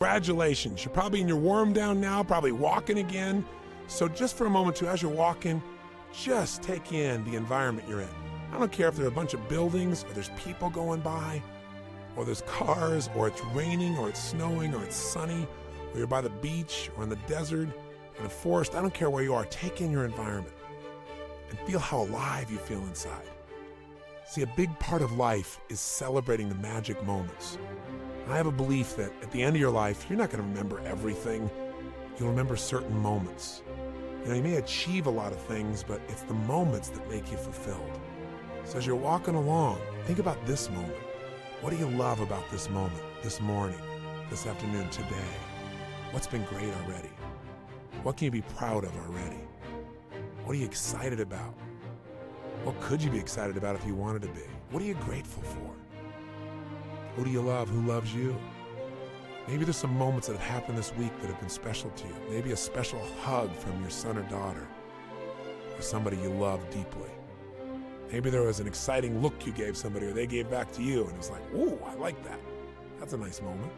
Congratulations, you're probably in your warm down now, probably walking again. So just for a moment too, as you're walking, just take in the environment you're in. I don't care if there are a bunch of buildings or there's people going by or there's cars or it's raining or it's snowing or it's sunny or you're by the beach or in the desert, in a forest. I don't care where you are. Take in your environment and feel how alive you feel inside. See, a big part of life is celebrating the magic moments. I have a belief that at the end of your life, you're not going to remember everything. You'll remember certain moments. You know, you may achieve a lot of things, but it's the moments that make you fulfilled. So as you're walking along, think about this moment. What do you love about this moment, this morning, this afternoon, today? What's been great already? What can you be proud of already? What are you excited about? What could you be excited about if you wanted to be? What are you grateful for? Who do you love? Who loves you? Maybe there's some moments that have happened this week that have been special to you. Maybe a special hug from your son or daughter or somebody you love deeply. Maybe there was an exciting look you gave somebody or they gave back to you and it was like, ooh, I like that. That's a nice moment.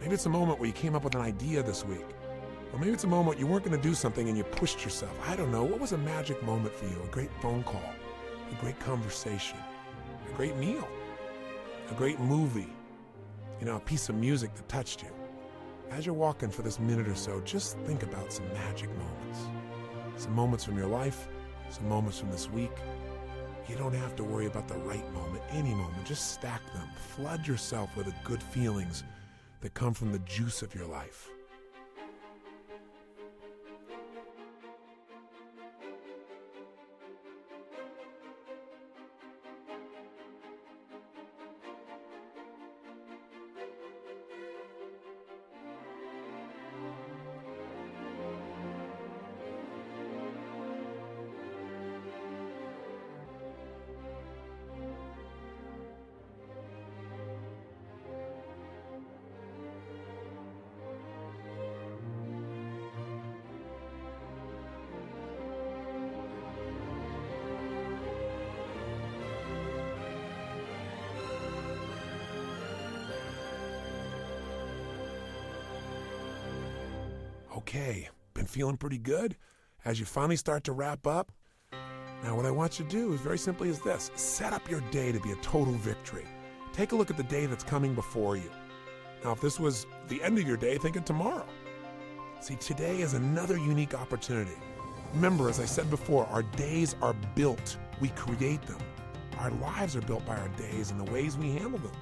Maybe it's a moment where you came up with an idea this week. Or maybe it's a moment you weren't going to do something and you pushed yourself. I don't know. What was a magic moment for you? A great phone call, a great conversation, a great meal, a great movie, you know, a piece of music that touched you. As you're walking for this minute or so, just think about some magic moments. Some moments from your life, some moments from this week. You don't have to worry about the right moment, any moment. Just stack them. Flood yourself with the good feelings that come from the juice of your life. Okay, been feeling pretty good? As you finally start to wrap up, now what I want you to do is very simply is this. Set up your day to be a total victory. Take a look at the day that's coming before you. Now, if this was the end of your day, think of tomorrow. See, today is another unique opportunity. Remember, as I said before, our days are built. We create them. Our lives are built by our days and the ways we handle them.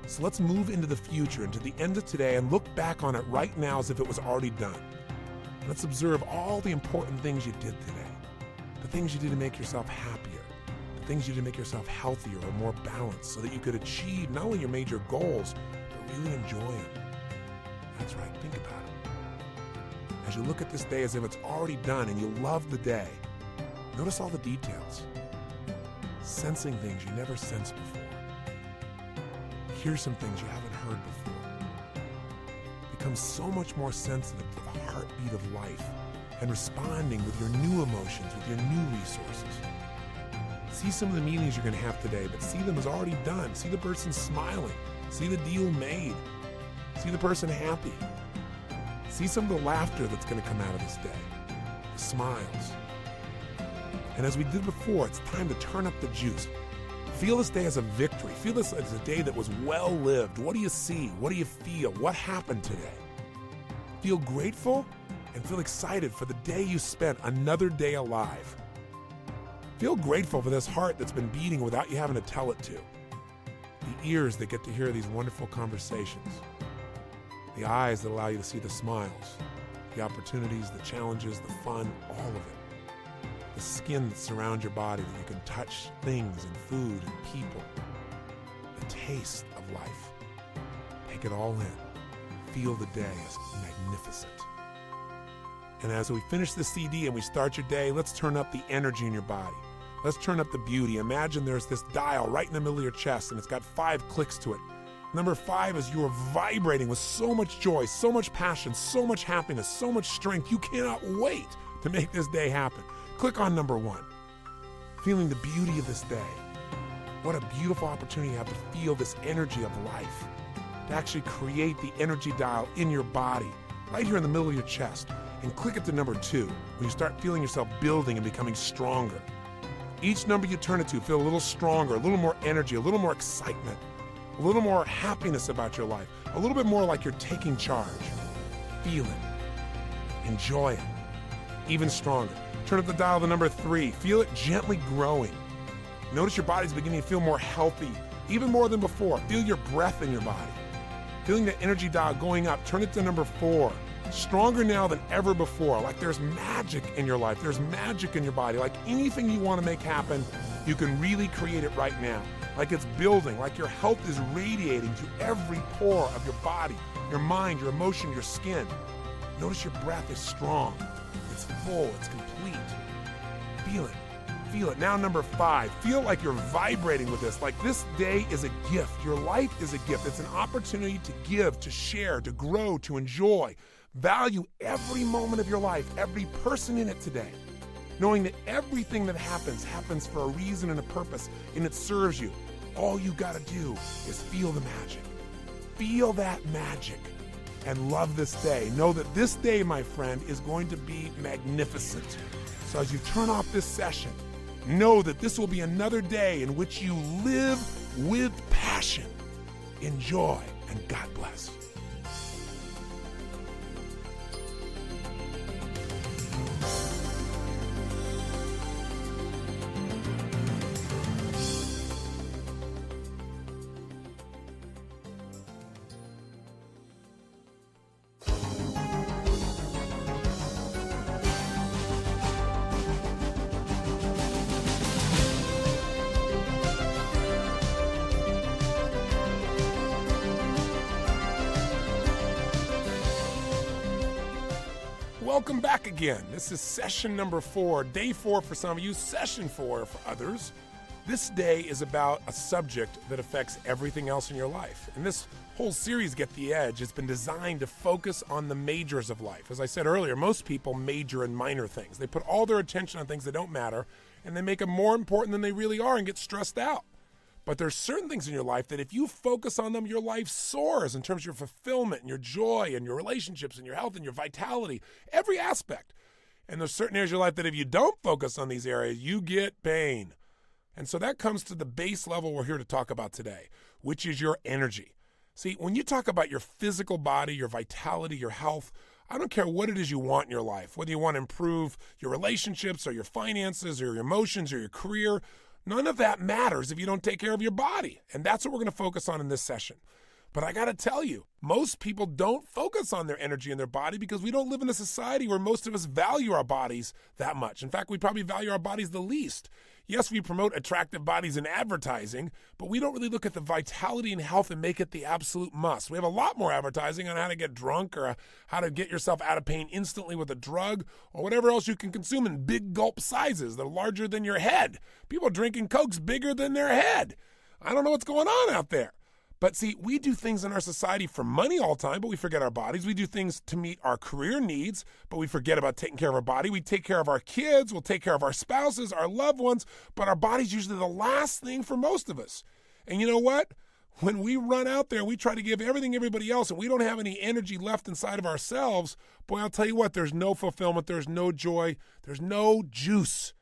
So let's move into the future, into the end of today, and look back on it right now as if it was already done. Let's observe all the important things you did today. The things you did to make yourself happier. The things you did to make yourself healthier or more balanced so that you could achieve not only your major goals, but really enjoy them. That's right, think about it. As you look at this day as if it's already done and you love the day, notice all the details. Sensing things you never sensed before. Hear some things you haven't heard before. Become so much more sensitive to the heartbeat of life and responding with your new emotions, with your new resources. See some of the meetings you're going to have today, but see them as already done. See the person smiling. See the deal made. See the person happy. See some of the laughter that's going to come out of this day. The smiles. And as we did before, it's time to turn up the juice. Feel this day as a victory. Feel this as a day that was well lived. What do you see? What do you feel? What happened today? Feel grateful and feel excited for the day you spent, another day alive. Feel grateful for this heart that's been beating without you having to tell it to. The ears that get to hear these wonderful conversations. The eyes that allow you to see the smiles, the opportunities, the challenges, the fun, all of it. The skin that surrounds your body that you can touch things and food and people. The taste of life. Take it all in. Feel the day as magnificent. And as we finish the CD and we start your day, let's turn up the energy in your body. Let's turn up the beauty. Imagine there's this dial right in the middle of your chest and it's got 5 clicks to it. Number 5 is you are vibrating with so much joy, so much passion, so much happiness, so much strength. You cannot wait to make this day happen. Click on number 1. Feeling the beauty of this day. What a beautiful opportunity you have to feel this energy of life. to actually create the energy dial in your body, right here in the middle of your chest, and click it to number 2, when you start feeling yourself building and becoming stronger. Each number you turn it to, feel a little stronger, a little more energy, a little more excitement, a little more happiness about your life, a little bit more like you're taking charge. Feel it. Enjoy it. Even stronger. Turn up the dial to number 3. Feel it gently growing. Notice your body's beginning to feel more healthy, even more than before. Feel your breath in your body. Feeling the energy dial going up, turn it to number 4. Stronger now than ever before. Like there's magic in your life. There's magic in your body. Like anything you want to make happen, you can really create it right now. Like it's building, like your health is radiating to every pore of your body, your mind, your emotion, your skin. Notice your breath is strong. It's full, it's complete. Feel it. Feel it. Now number 5, feel like you're vibrating with this. Like this day is a gift. Your life is a gift. It's an opportunity to give, to share, to grow, to enjoy. Value every moment of your life, every person in it today. Knowing that everything that happens for a reason and a purpose, and it serves you. All you gotta do is feel the magic. Feel that magic and love this day. Know that this day, my friend, is going to be magnificent. So as you turn off this session, know that this will be another day in which you live with passion. Enjoy, and God bless. Welcome back again. This is session number 4, day 4 for some of you, session 4 for others. This day is about a subject that affects everything else in your life. And this whole series, Get the Edge, has been designed to focus on the majors of life. As I said earlier, most people major in minor things. They put all their attention on things that don't matter, and they make them more important than they really are and get stressed out. But there's certain things in your life that if you focus on them, your life soars in terms of your fulfillment and your joy and your relationships and your health and your vitality, every aspect. And there's certain areas of your life that if you don't focus on these areas, you get pain. And so that comes to the base level we're here to talk about today, which is your energy. See, when you talk about your physical body, your vitality, your health, I don't care what it is you want in your life, whether you want to improve your relationships or your finances or your emotions or your career. None of that matters if you don't take care of your body. And that's what we're going to focus on in this session. But I got to tell you, most people don't focus on their energy and their body because we don't live in a society where most of us value our bodies that much. In fact, we probably value our bodies the least. Yes, we promote attractive bodies in advertising, but we don't really look at the vitality and health and make it the absolute must. We have a lot more advertising on how to get drunk or how to get yourself out of pain instantly with a drug or whatever else you can consume in big gulp sizes that are larger than your head. People are drinking Cokes bigger than their head. I don't know what's going on out there. But see, we do things in our society for money all the time, but we forget our bodies. We do things to meet our career needs, but we forget about taking care of our body. We take care of our kids, we'll take care of our spouses, our loved ones, but our body's usually the last thing for most of us. And you know what? When we run out there, we try to give everything to everybody else, and we don't have any energy left inside of ourselves. Boy, I'll tell you what, there's no fulfillment, there's no joy, there's no juice.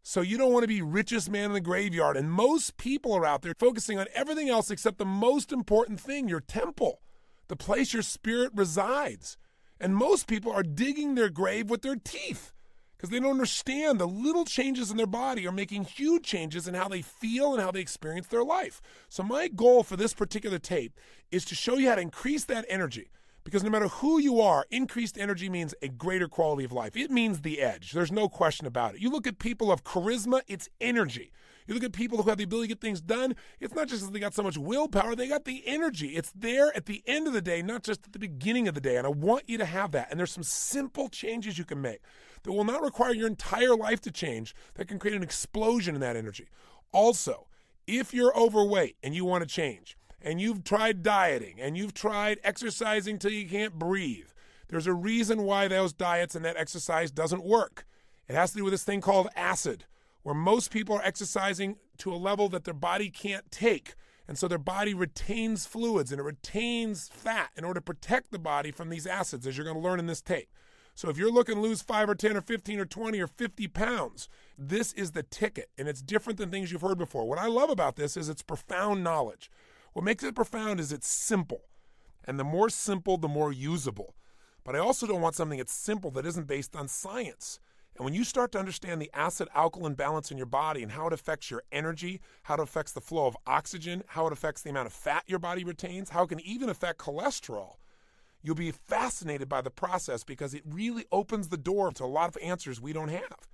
So you don't want to be richest man in the graveyard. And most people are out there focusing on everything else except the most important thing, your temple, the place your spirit resides. And most people are digging their grave with their teeth because they don't understand the little changes in their body are making huge changes in how they feel and how they experience their life. So my goal for this particular tape is to show you how to increase that energy. Because no matter who you are, increased energy means a greater quality of life. It means the edge. There's no question about it. You look at people of charisma, it's energy. You look at people who have the ability to get things done, it's not just that they got so much willpower, they got the energy. It's there at the end of the day, not just at the beginning of the day. And I want you to have that. And there's some simple changes you can make that will not require your entire life to change, that can create an explosion in that energy. Also, if you're overweight and you want to change, and you've tried dieting, and you've tried exercising till you can't breathe, there's a reason why those diets and that exercise doesn't work. It has to do with this thing called acid, where most people are exercising to a level that their body can't take. And so their body retains fluids and it retains fat in order to protect the body from these acids, as you're going to learn in this tape. So if you're looking to lose 5 or 10 or 15 or 20 or 50 pounds, this is the ticket, and it's different than things you've heard before. What I love about this is it's profound knowledge. What makes it profound is it's simple, and the more simple, the more usable. But I also don't want something that's simple that isn't based on science. And when you start to understand the acid-alkaline balance in your body and how it affects your energy, how it affects the flow of oxygen, how it affects the amount of fat your body retains, how it can even affect cholesterol, you'll be fascinated by the process because it really opens the door to a lot of answers we don't have.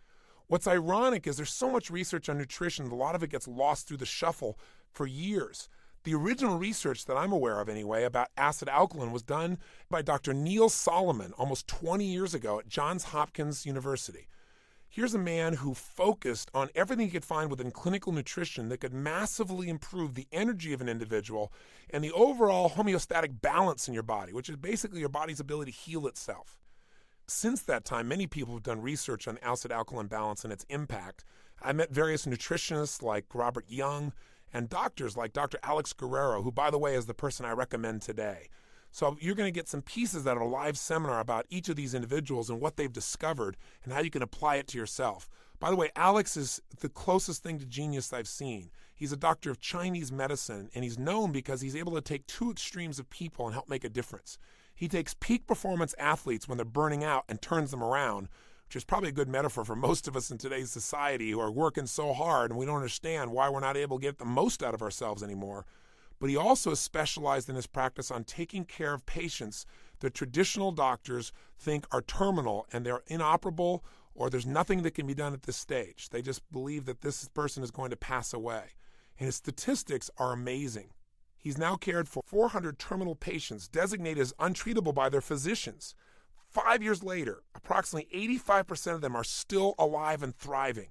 What's ironic is there's so much research on nutrition, a lot of it gets lost through the shuffle for years. The original research that I'm aware of anyway about acid-alkaline was done by Dr. Neil Solomon almost 20 years ago at Johns Hopkins University. Here's a man who focused on everything he could find within clinical nutrition that could massively improve the energy of an individual and the overall homeostatic balance in your body, which is basically your body's ability to heal itself. Since that time, many people have done research on acid-alkaline balance and its impact. I met various nutritionists like Robert Young and doctors like Dr. Alex Guerrero, who, by the way, is the person I recommend today. So you're going to get some pieces out of a live seminar about each of these individuals and what they've discovered and how you can apply it to yourself. By the way, Alex is the closest thing to genius I've seen. He's a doctor of Chinese medicine, and he's known because he's able to take two extremes of people and help make a difference. He takes peak performance athletes when they're burning out and turns them around, which is probably a good metaphor for most of us in today's society who are working so hard and we don't understand why we're not able to get the most out of ourselves anymore. But he also is specialized in his practice on taking care of patients that traditional doctors think are terminal and they're inoperable or there's nothing that can be done at this stage. They just believe that this person is going to pass away. And his statistics are amazing. He's now cared for 400 terminal patients designated as untreatable by their physicians. 5 years later, approximately 85% of them are still alive and thriving.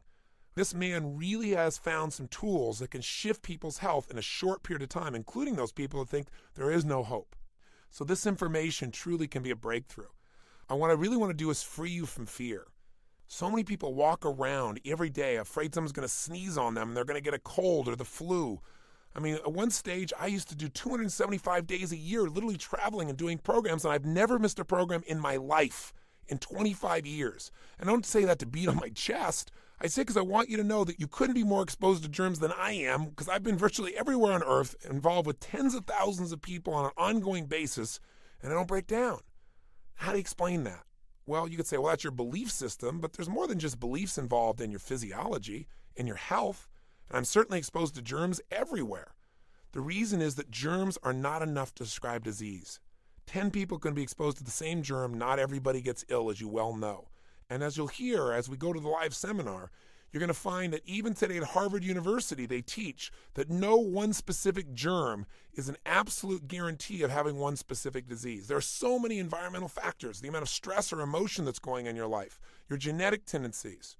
This man really has found some tools that can shift people's health in a short period of time, including those people who think there is no hope. So this information truly can be a breakthrough. And what I really want to do is free you from fear. So many people walk around every day afraid someone's going to sneeze on them and they're going to get a cold or the flu. I mean, at one stage, I used to do 275 days a year, literally traveling and doing programs, and I've never missed a program in my life in 25 years. And I don't say that to beat on my chest. I say because I want you to know that you couldn't be more exposed to germs than I am, because I've been virtually everywhere on earth, involved with tens of thousands of people on an ongoing basis, and I don't break down. How do you explain that? Well, you could say, well, that's your belief system, but there's more than just beliefs involved in your physiology, in your health, and I'm certainly exposed to germs everywhere. The reason is that germs are not enough to describe disease. 10 people can be exposed to the same germ. Not everybody gets ill, as you well know. And as you'll hear as we go to the live seminar, you're going to find that even today at Harvard University, they teach that no one specific germ is an absolute guarantee of having one specific disease. There are so many environmental factors, the amount of stress or emotion that's going on in your life, your genetic tendencies,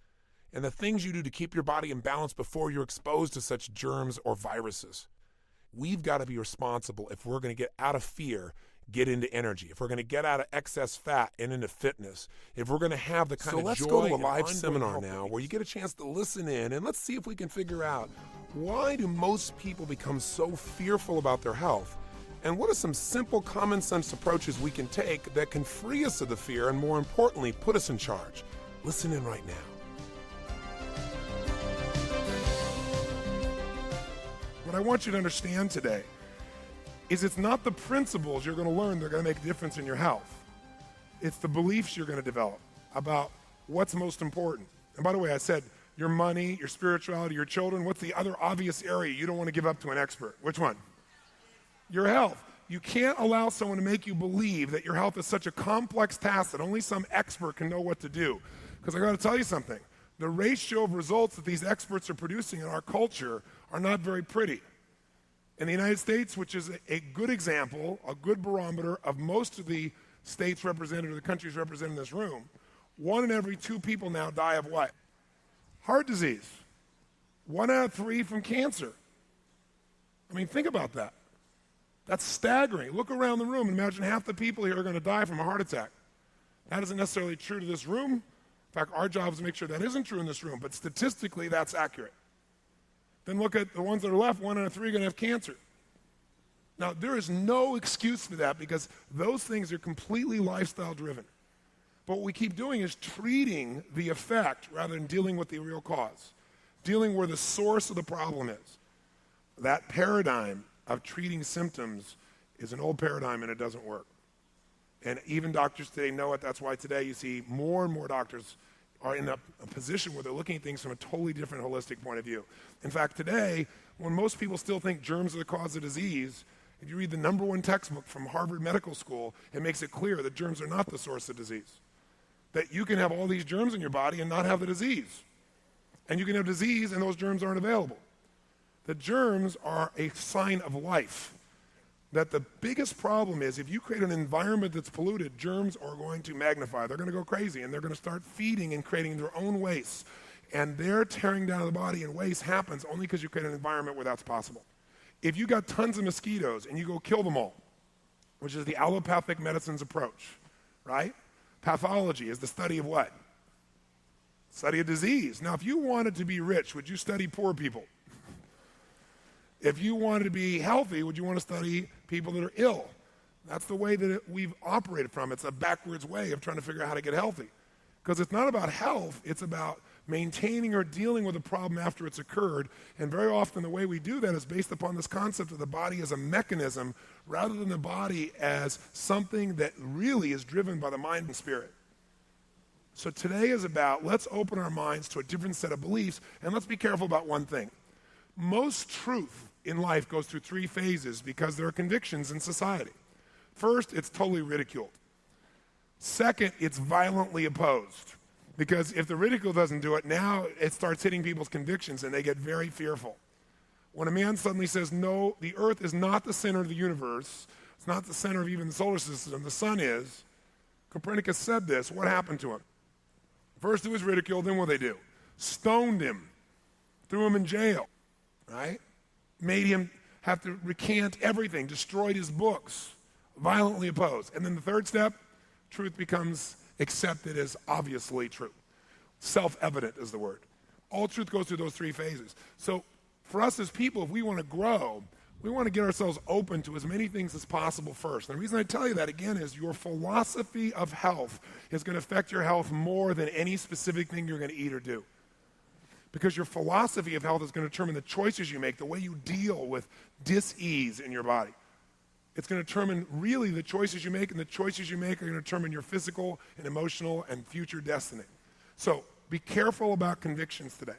and the things you do to keep your body in balance before you're exposed to such germs or viruses. We've got to be responsible if we're going to get out of fear, get into energy, if we're going to get out of excess fat and into fitness, if we're going to have the kind of joy. So let's go to a live seminar now where you get a chance to listen in, and let's see if we can figure out why do most people become so fearful about their health, and what are some simple common sense approaches we can take that can free us of the fear and, more importantly, put us in charge. Listen in right now. What I want you to understand today is it's not the principles you're going to learn that are going to make a difference in your health. It's the beliefs you're going to develop about what's most important. And by the way, I said your money, your spirituality, your children. What's the other obvious area you don't want to give up to an expert? Which one? Your health. You can't allow someone to make you believe that your health is such a complex task that only some expert can know what to do. Because I got to tell you something. The ratio of results that these experts are producing in our culture are not very pretty. In the United States, which is a good example, a good barometer of most of the states represented or the countries represented in this room, 1 in every 2 people now die of what? Heart disease. 1 out of 3 from cancer. I mean, think about that. That's staggering. Look around the room and imagine half the people here are going to die from a heart attack. That isn't necessarily true to this room. In fact, our job is to make sure that isn't true in this room, but statistically, that's accurate. Then look at the ones that are left, 1 out of 3 are going to have cancer. Now, there is no excuse for that because those things are completely lifestyle driven. But what we keep doing is treating the effect rather than dealing with the real cause, dealing where the source of the problem is. That paradigm of treating symptoms is an old paradigm and it doesn't work. And even doctors today know it. That's why today you see more and more doctors are in a position where they're looking at things from a totally different holistic point of view. In fact, today, when most people still think germs are the cause of disease, if you read the #1 textbook from Harvard Medical School, it makes it clear that germs are not the source of disease. That you can have all these germs in your body and not have the disease. And you can have disease and those germs aren't available. The germs are a sign of life. That the biggest problem is if you create an environment that's polluted, germs are going to magnify. They're going to go crazy and they're going to start feeding and creating their own waste. And their tearing down of the body and waste happens only because you create an environment where that's possible. If you got tons of mosquitoes and you go kill them all, which is the allopathic medicine's approach, right? Pathology is the study of what? Study of disease. Now, if you wanted to be rich, would you study poor people? If you wanted to be healthy, would you want to study people that are ill? That's the way that we've operated from. It's a backwards way of trying to figure out how to get healthy. Because it's not about health, it's about maintaining or dealing with a problem after it's occurred. And very often the way we do that is based upon this concept of the body as a mechanism rather than the body as something that really is driven by the mind and spirit. So today is about let's open our minds to a different set of beliefs and let's be careful about one thing. Most truth in life goes through 3 phases because there are convictions in society. First, it's totally ridiculed. Second, it's violently opposed. Because if the ridicule doesn't do it, now it starts hitting people's convictions and they get very fearful. When a man suddenly says, no, the earth is not the center of the universe, it's not the center of even the solar system, the sun is, Copernicus said this, what happened to him? First it was ridiculed, then what did they do? Stoned him, threw him in jail, right? Made him have to recant everything, destroyed his books, violently opposed. And then the third step, truth becomes accepted as obviously true. Self-evident is the word. All truth goes through those 3 phases. So for us as people, if we want to grow, we want to get ourselves open to as many things as possible first. And the reason I tell you that again is your philosophy of health is going to affect your health more than any specific thing you're going to eat or do. Because your philosophy of health is going to determine the choices you make, the way you deal with dis-ease in your body. It's going to determine really the choices you make, and the choices you make are going to determine your physical and emotional and future destiny. So be careful about convictions today.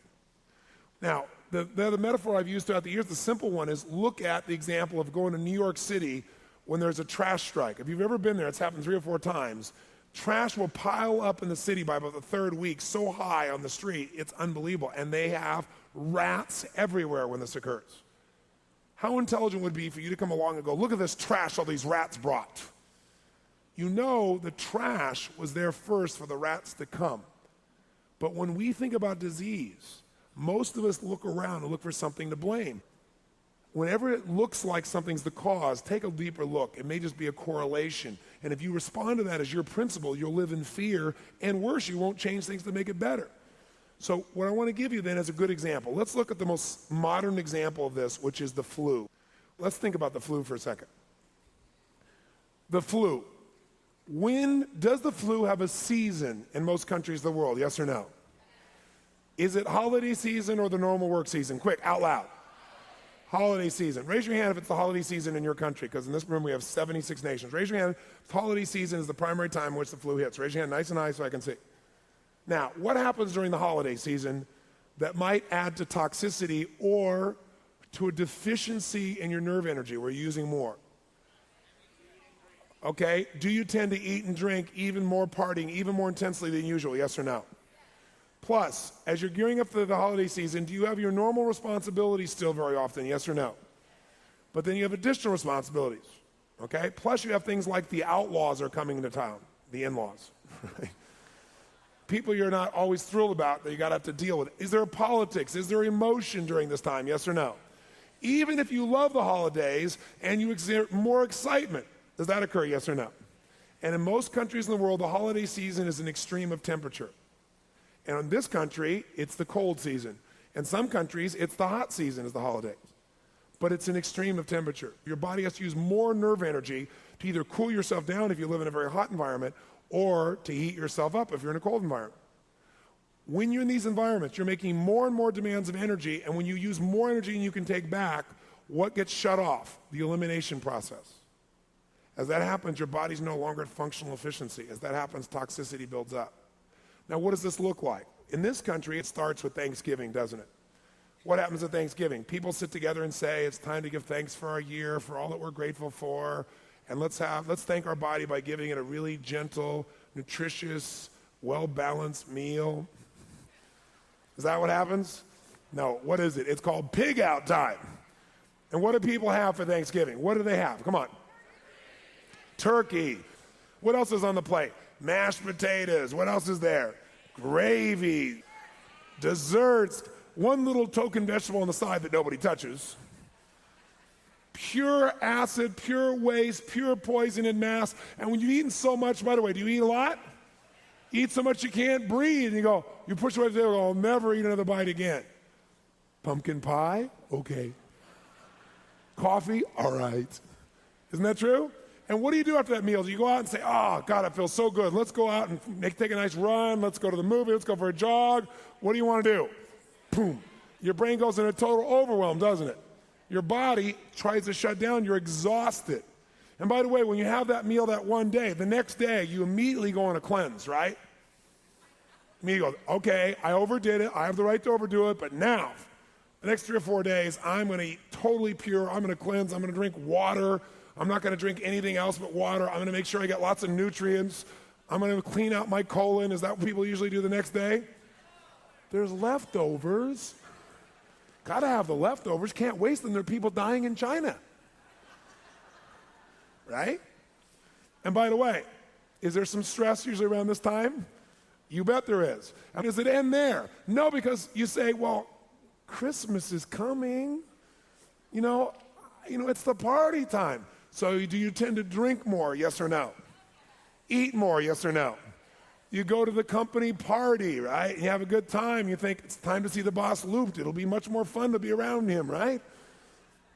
Now, the metaphor I've used throughout the years, the simple one is look at the example of going to New York City when there's a trash strike. If you've ever been there, it's happened 3 or 4 times. Trash will pile up in the city by about the 3rd week so high on the street, it's unbelievable. And they have rats everywhere when this occurs. How intelligent would it be for you to come along and go, look at this trash all these rats brought. You know the trash was there first for the rats to come. But when we think about disease, most of us look around and look for something to blame. Whenever it looks like something's the cause, take a deeper look. It may just be a correlation. And if you respond to that as your principle, you'll live in fear, and worse, you won't change things to make it better. So what I want to give you then is a good example. Let's look at the most modern example of this, which is the flu. Let's think about the flu for a second. The flu. When does the flu have a season in most countries of the world? Yes or no? Is it holiday season or the normal work season? Quick, out loud. Holiday season. Raise your hand if it's the holiday season in your country, because in this room we have 76 nations. Raise your hand if holiday season is the primary time in which the flu hits. Raise your hand nice and high so I can see. Now, what happens during the holiday season that might add to toxicity or to a deficiency in your nerve energy where you're using more? Okay, do you tend to eat and drink even more, partying even more intensely than usual, yes or no? Plus, as you're gearing up for the holiday season, do you have your normal responsibilities still very often, yes or no? But then you have additional responsibilities, okay? Plus you have things like the outlaws are coming into town, the in-laws, right? People you're not always thrilled about that you got to have to deal with. Is there politics? Is there emotion during this time? Yes or no? Even if you love the holidays and you exert more excitement, does that occur? Yes or no? And in most countries in the world, the holiday season is an extreme of temperature. And in this country, it's the cold season. In some countries, it's the hot season is the holidays. but it's an extreme of temperature. Your body has to use more nerve energy to either cool yourself down if you live in a very hot environment or to heat yourself up if you're in a cold environment. When you're in these environments, you're making more and more demands of energy, and when you use more energy than you can take back, what gets shut off? The elimination process. As that happens, your body's no longer at functional efficiency. As that happens, toxicity builds up. Now, what does this look like? In this country, it starts with Thanksgiving, doesn't it? What happens at Thanksgiving? People sit together and say, it's time to give thanks for our year, for all that we're grateful for, and let's thank our body by giving it a really gentle, nutritious, well-balanced meal. Is that what happens? No, what is it? It's called pig out time. And what do people have for Thanksgiving? What do they have? Come on. Turkey. What else is on the plate? Mashed potatoes. What else is there? Gravy. Desserts. One little token vegetable on the side that nobody touches. Pure acid, pure waste, pure poison in mass. And when you've eaten so much, by the way, do you eat a lot? You eat so much you can't breathe. And you push away the table, I'll never eat another bite again. Pumpkin pie? Okay. Coffee? All right. Isn't that true? And what do you do after that meal? Do you go out and say, oh, God, it feels so good. Let's go out and take a nice run. Let's go to the movie. Let's go for a jog. What do you want to do? Boom. Your brain goes in a total overwhelm, doesn't it? Your body tries to shut down. You're exhausted. And by the way, when you have that meal that one day, the next day, you immediately go on a cleanse, right? You go, okay, I overdid it. I have the right to overdo it. But now, the next 3 or 4 days, I'm going to eat totally pure. I'm going to cleanse. I'm going to drink water. I'm not going to drink anything else but water. I'm going to make sure I get lots of nutrients. I'm going to clean out my colon. Is that what people usually do the next day? There's leftovers. Got to have the leftovers. Can't waste them. There are people dying in China. Right? And by the way, is there some stress usually around this time? You bet there is. And does it end there? No, because you say, well, Christmas is coming. It's the party time. So do you tend to drink more, yes or no? Eat more, yes or no? You go to the company party, right? You have a good time. You think it's time to see the boss looped. It'll be much more fun to be around him, right?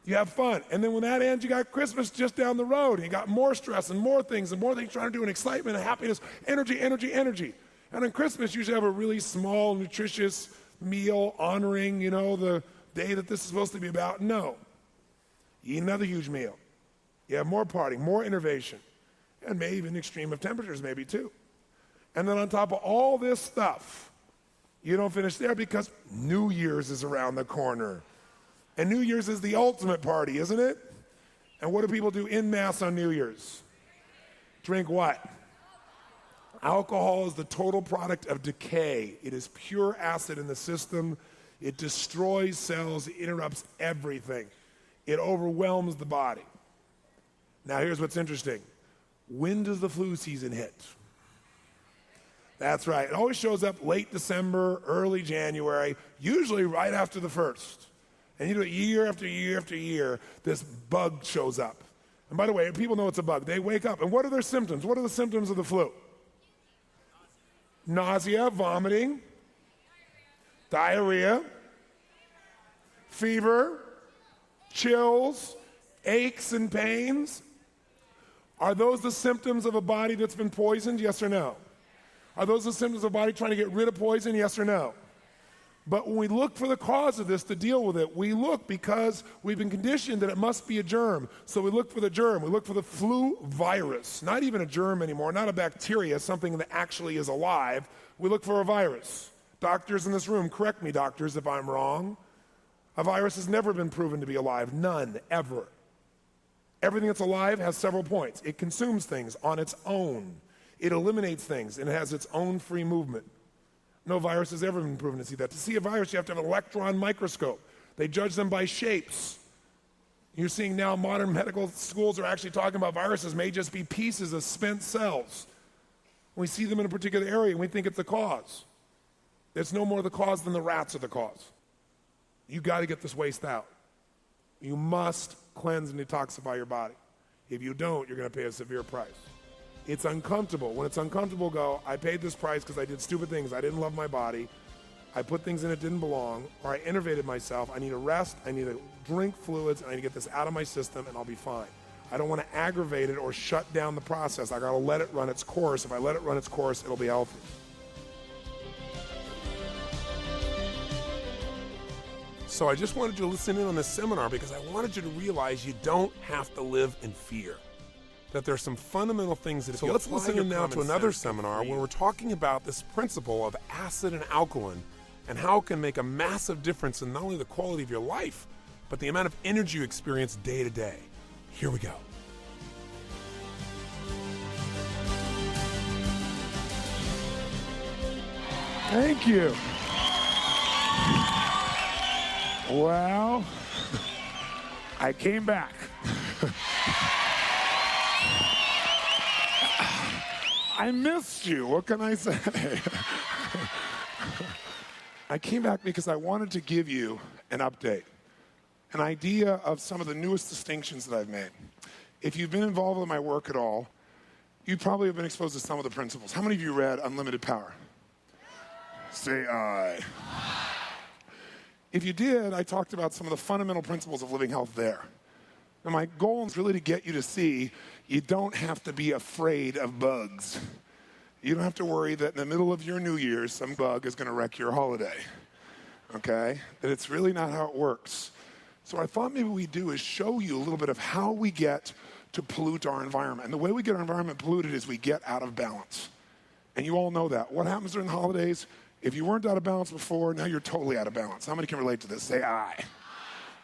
You have fun. And then when that ends, you got Christmas just down the road. And you got more stress and more things trying to do, and excitement and happiness, energy. And on Christmas, you usually have a really small, nutritious meal honoring, the day that this is supposed to be about. No. You eat another huge meal. You have more partying, more innovation, and maybe even extreme of temperatures maybe too. And then on top of all this stuff, you don't finish there because New Year's is around the corner. And New Year's is the ultimate party, isn't it? And what do people do en masse on New Year's? Drink what? Alcohol is the total product of decay. It is pure acid in the system. It destroys cells. It interrupts everything. It overwhelms the body. Now, here's what's interesting. When does the flu season hit? That's right. It always shows up late December, early January, usually right after the 1st. And you do it year after year after year, this bug shows up. And by the way, people know it's a bug. They wake up. And what are their symptoms? What are the symptoms of the flu? Nausea, vomiting, diarrhea, fever, chills, aches and pains. Are those the symptoms of a body that's been poisoned? Yes or no? Are those the symptoms of a body trying to get rid of poison? Yes or no? But when we look for the cause of this to deal with it, we look because we've been conditioned that it must be a germ. So we look for the germ. We look for the flu virus. Not even a germ anymore, not a bacteria, something that actually is alive. We look for a virus. Doctors in this room, correct me, doctors, if I'm wrong. A virus has never been proven to be alive. None, ever. Everything that's alive has several points. It consumes things on its own. It eliminates things, and it has its own free movement. No virus has ever been proven to see that. To see a virus, you have to have an electron microscope. They judge them by shapes. You're seeing now modern medical schools are actually talking about viruses may just be pieces of spent cells. We see them in a particular area, and we think it's the cause. It's no more the cause than the rats are the cause. You got to get this waste out. You must cleanse and detoxify your body. If you don't, you're going to pay a severe price. It's uncomfortable. When it's uncomfortable, go, I paid this price because I did stupid things. I didn't love my body. I put things in that didn't belong, or I innervated myself. I need to rest, I need to drink fluids, and I need to get this out of my system, and I'll be fine. I don't want to aggravate it or shut down the process. I got to let it run its course. If I let it run its course, it'll be healthy. So I just wanted you to listen in on this seminar because I wanted you to realize you don't have to live in fear. That there's some fundamental things that if you let's listen in now to another seminar where we're talking about this principle of acid and alkaline and how it can make a massive difference in not only the quality of your life, but the amount of energy you experience day to day. Here we go. Thank you. Well, I came back. I missed you. What can I say? I came back because I wanted to give you an update, an idea of some of the newest distinctions that I've made. If you've been involved with my work at all, you probably have been exposed to some of the principles. How many of you read Unlimited Power? Say aye. If you did, I talked about some of the fundamental principles of living health there. And my goal is really to get you to see you don't have to be afraid of bugs. You don't have to worry that in the middle of your New Year's, some bug is going to wreck your holiday. Okay? That it's really not how it works. So what I thought maybe we'd do is show you a little bit of how we get to pollute our environment. And the way we get our environment polluted is we get out of balance. And you all know that. What happens during the holidays? If you weren't out of balance before, now you're totally out of balance. How many can relate to this? Say aye.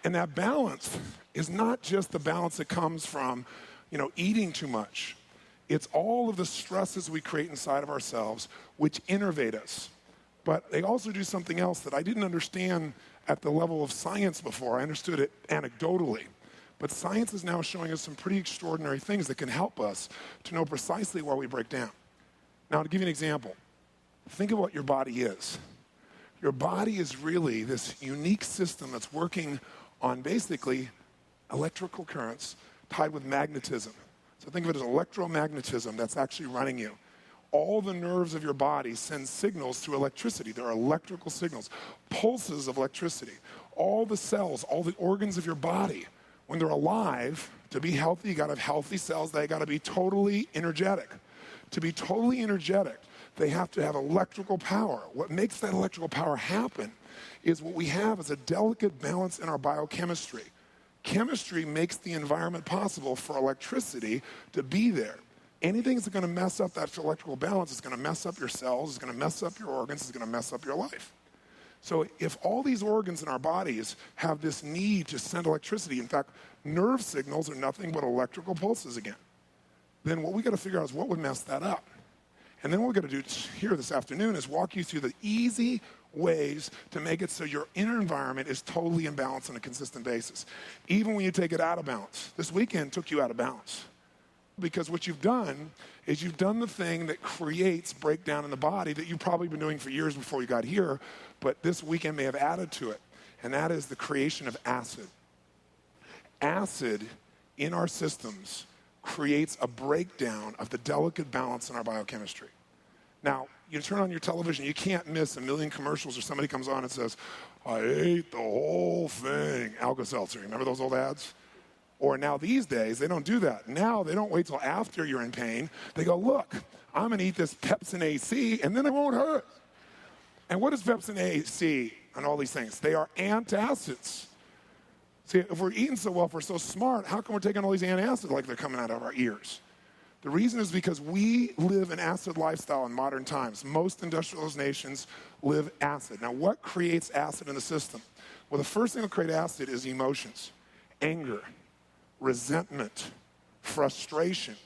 And that balance is not just the balance that comes from, eating too much. It's all of the stresses we create inside of ourselves which innervate us. But they also do something else that I didn't understand at the level of science before. I understood it anecdotally. But science is now showing us some pretty extraordinary things that can help us to know precisely where we break down. Now, to give you an example, think of what your body is. Your body is really this unique system that's working on basically electrical currents tied with magnetism. So think of it as electromagnetism that's actually running you. All the nerves of your body send signals through electricity. There are electrical signals, pulses of electricity. All the cells, all the organs of your body, when they're alive, to be healthy, you got to have healthy cells. They got to be totally energetic. To be totally energetic, they have to have electrical power. What makes that electrical power happen is what we have is a delicate balance in our biochemistry. Chemistry makes the environment possible for electricity to be there. Anything that's going to mess up that electrical balance is going to mess up your cells, is going to mess up your organs, is going to mess up your life. So if all these organs in our bodies have this need to send electricity, in fact, nerve signals are nothing but electrical pulses again, then what we got to figure out is what would mess that up. And then what we're going to do here this afternoon is walk you through the easy ways to make it so your inner environment is totally in balance on a consistent basis, even when you take it out of balance. This weekend took you out of balance because what you've done is you've done the thing that creates breakdown in the body that you've probably been doing for years before you got here, but this weekend may have added to it, and that is the creation of acid. Acid in our systems creates a breakdown of the delicate balance in our biochemistry. Now, you turn on your television, you can't miss a million commercials or somebody comes on and says, I ate the whole thing, Alka-Seltzer. Remember those old ads? Or now these days, they don't do that. Now they don't wait till after you're in pain. They go, look, I'm going to eat this Pepsin AC and then it won't hurt. And what is Pepsin AC and all these things? They are antacids. See, if we're eating so well, if we're so smart, how come we're taking all these antacids like they're coming out of our ears? The reason is because we live an acid lifestyle in modern times. Most industrialized nations live acid. Now, what creates acid in the system? Well, the first thing that creates acid is emotions, anger, resentment, frustration.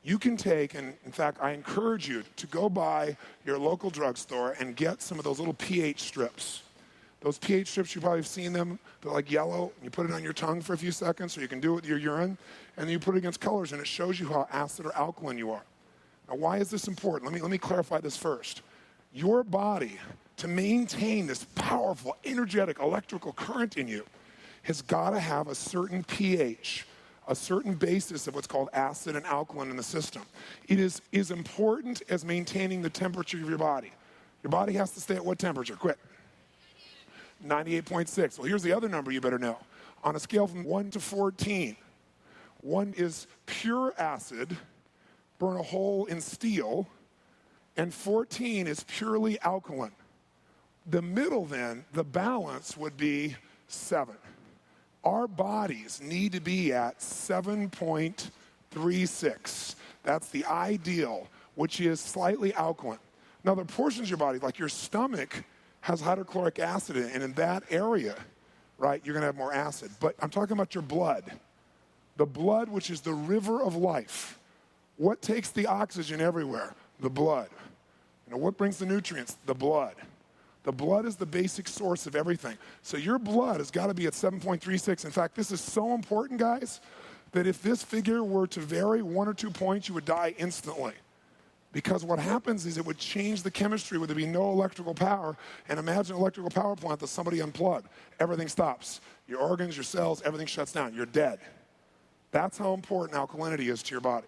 You can take, and in fact, I encourage you to go by your local drugstore and get some of those little pH strips. Those pH strips, you probably have seen them. They're like yellow. You put it on your tongue for a few seconds, or you can do it with your urine, and then you put it against colors, and it shows you how acid or alkaline you are. Now, why is this important? Let me clarify this first. Your body, to maintain this powerful, energetic, electrical current in you, has got to have a certain pH, a certain basis of what's called acid and alkaline in the system. It is as important as maintaining the temperature of your body. Your body has to stay at what temperature? Quick. 98.6. Well, here's the other number you better know. On a scale from 1 to 14, 1 is pure acid, burn a hole in steel, and 14 is purely alkaline. The middle then, the balance would be 7. Our bodies need to be at 7.36. That's the ideal, which is slightly alkaline. Now, there are portions of your body, like your stomach, has hydrochloric acid in it, and in that area, right, you're going to have more acid. But I'm talking about your blood. The blood, which is the river of life. What takes the oxygen everywhere? The blood. You know, what brings the nutrients? The blood. The blood is the basic source of everything. So your blood has got to be at 7.36. In fact, this is so important, guys, that if this figure were to vary 1 or 2 points, you would die instantly. Because what happens is it would change the chemistry where there'd be no electrical power. And imagine an electrical power plant that somebody unplugged. Everything stops. Your organs, your cells, everything shuts down. You're dead. That's how important alkalinity is to your body.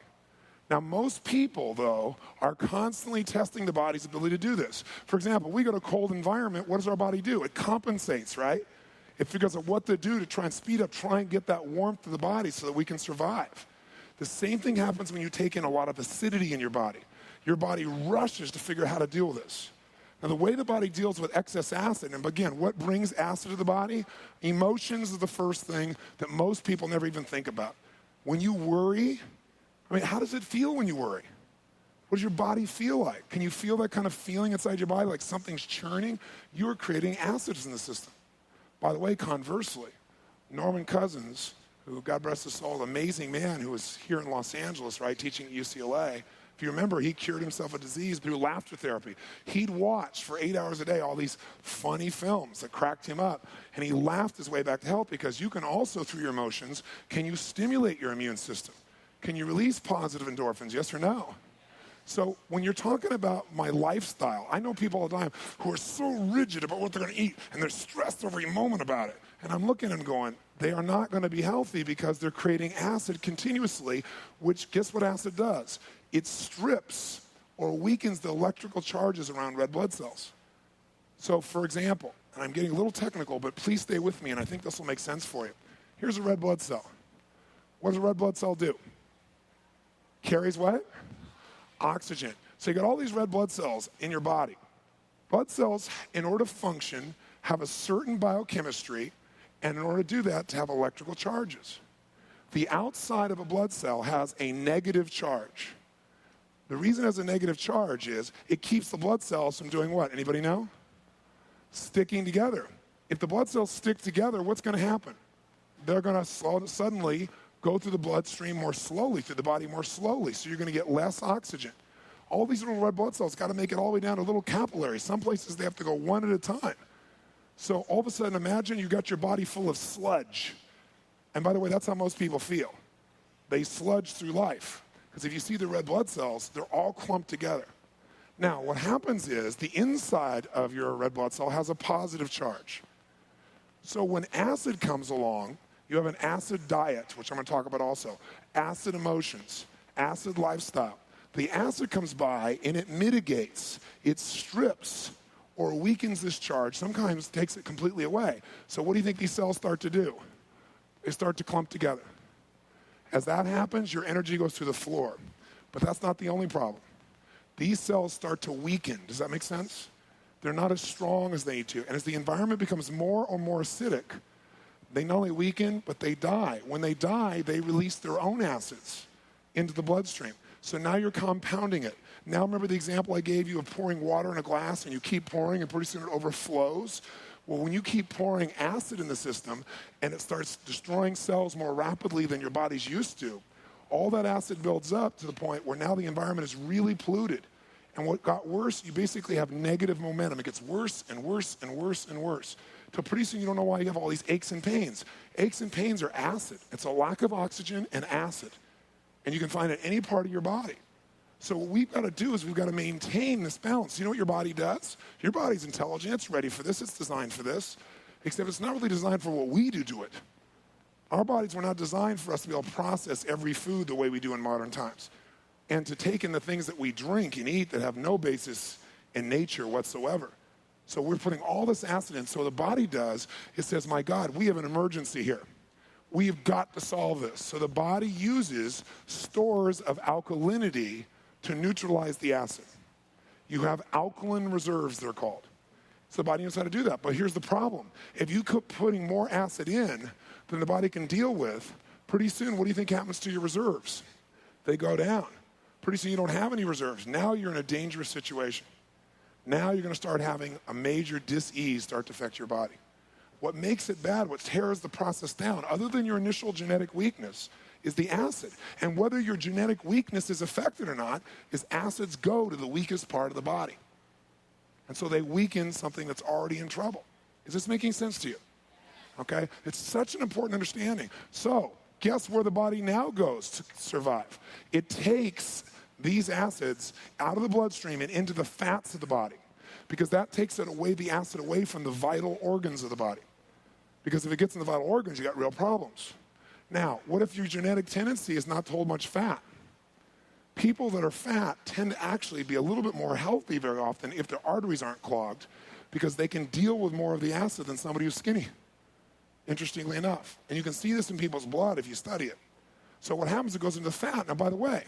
Now, most people, though, are constantly testing the body's ability to do this. For example, we go to a cold environment, what does our body do? It compensates, right? It figures out what to do to try and speed up, try and get that warmth to the body so that we can survive. The same thing happens when you take in a lot of acidity in your body. Your body rushes to figure out how to deal with this. Now, the way the body deals with excess acid, and again, what brings acid to the body? Emotions is the first thing that most people never even think about. When you worry, I mean, how does it feel when you worry? What does your body feel like? Can you feel that kind of feeling inside your body, like something's churning? You're creating acids in the system. By the way, conversely, Norman Cousins, who, God bless his soul, an amazing man who was here in Los Angeles, right, teaching at UCLA. If you remember, he cured himself of disease through laughter therapy. He'd watch for 8 hours a day all these funny films that cracked him up, and he laughed his way back to health because you can also, through your emotions, can you stimulate your immune system? Can you release positive endorphins, yes or no? So when you're talking about my lifestyle, I know people all the time who are so rigid about what they're going to eat, and they're stressed every moment about it. And I'm looking at them going, they are not going to be healthy because they're creating acid continuously, which, guess what acid does? It strips or weakens the electrical charges around red blood cells. So, for example, and I'm getting a little technical, but please stay with me, and I think this will make sense for you. Here's a red blood cell. What does a red blood cell do? Carries what? Oxygen. So you got all these red blood cells in your body. Blood cells, in order to function, have a certain biochemistry, and in order to do that, to have electrical charges. The outside of a blood cell has a negative charge. The reason it has a negative charge is it keeps the blood cells from doing what? Anybody know? Sticking together. If the blood cells stick together, what's going to happen? They're going to suddenly go through the bloodstream more slowly, through the body more slowly, so you're going to get less oxygen. All these little red blood cells got to make it all the way down to little capillaries. Some places they have to go one at a time. So all of a sudden, imagine you got your body full of sludge. And by the way, that's how most people feel. They sludge through life. Because if you see the red blood cells, they're all clumped together. Now, what happens is the inside of your red blood cell has a positive charge. So when acid comes along, you have an acid diet, which I'm going to talk about also, acid emotions, acid lifestyle. The acid comes by and it mitigates, it strips or weakens this charge, sometimes takes it completely away. So what do you think these cells start to do? They start to clump together. As that happens, your energy goes through the floor. But that's not the only problem. These cells start to weaken. Does that make sense? They're not as strong as they need to. And as the environment becomes more and more acidic, they not only weaken, but they die. When they die, they release their own acids into the bloodstream. So now you're compounding it. Now remember the example I gave you of pouring water in a glass and you keep pouring and pretty soon it overflows? Well, when you keep pouring acid in the system and it starts destroying cells more rapidly than your body's used to, all that acid builds up to the point where now the environment is really polluted. And what got worse, you basically have negative momentum. It gets worse and worse and worse and worse. Till pretty soon you don't know why you have all these aches and pains. Aches and pains are acid. It's a lack of oxygen and acid. And you can find it in any part of your body. So what we've got to do is we've got to maintain this balance. You know what your body does? Your body's intelligent. It's ready for this. It's designed for this. Except it's not really designed for what we do to it. Our bodies were not designed for us to be able to process every food the way we do in modern times. And to take in the things that we drink and eat that have no basis in nature whatsoever. So we're putting all this acid in. So the body does, it says, my God, we have an emergency here. We've got to solve this. So the body uses stores of alkalinity to neutralize the acid. You have alkaline reserves, they're called. So the body knows how to do that. But here's the problem. If you keep putting more acid in than the body can deal with, pretty soon, what do you think happens to your reserves? They go down. Pretty soon you don't have any reserves. Now you're in a dangerous situation. Now you're going to start having a major dis-ease start to affect your body. What makes it bad, what tears the process down, other than your initial genetic weakness, is the acid. And whether your genetic weakness is affected or not, is acids go to the weakest part of the body. And so they weaken something that's already in trouble. Is this making sense to you? Okay? It's such an important understanding. So, guess where the body now goes to survive? It takes these acids out of the bloodstream and into the fats of the body, because that takes it away, the acid away from the vital organs of the body. Because if it gets in the vital organs, you got real problems. Now, what if your genetic tendency is not to hold much fat? People that are fat tend to actually be a little bit more healthy very often if their arteries aren't clogged, because they can deal with more of the acid than somebody who's skinny, interestingly enough. And you can see this in people's blood if you study it. So what happens, it goes into fat. Now, by the way,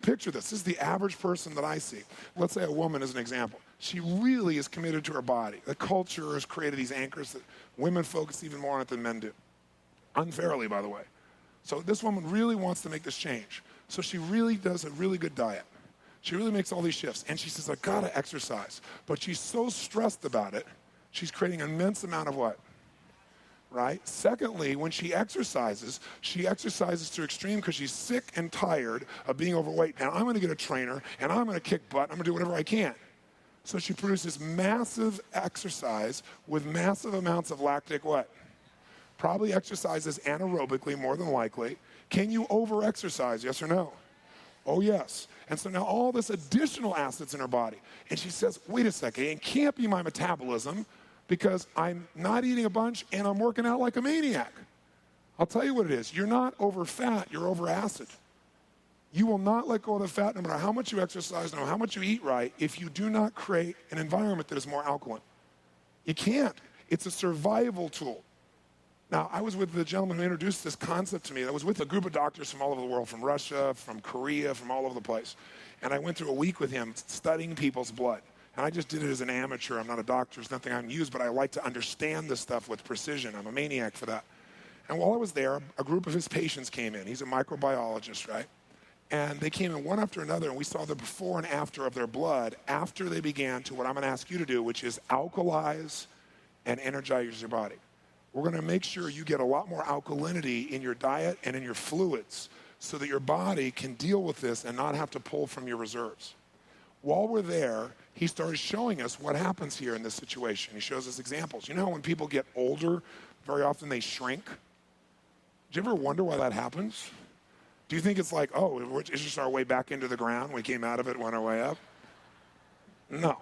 picture this. This is the average person that I see. Let's say a woman is an example. She really is committed to her body. The culture has created these anchors that women focus even more on it than men do. Unfairly, by the way. So this woman really wants to make this change. So she really does a really good diet. She really makes all these shifts. And she says, I gotta exercise. But she's so stressed about it, she's creating an immense amount of what? Right? Secondly, when she exercises to extreme because she's sick and tired of being overweight. Now I'm gonna get a trainer and I'm gonna kick butt. I'm gonna do whatever I can. So she produces massive exercise with massive amounts of lactic what? Probably exercises anaerobically, more than likely. Can you over-exercise, yes or no? Oh, yes. And so now all this additional acid's in her body. And she says, wait a second, it can't be my metabolism because I'm not eating a bunch and I'm working out like a maniac. I'll tell you what it is. You're not over fat, you're over acid. You will not let go of the fat no matter how much you exercise, no matter how much you eat right, if you do not create an environment that is more alkaline. You can't. It's a survival tool. Now, I was with the gentleman who introduced this concept to me. I was with a group of doctors from all over the world, from Russia, from Korea, from all over the place. And I went through a week with him studying people's blood. And I just did it as an amateur. I'm not a doctor. There's nothing I can use, but I like to understand this stuff with precision. I'm a maniac for that. And while I was there, a group of his patients came in. He's a microbiologist, right? And they came in one after another, and we saw the before and after of their blood after they began to what I'm going to ask you to do, which is alkalize and energize your body. We're going to make sure you get a lot more alkalinity in your diet and in your fluids so that your body can deal with this and not have to pull from your reserves. While we're there, he started showing us what happens here in this situation. He shows us examples. You know how when people get older, very often they shrink? Do you ever wonder why that happens? Do you think it's like, oh, it's just our way back into the ground? We came out of it, went our way up? No.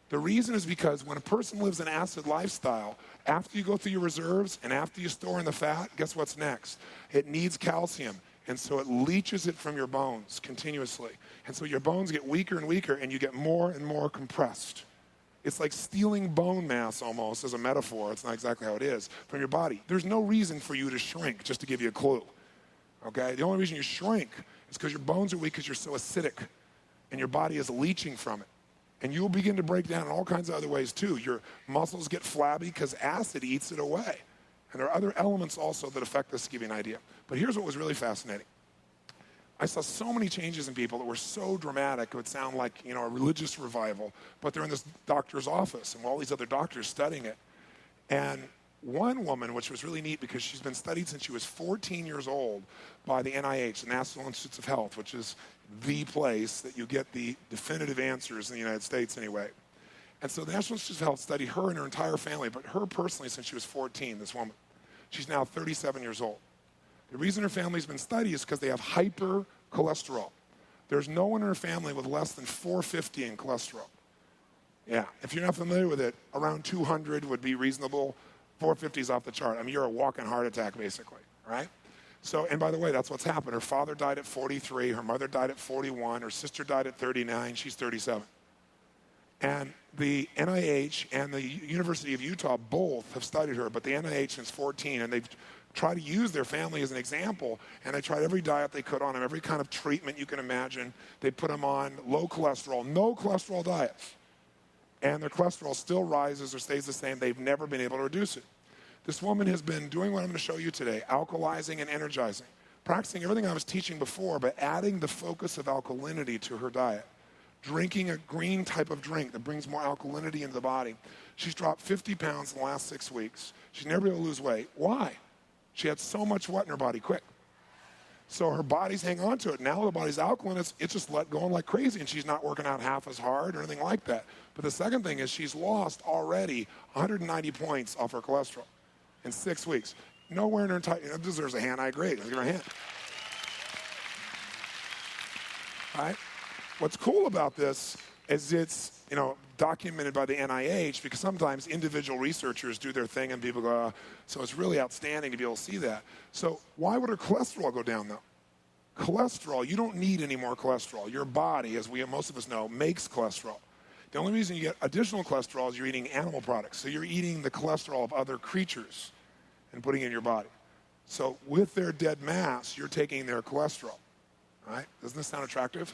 The reason is because when a person lives an acid lifestyle, after you go through your reserves and after you store in the fat, guess what's next? It needs calcium. And so it leaches it from your bones continuously. And so your bones get weaker and weaker and you get more and more compressed. It's like stealing bone mass almost as a metaphor. It's not exactly how it is from your body. There's no reason for you to shrink, just to give you a clue. Okay? The only reason you shrink is because your bones are weak because you're so acidic and your body is leaching from it. And you'll begin to break down in all kinds of other ways too. Your muscles get flabby because acid eats it away. And there are other elements also that affect this to give you an idea. But here's what was really fascinating. I saw so many changes in people that were so dramatic it would sound like, you know, a religious revival. But they're in this doctor's office and all these other doctors studying it. And one woman, which was really neat because she's been studied since she was 14 years old by the NIH, the National Institutes of Health, which is the place that you get the definitive answers in the United States anyway. And so the National Institutes of Health studied her and her entire family, but her personally since she was 14, this woman. She's now 37 years old. The reason her family's been studied is because they have hypercholesterol. There's no one in her family with less than 450 in cholesterol. Yeah, if you're not familiar with it, around 200 would be reasonable. 450 is off the chart. I mean, you're a walking heart attack, basically, right? So, and by the way, that's what's happened. Her father died at 43. Her mother died at 41. Her sister died at 39. She's 37. And the NIH and the University of Utah both have studied her, but the NIH since 14, and they've tried to use their family as an example, and they tried every diet they could on them, every kind of treatment you can imagine. They put them on low cholesterol, no cholesterol diets, and their cholesterol still rises or stays the same. They've never been able to reduce it. This woman has been doing what I'm going to show you today, alkalizing and energizing, practicing everything I was teaching before, but adding the focus of alkalinity to her diet. Drinking a green type of drink that brings more alkalinity into the body. She's dropped 50 pounds in the last 6 weeks. She's never been able to lose weight. Why? She had so much what in her body quick. So her body's hanging on to it. Now the body's alkaline, it's just let going like crazy, and she's not working out half as hard or anything like that. But the second thing is she's lost already 190 points off her cholesterol in 6 weeks. Nowhere in her entire, deserves a hand, I agree. Let's give her a hand. All right? What's cool about this is it's, documented by the NIH, because sometimes individual researchers do their thing and people go, so it's really outstanding to be able to see that. So why would her cholesterol go down though? Cholesterol, you don't need any more cholesterol. Your body, as most of us know, makes cholesterol. The only reason you get additional cholesterol is you're eating animal products. So you're eating the cholesterol of other creatures and putting it in your body. So with their dead mass, you're taking their cholesterol. All right? Doesn't this sound attractive?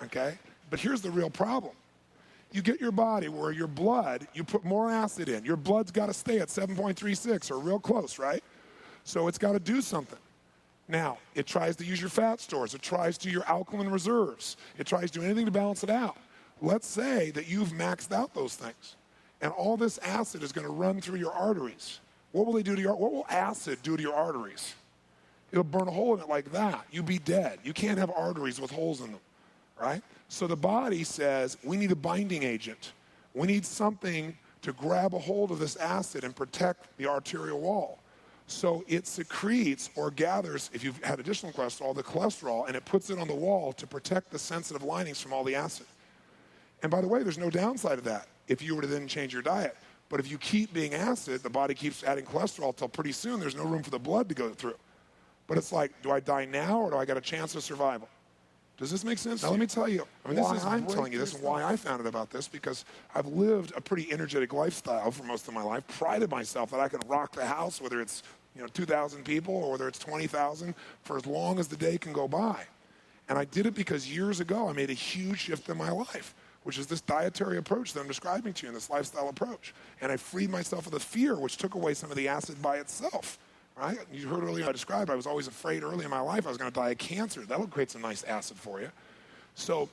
Okay? But here's the real problem. You get your body where your blood, you put more acid in. Your blood's got to stay at 7.36 or real close, right? So it's got to do something. Now, it tries to use your fat stores. It tries to your alkaline reserves. It tries to do anything to balance it out. Let's say that you've maxed out those things, and all this acid is going to run through your arteries. What will they do to what will acid do to your arteries? It'll burn a hole in it like that. You'd be dead. You can't have arteries with holes in them, right? So the body says, we need a binding agent. We need something to grab a hold of this acid and protect the arterial wall. So it secretes or gathers, if you've had additional cholesterol, the cholesterol, and it puts it on the wall to protect the sensitive linings from all the acid. And by the way, there's no downside to that if you were to then change your diet. But if you keep being acid, the body keeps adding cholesterol till pretty soon there's no room for the blood to go through. But it's like, do I die now or do I got a chance of survival? Does this make sense? Now let me tell you, I'm telling you this and why I found out about this, because I've lived a pretty energetic lifestyle for most of my life, prided myself that I can rock the house, whether it's 2,000 people or whether it's 20,000, for as long as the day can go by. And I did it because years ago I made a huge shift in my life, which is this dietary approach that I'm describing to you, and this lifestyle approach. And I freed myself of the fear, which took away some of the acid by itself. Right? You heard earlier I described I was always afraid early in my life I was going to die of cancer. That'll create some nice acid for you. So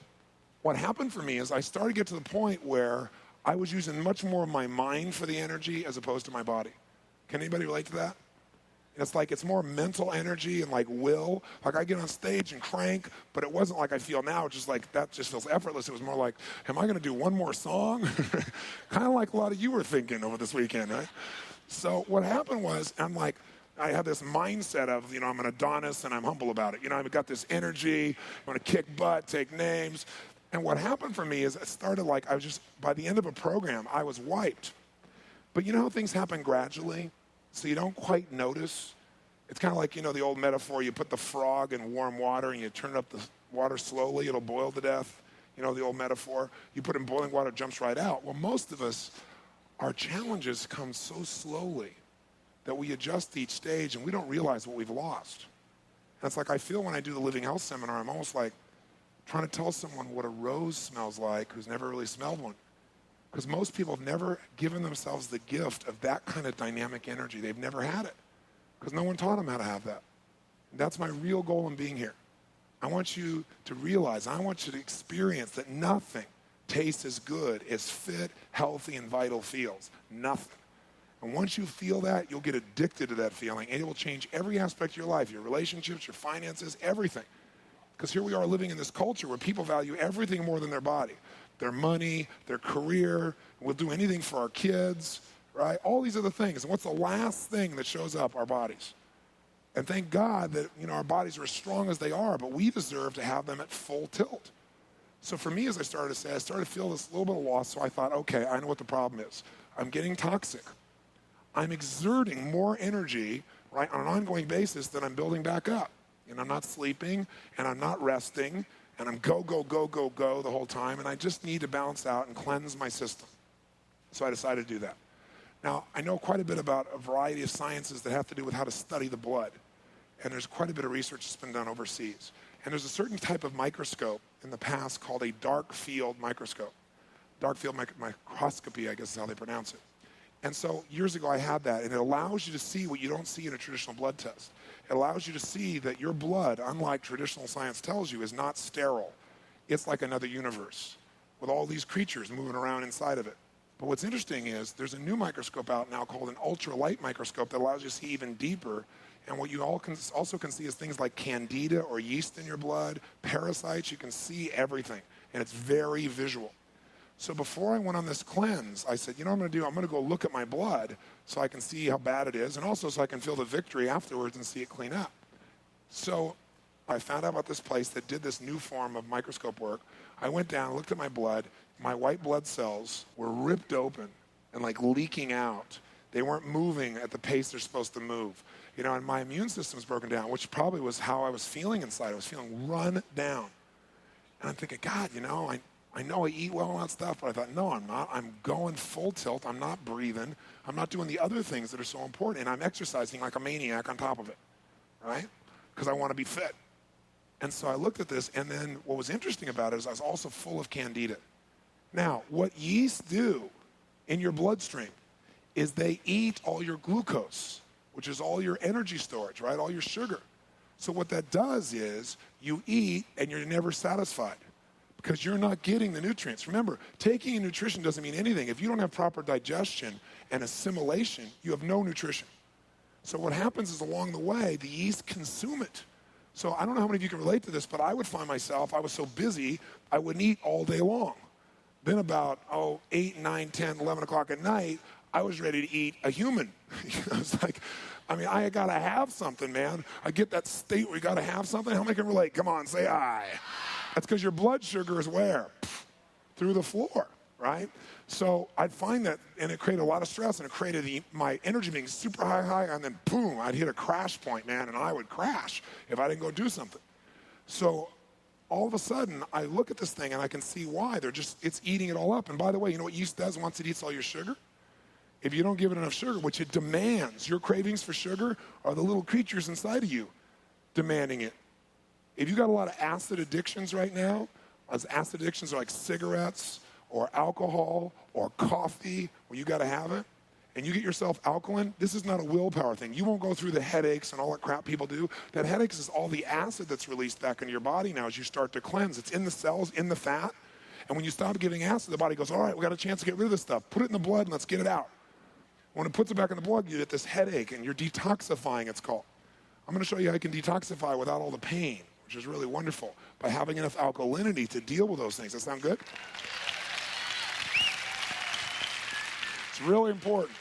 what happened for me is I started to get to the point where I was using much more of my mind for the energy as opposed to my body. Can anybody relate to that? It's like it's more mental energy and like will. Like I get on stage and crank, but it wasn't like I feel now. It's just like that just feels effortless. It was more like, am I going to do one more song? Kind of like a lot of you were thinking over this weekend, right? So what happened was I had this mindset of, I'm an Adonis and I'm humble about it. I've got this energy, I'm going to kick butt, take names. And what happened for me is it started like by the end of a program, I was wiped. But you know how things happen gradually? So you don't quite notice? It's kind of like, the old metaphor, you put the frog in warm water and you turn up the water slowly, it'll boil to death. The old metaphor. You put it in boiling water, it jumps right out. Well, most of us, our challenges come so slowly that we adjust each stage and we don't realize what we've lost. And it's like I feel when I do the Living Health Seminar, I'm almost like trying to tell someone what a rose smells like who's never really smelled one. Because most people have never given themselves the gift of that kind of dynamic energy. They've never had it because no one taught them how to have that. And that's my real goal in being here. I want you to realize, I want you to experience that nothing tastes as good as fit, healthy, and vital feels. Nothing. And once you feel that, you'll get addicted to that feeling, and it will change every aspect of your life, your relationships, your finances, everything. Because here we are living in this culture where people value everything more than their body, their money, their career. We'll do anything for our kids, right? All these other things. And what's the last thing that shows up? Our bodies. And thank God that our bodies are as strong as they are, but we deserve to have them at full tilt. So for me, as I started to feel this little bit of loss, so I thought, okay, I know what the problem is. I'm getting toxic. I'm exerting more energy, right, on an ongoing basis than I'm building back up. I'm not sleeping and I'm not resting. And I'm go, go, go, go, go the whole time, and I just need to balance out and cleanse my system. So I decided to do that. Now, I know quite a bit about a variety of sciences that have to do with how to study the blood. And there's quite a bit of research that's been done overseas. And there's a certain type of microscope in the past called a dark field microscope. Dark field microscopy, I guess is how they pronounce it. And so years ago I had that, and it allows you to see what you don't see in a traditional blood test. It allows you to see that your blood, unlike traditional science tells you, is not sterile. It's like another universe with all these creatures moving around inside of it. But what's interesting is there's a new microscope out now called an ultralight microscope that allows you to see even deeper. And what you also can see is things like candida or yeast in your blood, parasites. You can see everything, and it's very visual. So before I went on this cleanse, I said, you know what I'm going to do? I'm going to go look at my blood so I can see how bad it is, and also so I can feel the victory afterwards and see it clean up. So I found out about this place that did this new form of microscope work. I went down, looked at my blood. My white blood cells were ripped open and like leaking out. They weren't moving at the pace they're supposed to move. You know, and my immune system's broken down, which probably was how I was feeling inside. I was feeling run down. And I'm thinking, God, you know, I know I eat well and all that stuff, but I thought, no, I'm not. I'm going full tilt. I'm not breathing. I'm not doing the other things that are so important. And I'm exercising like a maniac on top of it, right? Because I want to be fit. And so I looked at this, and then what was interesting about it is I was also full of candida. Now, what yeasts do in your bloodstream is they eat all your glucose, which is all your energy storage, right? All your sugar. So what that does is you eat and you're never satisfied because you're not getting the nutrients. Remember, taking in nutrition doesn't mean anything. If you don't have proper digestion and assimilation, you have no nutrition. So what happens is along the way, the yeast consume it. So I don't know how many of you can relate to this, but I would find myself, I was so busy, I wouldn't eat all day long. Then about 8, 9, 10, 11 o'clock at night, I was ready to eat a human. I was like, I mean, I got to have something, man. I get that state where you got to have something. How many can relate? Come on, say aye. That's because your blood sugar is where? Through the floor, right? So I'd find that, and it created a lot of stress, and it created my energy being super high, and then boom, I'd hit a crash point, man, and I would crash if I didn't go do something. So all of a sudden, I look at this thing, and I can see why. It's eating it all up. And by the way, you know what yeast does once it eats all your sugar? If you don't give it enough sugar, which it demands, your cravings for sugar are the little creatures inside of you demanding it. If you got a lot of acid addictions right now, as acid addictions are like cigarettes or alcohol or coffee, where you got to have it, and you get yourself alkaline, this is not a willpower thing. You won't go through the headaches and all that crap people do. That headaches is all the acid that's released back into your body now as you start to cleanse. It's in the cells, in the fat, and when you stop giving acid, the body goes, all right, we got a chance to get rid of this stuff. Put it in the blood and let's get it out. When it puts it back in the blood, you get this headache, and you're detoxifying, it's called. I'm going to show you how you can detoxify without all the pain, which is really wonderful, by having enough alkalinity to deal with those things. That sound good? It's really important,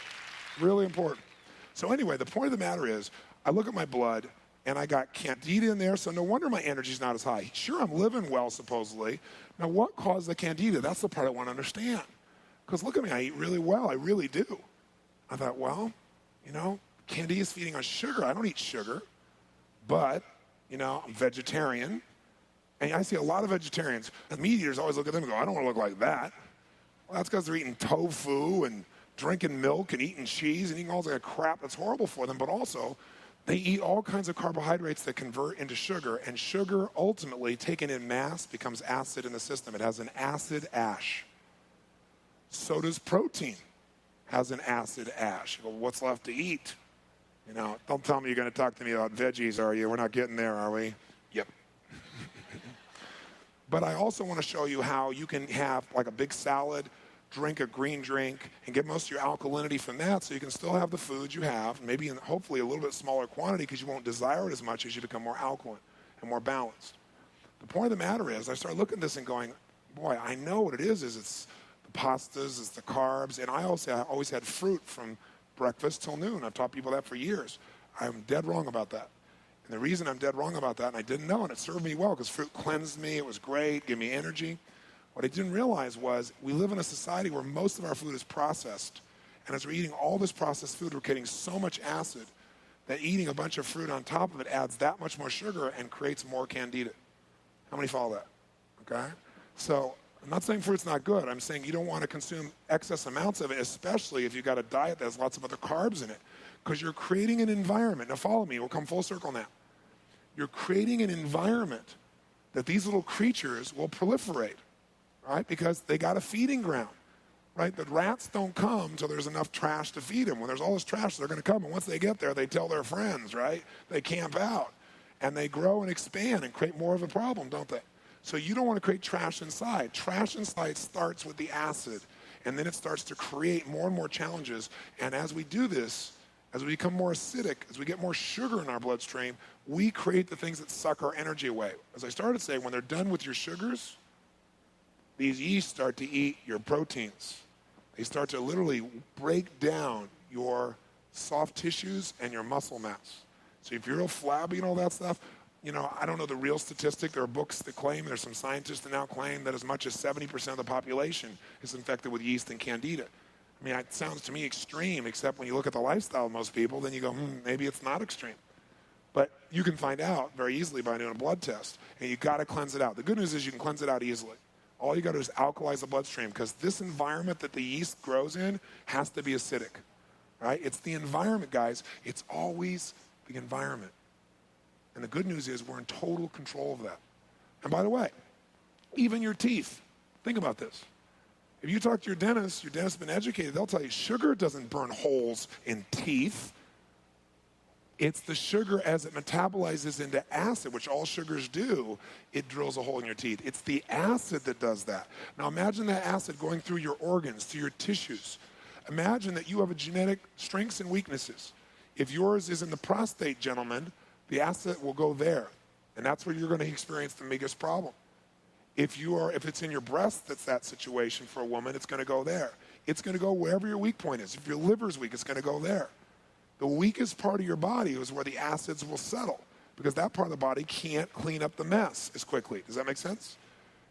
really important. So anyway, the point of the matter is, I look at my blood, and I got candida in there, so no wonder my energy's not as high. Sure, I'm living well, supposedly. Now, what caused the candida? That's the part I want to understand. Because look at me, I eat really well, I really do. I thought, well, you know, candida is feeding on sugar. I don't eat sugar, but, you know, I'm vegetarian. And I see a lot of vegetarians. The meat eaters always look at them and go, I don't want to look like that. Well, that's because they're eating tofu and drinking milk and eating cheese and eating all that crap that's horrible for them. But also, they eat all kinds of carbohydrates that convert into sugar. And sugar, ultimately, taken in mass, becomes acid in the system. It has an acid ash. So does protein. Has an acid ash. Well, what's left to eat? You know, don't tell me you're going to talk to me about veggies, are you? We're not getting there, are we? Yep. But I also want to show you how you can have like a big salad, drink a green drink, and get most of your alkalinity from that so you can still have the foods you have, maybe in hopefully a little bit smaller quantity because you won't desire it as much as you become more alkaline and more balanced. The point of the matter is I started looking at this and going, boy, I know what it is it's pastas, it's the carbs, and I always had fruit from breakfast till noon. I've taught people that for years. I'm dead wrong about that. And the reason I'm dead wrong about that, and I didn't know, and it served me well because fruit cleansed me, it was great, gave me energy. What I didn't realize was we live in a society where most of our food is processed. And as we're eating all this processed food, we're getting so much acid that eating a bunch of fruit on top of it adds that much more sugar and creates more candida. How many follow that? okay? So I'm not saying fruit's not good. I'm saying you don't want to consume excess amounts of it, especially if you've got a diet that has lots of other carbs in it, because you're creating an environment. Now follow me, we'll come full circle now. You're creating an environment that these little creatures will proliferate, right? Because they got a feeding ground, right? The rats don't come until there's enough trash to feed them. When there's all this trash, they're going to come. And once they get there, they tell their friends, right? They camp out. And they grow and expand and create more of a problem, don't they? So you don't want to create trash inside. Trash inside starts with the acid. And then it starts to create more and more challenges. And as we do this, as we become more acidic, as we get more sugar in our bloodstream, we create the things that suck our energy away. As I started to say, when they're done with your sugars, these yeast start to eat your proteins. They start to literally break down your soft tissues and your muscle mass. So if you're real flabby and all that stuff, you know, I don't know the real statistic. There are books that claim, there's some scientists that now claim that as much as 70% of the population is infected with yeast and candida. I mean, it sounds to me extreme, except when you look at the lifestyle of most people, then you go, maybe it's not extreme. But you can find out very easily by doing a blood test, and you got to cleanse it out. The good news is you can cleanse it out easily. All you got to do is alkalize the bloodstream, because this environment that the yeast grows in has to be acidic, right? It's the environment, guys. It's always the environment. And the good news is we're in total control of that. And by the way, even your teeth, think about this. If you talk to your dentist has been educated, they'll tell you sugar doesn't burn holes in teeth. It's the sugar as it metabolizes into acid, which all sugars do, it drills a hole in your teeth. It's the acid that does that. Now imagine that acid going through your organs, through your tissues. Imagine that you have a genetic strengths and weaknesses. If yours is in the prostate, gentlemen, the acid will go there. And that's where you're going to experience the biggest problem. If it's in your breast that's that situation for a woman, it's going to go there. It's going to go wherever your weak point is. If your liver's weak, it's going to go there. The weakest part of your body is where the acids will settle, because that part of the body can't clean up the mess as quickly. Does that make sense?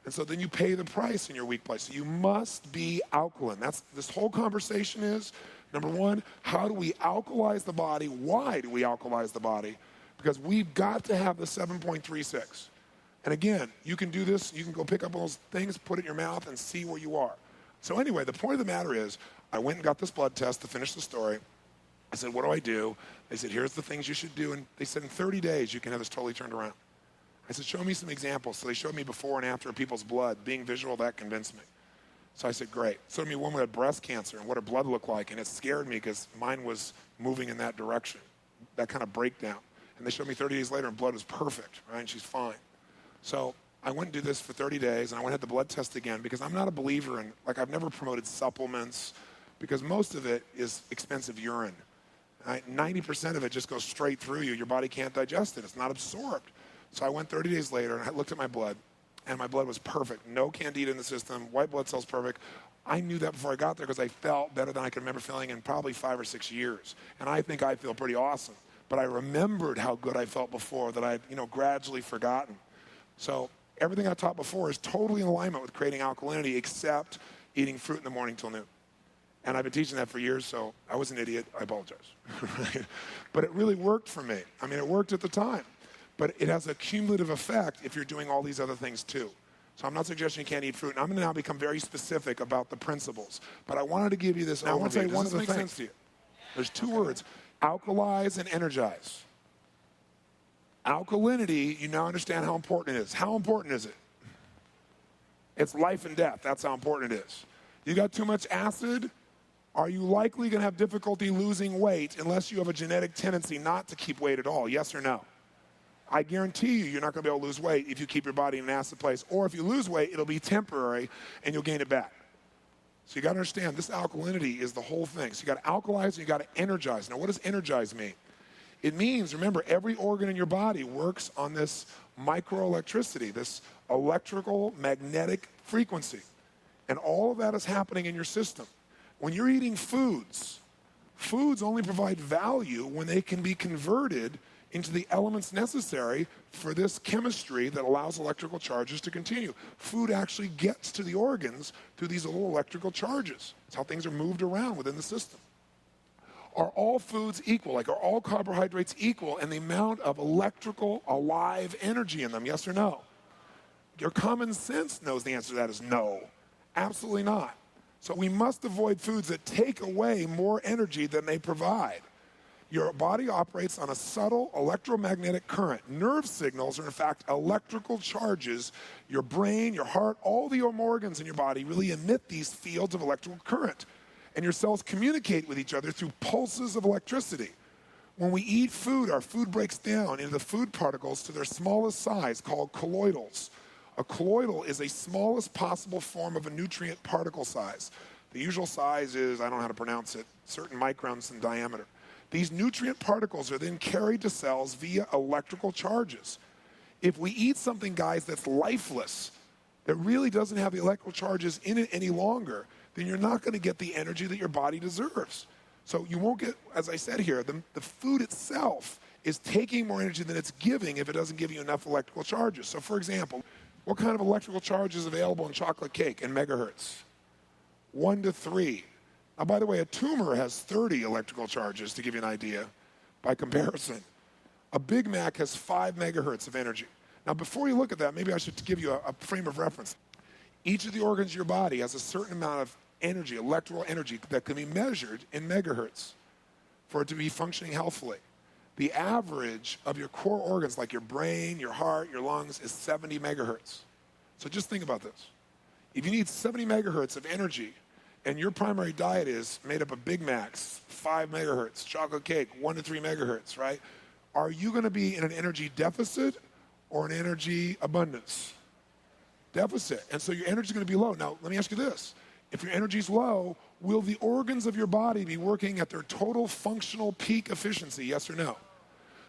And so then you pay the price in your weak place. So you must be alkaline. That's this whole conversation is, number one, how do we alkalize the body? Why do we alkalize the body? Because we've got to have the 7.36. And again, you can do this. You can go pick up all those things, put it in your mouth, and see where you are. So anyway, the point of the matter is, I went and got this blood test to finish the story. I said, what do I do? They said, here's the things you should do. And they said, in 30 days, you can have this totally turned around. I said, show me some examples. So they showed me before and after of people's blood. Being visual, that convinced me. So I said, great. Showed me a woman who had breast cancer and what her blood looked like. And it scared me because mine was moving in that direction, that kind of breakdown. And they showed me 30 days later, and blood was perfect, right? And she's fine. So I went and did this for 30 days, and I went and had the blood test again, because I'm not a believer in, I've never promoted supplements, because most of it is expensive urine. Right? 90% of it just goes straight through you. Your body can't digest it. It's not absorbed. So I went 30 days later, and I looked at my blood, and my blood was perfect. No candida in the system, white blood cells perfect. I knew that before I got there, because I felt better than I can remember feeling in probably 5 or 6 years. And I think I feel pretty awesome. But I remembered how good I felt before that I'd gradually forgotten. So everything I taught before is totally in alignment with creating alkalinity, except eating fruit in the morning till noon. And I've been teaching that for years, so I was an idiot. I apologize. Right? But it really worked for me. I mean, it worked at the time. But it has a cumulative effect if you're doing all these other things too. So I'm not suggesting you can't eat fruit. And I'm going to now become very specific about the principles. But I wanted to give you this overview. I want to say one of the things. Does this make sense to you? There's two words, alkalize and energize. Alkalinity, you now understand how important it is. How important is it? It's life and death. That's how important it is. You got too much acid, are you likely going to have difficulty losing weight unless you have a genetic tendency not to keep weight at all? Yes or no? I guarantee you're not going to be able to lose weight if you keep your body in an acid place. Or if you lose weight, it'll be temporary and you'll gain it back. So you got to understand, this alkalinity is the whole thing. So you got to alkalize and you got to energize. Now, what does energize mean? It means, remember, every organ in your body works on this microelectricity, this electrical magnetic frequency. And all of that is happening in your system. When you're eating foods only provide value when they can be converted into the elements necessary for this chemistry that allows electrical charges to continue. Food actually gets to the organs through these little electrical charges. It's how things are moved around within the system. Are all foods equal? Like, are all carbohydrates equal in the amount of electrical, alive energy in them? Yes or no? Your common sense knows the answer to that is no. Absolutely not. So we must avoid foods that take away more energy than they provide. Your body operates on a subtle electromagnetic current. Nerve signals are, in fact, electrical charges. Your brain, your heart, all the organs in your body really emit these fields of electrical current. And your cells communicate with each other through pulses of electricity. When we eat food, our food breaks down into the food particles to their smallest size, called colloidals. A colloidal is a smallest possible form of a nutrient particle size. The usual size is, I don't know how to pronounce it, certain microns in diameter. These nutrient particles are then carried to cells via electrical charges. If we eat something, guys, that's lifeless, that really doesn't have the electrical charges in it any longer, then you're not going to get the energy that your body deserves. So you won't get, as I said here, the food itself is taking more energy than it's giving if it doesn't give you enough electrical charges. So for example, what kind of electrical charge is available in chocolate cake in megahertz? 1 to 3. Now, by the way, a tumor has 30 electrical charges, to give you an idea, by comparison. A Big Mac has 5 megahertz of energy. Now, before you look at that, maybe I should give you a frame of reference. Each of the organs of your body has a certain amount of energy, electrical energy, that can be measured in megahertz for it to be functioning healthfully. The average of your core organs, like your brain, your heart, your lungs, is 70 megahertz. So just think about this. If you need 70 megahertz of energy, and your primary diet is made up of Big Macs, 5 megahertz, chocolate cake, 1 to 3 megahertz, right? Are you going to be in an energy deficit or an energy abundance? Deficit. And so your energy is going to be low. Now, let me ask you this. If your energy is low, will the organs of your body be working at their total functional peak efficiency, yes or no?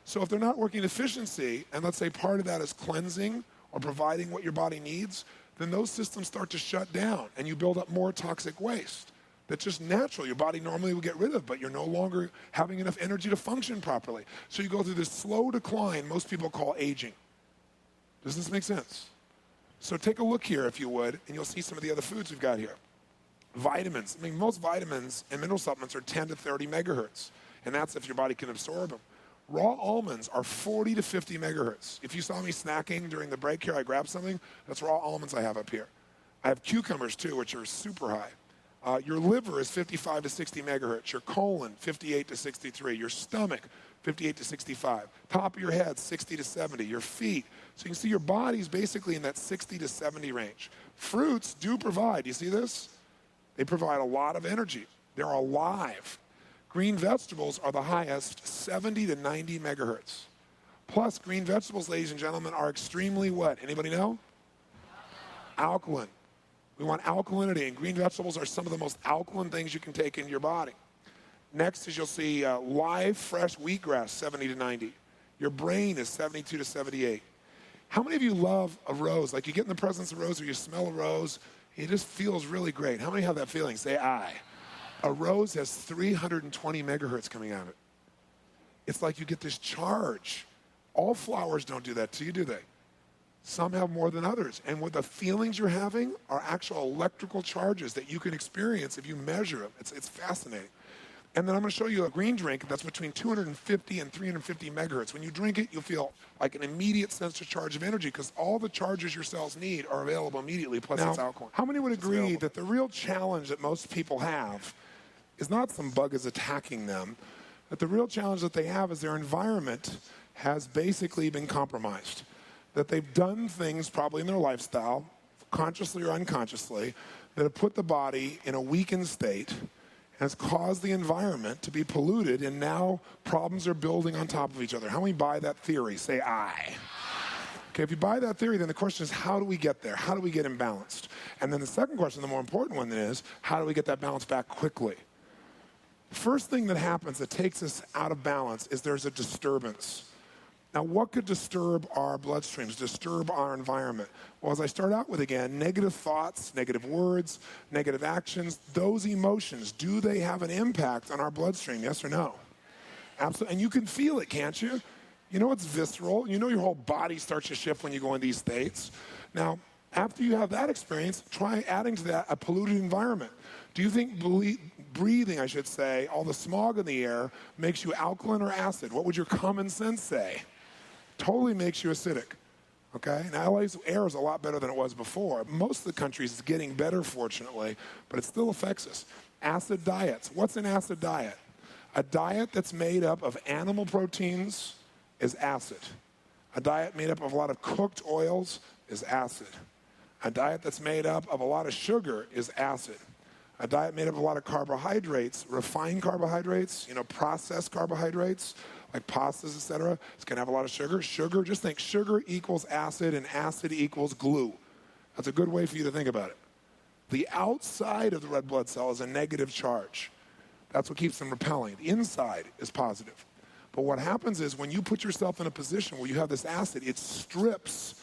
So if they're not working at efficiency, and let's say part of that is cleansing or providing what your body needs, then those systems start to shut down and you build up more toxic waste. That's just natural. Your body normally will get rid of, but you're no longer having enough energy to function properly. So you go through this slow decline most people call aging. Does this make sense? So take a look here, if you would, and you'll see some of the other foods we've got here. Vitamins. I mean, most vitamins and mineral supplements are 10 to 30 megahertz, and that's if your body can absorb them. Raw almonds are 40 to 50 megahertz. If you saw me snacking during the break here, I grabbed something, that's raw almonds I have up here. I have cucumbers too, which are super high. Your liver is 55 to 60 megahertz. Your colon, 58 to 63. Your stomach, 58 to 65. Top of your head, 60 to 70. Your feet. So you can see your body's basically in that 60 to 70 range. Fruits do provide, you see this? They provide a lot of energy. They're alive. Green vegetables are the highest, 70 to 90 megahertz. Plus, green vegetables, ladies and gentlemen, are extremely what? Anybody know? Alkaline. We want alkalinity, and green vegetables are some of the most alkaline things you can take into your body. Next is you'll see live, fresh wheatgrass, 70 to 90. Your brain is 72 to 78. How many of you love a rose? Like you get in the presence of a rose or you smell a rose, it just feels really great. How many have that feeling? Say aye. A rose has 320 megahertz coming out of it. It's like you get this charge. All flowers don't do that to you, do they? Some have more than others. And what the feelings you're having are actual electrical charges that you can experience if you measure them. It's fascinating. And then I'm going to show you a green drink that's between 250 and 350 megahertz. When you drink it, you'll feel like an immediate sense of charge of energy because all the charges your cells need are available immediately, plus it's alkaline. How many would agree that the real challenge that most people have is not some bug is attacking them, that the real challenge that they have is their environment has basically been compromised, that they've done things probably in their lifestyle, consciously or unconsciously, that have put the body in a weakened state, has caused the environment to be polluted, and now problems are building on top of each other. How many buy that theory? Say aye. Okay, if you buy that theory, then the question is, how do we get there? How do we get imbalanced? And then the second question, the more important one, is, how do we get that balance back quickly? First thing that happens that takes us out of balance is there's a disturbance. Now, what could disturb our bloodstreams, disturb our environment? Well, as I start out with again, negative thoughts, negative words, negative actions, those emotions, do they have an impact on our bloodstream, yes or no? Absolutely, and you can feel it, can't you? You know it's visceral. You know your whole body starts to shift when you go in these states. Now, after you have that experience, try adding to that a polluted environment. Do you think breathing, I should say, all the smog in the air makes you alkaline or acid? What would your common sense say? Totally makes you acidic. Okay? Now, LA's air is a lot better than it was before. Most of the country is getting better, fortunately, but it still affects us. Acid diets. What's an acid diet? A diet that's made up of animal proteins is acid. A diet made up of a lot of cooked oils is acid. A diet that's made up of a lot of sugar is acid. A diet made up of a lot of carbohydrates, refined carbohydrates, processed carbohydrates, like pastas, etc. It's going to have a lot of sugar. Sugar, just think sugar equals acid and acid equals glue. That's a good way for you to think about it. The outside of the red blood cell is a negative charge. That's what keeps them repelling. The inside is positive. But what happens is when you put yourself in a position where you have this acid, it strips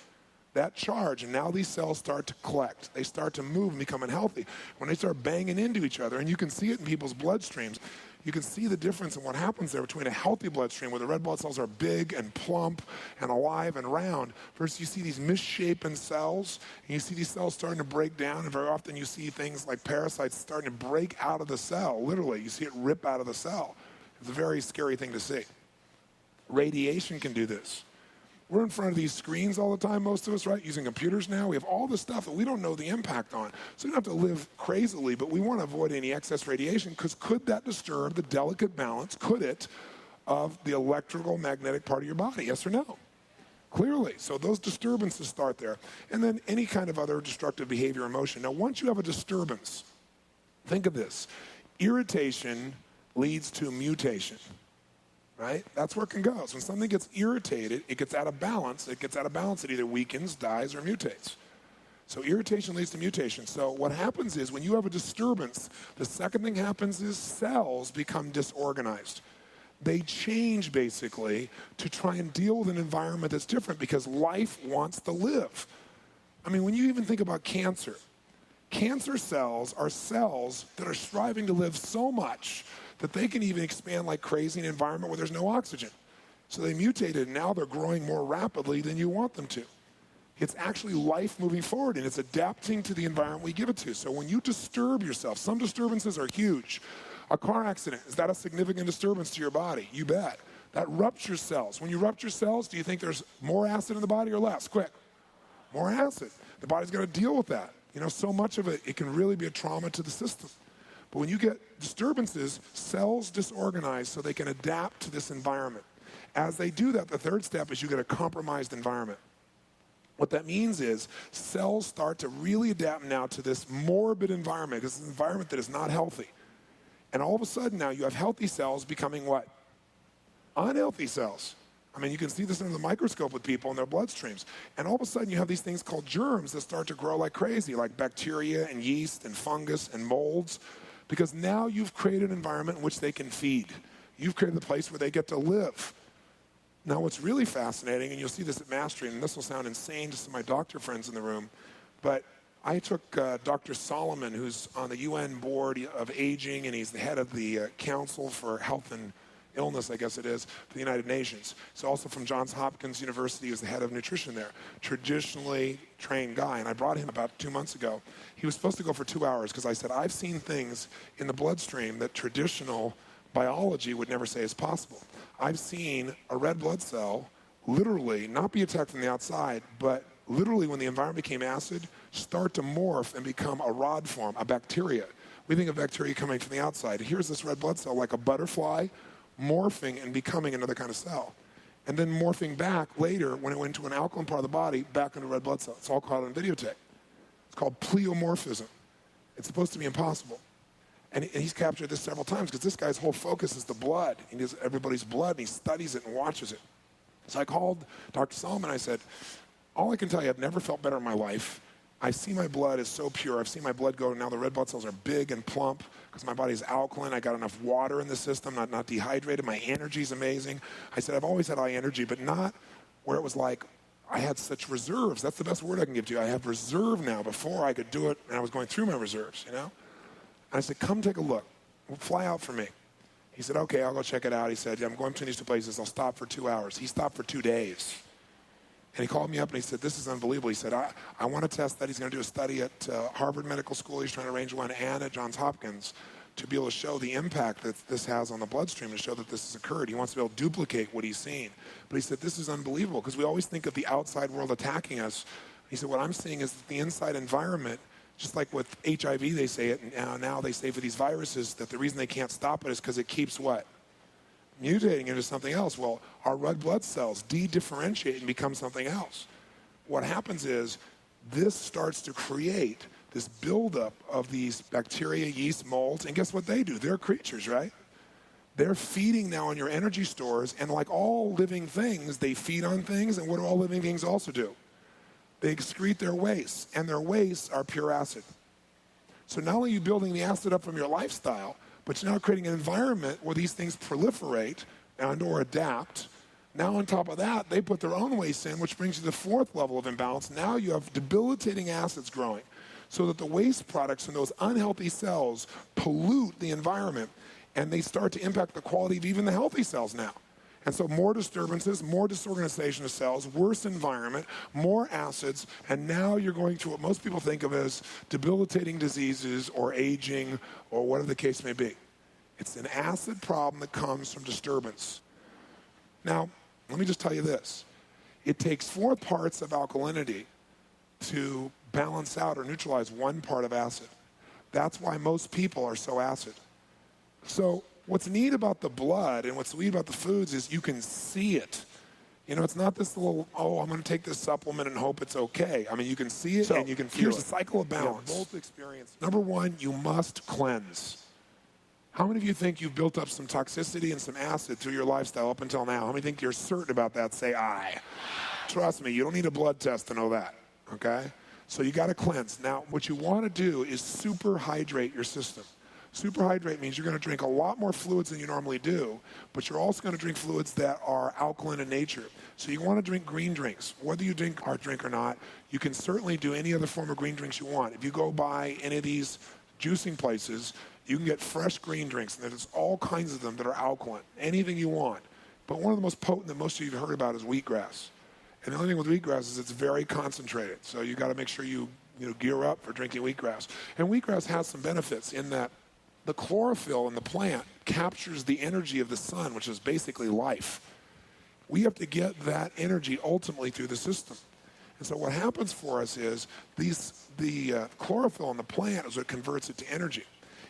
that charge, and now these cells start to collect. They start to move and become unhealthy. When they start banging into each other, and you can see it in people's bloodstreams, you can see the difference in what happens there between a healthy bloodstream where the red blood cells are big and plump and alive and round, versus you see these misshapen cells, and you see these cells starting to break down, and very often you see things like parasites starting to break out of the cell, literally. You see it rip out of the cell. It's a very scary thing to see. Radiation can do this. We're in front of these screens all the time, most of us, right? Using computers now. We have all this stuff that we don't know the impact on. So we don't have to live crazily, but we want to avoid any excess radiation, because could that disturb the delicate balance, could it, of the electrical magnetic part of your body? Yes or no? Clearly. So those disturbances start there. And then any kind of other destructive behavior or emotion. Now, once you have a disturbance, think of this. Irritation leads to mutation. Right? That's where it can go. So when something gets irritated, it gets out of balance. It gets out of balance, it either weakens, dies, or mutates. So irritation leads to mutation. So what happens is when you have a disturbance, the second thing happens is cells become disorganized. They change, basically, to try and deal with an environment that's different, because life wants to live. I mean, when you even think about cancer, cancer cells are cells that are striving to live so much that they can even expand like crazy in an environment where there's no oxygen. So they mutated, and now they're growing more rapidly than you want them to. It's actually life moving forward, and it's adapting to the environment we give it to. So when you disturb yourself, some disturbances are huge. A car accident, is that a significant disturbance to your body? You bet. That ruptures cells. When you rupture cells, do you think there's more acid in the body or less? Quick. More acid. The body's got to deal with that. So much of it can really be a trauma to the system. But when you get disturbances, cells disorganize so they can adapt to this environment. As they do that, the third step is you get a compromised environment. What that means is cells start to really adapt now to this morbid environment. This is an environment that is not healthy. And all of a sudden now you have healthy cells becoming what? Unhealthy cells. I mean, you can see this under the microscope with people in their bloodstreams. And all of a sudden you have these things called germs that start to grow like crazy, like bacteria and yeast and fungus and molds. Because now you've created an environment in which they can feed. You've created a place where they get to live. Now, what's really fascinating, and you'll see this at Mastery, and this will sound insane to some of my doctor friends in the room, but I took Dr. Solomon, who's on the UN board of aging, and he's the head of the Council for Health and Illness, I guess it is, for the United Nations. So also from Johns Hopkins University, he was the head of nutrition there. Traditionally trained guy, and I brought him about 2 months ago. He was supposed to go for 2 hours, because I said, I've seen things in the bloodstream that traditional biology would never say is possible. I've seen a red blood cell literally not be attacked from the outside, but literally when the environment became acid, start to morph and become a rod form, a bacteria. We think of bacteria coming from the outside. Here's this red blood cell like a butterfly, morphing and becoming another kind of cell. And then morphing back later, when it went to an alkaline part of the body, back into red blood cell. It's all called on videotape. It's called pleomorphism. It's supposed to be impossible. And he's captured this several times, because this guy's whole focus is the blood. He does everybody's blood, and he studies it and watches it. So I called Dr. Solomon. I said, all I can tell you, I've never felt better in my life. I see my blood is so pure. I've seen my blood go. Now the red blood cells are big and plump because my body's alkaline. I got enough water in the system, not dehydrated. My energy's amazing. I said, I've always had high energy, but not where it was like I had such reserves. That's the best word I can give to you. I have reserve now. Before I could do it, and I was going through my reserves, And I said, come take a look. Fly out for me. He said, okay, I'll go check it out. He said, yeah, I'm going between these two places. I'll stop for 2 hours. He stopped for 2 days. And he called me up and he said, this is unbelievable. He said, I want to test that. He's going to do a study at Harvard Medical School. He's trying to arrange one, and at Johns Hopkins, to be able to show the impact that this has on the bloodstream, to show that this has occurred. He wants to be able to duplicate what he's seen. But he said, this is unbelievable, because we always think of the outside world attacking us. He said, what I'm seeing is that the inside environment, just like with HIV, they say it, and now they say for these viruses that the reason they can't stop it is because it keeps what? Mutating into something else. Well, our red blood cells de-differentiate and become something else. What happens is this starts to create this buildup of these bacteria, yeast, molds, and guess what they do? They're creatures, right? They're feeding now on your energy stores, and like all living things, they feed on things, and what do all living things also do? They excrete their wastes, and their wastes are pure acid. So not only are you building the acid up from your lifestyle, but you're now creating an environment where these things proliferate and or adapt. Now on top of that, they put their own waste in, which brings you to the fourth level of imbalance. Now you have debilitating acids growing, so that the waste products from those unhealthy cells pollute the environment, and they start to impact the quality of even the healthy cells now. And so more disturbances, more disorganization of cells, worse environment, more acids, and now you're going to what most people think of as debilitating diseases or aging or whatever the case may be. It's an acid problem that comes from disturbance. Now, let me just tell you this. It takes 4 parts of alkalinity to balance out or neutralize 1 part of acid. That's why most people are so acid. So what's neat about the blood and what's neat about the foods is you can see it. You know, it's not this little, oh, I'm going to take this supplement and hope it's okay. I mean, you can see it and you can feel it. Here's the cycle of balance. Both experiences. Number 1, you must cleanse. How many of you think you've built up some toxicity and some acid through your lifestyle up until now? How many think you're certain about that? Say aye. Trust me, you don't need a blood test to know that, okay? So you got to cleanse. Now, what you want to do is superhydrate your system. Superhydrate means you're going to drink a lot more fluids than you normally do, but you're also going to drink fluids that are alkaline in nature. So you want to drink green drinks. Whether you drink hard drink or not, you can certainly do any other form of green drinks you want. If you go by any of these juicing places, you can get fresh green drinks, and there's all kinds of them that are alkaline, anything you want. But one of the most potent that most of you have heard about is wheatgrass. And the only thing with wheatgrass is it's very concentrated. So you got to make sure you gear up for drinking wheatgrass. And wheatgrass has some benefits in that the chlorophyll in the plant captures the energy of the sun, which is basically life. We have to get that energy ultimately through the system. And so what happens for us is the chlorophyll in the plant is what converts it to energy.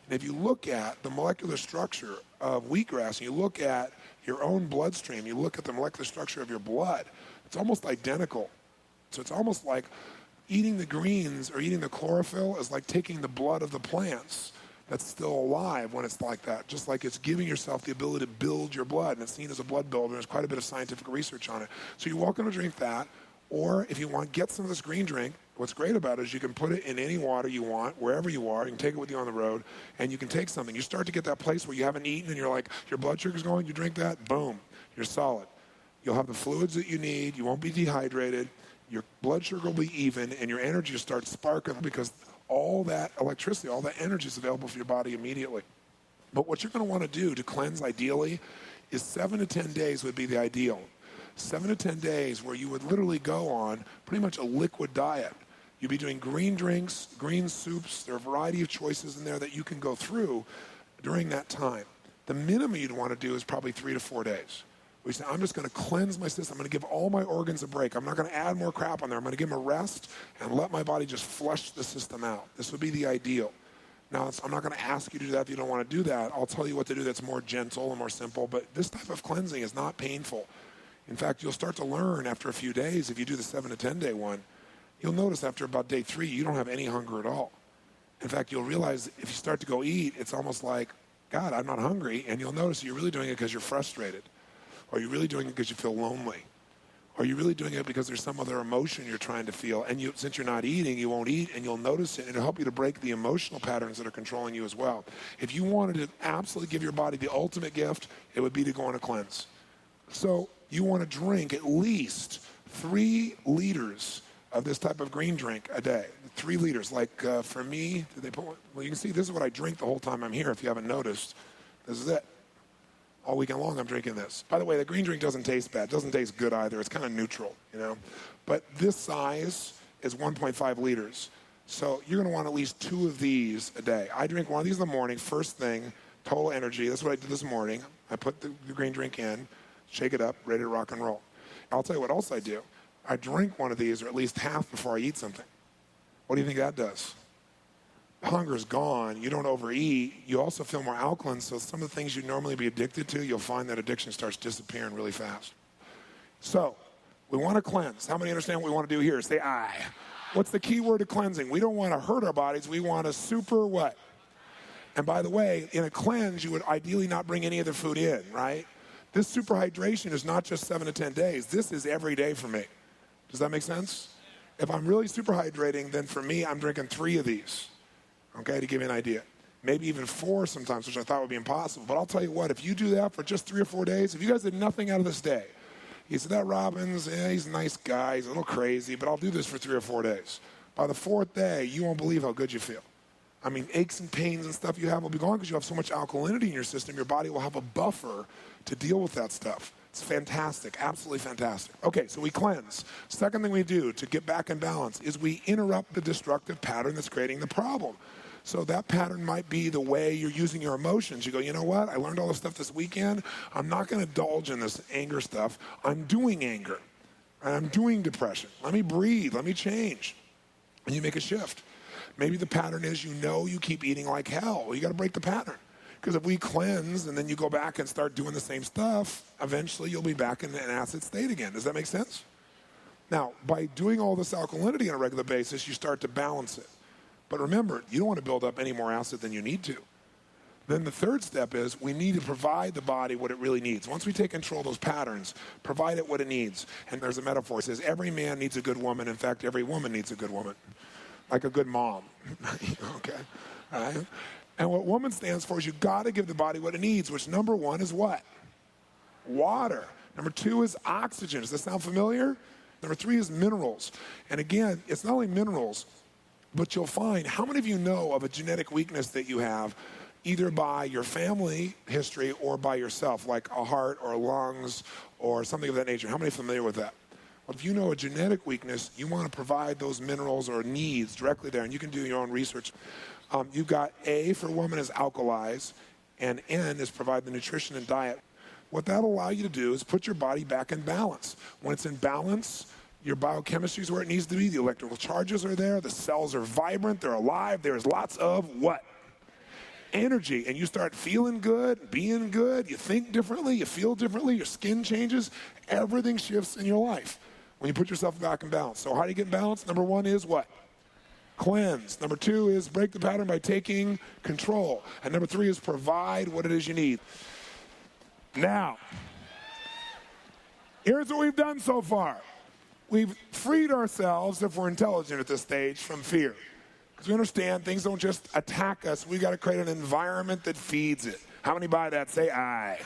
And if you look at the molecular structure of wheatgrass, and you look at your own bloodstream, you look at the molecular structure of your blood, it's almost identical. So it's almost like eating the greens or eating the chlorophyll is like taking the blood of the plants that's still alive when it's like that, just like it's giving yourself the ability to build your blood, and it's seen as a blood builder. There's quite a bit of scientific research on it. So you're welcome to drink that, or if you want, get some of this green drink. What's great about it is you can put it in any water you want, wherever you are. You can take it with you on the road, and you can take something. You start to get that place where you haven't eaten, and you're like, your blood sugar's going, you drink that, boom, you're solid. You'll have the fluids that you need, you won't be dehydrated, your blood sugar will be even, and your energy will start sparking because all that electricity, all that energy is available for your body immediately. But what you're going to want to do to cleanse ideally is 7 to 10 days would be the ideal. 7 to 10 days where you would literally go on pretty much a liquid diet. You'd be doing green drinks, green soups. There are a variety of choices in there that you can go through during that time. The minimum you'd want to do is probably 3 to 4 days. We say, I'm just going to cleanse my system. I'm going to give all my organs a break. I'm not going to add more crap on there. I'm going to give them a rest and let my body just flush the system out. This would be the ideal. Now, I'm not going to ask you to do that if you don't want to do that. I'll tell you what to do that's more gentle and more simple. But this type of cleansing is not painful. In fact, you'll start to learn after a few days, if you do the 7 to 10 day one, you'll notice after about day 3, you don't have any hunger at all. In fact, you'll realize if you start to go eat, it's almost like, God, I'm not hungry. And you'll notice you're really doing it because you're frustrated. Or are you really doing it because you feel lonely? Or are you really doing it because there's some other emotion you're trying to feel? And since you're not eating, you won't eat, and you'll notice it, and it'll help you to break the emotional patterns that are controlling you as well. If you wanted to absolutely give your body the ultimate gift, it would be to go on a cleanse. So you want to drink at least 3 liters of this type of green drink a day. 3 liters. Like for me, did they put one? Well, you can see this is what I drink the whole time I'm here, if you haven't noticed. This is it. All weekend long, I'm drinking this. By the way, the green drink doesn't taste bad. It doesn't taste good either. It's kind of neutral, But this size is 1.5 liters. So you're gonna want at least 2 of these a day. I drink one of these in the morning, first thing, total energy. That's what I did this morning. I put the green drink in, shake it up, ready to rock and roll. I'll tell you what else I do. I drink one of these, or at least half, before I eat something. What do you think that does? Hunger is gone. You don't overeat. You also feel more alkaline, so some of the things you'd normally be addicted to, you'll find that addiction starts disappearing really fast. So, we want to cleanse. How many understand what we want to do here? Say I. What's the key word to cleansing? We don't want to hurt our bodies. We want to super what? And by the way, in a cleanse, you would ideally not bring any other food in, right? This super hydration is not just 7 to 10 days. This is every day for me. Does that make sense? If I'm really super hydrating, then for me, I'm drinking 3 of these, okay, to give you an idea. Maybe even 4 sometimes, which I thought would be impossible. But I'll tell you what, if you do that for just 3 or 4 days, if you guys did nothing out of this day, you said, that Robbins, he's a nice guy, he's a little crazy, but I'll do this for 3 or 4 days. By the 4th day, you won't believe how good you feel. I mean, aches and pains and stuff you have will be gone because you have so much alkalinity in your system, your body will have a buffer to deal with that stuff. It's fantastic, absolutely fantastic. Okay, so we cleanse. Second thing we do to get back in balance is we interrupt the destructive pattern that's creating the problem. So that pattern might be the way you're using your emotions. You go, you know what? I learned all this stuff this weekend. I'm not going to indulge in this anger stuff. I'm doing anger. And I'm doing depression. Let me breathe. Let me change. And you make a shift. Maybe the pattern is you keep eating like hell. Well, you got to break the pattern. Because if we cleanse and then you go back and start doing the same stuff, eventually you'll be back in an acid state again. Does that make sense? Now, by doing all this alkalinity on a regular basis, you start to balance it. But remember, you don't want to build up any more acid than you need to. Then the third step is we need to provide the body what it really needs. Once we take control of those patterns, provide it what it needs. And there's a metaphor that says every man needs a good woman. In fact, every woman needs a good woman. Like a good mom. Okay? All right? And what woman stands for is you got to give the body what it needs, which number 1 is what? Water. Number 2 is oxygen. Does that sound familiar? Number 3 is minerals. And again, it's not only minerals, but you'll find, how many of you know of a genetic weakness that you have either by your family history or by yourself, like a heart or lungs or something of that nature? How many are familiar with that? Well, if you know a genetic weakness, you want to provide those minerals or needs directly there, and you can do your own research. You've got A for woman is alkalize, and N is provide the nutrition and diet. What that'll allow you to do is put your body back in balance. When it's in balance, your biochemistry is where it needs to be. The electrical charges are there. The cells are vibrant. They're alive. There's lots of what? Energy. And you start feeling good, being good. You think differently. You feel differently. Your skin changes. Everything shifts in your life when you put yourself back in balance. So how do you get in balance? Number 1 is what? Cleanse. Number 2 is break the pattern by taking control. And number 3 is provide what it is you need. Now, here's what we've done so far. We've freed ourselves, if we're intelligent at this stage, from fear. Because we understand things don't just attack us. We've got to create an environment that feeds it. How many buy that? Say aye.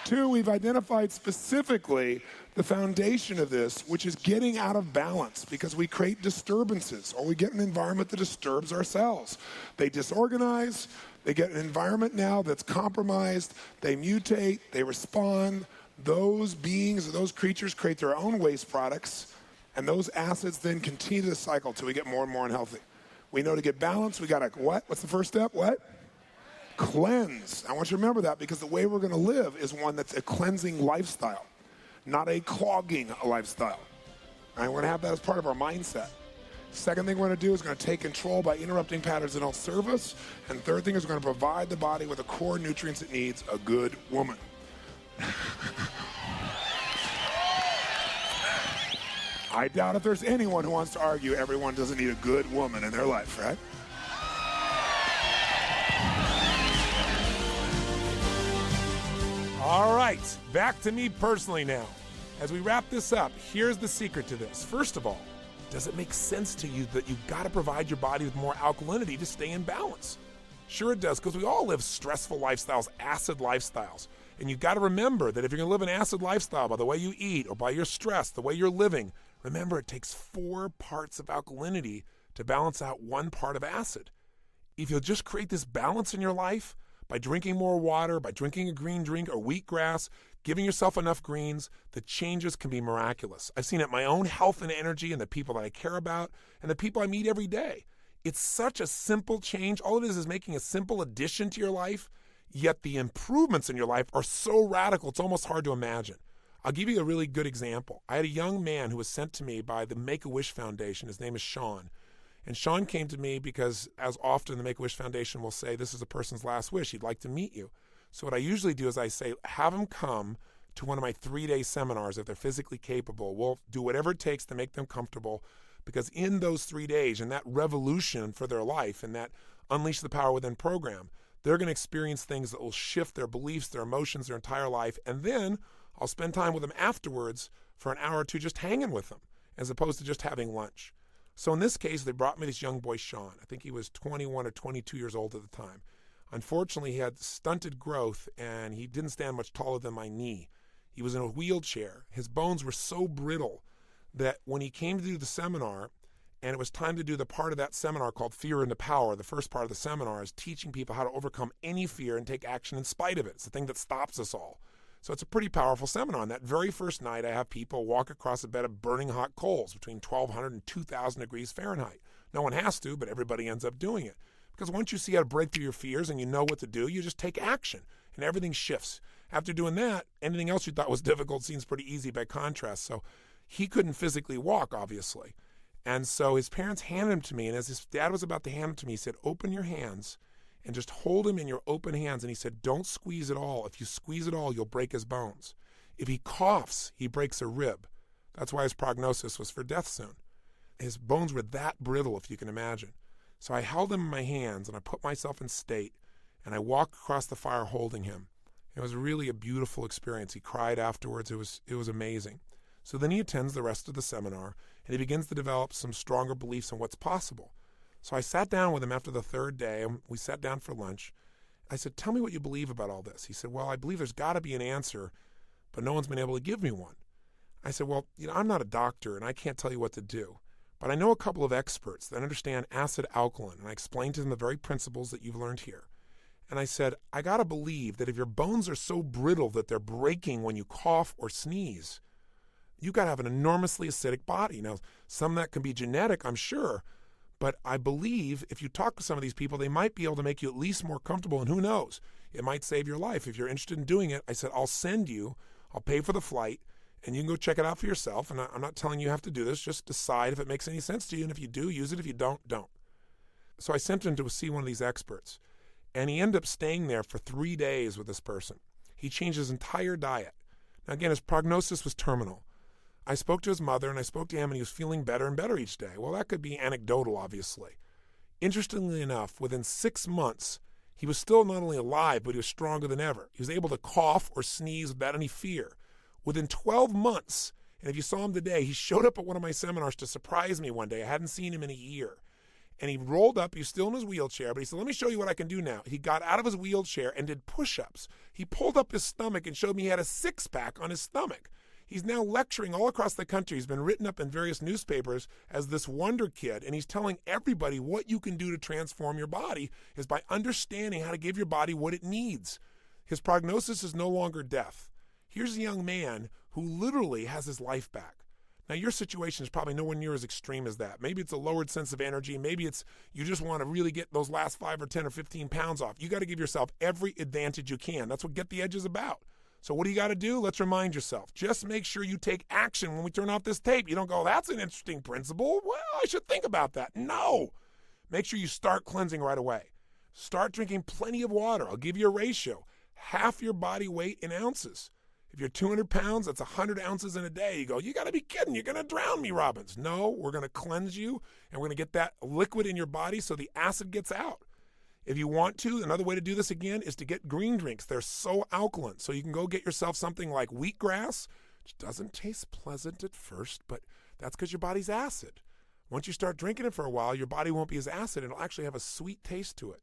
2, we've identified specifically the foundation of this, which is getting out of balance because we create disturbances or we get an environment that disturbs our cells. They disorganize. They get an environment now that's compromised. They mutate. They respond. Those beings or those creatures create their own waste products, and those acids then continue the cycle till we get more and more unhealthy. We know to get balanced, we got to what? What's the first step? What? Cleanse. I want you to remember that because the way we're going to live is one that's a cleansing lifestyle, not a clogging lifestyle. All right, we're going to have that as part of our mindset. Second thing we're going to do is going to take control by interrupting patterns that don't serve us. And third thing is we're going to provide the body with the core nutrients it needs, a good woman. I doubt if there's anyone who wants to argue everyone doesn't need a good woman in their life, right? All right, back to me personally now. As we wrap this up, here's the secret to this. First of all, does it make sense to you that you've got to provide your body with more alkalinity to stay in balance? Sure it does, because we all live stressful lifestyles, acid lifestyles. And you've got to remember that if you're going to live an acid lifestyle by the way you eat or by your stress, the way you're living, remember it takes 4 parts of alkalinity to balance out 1 part of acid. If you'll just create this balance in your life by drinking more water, by drinking a green drink or wheatgrass, giving yourself enough greens, the changes can be miraculous. I've seen it in my own health and energy and the people that I care about and the people I meet every day. It's such a simple change. All it is making a simple addition to your life, yet the improvements in your life are so radical, it's almost hard to imagine. I'll give you a really good example. I had a young man who was sent to me by the Make-A-Wish Foundation. His name is Sean. And Sean came to me because, as often, the Make-A-Wish Foundation will say, this is a person's last wish. He'd like to meet you. So what I usually do is I say, have him come to one of my 3-day seminars if they're physically capable. We'll do whatever it takes to make them comfortable, because in those 3 days and that revolution for their life and that Unleash the Power Within program, they're going to experience things that will shift their beliefs, their emotions, their entire life. And then I'll spend time with them afterwards for an hour or two just hanging with them, as opposed to just having lunch. So in this case, they brought me this young boy, Sean. I think he was 21 or 22 years old at the time. Unfortunately, he had stunted growth, and he didn't stand much taller than my knee. He was in a wheelchair. His bones were so brittle that when he came to do the seminar, and it was time to do the part of that seminar called Fear into Power, the first part of the seminar is teaching people how to overcome any fear and take action in spite of it. It's the thing that stops us all. So it's a pretty powerful seminar. On that very first night, I have people walk across a bed of burning hot coals between 1,200 and 2,000 degrees Fahrenheit. No one has to, but everybody ends up doing it. Because once you see how to break through your fears and you know what to do, you just take action, and everything shifts. After doing that, anything else you thought was difficult seems pretty easy by contrast. So he couldn't physically walk, obviously. And so his parents handed him to me, and as his dad was about to hand him to me, he said, open your hands and just hold him in your open hands. And he said, don't squeeze at all. If you squeeze at all, you'll break his bones. If he coughs, he breaks a rib. That's why his prognosis was for death soon. His bones were that brittle, if you can imagine. So I held him in my hands, and I put myself in state, and I walked across the fire holding him. It was really a beautiful experience. He cried afterwards. It was amazing. So then he attends the rest of the seminar, and he begins to develop some stronger beliefs on what's possible. So I sat down with him after the third day, and we sat down for lunch. I said, tell me what you believe about all this. He said, well, I believe there's got to be an answer, but no one's been able to give me one. I said, well, I'm not a doctor, and I can't tell you what to do. But I know a couple of experts that understand acid-alkaline, and I explained to them the very principles that you've learned here. And I said, I got to believe that if your bones are so brittle that they're breaking when you cough or sneeze, you got to have an enormously acidic body. Now, some of that can be genetic, I'm sure, but I believe if you talk to some of these people, they might be able to make you at least more comfortable, and who knows, it might save your life. If you're interested in doing it, I said, I'll send you, I'll pay for the flight, and you can go check it out for yourself. And I'm not telling you have to do this, just decide if it makes any sense to you, and if you do, use it. If you don't, don't. So I sent him to see one of these experts, and he ended up staying there for 3 days with this person. He changed his entire diet. Now, again, his prognosis was terminal. I spoke to his mother, and I spoke to him, and he was feeling better and better each day. Well, that could be anecdotal, obviously. Interestingly enough, within 6 months, he was still not only alive, but he was stronger than ever. He was able to cough or sneeze without any fear. Within 12 months, and if you saw him today, he showed up at one of my seminars to surprise me one day. I hadn't seen him in a year. And he rolled up, he was still in his wheelchair, but he said, let me show you what I can do now. He got out of his wheelchair and did push-ups. He pulled up his stomach and showed me he had a six-pack on his stomach. He's now lecturing all across the country. He's been written up in various newspapers as this wonder kid, and he's telling everybody what you can do to transform your body is by understanding how to give your body what it needs. His prognosis is no longer death. Here's a young man who literally has his life back. Now, your situation is probably nowhere near as extreme as that. Maybe it's a lowered sense of energy. Maybe it's you just want to really get those last 5 or 10 or 15 pounds off. You got to give yourself every advantage you can. That's what Get the Edge is about. So what do you got to do? Let's remind yourself. Just make sure you take action when we turn off this tape. You don't go, that's an interesting principle. Well, I should think about that. No. Make sure you start cleansing right away. Start drinking plenty of water. I'll give you a ratio. Half your body weight in ounces. If you're 200 pounds, that's 100 ounces in a day. You go, you got to be kidding. You're going to drown me, Robbins. No, we're going to cleanse you, and we're going to get that liquid in your body so the acid gets out. If you want to, another way to do this again is to get green drinks. They're so alkaline. So you can go get yourself something like wheatgrass, which doesn't taste pleasant at first, but that's because your body's acid. Once you start drinking it for a while, your body won't be as acid. It'll actually have a sweet taste to it.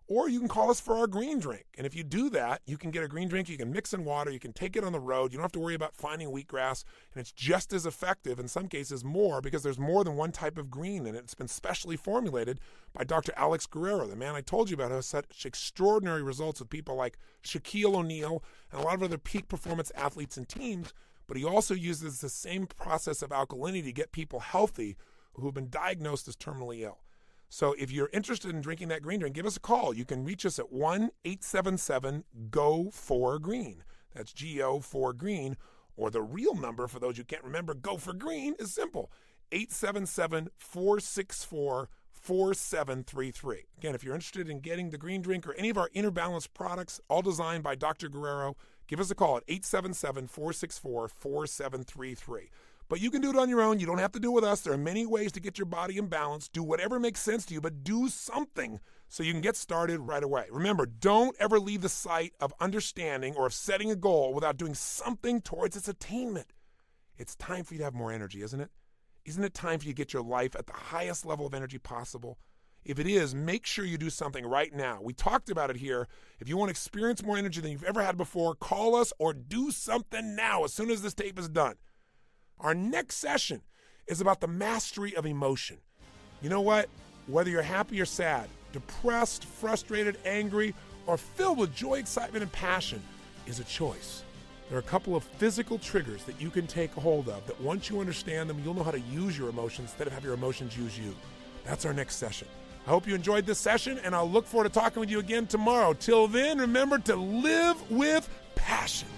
Or you can call us for our green drink. And if you do that, you can get a green drink. You can mix in water. You can take it on the road. You don't have to worry about finding wheatgrass. And it's just as effective, in some cases more, because there's more than one type of green in it. It's been specially formulated by Dr. Alex Guerrero, the man I told you about, who has such extraordinary results with people like Shaquille O'Neal and a lot of other peak performance athletes and teams. But he also uses the same process of alkalinity to get people healthy who have been diagnosed as terminally ill. So if you're interested in drinking that green drink, give us a call. You can reach us at 1-877-GO-4-GREEN. That's GO4-GREEN. Or the real number, for those who can't remember, Go for Green, is simple. 877-464-4733. Again, if you're interested in getting the green drink or any of our Inner Balance products, all designed by Dr. Guerrero, give us a call at 877-464-4733. But you can do it on your own. You don't have to do it with us. There are many ways to get your body in balance. Do whatever makes sense to you, but do something so you can get started right away. Remember, don't ever leave the sight of understanding or of setting a goal without doing something towards its attainment. It's time for you to have more energy, isn't it? Isn't it time for you to get your life at the highest level of energy possible? If it is, make sure you do something right now. We talked about it here. If you want to experience more energy than you've ever had before, call us or do something now as soon as this tape is done. Our next session is about the mastery of emotion. You know what? Whether you're happy or sad, depressed, frustrated, angry, or filled with joy, excitement, and passion is a choice. There are a couple of physical triggers that you can take hold of that once you understand them, you'll know how to use your emotions instead of have your emotions use you. That's our next session. I hope you enjoyed this session, and I'll look forward to talking with you again tomorrow. Till then, remember to live with passion.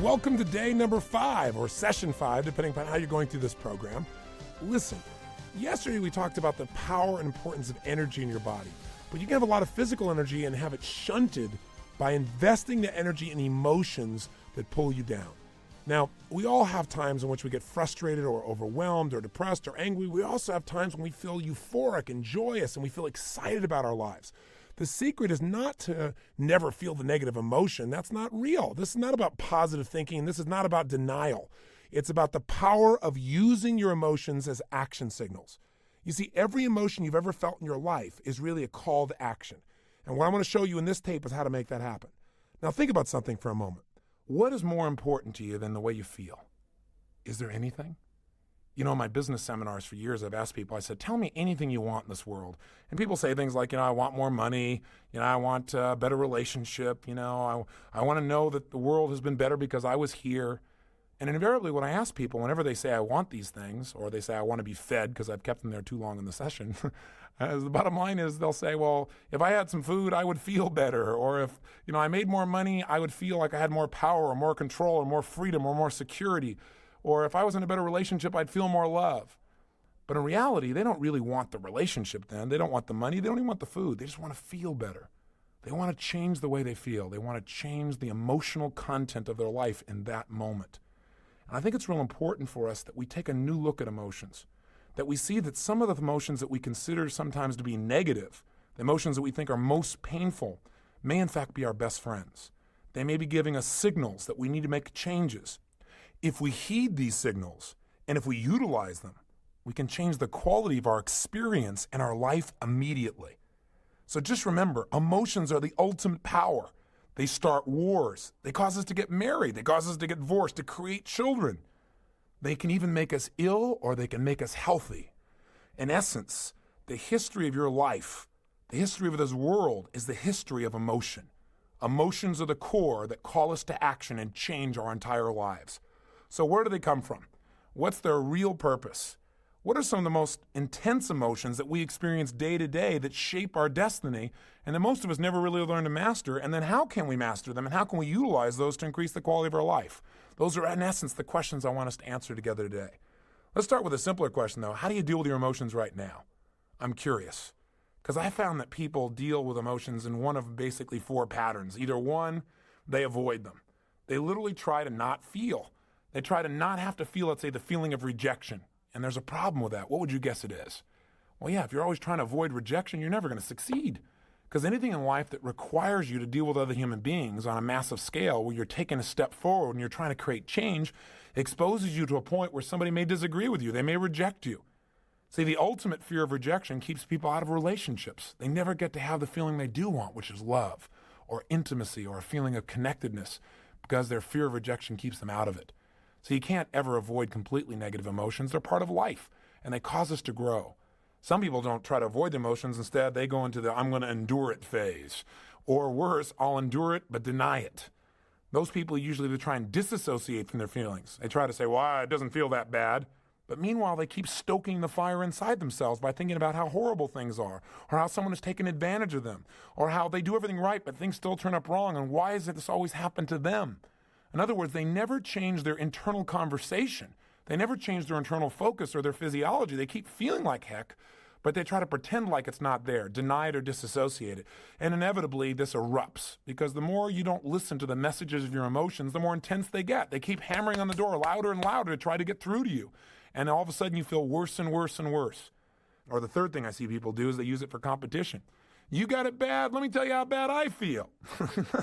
Welcome to day number 5, or session 5, depending upon how you're going through this program. Listen, yesterday we talked about the power and importance of energy in your body, but you can have a lot of physical energy and have it shunted by investing the energy in emotions that pull you down. Now, we all have times in which we get frustrated or overwhelmed or depressed or angry. We also have times when we feel euphoric and joyous and we feel excited about our lives. The secret is not to never feel the negative emotion. That's not real. This is not about positive thinking. This is not about denial. It's about the power of using your emotions as action signals. You see, every emotion you've ever felt in your life is really a call to action. And what I want to show you in this tape is how to make that happen. Now think about something for a moment. What is more important to you than the way you feel? Is there anything? You know, in my business seminars for years, I've asked people, I said, tell me anything you want in this world. And people say things like, I want more money. I want a better relationship. I want to know that the world has been better because I was here. And invariably, when I ask people, whenever they say I want these things, or they say I want to be fed because I've kept them there too long in the session, the bottom line is they'll say, well, if I had some food, I would feel better. Or if, I made more money, I would feel like I had more power or more control or more freedom or more security. Or if I was in a better relationship, I'd feel more love. But in reality, they don't really want the relationship then. They don't want the money. They don't even want the food. They just want to feel better. They want to change the way they feel. They want to change the emotional content of their life in that moment. And I think it's real important for us that we take a new look at emotions, that we see that some of the emotions that we consider sometimes to be negative, the emotions that we think are most painful, may in fact be our best friends. They may be giving us signals that we need to make changes. If we heed these signals and if we utilize them, we can change the quality of our experience and our life immediately. So just remember, emotions are the ultimate power. They start wars. They cause us to get married. They cause us to get divorced, to create children. They can even make us ill or they can make us healthy. In essence, the history of your life, the history of this world is the history of emotion. Emotions are the core that call us to action and change our entire lives. So where do they come from? What's their real purpose? What are some of the most intense emotions that we experience day to day that shape our destiny and that most of us never really learn to master? And then how can we master them and how can we utilize those to increase the quality of our life? Those are, in essence, the questions I want us to answer together today. Let's start with a simpler question, though. How do you deal with your emotions right now? I'm curious, because I found that people deal with emotions in one of basically 4 patterns. Either one, they avoid them. They literally try to not feel. They try to not have to feel, let's say, the feeling of rejection. And there's a problem with that. What would you guess it is? Well, yeah, if you're always trying to avoid rejection, you're never going to succeed. Because anything in life that requires you to deal with other human beings on a massive scale, where you're taking a step forward and you're trying to create change, exposes you to a point where somebody may disagree with you. They may reject you. See, the ultimate fear of rejection keeps people out of relationships. They never get to have the feeling they do want, which is love or intimacy or a feeling of connectedness, because their fear of rejection keeps them out of it. So you can't ever avoid completely negative emotions. They're part of life, and they cause us to grow. Some people don't try to avoid emotions. Instead, they go into the I'm going to endure it phase. Or worse, I'll endure it but deny it. Those people usually try and disassociate from their feelings. They try to say, well, it doesn't feel that bad. But meanwhile, they keep stoking the fire inside themselves by thinking about how horrible things are, or how someone has taken advantage of them, or how they do everything right but things still turn up wrong, and why is it this always happened to them? In other words, they never change their internal conversation. They never change their internal focus or their physiology. They keep feeling like heck, but they try to pretend like it's not there, deny it or disassociate it. And inevitably, this erupts, because the more you don't listen to the messages of your emotions, the more intense they get. They keep hammering on the door louder and louder to try to get through to you. And all of a sudden, you feel worse and worse and worse. Or the third thing I see people do is they use it for competition. You got it bad, let me tell you how bad I feel.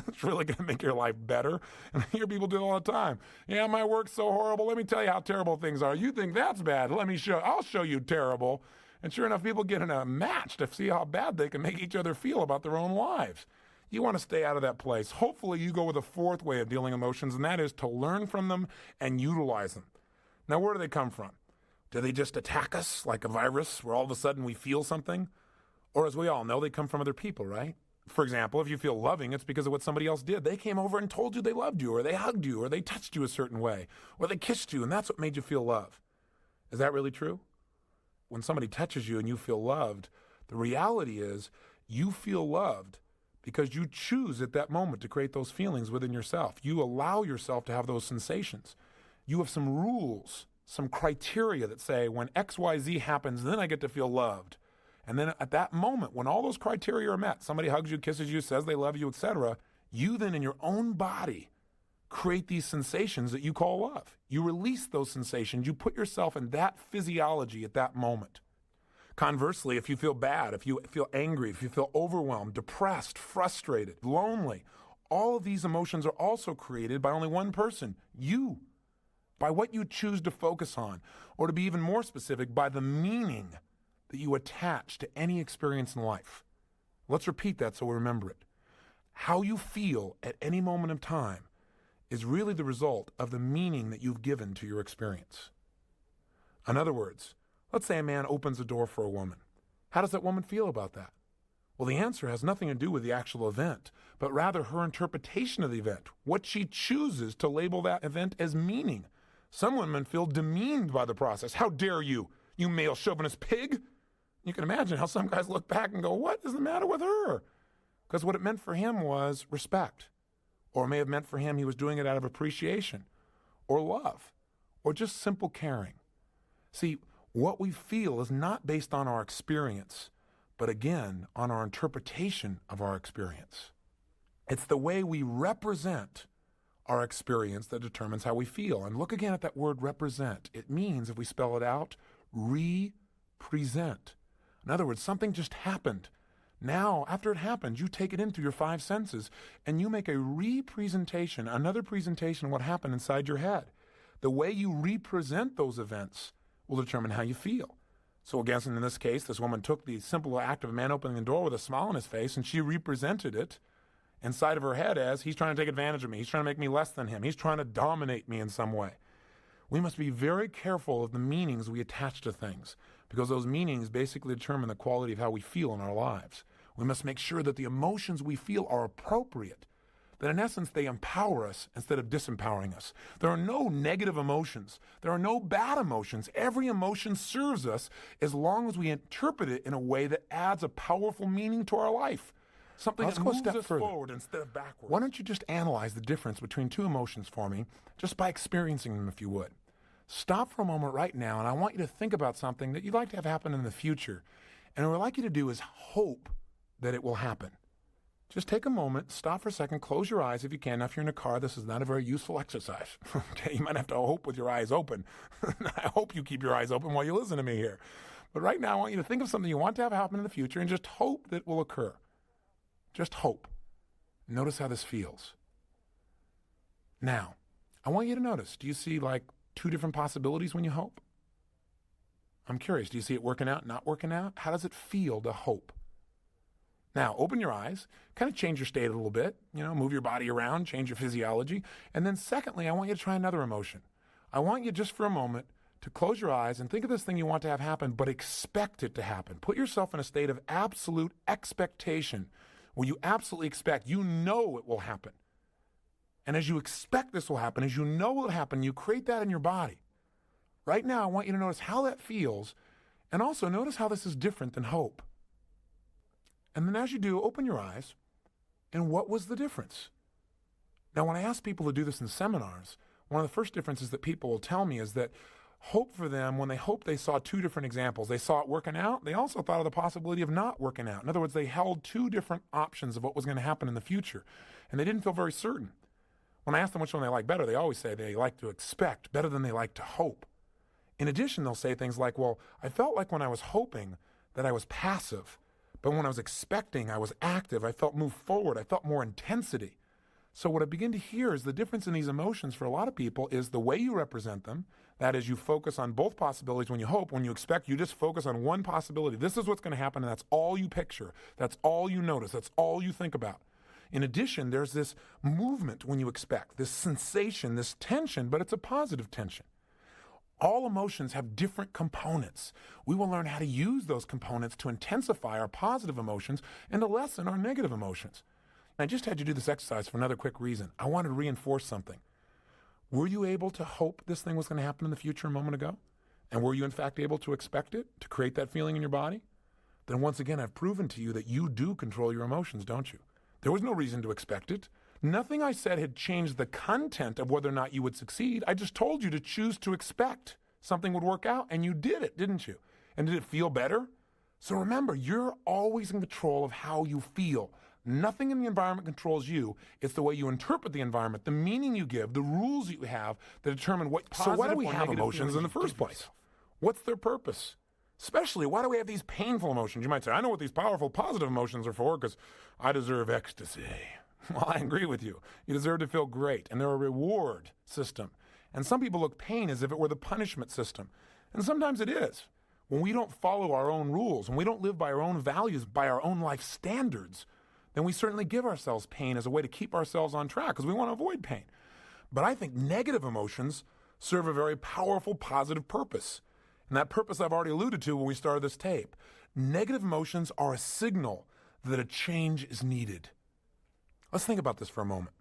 It's really going to make your life better. And I hear people do it all the time. Yeah, my work's so horrible, let me tell you how terrible things are. You think that's bad, I'll show you terrible. And sure enough, people get in a match to see how bad they can make each other feel about their own lives. You want to stay out of that place. Hopefully you go with a fourth way of dealing emotions, and that is to learn from them and utilize them. Now, where do they come from? Do they just attack us like a virus where all of a sudden we feel something? Or as we all know, they come from other people, right? For example, if you feel loving, it's because of what somebody else did. They came over and told you they loved you, or they hugged you, or they touched you a certain way, or they kissed you, and that's what made you feel love. Is that really true? When somebody touches you and you feel loved, the reality is you feel loved because you choose at that moment to create those feelings within yourself. You allow yourself to have those sensations. You have some rules, some criteria that say when XYZ happens, then I get to feel loved. And then at that moment, when all those criteria are met, somebody hugs you, kisses you, says they love you, etc., you then in your own body create these sensations that you call love. You release those sensations. You put yourself in that physiology at that moment. Conversely, if you feel bad, if you feel angry, if you feel overwhelmed, depressed, frustrated, lonely, all of these emotions are also created by only one person, you. By what you choose to focus on, or to be even more specific, by the meaning that you attach to any experience in life. Let's repeat that so we remember it. How you feel at any moment of time is really the result of the meaning that you've given to your experience. In other words, let's say a man opens a door for a woman. How does that woman feel about that? Well, the answer has nothing to do with the actual event, but rather her interpretation of the event, what she chooses to label that event as meaning. Some women feel demeaned by the process. How dare you, you male chauvinist pig? You can imagine how some guys look back and go, what is the matter with her? Because what it meant for him was respect. Or it may have meant for him he was doing it out of appreciation or love or just simple caring. See, what we feel is not based on our experience, but again, on our interpretation of our experience. It's the way we represent our experience that determines how we feel. And look again at that word represent. It means, if we spell it out, represent. In other words, something just happened. Now, after it happens, you take it in through your five senses and you make a representation, another presentation of what happened inside your head. The way you represent those events will determine how you feel. So again, in this case, this woman took the simple act of a man opening the door with a smile on his face and she represented it inside of her head as he's trying to take advantage of me. He's trying to make me less than him. He's trying to dominate me in some way. We must be very careful of the meanings we attach to things because those meanings basically determine the quality of how we feel in our lives. We must make sure that the emotions we feel are appropriate, that in essence they empower us instead of disempowering us. There are no negative emotions. There are no bad emotions. Every emotion serves us as long as we interpret it in a way that adds a powerful meaning to our life. Something that moves us forward instead of backwards. Why don't you just analyze the difference between two emotions for me just by experiencing them if you would. Stop for a moment right now and I want you to think about something that you'd like to have happen in the future. And what I'd like you to do is hope that it will happen. Just take a moment, stop for a second, close your eyes if you can. Now, if you're in a car, this is not a very useful exercise. Okay, you might have to hope with your eyes open. I hope you keep your eyes open while you listen to me here. But right now, I want you to think of something you want to have happen in the future and just hope that it will occur. Just hope. Notice how this feels. Now, I want you to notice, do you see like two different possibilities when you hope? I'm curious, do you see it working out, not working out? How does it feel to hope? Now, open your eyes, kind of change your state a little bit, move your body around, change your physiology. And then secondly, I want you to try another emotion. I want you just for a moment to close your eyes and think of this thing you want to have happen, but expect it to happen. Put yourself in a state of absolute expectation where you absolutely expect, you know it will happen. And as you expect this will happen, as you know it will happen, you create that in your body. Right now, I want you to notice how that feels, and also notice how this is different than hope. And then as you do, open your eyes, and what was the difference? Now, when I ask people to do this in seminars, one of the first differences that people will tell me is that hope for them, when they hoped, they saw two different examples. They saw it working out. They also thought of the possibility of not working out. In other words, they held two different options of what was going to happen in the future, and they didn't feel very certain. When I ask them which one they like better, they always say they like to expect better than they like to hope. In addition, they'll say things like, well, I felt like when I was hoping that I was passive, but when I was expecting, I was active. I felt move forward. I felt more intensity. So what I begin to hear is the difference in these emotions for a lot of people is the way you represent them. That is, you focus on both possibilities when you hope. When you expect, you just focus on one possibility. This is what's going to happen, and that's all you picture. That's all you notice. That's all you think about. In addition, there's this movement when you expect, this sensation, this tension, but it's a positive tension. All emotions have different components. We will learn how to use those components to intensify our positive emotions and to lessen our negative emotions. I just had you do this exercise for another quick reason. I wanted to reinforce something. Were you able to hope this thing was going to happen in the future a moment ago? And were you in fact able to expect it, to create that feeling in your body? Then once again, I've proven to you that you do control your emotions, don't you? There was no reason to expect it. Nothing I said had changed the content of whether or not you would succeed. I just told you to choose to expect something would work out, and you did it, didn't you? And did it feel better? So remember, you're always in control of how you feel. Nothing in the environment controls you. It's the way you interpret the environment, the meaning you give, the rules you have that determine what positive or negative. So why do we have emotions in the first place? What's their purpose? Especially, why do we have these painful emotions? You might say, I know what these powerful positive emotions are for because I deserve ecstasy. Well, I agree with you. You deserve to feel great, and they're a reward system. And some people look pain as if it were the punishment system. And sometimes it is. When we don't follow our own rules, when we don't live by our own values, by our own life standards, then we certainly give ourselves pain as a way to keep ourselves on track because we want to avoid pain. But I think negative emotions serve a very powerful, positive purpose. And that purpose I've already alluded to when we started this tape. Negative emotions are a signal that a change is needed. Let's think about this for a moment.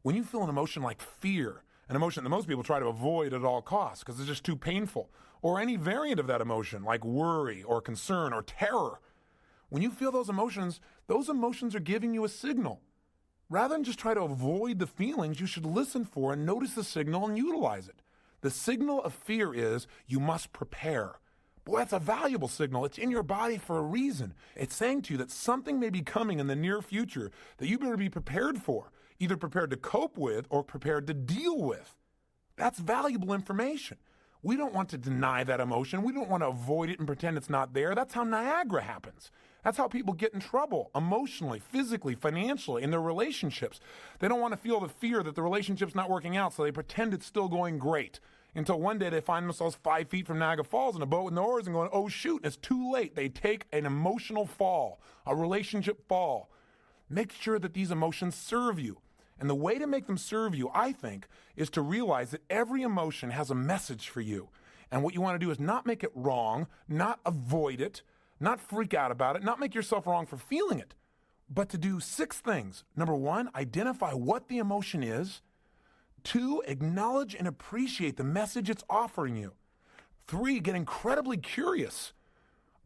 When you feel an emotion like fear, an emotion that most people try to avoid at all costs because it's just too painful, or any variant of that emotion like worry or concern or terror, when you feel those emotions are giving you a signal. Rather than just try to avoid the feelings, you should listen for and notice the signal and utilize it. The signal of fear is you must prepare. Boy, that's a valuable signal. It's in your body for a reason. It's saying to you that something may be coming in the near future that you better be prepared for, either prepared to cope with or prepared to deal with. That's valuable information. We don't want to deny that emotion. We don't want to avoid it and pretend it's not there. That's how Niagara happens. That's how people get in trouble emotionally, physically, financially, in their relationships. They don't want to feel the fear that the relationship's not working out, so they pretend it's still going great. Until one day they find themselves 5 feet from Niagara Falls in a boat with no oars and going, oh shoot, it's too late. They take an emotional fall, a relationship fall. Make sure that these emotions serve you. And the way to make them serve you, I think, is to realize that every emotion has a message for you. And what you want to do is not make it wrong, not avoid it, not freak out about it, not make yourself wrong for feeling it, but to do 6 things. Number 1, identify what the emotion is. 2, acknowledge and appreciate the message it's offering you. 3, get incredibly curious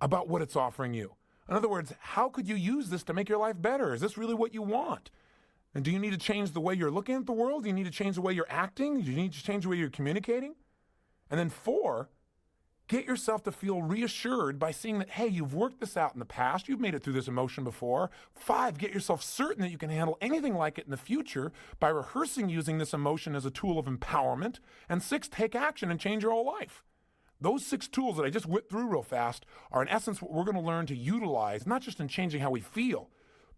about what it's offering you. In other words, how could you use this to make your life better? Is this really what you want? And do you need to change the way you're looking at the world? Do you need to change the way you're acting? Do you need to change the way you're communicating? And then 4, get yourself to feel reassured by seeing that, hey, you've worked this out in the past. You've made it through this emotion before. 5, get yourself certain that you can handle anything like it in the future by rehearsing using this emotion as a tool of empowerment. And 6, take action and change your whole life. Those 6 tools that I just whipped through real fast are in essence what we're going to learn to utilize, not just in changing how we feel,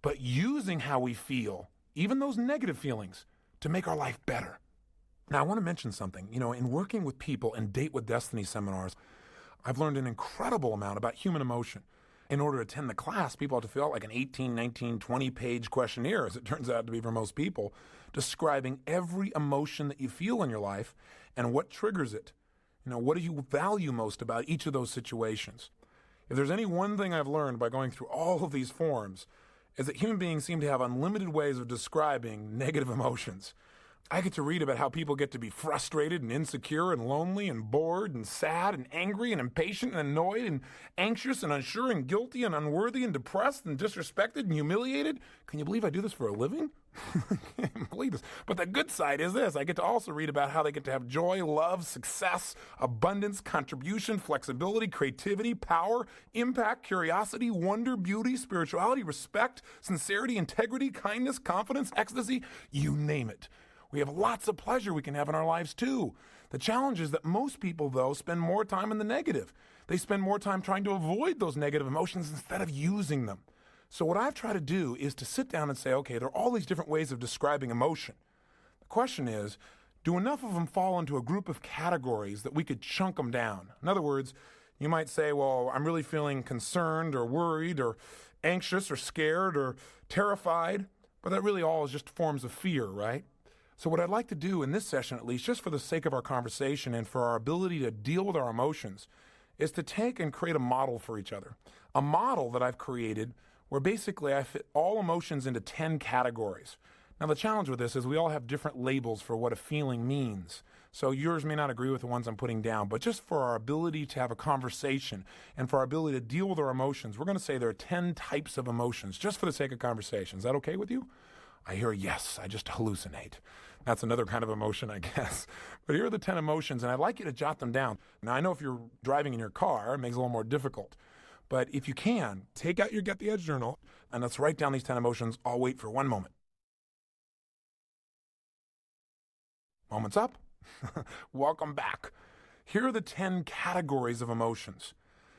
but using how we feel, even those negative feelings, to make our life better. Now, I want to mention something. In working with people in Date with Destiny seminars, I've learned an incredible amount about human emotion. In order to attend the class, people have to fill out like an 18, 19, 20-page questionnaire, as it turns out to be for most people, describing every emotion that you feel in your life and what triggers it. What do you value most about each of those situations? If there's any one thing I've learned by going through all of these forms, is that human beings seem to have unlimited ways of describing negative emotions. I get to read about how people get to be frustrated and insecure and lonely and bored and sad and angry and impatient and annoyed and anxious and unsure and guilty and unworthy and depressed and disrespected and humiliated. Can you believe I do this for a living? I can't believe this. But the good side is this. I get to also read about how they get to have joy, love, success, abundance, contribution, flexibility, creativity, power, impact, curiosity, wonder, beauty, spirituality, respect, sincerity, integrity, kindness, confidence, ecstasy, you name it. We have lots of pleasure we can have in our lives too. The challenge is that most people, though, spend more time in the negative. They spend more time trying to avoid those negative emotions instead of using them. So what I've tried to do is to sit down and say, okay, there are all these different ways of describing emotion. The question is, do enough of them fall into a group of categories that we could chunk them down? In other words, you might say, well, I'm really feeling concerned or worried or anxious or scared or terrified, but that really all is just forms of fear, right? So what I'd like to do in this session, at least, just for the sake of our conversation and for our ability to deal with our emotions, is to take and create a model for each other. A model that I've created where basically I fit all emotions into 10 categories. Now, the challenge with this is we all have different labels for what a feeling means. So yours may not agree with the ones I'm putting down, but just for our ability to have a conversation and for our ability to deal with our emotions, we're going to say there are 10 types of emotions, just for the sake of conversation. Is that okay with you? I hear yes, I just hallucinate. That's another kind of emotion, I guess. But here are the 10 emotions, and I'd like you to jot them down. Now, I know if you're driving in your car, it makes it a little more difficult. But if you can, take out your Get the EDGE journal, and let's write down these 10 emotions. I'll wait for one moment. Moment's up. Welcome back. Here are the 10 categories of emotions.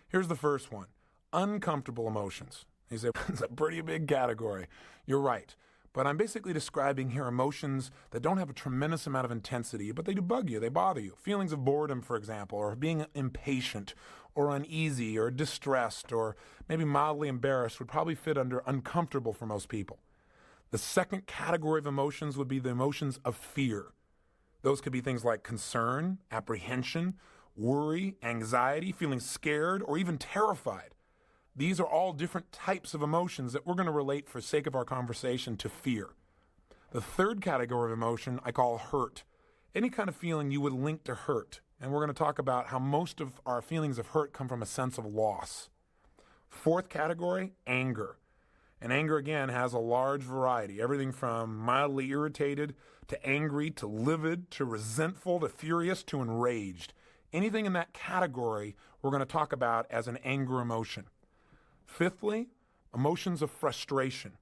Here's the first one, uncomfortable emotions. You say, it's a pretty big category. You're right. But I'm basically describing here emotions that don't have a tremendous amount of intensity, but they do bug you, they bother you. Feelings of boredom, for example, or being impatient, or uneasy, or distressed, or maybe mildly embarrassed would probably fit under uncomfortable for most people. The second category of emotions would be the emotions of fear. Those could be things like concern, apprehension, worry, anxiety, feeling scared, or even terrified. These are all different types of emotions that we're going to relate, for sake of our conversation, to fear. The third category of emotion I call hurt. Any kind of feeling you would link to hurt. And we're going to talk about how most of our feelings of hurt come from a sense of loss. Fourth category, anger. And anger, again, has a large variety. Everything from mildly irritated to angry to livid to resentful to furious to enraged. Anything in that category we're going to talk about as an anger emotion. Fifthly, emotions of frustration.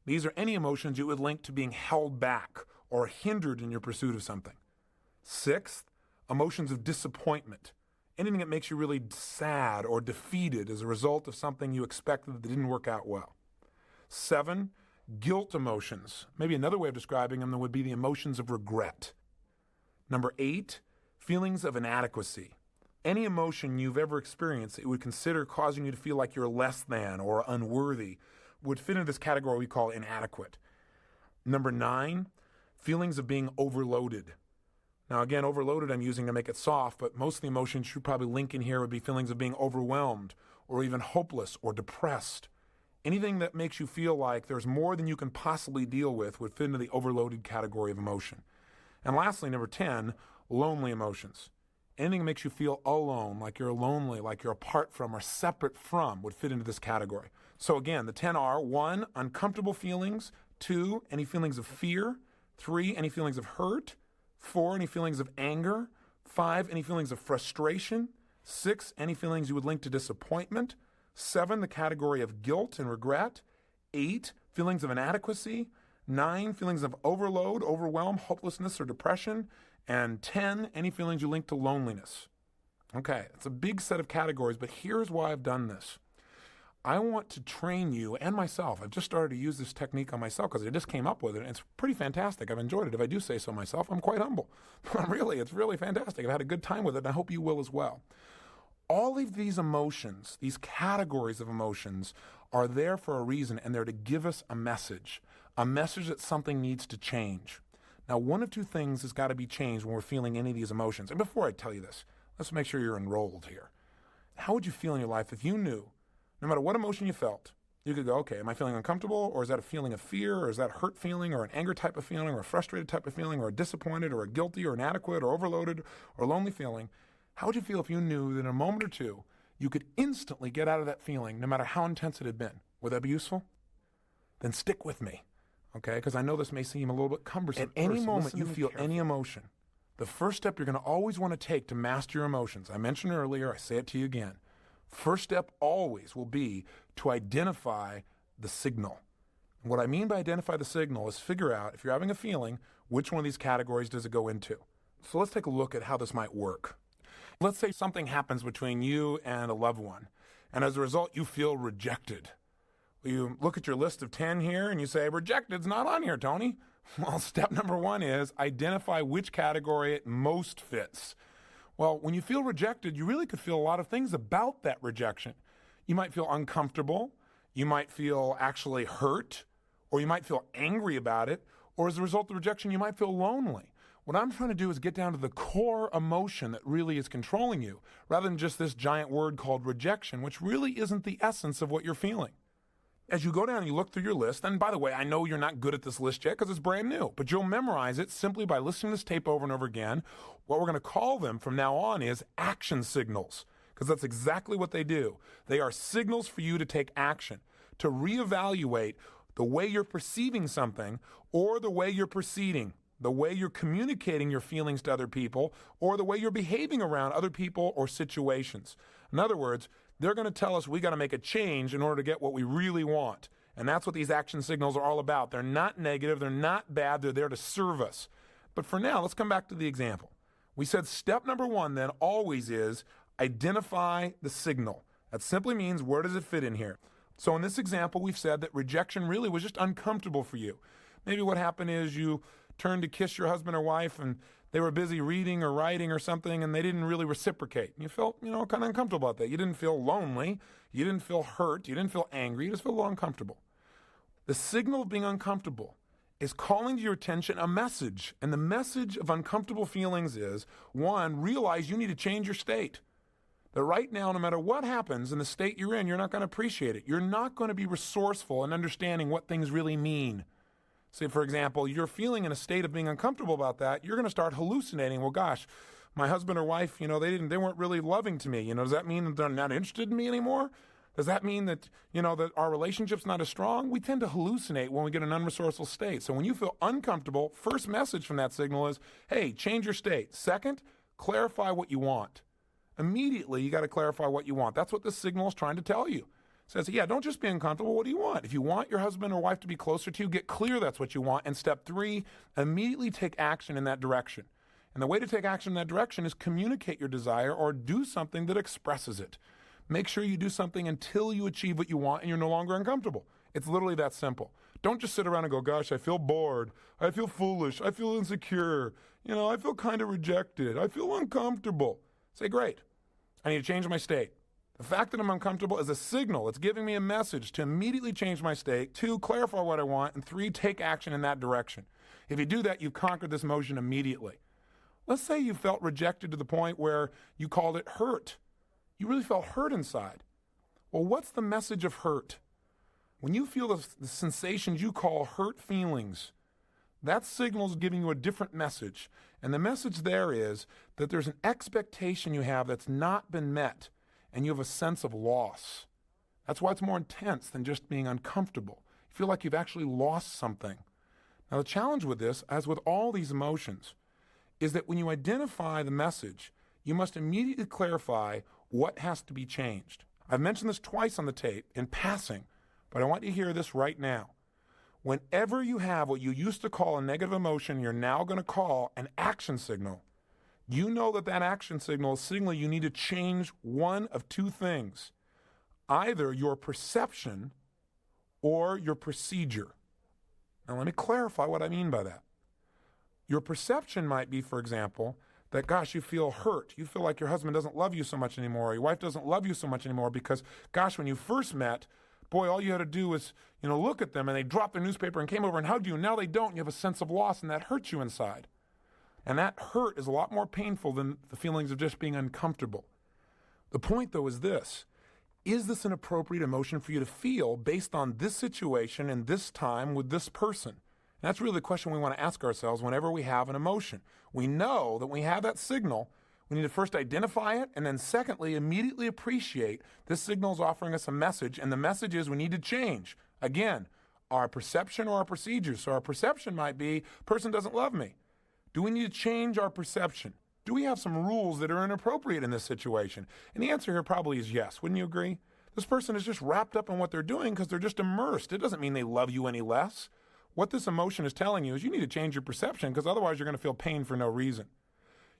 These are any emotions you would link to being held back or hindered in your pursuit of something. Sixth, emotions of disappointment. Anything that makes you really sad or defeated as a result of something you expected that didn't work out well. 7, guilt emotions. Maybe another way of describing them would be the emotions of regret. Number 8, feelings of inadequacy. Any emotion you've ever experienced that you would consider causing you to feel like you're less than or unworthy would fit into this category we call inadequate. Number 9, feelings of being overloaded. Now again, overloaded I'm using to make it soft, but most of the emotions you probably link in here would be feelings of being overwhelmed or even hopeless or depressed. Anything that makes you feel like there's more than you can possibly deal with would fit into the overloaded category of emotion. And lastly, number 10, lonely emotions. Anything that makes you feel alone, like you're lonely, like you're apart from or separate from, would fit into this category. So again, the 10 are 1, uncomfortable feelings, 2, any feelings of fear, 3, any feelings of hurt, 4, any feelings of anger, 5, any feelings of frustration, 6, any feelings you would link to disappointment, 7, the category of guilt and regret, 8, feelings of inadequacy, 9, feelings of overload, overwhelm, hopelessness, or depression, and 10, any feelings you link to loneliness. Okay, it's a big set of categories, but here's why I've done this. I want to train you and myself. I've just started to use this technique on myself because I just came up with it, and it's pretty fantastic. I've enjoyed it. If I do say so myself, I'm quite humble. It's really fantastic. I've had a good time with it, and I hope you will as well. All of these emotions, these categories of emotions, are there for a reason, and they're to give us a message that something needs to change. Now, one of two things has got to be changed when we're feeling any of these emotions. And before I tell you this, let's make sure you're enrolled here. How would you feel in your life if you knew, no matter what emotion you felt, you could go, okay, am I feeling uncomfortable, or is that a feeling of fear, or is that a hurt feeling, or an anger type of feeling, or a frustrated type of feeling, or a disappointed, or a guilty, or inadequate, or overloaded, or lonely feeling? How would you feel if you knew that in a moment or two, you could instantly get out of that feeling, no matter how intense it had been? Would that be useful? Then stick with me, okay? Because I know this may seem a little bit cumbersome. At any moment you feel any emotion, the first step you're going to always want to take to master your emotions, I mentioned earlier, I say it to you again, first step always will be to identify the signal. And what I mean by identify the signal is figure out, if you're having a feeling, which one of these categories does it go into. So let's take a look at how this might work. Let's say something happens between you and a loved one, and as a result, you feel rejected. You look at your list of 10 here, and you say, rejected's not on here, Tony. Well, step number one is identify which category it most fits. Well, when you feel rejected, you really could feel a lot of things about that rejection. You might feel uncomfortable, you might feel actually hurt, or you might feel angry about it, or as a result of rejection, you might feel lonely. What I'm trying to do is get down to the core emotion that really is controlling you, rather than just this giant word called rejection, which really isn't the essence of what you're feeling. As you go down and you look through your list, and by the way, I know you're not good at this list yet because it's brand new, but you'll memorize it simply by listening to this tape over and over again. What we're going to call them from now on is action signals, because that's exactly what they do. They are signals for you to take action, to reevaluate the way you're perceiving something or the way you're proceeding, the way you're communicating your feelings to other people, or the way you're behaving around other people or situations. In other words, they're going to tell us we got to make a change in order to get what we really want. And that's what these action signals are all about. They're not negative, they're not bad, they're there to serve us. But for now, let's come back to the example. We said step number one then always is identify the signal. That simply means where does it fit in here? So in this example, we've said that rejection really was just uncomfortable for you. Maybe what happened is you turned to kiss your husband or wife and they were busy reading or writing or something and they didn't really reciprocate. You felt, kind of uncomfortable about that. You didn't feel lonely. You didn't feel hurt. You didn't feel angry. You just felt a little uncomfortable. The signal of being uncomfortable is calling to your attention a message. And the message of uncomfortable feelings is, one, realize you need to change your state. That right now, no matter what happens in the state you're in, you're not going to appreciate it. You're not going to be resourceful in understanding what things really mean. Say, for example, you're feeling in a state of being uncomfortable about that, you're going to start hallucinating. Well, gosh, my husband or wife, they weren't really loving to me. Does that mean that they're not interested in me anymore? Does that mean that, that our relationship's not as strong? We tend to hallucinate when we get in an unresourceful state. So when you feel uncomfortable, first message from that signal is, hey, change your state. Second, clarify what you want. Immediately, you got to clarify what you want. That's what this signal is trying to tell you. Says, yeah, don't just be uncomfortable. What do you want? If you want your husband or wife to be closer to you, get clear that's what you want. And step three, immediately take action in that direction. And the way to take action in that direction is communicate your desire or do something that expresses it. Make sure you do something until you achieve what you want and you're no longer uncomfortable. It's literally that simple. Don't just sit around and go, gosh, I feel bored. I feel foolish. I feel insecure. I feel kind of rejected. I feel uncomfortable. Say, great. I need to change my state. The fact that I'm uncomfortable is a signal. It's giving me a message to immediately change my state. 2, clarify what I want. And 3, take action in that direction. If you do that, you've conquered this emotion immediately. Let's say you felt rejected to the point where you called it hurt. You really felt hurt inside. Well, what's the message of hurt? When you feel the sensations you call hurt feelings, that signal is giving you a different message. And the message there is that there's an expectation you have that's not been met. And you have a sense of loss. That's why it's more intense than just being uncomfortable. You feel like you've actually lost something. Now, the challenge with this, as with all these emotions, is that when you identify the message, you must immediately clarify what has to be changed. I've mentioned this twice on the tape in passing, but I want you to hear this right now. Whenever you have what you used to call a negative emotion, you're now going to call an action signal. You know that action signal is signaling you need to change one of two things, either your perception or your procedure. Now, let me clarify what I mean by that. Your perception might be, for example, that, gosh, you feel hurt. You feel like your husband doesn't love you so much anymore, or your wife doesn't love you so much anymore because, gosh, when you first met, boy, all you had to do was, look at them and they dropped their newspaper and came over and hugged you, and now they don't. And you have a sense of loss, and that hurts you inside. And that hurt is a lot more painful than the feelings of just being uncomfortable. The point, though, is this. Is this an appropriate emotion for you to feel based on this situation and this time with this person? And that's really the question we want to ask ourselves whenever we have an emotion. We know that when we have that signal, we need to first identify it, and then secondly, immediately appreciate this signal is offering us a message, and the message is we need to change. Again, our perception or our procedures. So our perception might be, person doesn't love me. Do we need to change our perception? Do we have some rules that are inappropriate in this situation? And the answer here probably is yes. Wouldn't you agree? This person is just wrapped up in what they're doing because they're just immersed. It doesn't mean they love you any less. What this emotion is telling you is you need to change your perception because otherwise you're going to feel pain for no reason.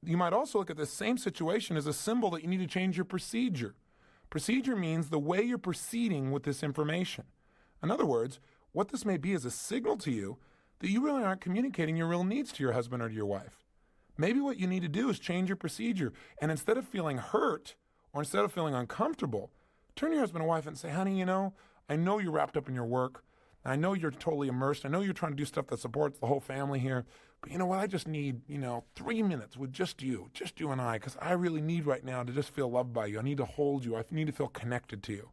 You might also look at this same situation as a symbol that you need to change your procedure. Procedure means the way you're proceeding with this information. In other words, what this may be is a signal to you that you really aren't communicating your real needs to your husband or to your wife. Maybe what you need to do is change your procedure, and instead of feeling hurt or instead of feeling uncomfortable, turn to your husband or wife and say, honey, I know you're wrapped up in your work. I know you're totally immersed. I know you're trying to do stuff that supports the whole family here. But you know what? I just need, 3 minutes with just you and I, because I really need right now to just feel loved by you. I need to hold you. I need to feel connected to you.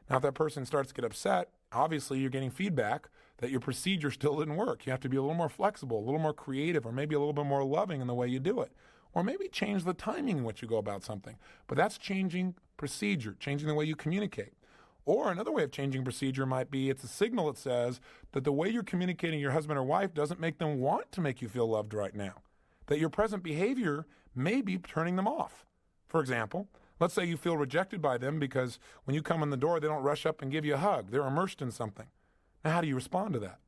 Now, if that person starts to get upset, obviously you're getting feedback that your procedure still didn't work. You have to be a little more flexible, a little more creative, or maybe a little bit more loving in the way you do it. Or maybe change the timing in which you go about something. But that's changing procedure, changing the way you communicate. Or another way of changing procedure might be it's a signal that says that the way you're communicating your husband or wife doesn't make them want to make you feel loved right now. That your present behavior may be turning them off. For example, let's say you feel rejected by them because when you come in the door, they don't rush up and give you a hug. They're immersed in something. Now, how do you respond to that?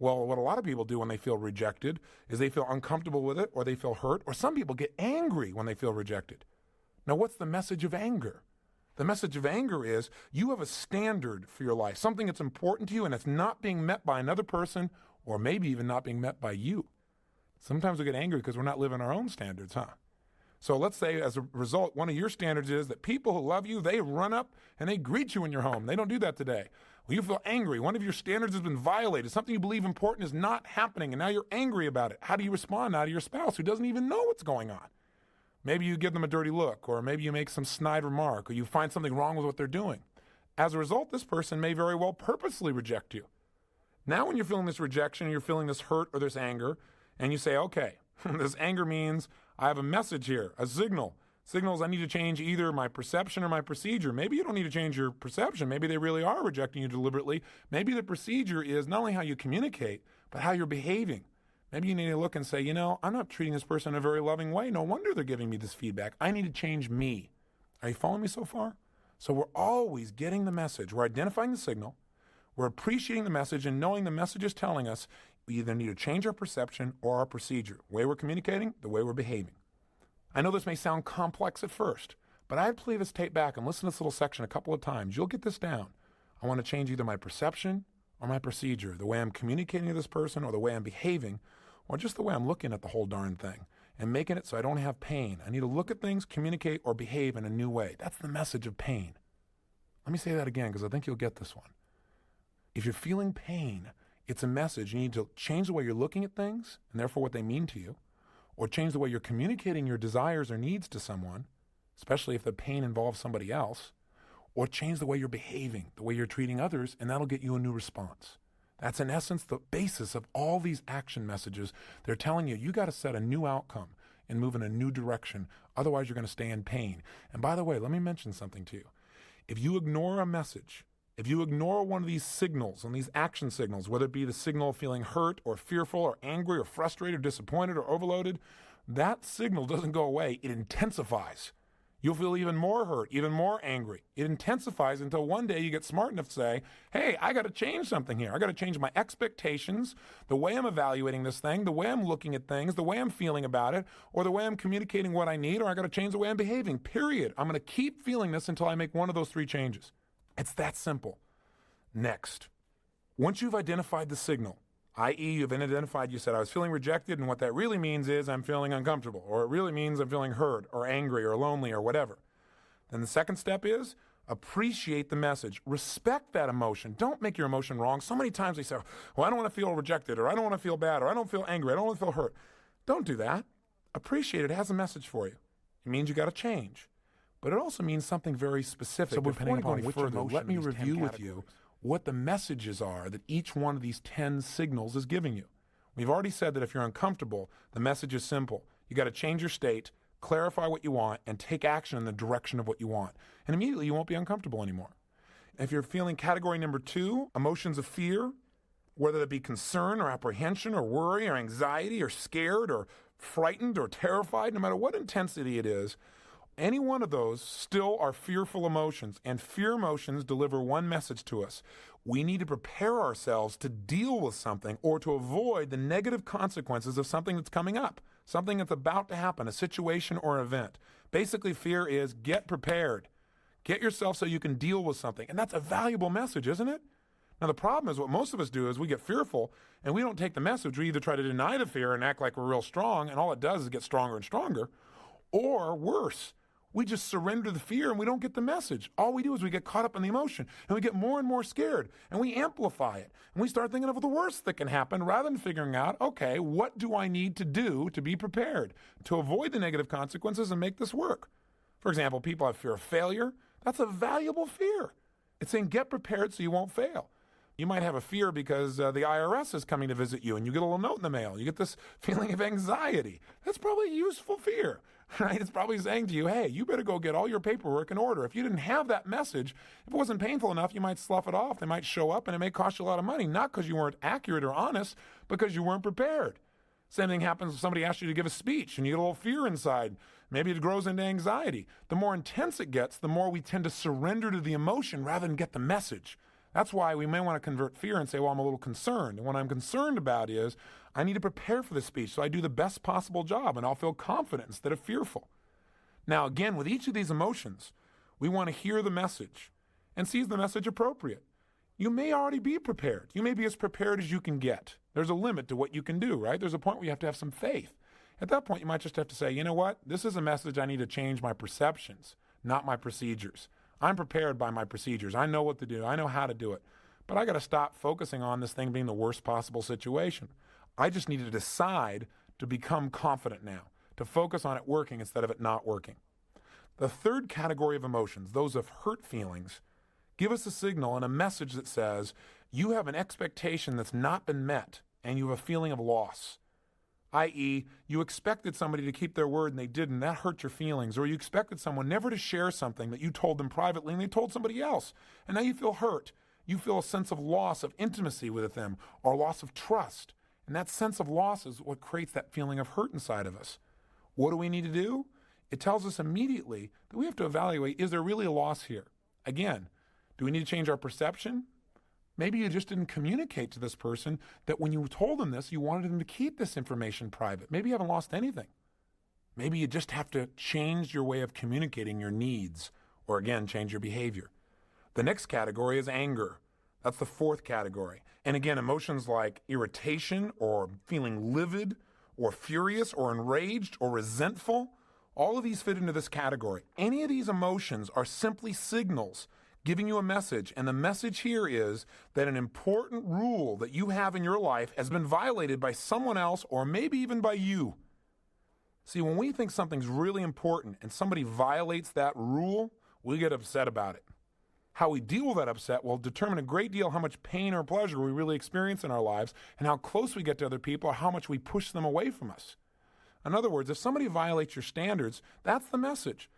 Well, what a lot of people do when they feel rejected is they feel uncomfortable with it, or they feel hurt, or some people get angry when they feel rejected. Now, what's the message of anger? The message of anger is you have a standard for your life, something that's important to you, and it's not being met by another person, or maybe even not being met by you. Sometimes we get angry because we're not living our own standards, huh? So let's say as a result, one of your standards is that people who love you, they run up and they greet you in your home. They don't do that today. Well, you feel angry. One of your standards has been violated. Something you believe important is not happening, and now you're angry about it. How do you respond now to your spouse who doesn't even know what's going on? Maybe you give them a dirty look, or maybe you make some snide remark, or you find something wrong with what they're doing. As a result, this person may very well purposely reject you. Now when you're feeling this rejection, you're feeling this hurt or this anger, and you say, okay, this anger means I have a message here, a signal. Signals I need to change either my perception or my procedure. Maybe you don't need to change your perception. Maybe they really are rejecting you deliberately. Maybe the procedure is not only how you communicate, but how you're behaving. Maybe you need to look and say, I'm not treating this person in a very loving way. No wonder they're giving me this feedback. I need to change me. Are you following me so far? So we're always getting the message. We're identifying the signal. We're appreciating the message and knowing the message is telling us we either need to change our perception or our procedure. The way we're communicating, the way we're behaving. I know this may sound complex at first, but I'd play this tape back and listen to this little section a couple of times. You'll get this down. I want to change either my perception or my procedure, the way I'm communicating to this person or the way I'm behaving, or just the way I'm looking at the whole darn thing and making it so I don't have pain. I need to look at things, communicate, or behave in a new way. That's the message of pain. Let me say that again because I think you'll get this one. If you're feeling pain, it's a message. You need to change the way you're looking at things and therefore what they mean to you, or change the way you're communicating your desires or needs to someone, especially if the pain involves somebody else, or change the way you're behaving, the way you're treating others, and that'll get you a new response. That's in essence the basis of all these action messages. They're telling you, you got to set a new outcome and move in a new direction. Otherwise, you're going to stay in pain. And by the way, let me mention something to you. If you ignore a message, if you ignore one of these signals and these action signals, whether it be the signal of feeling hurt or fearful or angry or frustrated or disappointed or overloaded, that signal doesn't go away. It intensifies. You'll feel even more hurt, even more angry. It intensifies until one day you get smart enough to say, hey, I got to change something here. I got to change my expectations, the way I'm evaluating this thing, the way I'm looking at things, the way I'm feeling about it, or the way I'm communicating what I need, or I got to change the way I'm behaving, period. I'm going to keep feeling this until I make one of those three changes. It's that simple. Next, once you've identified the signal, i.e. you've identified, you said, I was feeling rejected, and what that really means is I'm feeling uncomfortable, or it really means I'm feeling hurt or angry or lonely or whatever. Then the second step is appreciate the message. Respect that emotion. Don't make your emotion wrong. So many times they say, well, I don't want to feel rejected, or I don't want to feel bad, or I don't feel angry, I don't want to feel hurt. Don't do that. Appreciate it. It has a message for you. It means you got to change. But it also means something very specific. So before I go any further, let me review with you what the messages are that each one of these 10 signals is giving you. We've already said that if you're uncomfortable, the message is simple. You got to change your state, clarify what you want, and take action in the direction of what you want. And immediately you won't be uncomfortable anymore. If you're feeling category number 2, emotions of fear, whether that be concern or apprehension or worry or anxiety or scared or frightened or terrified, no matter what intensity it is, any one of those still are fearful emotions, and fear emotions deliver one message to us. We need to prepare ourselves to deal with something or to avoid the negative consequences of something that's coming up, something that's about to happen, a situation or an event. Basically, fear is get prepared. Get yourself so you can deal with something. And that's a valuable message, isn't it? Now, the problem is what most of us do is we get fearful and we don't take the message. We either try to deny the fear and act like we're real strong, and all it does is get stronger and stronger, or worse, we just surrender the fear and we don't get the message. All we do is we get caught up in the emotion and we get more and more scared and we amplify it. And we start thinking of the worst that can happen rather than figuring out, okay, what do I need to do to be prepared, to avoid the negative consequences and make this work? For example, people have fear of failure. That's a valuable fear. It's saying get prepared so you won't fail. You might have a fear because the IRS is coming to visit you and you get a little note in the mail. You get this feeling of anxiety. That's probably a useful fear, right? It's probably saying to you, hey, you better go get all your paperwork in order. If you didn't have that message, if it wasn't painful enough, you might slough it off. They might show up and it may cost you a lot of money, not because you weren't accurate or honest, because you weren't prepared. Same thing happens if somebody asks you to give a speech and you get a little fear inside. Maybe it grows into anxiety. The more intense it gets, the more we tend to surrender to the emotion rather than get the message. That's why we may want to convert fear and say, well, I'm a little concerned. And what I'm concerned about is I need to prepare for this speech so I do the best possible job and I'll feel confident instead of fearful. Now, again, with each of these emotions, we want to hear the message and see is the message appropriate. You may already be prepared. You may be as prepared as you can get. There's a limit to what you can do, right? There's a point where you have to have some faith. At that point, you might just have to say, you know what? This is a message I need to change my perceptions, not my procedures. I'm prepared by my procedures. I know what to do. I know how to do it. But I got to stop focusing on this thing being the worst possible situation. I just need to decide to become confident now, to focus on it working instead of it not working. The third category of emotions, those of hurt feelings, give us a signal and a message that says you have an expectation that's not been met and you have a feeling of loss. I.e., you expected somebody to keep their word and they didn't. That hurt your feelings. Or you expected someone never to share something that you told them privately and they told somebody else. And now you feel hurt. You feel a sense of loss of intimacy with them or loss of trust. And that sense of loss is what creates that feeling of hurt inside of us. What do we need to do? It tells us immediately that we have to evaluate, is there really a loss here? Again, do we need to change our perception? Maybe you just didn't communicate to this person that when you told them this, you wanted them to keep this information private. Maybe you haven't lost anything. Maybe you just have to change your way of communicating your needs, or again, change your behavior. The next category is anger. That's the fourth category. And again, emotions like irritation or feeling livid or furious or enraged or resentful, all of these fit into this category. Any of these emotions are simply signals giving you a message, and the message here is that an important rule that you have in your life has been violated by someone else or maybe even by you. See, when we think something's really important and somebody violates that rule, we get upset about it. How we deal with that upset will determine a great deal how much pain or pleasure we really experience in our lives and how close we get to other people or how much we push them away from us. In other words, if somebody violates your standards, that's the message.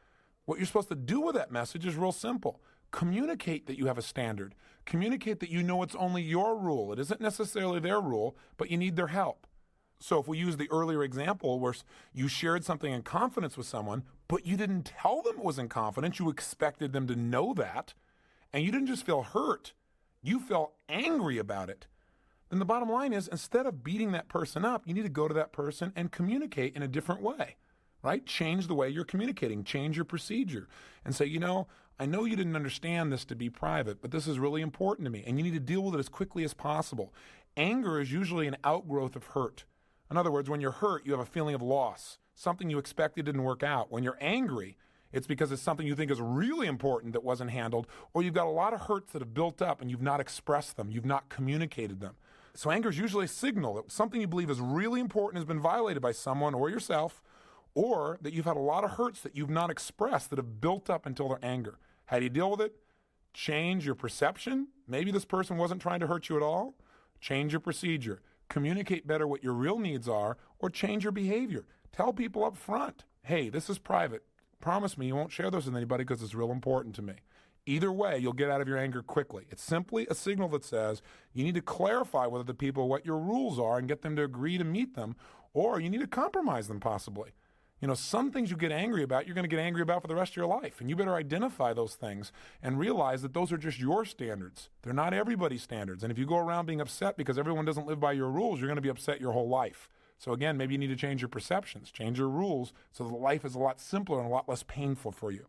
What you're supposed to do with that message is real simple. Communicate that you have a standard. Communicate that you know it's only your rule. It isn't necessarily their rule, but you need their help. So if we use the earlier example where you shared something in confidence with someone, but you didn't tell them it was in confidence, you expected them to know that, and you didn't just feel hurt, you felt angry about it, then the bottom line is instead of beating that person up, you need to go to that person and communicate in a different way, right? Change the way you're communicating, change your procedure, and say, I know you didn't understand this to be private, but this is really important to me, and you need to deal with it as quickly as possible. Anger is usually an outgrowth of hurt. In other words, when you're hurt, you have a feeling of loss. Something you expected didn't work out. When you're angry, it's because it's something you think is really important that wasn't handled, or you've got a lot of hurts that have built up and you've not expressed them, you've not communicated them. So anger is usually a signal that something you believe is really important has been violated by someone or yourself, or that you've had a lot of hurts that you've not expressed that have built up until their anger. How do you deal with it? Change your perception. Maybe this person wasn't trying to hurt you at all. Change your procedure. Communicate better what your real needs are, or change your behavior. Tell people up front, hey, this is private. Promise me you won't share this with anybody because it's real important to me. Either way, you'll get out of your anger quickly. It's simply a signal that says you need to clarify with other people what your rules are and get them to agree to meet them, or you need to compromise them possibly. You know, some things you get angry about, you're going to get angry about for the rest of your life. And you better identify those things and realize that those are just your standards. They're not everybody's standards. And if you go around being upset because everyone doesn't live by your rules, you're going to be upset your whole life. So again, maybe you need to change your perceptions, change your rules so that life is a lot simpler and a lot less painful for you.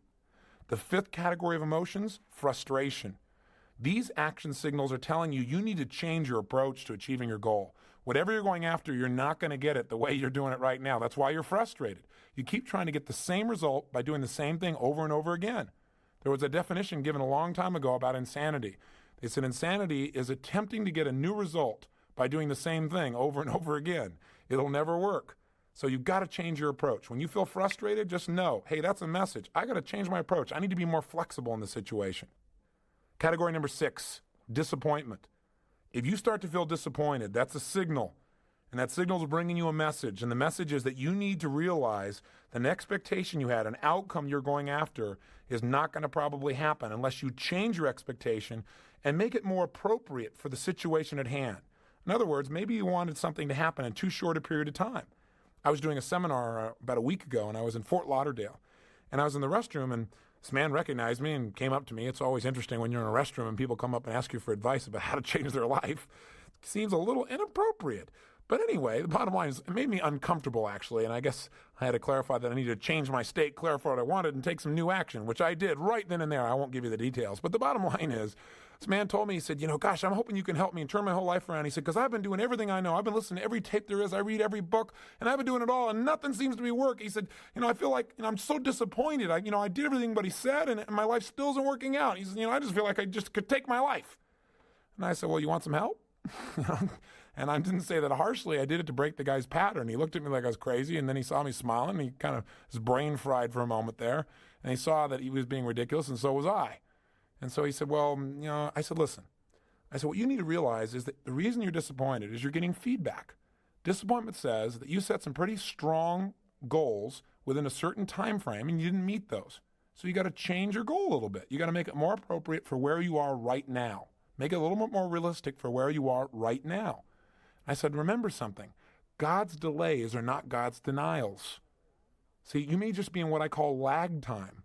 The fifth category of emotions, frustration. These action signals are telling you need to change your approach to achieving your goal. Whatever you're going after, you're not going to get it the way you're doing it right now. That's why you're frustrated. You keep trying to get the same result by doing the same thing over and over again. There was a definition given a long time ago about insanity. They said insanity is attempting to get a new result by doing the same thing over and over again. It'll never work. So you've got to change your approach. When you feel frustrated, just know, hey, that's a message. I got to change my approach. I need to be more flexible in the situation. Category number 6, disappointment. If you start to feel disappointed, that's a signal. And that signal is bringing you a message. And the message is that you need to realize that an expectation you had, an outcome you're going after, is not going to probably happen unless you change your expectation and make it more appropriate for the situation at hand. In other words, maybe you wanted something to happen in too short a period of time. I was doing a seminar about a week ago, and I was in Fort Lauderdale. And I was in the restroom, and this man recognized me and came up to me. It's always interesting when you're in a restroom and people come up and ask you for advice about how to change their life. It seems a little inappropriate. But anyway, the bottom line is it made me uncomfortable, actually, and I guess I had to clarify that I needed to change my state, clarify what I wanted, and take some new action, which I did right then and there. I won't give you the details. But the bottom line is, this man told me, he said, gosh, I'm hoping you can help me and turn my whole life around. He said, because I've been doing everything I know. I've been listening to every tape there is. I read every book, and I've been doing it all, and nothing seems to be working. He said, I feel like I'm so disappointed. I did everything but he said, and my life still isn't working out. He said, I just feel like I just could take my life. And I said, well, you want some help? And I didn't say that harshly. I did it to break the guy's pattern. He looked at me like I was crazy, and then he saw me smiling, and he kind of, his brain fried for a moment there, and he saw that he was being ridiculous, and so was I. And so he said, well, I said, listen. I said, what you need to realize is that the reason you're disappointed is you're getting feedback. Disappointment says that you set some pretty strong goals within a certain time frame, and you didn't meet those. So you got to change your goal a little bit. You got to make it more appropriate for where you are right now. Make it a little bit more realistic for where you are right now. I said, remember something. God's delays are not God's denials. See, you may just be in what I call lag time.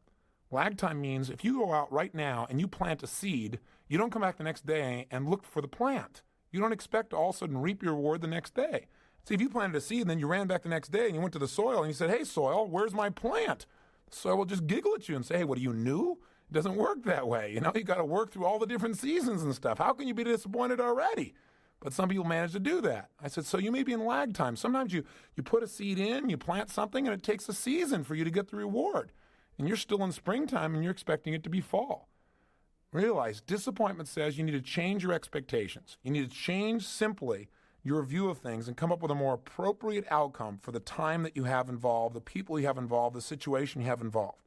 Lag time means if you go out right now and you plant a seed, you don't come back the next day and look for the plant. You don't expect to all of a sudden reap your reward the next day. See, if you planted a seed and then you ran back the next day and you went to the soil and you said, hey, soil, where's my plant? The soil will just giggle at you and say, hey, what, are you new? It doesn't work that way. You got to work through all the different seasons and stuff. How can you be disappointed already? But some people manage to do that. I said, so you may be in lag time. Sometimes you put a seed in, you plant something, and it takes a season for you to get the reward. And you're still in springtime, and you're expecting it to be fall. Realize disappointment says you need to change your expectations. You need to change simply your view of things and come up with a more appropriate outcome for the time that you have involved, the people you have involved, the situation you have involved.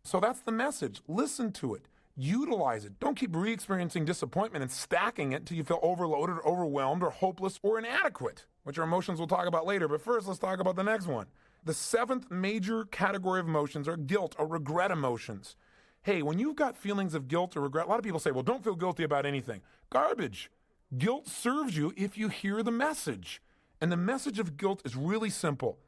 So that's the message. Listen to it. Utilize it. Don't keep re-experiencing disappointment and stacking it until you feel overloaded or overwhelmed or hopeless or inadequate, which are emotions we'll talk about later. But first, let's talk about the next one. The 7th major category of emotions are guilt or regret emotions. Hey, when you've got feelings of guilt or regret, a lot of people say, well, don't feel guilty about anything. Garbage. Guilt serves you if you hear the message. And the message of guilt is really simple.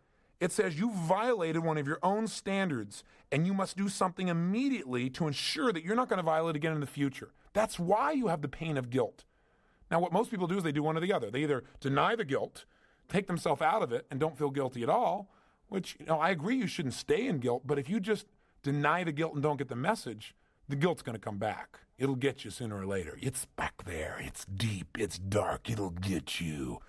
It says you violated one of your own standards and you must do something immediately to ensure that you're not going to violate again in the future. That's why you have the pain of guilt. Now, what most people do is they do one or the other. They either deny the guilt, take themselves out of it, and don't feel guilty at all, which, I agree you shouldn't stay in guilt, but if you just deny the guilt and don't get the message, the guilt's going to come back. It'll get you sooner or later. It's back there. It's deep. It's dark. It'll get you.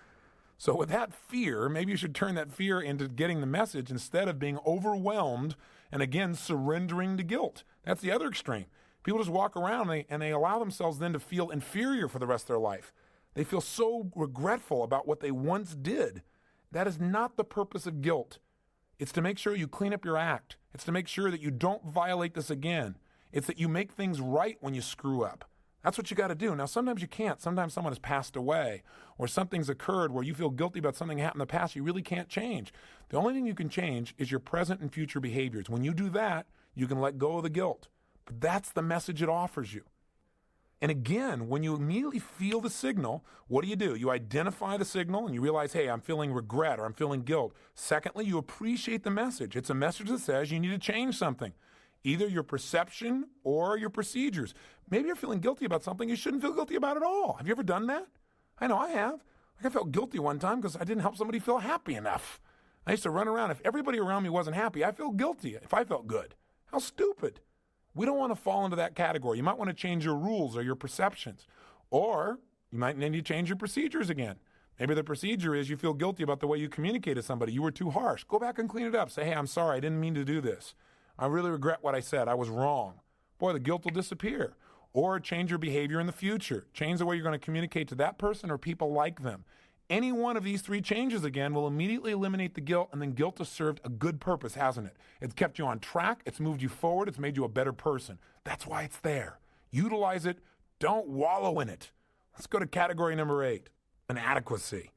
So with that fear, maybe you should turn that fear into getting the message instead of being overwhelmed and, again, surrendering to guilt. That's the other extreme. People just walk around and they allow themselves then to feel inferior for the rest of their life. They feel so regretful about what they once did. That is not the purpose of guilt. It's to make sure you clean up your act. It's to make sure that you don't violate this again. It's that you make things right when you screw up. That's what you got to do. Now, sometimes you can't. Sometimes someone has passed away or something's occurred where you feel guilty about something that happened in the past you really can't change. The only thing you can change is your present and future behaviors. When you do that, you can let go of the guilt. But that's the message it offers you. And again, when you immediately feel the signal, what do? You identify the signal and you realize, hey, I'm feeling regret or I'm feeling guilt. Secondly, you appreciate the message. It's a message that says you need to change something. Either your perception or your procedures. Maybe you're feeling guilty about something you shouldn't feel guilty about at all. Have you ever done that? I know I have. I felt guilty one time because I didn't help somebody feel happy enough. I used to run around. If everybody around me wasn't happy, I feel guilty if I felt good. How stupid. We don't want to fall into that category. You might want to change your rules or your perceptions. Or you might need to change your procedures again. Maybe the procedure is you feel guilty about the way you communicated to somebody. You were too harsh. Go back and clean it up. Say, hey, I'm sorry. I didn't mean to do this. I really regret what I said. I was wrong. Boy, the guilt will disappear. Or change your behavior in the future. Change the way you're going to communicate to that person or people like them. Any one of these three changes, again, will immediately eliminate the guilt, and then guilt has served a good purpose, hasn't it? It's kept you on track. It's moved you forward. It's made you a better person. That's why it's there. Utilize it. Don't wallow in it. Let's go to category number 8, inadequacy.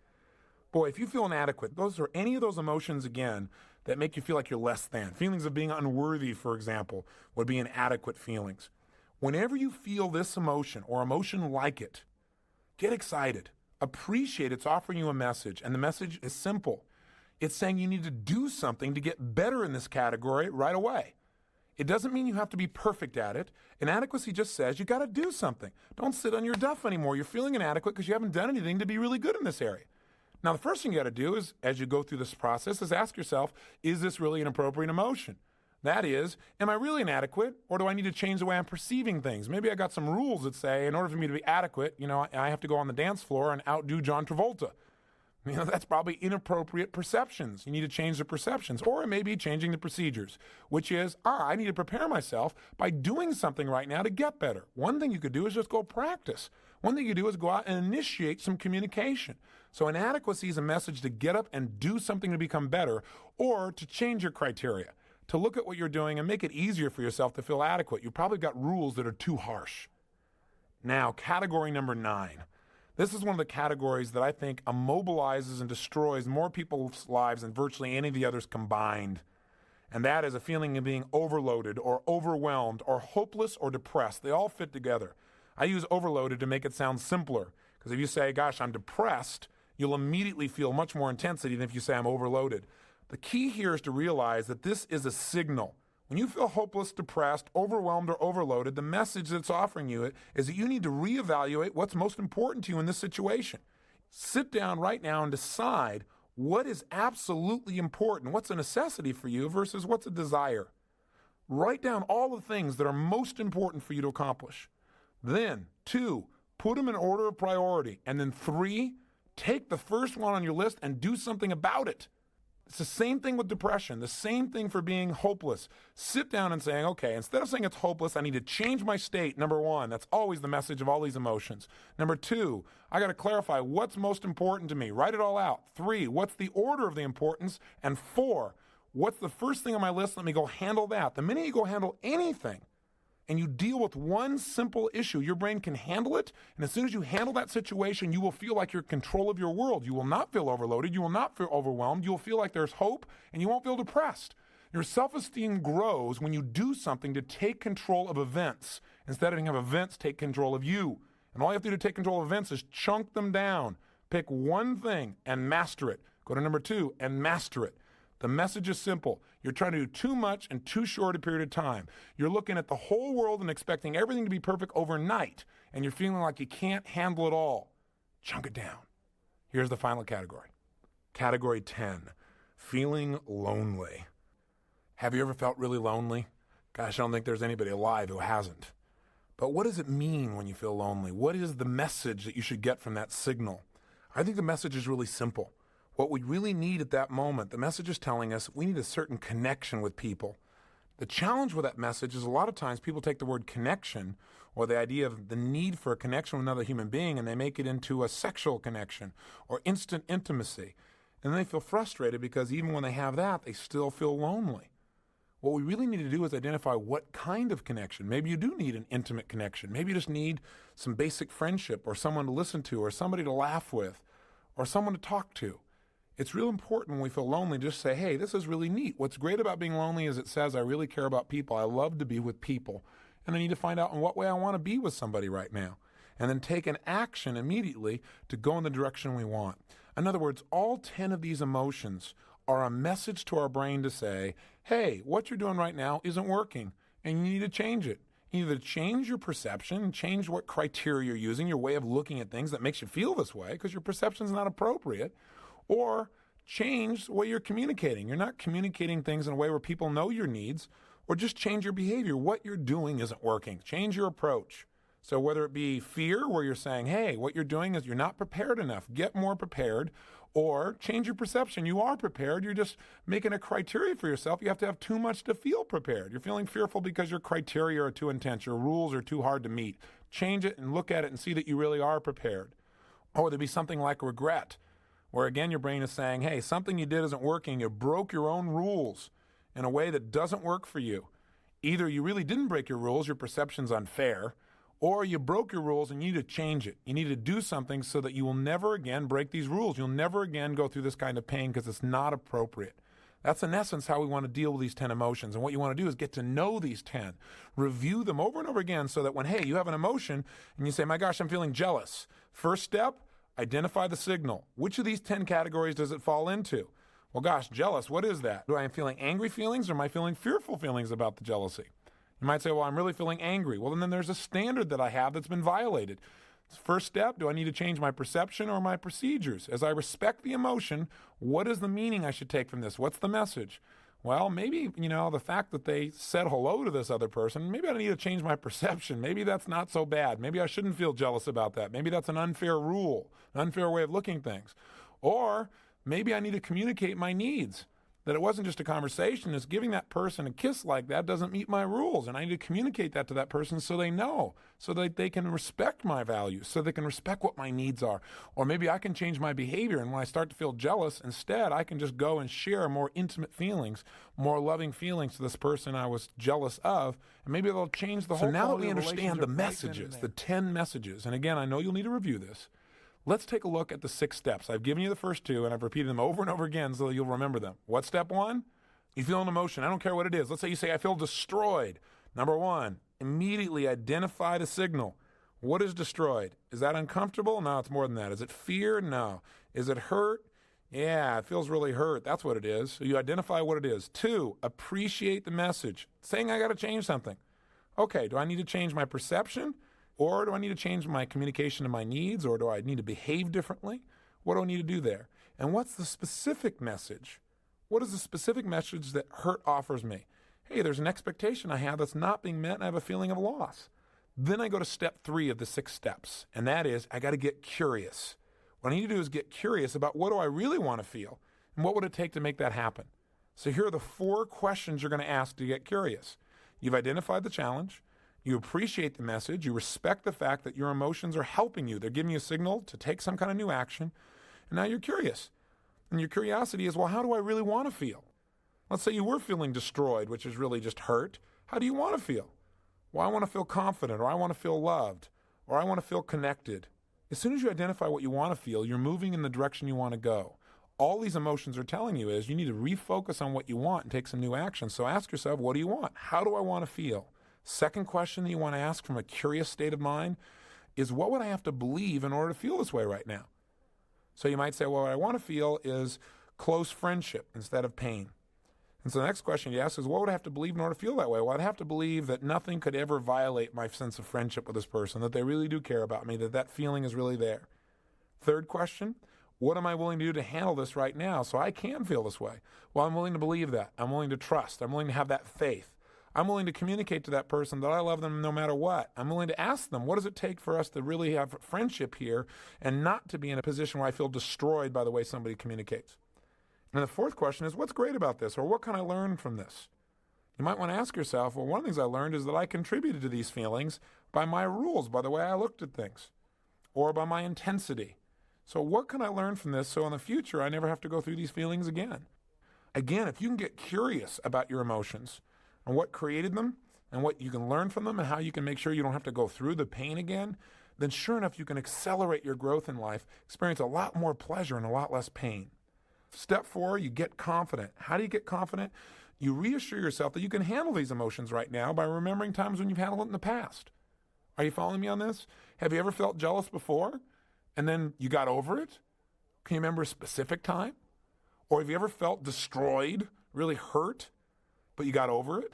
Boy, if you feel inadequate, those are any of those emotions, again, that make you feel like you're less than. Feelings of being unworthy, for example, would be inadequate feelings. Whenever you feel this emotion or emotion like it, get excited. Appreciate it's offering you a message, and the message is simple. It's saying you need to do something to get better in this category right away. It doesn't mean you have to be perfect at it. Inadequacy just says you got to do something. Don't sit on your duff anymore. You're feeling inadequate because you haven't done anything to be really good in this area. Now, the first thing you got to do is, as you go through this process, is ask yourself, is this really an appropriate emotion? That is, am I really inadequate, or do I need to change the way I'm perceiving things? Maybe I got some rules that say, in order for me to be adequate, I have to go on the dance floor and outdo John Travolta. That's probably inappropriate perceptions. You need to change the perceptions, or it may be changing the procedures, which is, I need to prepare myself by doing something right now to get better. One thing you could do is just go practice. One thing you do is go out and initiate some communication. So inadequacy is a message to get up and do something to become better, or to change your criteria, to look at what you're doing and make it easier for yourself to feel adequate. You probably got rules that are too harsh. Now, category number 9. This is one of the categories that I think immobilizes and destroys more people's lives than virtually any of the others combined. And that is a feeling of being overloaded or overwhelmed or hopeless or depressed. They all fit together. I use overloaded to make it sound simpler, because if you say, gosh, I'm depressed, you'll immediately feel much more intensity than if you say I'm overloaded. The key here is to realize that this is a signal. When you feel hopeless, depressed, overwhelmed, or overloaded, the message that's offering you is that you need to reevaluate what's most important to you in this situation. Sit down right now and decide what is absolutely important, what's a necessity for you versus what's a desire. Write down all the things that are most important for you to accomplish. Then, 2, put them in order of priority. And then 3, take the first one on your list and do something about it. It's the same thing with depression, the same thing for being hopeless. Sit down and saying, okay, instead of saying it's hopeless, I need to change my state, number 1. That's always the message of all these emotions. Number 2, I got to clarify what's most important to me. Write it all out. 3, what's the order of the importance? And 4, what's the first thing on my list? Let me go handle that. The minute you go handle anything, and you deal with one simple issue, your brain can handle it, and as soon as you handle that situation, you will feel like you're in control of your world. You will not feel overloaded. You will not feel overwhelmed. You will feel like there's hope, and you won't feel depressed. Your self-esteem grows when you do something to take control of events instead of having events take control of you. And all you have to do to take control of events is chunk them down. Pick one thing and master it. Go to number 2 and master it. The message is simple. You're trying to do too much in too short a period of time. You're looking at the whole world and expecting everything to be perfect overnight, and you're feeling like you can't handle it all. Chunk it down. Here's the final category. Category 10, feeling lonely. Have you ever felt really lonely? Gosh, I don't think there's anybody alive who hasn't. But what does it mean when you feel lonely? What is the message that you should get from that signal? I think the message is really simple. What we really need at that moment, the message is telling us we need a certain connection with people. The challenge with that message is a lot of times people take the word connection or the idea of the need for a connection with another human being and they make it into a sexual connection or instant intimacy. And then they feel frustrated because even when they have that, they still feel lonely. What we really need to do is identify what kind of connection. Maybe you do need an intimate connection. Maybe you just need some basic friendship or someone to listen to or somebody to laugh with or someone to talk to. It's real important when we feel lonely just say, hey, this is really neat. What's great about being lonely is it says I really care about people. I love to be with people. And I need to find out in what way I want to be with somebody right now. And then take an action immediately to go in the direction we want. In other words, all 10 of these emotions are a message to our brain to say, hey, what you're doing right now isn't working, and you need to change it. You either change your perception, change what criteria you're using, your way of looking at things that makes you feel this way because your perception is not appropriate, or change the way you're communicating. You're not communicating things in a way where people know your needs, or just change your behavior. What you're doing isn't working. Change your approach. So whether it be fear, where you're saying, hey, what you're doing is you're not prepared enough, get more prepared, or change your perception. You are prepared. You're just making a criteria for yourself. You have to have too much to feel prepared. You're feeling fearful because your criteria are too intense. Your rules are too hard to meet. Change it and look at it and see that you really are prepared. Or there'd be something like regret, where again your brain is saying, hey, something you did isn't working. You broke your own rules in a way that doesn't work for you. Either you really didn't break your rules, your perception's unfair, or you broke your rules and you need to change it. You need to do something so that you will never again break these rules. You'll never again go through this kind of pain because it's not appropriate. That's in essence how we want to deal with these 10 emotions. And what you want to do is get to know these 10, review them over and over again so that when, hey, you have an emotion and you say, my gosh, I'm feeling jealous. First step, identify the signal. Which of these 10 categories does it fall into? Well, gosh, jealous, what is that? Do I am feeling angry feelings or am I feeling fearful feelings about the jealousy? You might say, well, I'm really feeling angry. Well, then there's a standard that I have that's been violated. First step, do I need to change my perception or my procedures? As I respect the emotion, what is the meaning I should take from this? What's the message? Well, maybe, the fact that they said hello to this other person, maybe I need to change my perception. Maybe that's not so bad. Maybe I shouldn't feel jealous about that. Maybe that's an unfair rule, an unfair way of looking at things. Or maybe I need to communicate my needs. That it wasn't just a conversation, it's giving that person a kiss like that doesn't meet my rules. And I need to communicate that to that person so they know, so that they can respect my values, so they can respect what my needs are. Or maybe I can change my behavior, and when I start to feel jealous, instead I can just go and share more intimate feelings, more loving feelings to this person I was jealous of, and maybe they'll change the whole. So now that we understand the messages, the 10 messages, and again, I know you'll need to review this, let's take a look at the 6 steps. I've given you the first 2, and I've repeated them over and over again so that you'll remember them. What's step 1? You feel an emotion. I don't care what it is. Let's say you say, I feel destroyed. Number 1, immediately identify the signal. What is destroyed? Is that uncomfortable? No, it's more than that. Is it fear? No. Is it hurt? Yeah, it feels really hurt. That's what it is. So you identify what it is. 2, appreciate the message. Saying I got to change something. Okay, do I need to change my perception? Or do I need to change my communication to my needs? Or do I need to behave differently? What do I need to do there? And what's the specific message? What is the specific message that hurt offers me? Hey, there's an expectation I have that's not being met and I have a feeling of loss. Then I go to step 3 of the 6 steps. And that is, I got to get curious. What I need to do is get curious about what do I really want to feel? And what would it take to make that happen? So here are the 4 questions you're going to ask to get curious. You've identified the challenge. You appreciate the message. You respect the fact that your emotions are helping you. They're giving you a signal to take some kind of new action. And now you're curious. And your curiosity is, well, how do I really want to feel? Let's say you were feeling destroyed, which is really just hurt. How do you want to feel? Well, I want to feel confident, or I want to feel loved, or I want to feel connected. As soon as you identify what you want to feel, you're moving in the direction you want to go. All these emotions are telling you is you need to refocus on what you want and take some new action. So ask yourself, what do you want? How do I want to feel? Second question that you want to ask from a curious state of mind is, what would I have to believe in order to feel this way right now? So you might say, well, what I want to feel is close friendship instead of pain. And so the next question you ask is, what would I have to believe in order to feel that way? Well, I'd have to believe that nothing could ever violate my sense of friendship with this person, that they really do care about me, that that feeling is really there. Third question, what am I willing to do to handle this right now so I can feel this way? Well, I'm willing to believe that. I'm willing to trust. I'm willing to have that faith. I'm willing to communicate to that person that I love them no matter what. I'm willing to ask them, what does it take for us to really have friendship here and not to be in a position where I feel destroyed by the way somebody communicates? And the fourth question is, what's great about this, or what can I learn from this? You might want to ask yourself, well, one of the things I learned is that I contributed to these feelings by my rules, by the way I looked at things, or by my intensity. So what can I learn from this so in the future I never have to go through these feelings again? Again, if you can get curious about your emotions and what created them and what you can learn from them and how you can make sure you don't have to go through the pain again, then sure enough, you can accelerate your growth in life, experience a lot more pleasure and a lot less pain. Step 4, you get confident. How do you get confident? You reassure yourself that you can handle these emotions right now by remembering times when you've handled it in the past. Are you following me on this? Have you ever felt jealous before and then you got over it? Can you remember a specific time? Or have you ever felt destroyed, really hurt, but you got over it?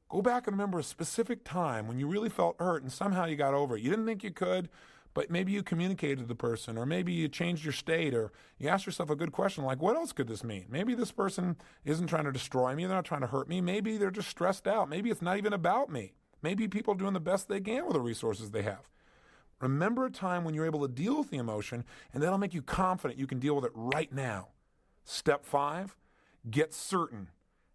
Go back and remember a specific time when you really felt hurt and somehow you got over it. You didn't think you could, but maybe you communicated to the person, or maybe you changed your state, or you asked yourself a good question like, what else could this mean? Maybe this person isn't trying to destroy me. They're not trying to hurt me. Maybe they're just stressed out. Maybe it's not even about me. Maybe people are doing the best they can with the resources they have. Remember a time when you're able to deal with the emotion, and that'll make you confident you can deal with it right now. Step 5, get certain.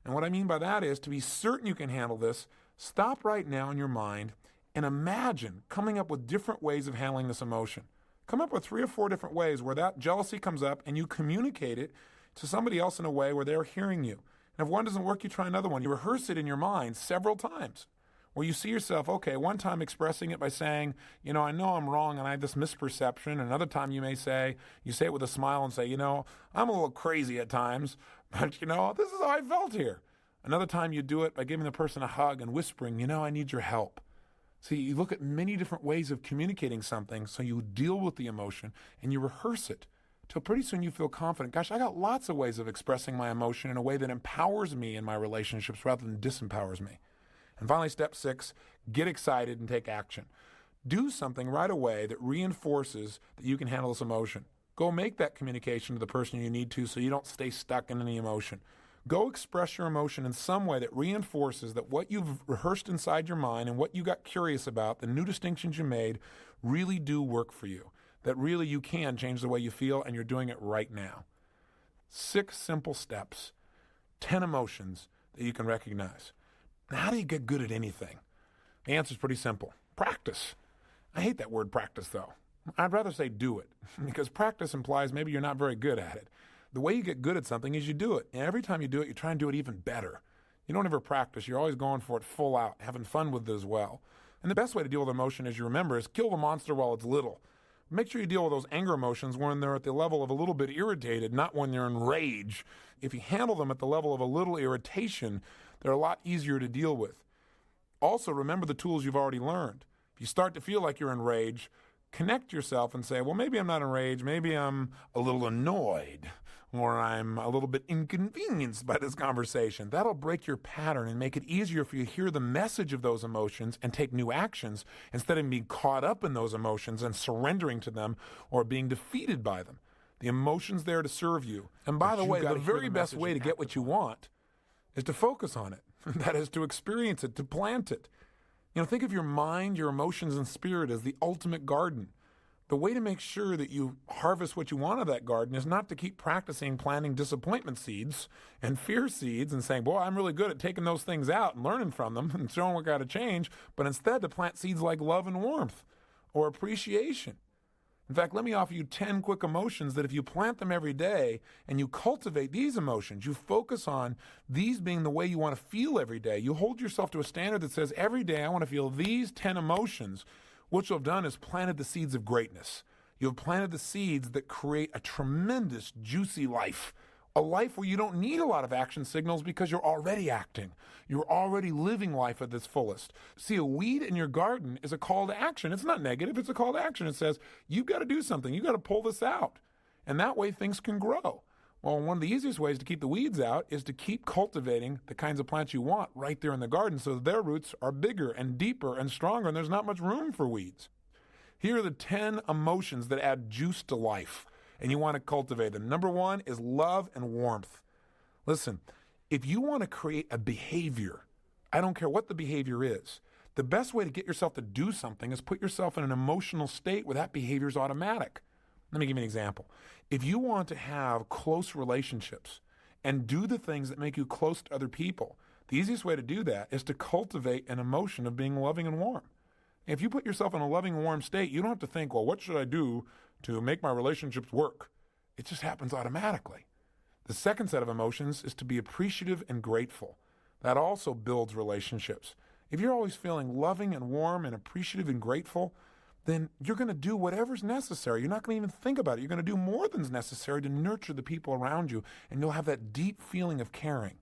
And what I mean by that is, to be certain you can handle this, stop right now in your mind and imagine coming up with different ways of handling this emotion. Come up with 3 or 4 different ways where that jealousy comes up and you communicate it to somebody else in a way where they're hearing you. And if one doesn't work, you try another one. You rehearse it in your mind several times, where you see yourself, okay, one time expressing it by saying, I know I'm wrong and I have this misperception. Another time you say it with a smile and say, I'm a little crazy at times, but this is how I felt here. Another time you do it by giving the person a hug and whispering, I need your help. See, you look at many different ways of communicating something, so you deal with the emotion and you rehearse it till pretty soon you feel confident. Gosh, I got lots of ways of expressing my emotion in a way that empowers me in my relationships rather than disempowers me. And finally, step 6, get excited and take action. Do something right away that reinforces that you can handle this emotion. Go make that communication to the person you need to so you don't stay stuck in any emotion. Go express your emotion in some way that reinforces that what you've rehearsed inside your mind and what you got curious about, the new distinctions you made, really do work for you. That really you can change the way you feel, and you're doing it right now. 6 simple steps, 10 emotions that you can recognize. Now, how do you get good at anything? The answer is pretty simple. Practice. I hate that word practice, though. I'd rather say do it, because practice implies maybe you're not very good at it. The way you get good at something is you do it. And every time you do it, you try and do it even better. You don't ever practice. You're always going for it full out, having fun with it as well. And the best way to deal with emotion, as you remember, is kill the monster while it's little. Make sure you deal with those anger emotions when they're at the level of a little bit irritated, not when they're in rage. If you handle them at the level of a little irritation, they're a lot easier to deal with. Also, remember the tools you've already learned. If you start to feel like you're in rage, connect yourself and say, well, maybe I'm not in rage. Maybe I'm a little annoyed, or I'm a little bit inconvenienced by this conversation. That'll break your pattern and make it easier for you to hear the message of those emotions and take new actions instead of being caught up in those emotions and surrendering to them or being defeated by them. The emotion's there to serve you. And by the way, the very best way to get what you want is to focus on it. That is, to experience it, to plant it. Think of your mind, your emotions, and spirit as the ultimate garden. The way to make sure that you harvest what you want of that garden is not to keep practicing planting disappointment seeds and fear seeds and saying, boy, I'm really good at taking those things out and learning from them and showing what got to change, but instead to plant seeds like love and warmth or appreciation. In fact, let me offer you 10 quick emotions that if you plant them every day and you cultivate these emotions, you focus on these being the way you want to feel every day. You hold yourself to a standard that says every day I want to feel these 10 emotions. What you'll have done is planted the seeds of greatness. You've planted the seeds that create a tremendous, juicy life. A life where you don't need a lot of action signals because you're already acting. You're already living life at its fullest. See, a weed in your garden is a call to action. It's not negative. It's a call to action. It says, you've got to do something. You've got to pull this out. And that way things can grow. Well, one of the easiest ways to keep the weeds out is to keep cultivating the kinds of plants you want right there in the garden so their roots are bigger and deeper and stronger, and there's not much room for weeds. Here are the 10 emotions that add juice to life, and you want to cultivate them. Number 1 is love and warmth. Listen, if you want to create a behavior, I don't care what the behavior is. The best way to get yourself to do something is put yourself in an emotional state where that behavior is automatic. Let me give you an example. If you want to have close relationships and do the things that make you close to other people, the easiest way to do that is to cultivate an emotion of being loving and warm. If you put yourself in a loving and warm state, you don't have to think, well, what should I do to make my relationships work? It just happens automatically. The second set of emotions is to be appreciative and grateful. That also builds relationships. If you're always feeling loving and warm and appreciative and grateful, then you're going to do whatever's necessary. You're not going to even think about it. You're going to do more than's necessary to nurture the people around you, and you'll have that deep feeling of caring.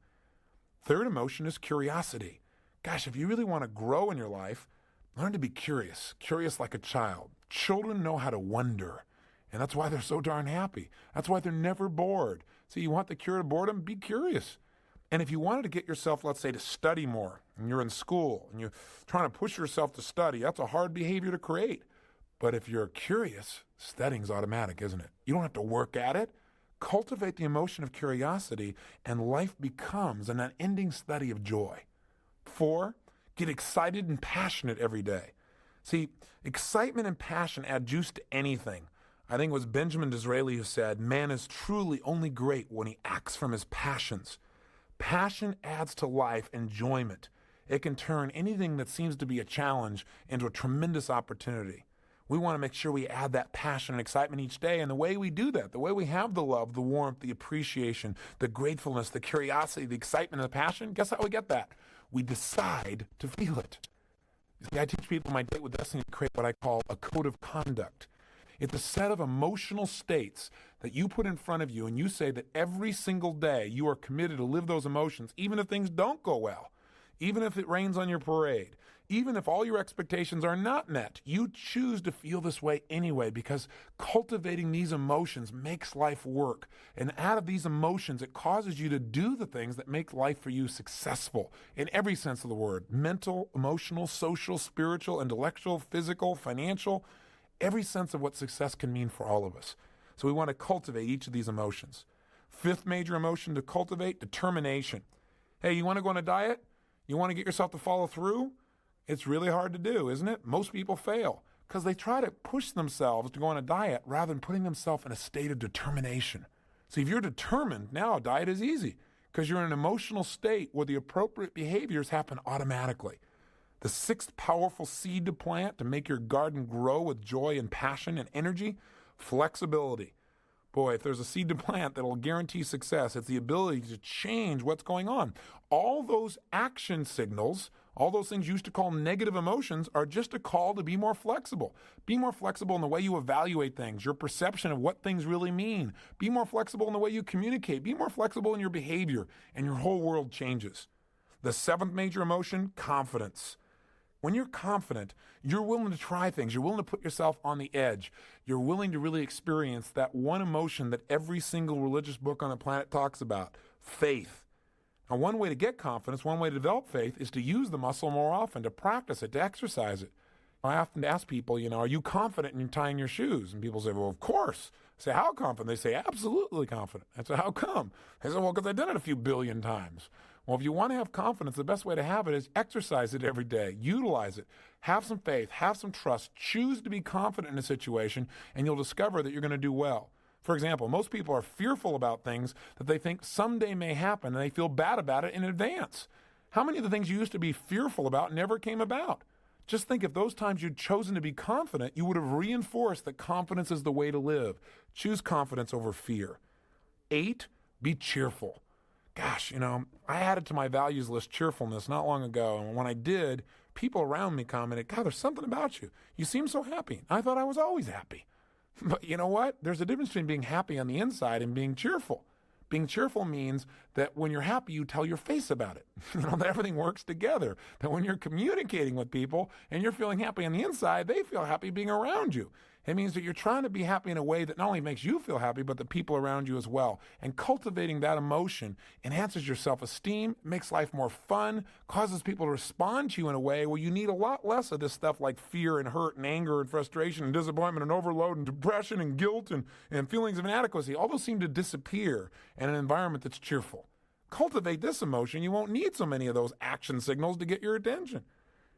Third emotion is curiosity. Gosh, if you really want to grow in your life, learn to be curious like a child. Children know how to wonder, and that's why they're so darn happy. That's why they're never bored. So you want the cure to boredom? Be curious. And if you wanted to get yourself, let's say, to study more, and you're in school, and you're trying to push yourself to study, that's a hard behavior to create. But if you're curious, studying's automatic, isn't it? You don't have to work at it. Cultivate the emotion of curiosity, and life becomes an unending study of joy. 4, get excited and passionate every day. See, excitement and passion add juice to anything. I think it was Benjamin Disraeli who said, man is truly only great when he acts from his passions. Passion adds to life enjoyment. It can turn anything that seems to be a challenge into a tremendous opportunity. We want to make sure we add that passion and excitement each day, and the way we do that, the way we have the love, the warmth, the appreciation, the gratefulness, the curiosity, the excitement, and the passion, guess how we get that? We decide to feel it. See, I teach people in my Date with Destiny to create what I call a code of conduct. It's a set of emotional states that you put in front of you, and you say that every single day you are committed to live those emotions, even if things don't go well, even if it rains on your parade, even if all your expectations are not met. You choose to feel this way anyway, because cultivating these emotions makes life work. And out of these emotions, it causes you to do the things that make life for you successful in every sense of the word: mental, emotional, social, spiritual, intellectual, physical, financial, every sense of what success can mean for all of us. So we want to cultivate each of these emotions. 5th major emotion to cultivate: determination. Hey, you want to go on a diet? You want to get yourself to follow through? It's really hard to do, isn't it? Most people fail because they try to push themselves to go on a diet rather than putting themselves in a state of determination. So if you're determined, now a diet is easy because you're in an emotional state where the appropriate behaviors happen automatically. The 6th powerful seed to plant to make your garden grow with joy and passion and energy: flexibility. Boy, if there's a seed to plant that will guarantee success, it's the ability to change what's going on. All those action signals, all those things you used to call negative emotions, are just a call to be more flexible. Be more flexible in the way you evaluate things, your perception of what things really mean. Be more flexible in the way you communicate. Be more flexible in your behavior, and your whole world changes. The 7th major emotion: confidence. When you're confident, you're willing to try things. You're willing to put yourself on the edge. You're willing to really experience that one emotion that every single religious book on the planet talks about: faith. Now, one way to get confidence, one way to develop faith, is to use the muscle more often, to practice it, to exercise it. I often ask people, are you confident in tying your shoes? And people say, well, of course. I say, how confident? They say, absolutely confident. I say, how come? They say, well, because I've done it a few billion times. Well, if you want to have confidence, the best way to have it is exercise it every day. Utilize it. Have some faith. Have some trust. Choose to be confident in a situation, and you'll discover that you're going to do well. For example, most people are fearful about things that they think someday may happen, and they feel bad about it in advance. How many of the things you used to be fearful about never came about? Just think, if those times you'd chosen to be confident, you would have reinforced that confidence is the way to live. Choose confidence over fear. 8, be cheerful. Gosh, I added to my values list cheerfulness not long ago, and when I did, people around me commented, God, there's something about you. You seem so happy. I thought I was always happy. But you know what? There's a difference between being happy on the inside and being cheerful. Being cheerful means that when you're happy, you tell your face about it. That everything works together. That when you're communicating with people and you're feeling happy on the inside, they feel happy being around you. It means that you're trying to be happy in a way that not only makes you feel happy, but the people around you as well. And cultivating that emotion enhances your self-esteem, makes life more fun, causes people to respond to you in a way where you need a lot less of this stuff like fear and hurt and anger and frustration and disappointment and overload and depression and guilt and feelings of inadequacy. All those seem to disappear in an environment that's cheerful. Cultivate this emotion. You won't need so many of those action signals to get your attention.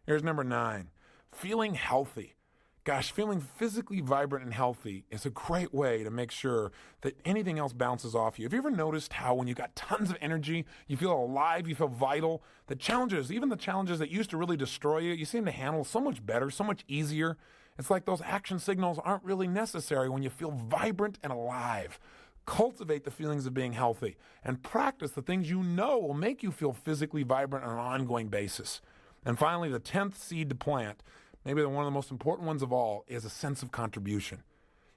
Here's number 9, feeling healthy. Gosh, feeling physically vibrant and healthy is a great way to make sure that anything else bounces off you. Have you ever noticed how when you got tons of energy, you feel alive, you feel vital? The challenges, even the challenges that used to really destroy you, you seem to handle so much better, so much easier. It's like those action signals aren't really necessary when you feel vibrant and alive. Cultivate the feelings of being healthy and practice the things you know will make you feel physically vibrant on an ongoing basis. And finally, the 10th seed to plant, maybe one of the most important ones of all, is a sense of contribution.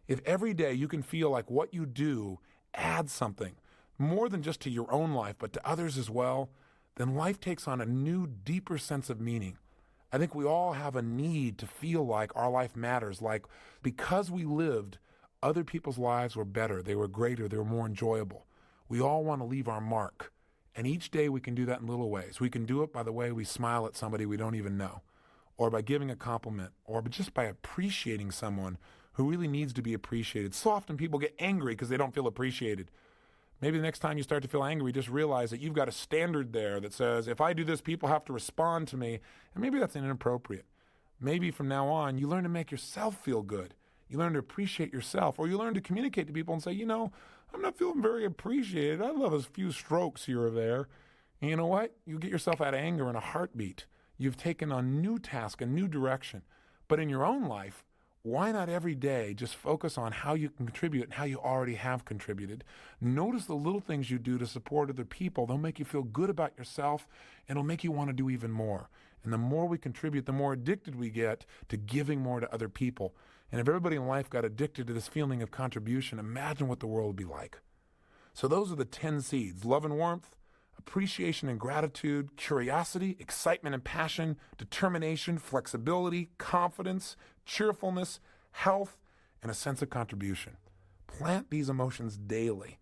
If every day you can feel like what you do adds something, more than just to your own life, but to others as well, then life takes on a new, deeper sense of meaning. I think we all have a need to feel like our life matters, like because we lived, other people's lives were better, they were greater, they were more enjoyable. We all want to leave our mark. And each day we can do that in little ways. We can do it by the way we smile at somebody we don't even know, or by giving a compliment, or just by appreciating someone who really needs to be appreciated. So often people get angry because they don't feel appreciated. Maybe the next time you start to feel angry, just realize that you've got a standard there that says, if I do this, people have to respond to me. And maybe that's inappropriate. Maybe from now on, you learn to make yourself feel good. You learn to appreciate yourself, or you learn to communicate to people and say, I'm not feeling very appreciated. I love a few strokes here or there. And you know what? You get yourself out of anger in a heartbeat. You've taken on a new task, a new direction. But in your own life, why not every day just focus on how you can contribute and how you already have contributed? Notice the little things you do to support other people. They'll make you feel good about yourself, and it'll make you want to do even more. And the more we contribute, the more addicted we get to giving more to other people. And if everybody in life got addicted to this feeling of contribution, imagine what the world would be like. So those are the 10 seeds: love and warmth, appreciation and gratitude, curiosity, excitement and passion, determination, flexibility, confidence, cheerfulness, health, and a sense of contribution. Plant these emotions daily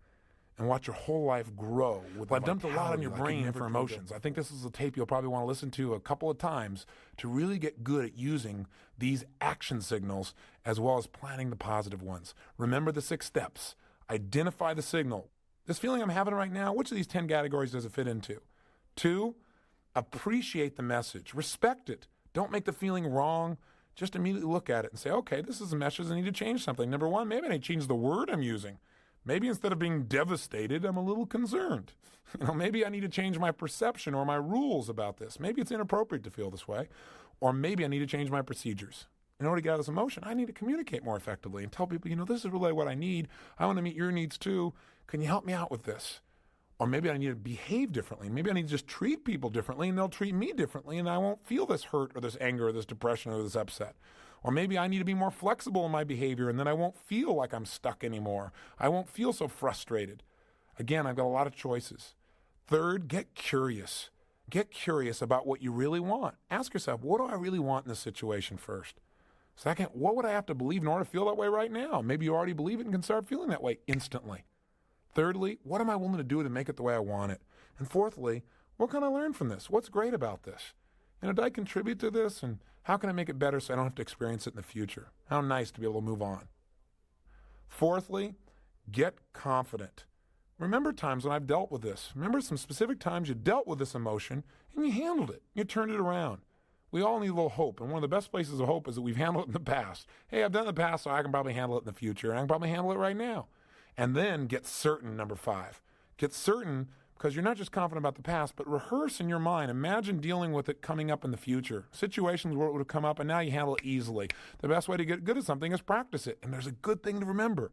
and watch your whole life grow. I've dumped a lot on your brain for emotions. I think this is a tape you'll probably want to listen to a couple of times to really get good at using these action signals as well as planning the positive ones. Remember the 6 steps. Identify the signal. This feeling I'm having right now, which of these 10 categories does it fit into? 2, appreciate the message. Respect it. Don't make the feeling wrong. Just immediately look at it and say, okay, this is a message. I need to change something. Number 1, maybe I need to change the word I'm using. Maybe instead of being devastated, I'm a little concerned. Maybe I need to change my perception or my rules about this. Maybe it's inappropriate to feel this way. Or maybe I need to change my procedures. In order to get out of this emotion, I need to communicate more effectively and tell people, this is really what I need. I want to meet your needs too. Can you help me out with this? Or maybe I need to behave differently. Maybe I need to just treat people differently and they'll treat me differently and I won't feel this hurt or this anger or this depression or this upset. Or maybe I need to be more flexible in my behavior and then I won't feel like I'm stuck anymore. I won't feel so frustrated. Again, I've got a lot of choices. 3rd, get curious. Get curious about what you really want. Ask yourself, what do I really want in this situation first? 2nd, what would I have to believe in order to feel that way right now? Maybe you already believe it and can start feeling that way instantly. Thirdly, what am I willing to do to make it the way I want it? And 4thly, what can I learn from this? What's great about this? Did I contribute to this? And how can I make it better so I don't have to experience it in the future? How nice to be able to move on. 4thly, get confident. Remember times when I've dealt with this. Remember some specific times you dealt with this emotion and you handled it. You turned it around. We all need a little hope. And one of the best places of hope is that we've handled it in the past. Hey, I've done it in the past, so I can probably handle it in the future. And I can probably handle it right now. And then get certain, number 5. Get certain because you're not just confident about the past, but rehearse in your mind. Imagine dealing with it coming up in the future. Situations where it would have come up and now you handle it easily. The best way to get good at something is practice it. And there's a good thing to remember.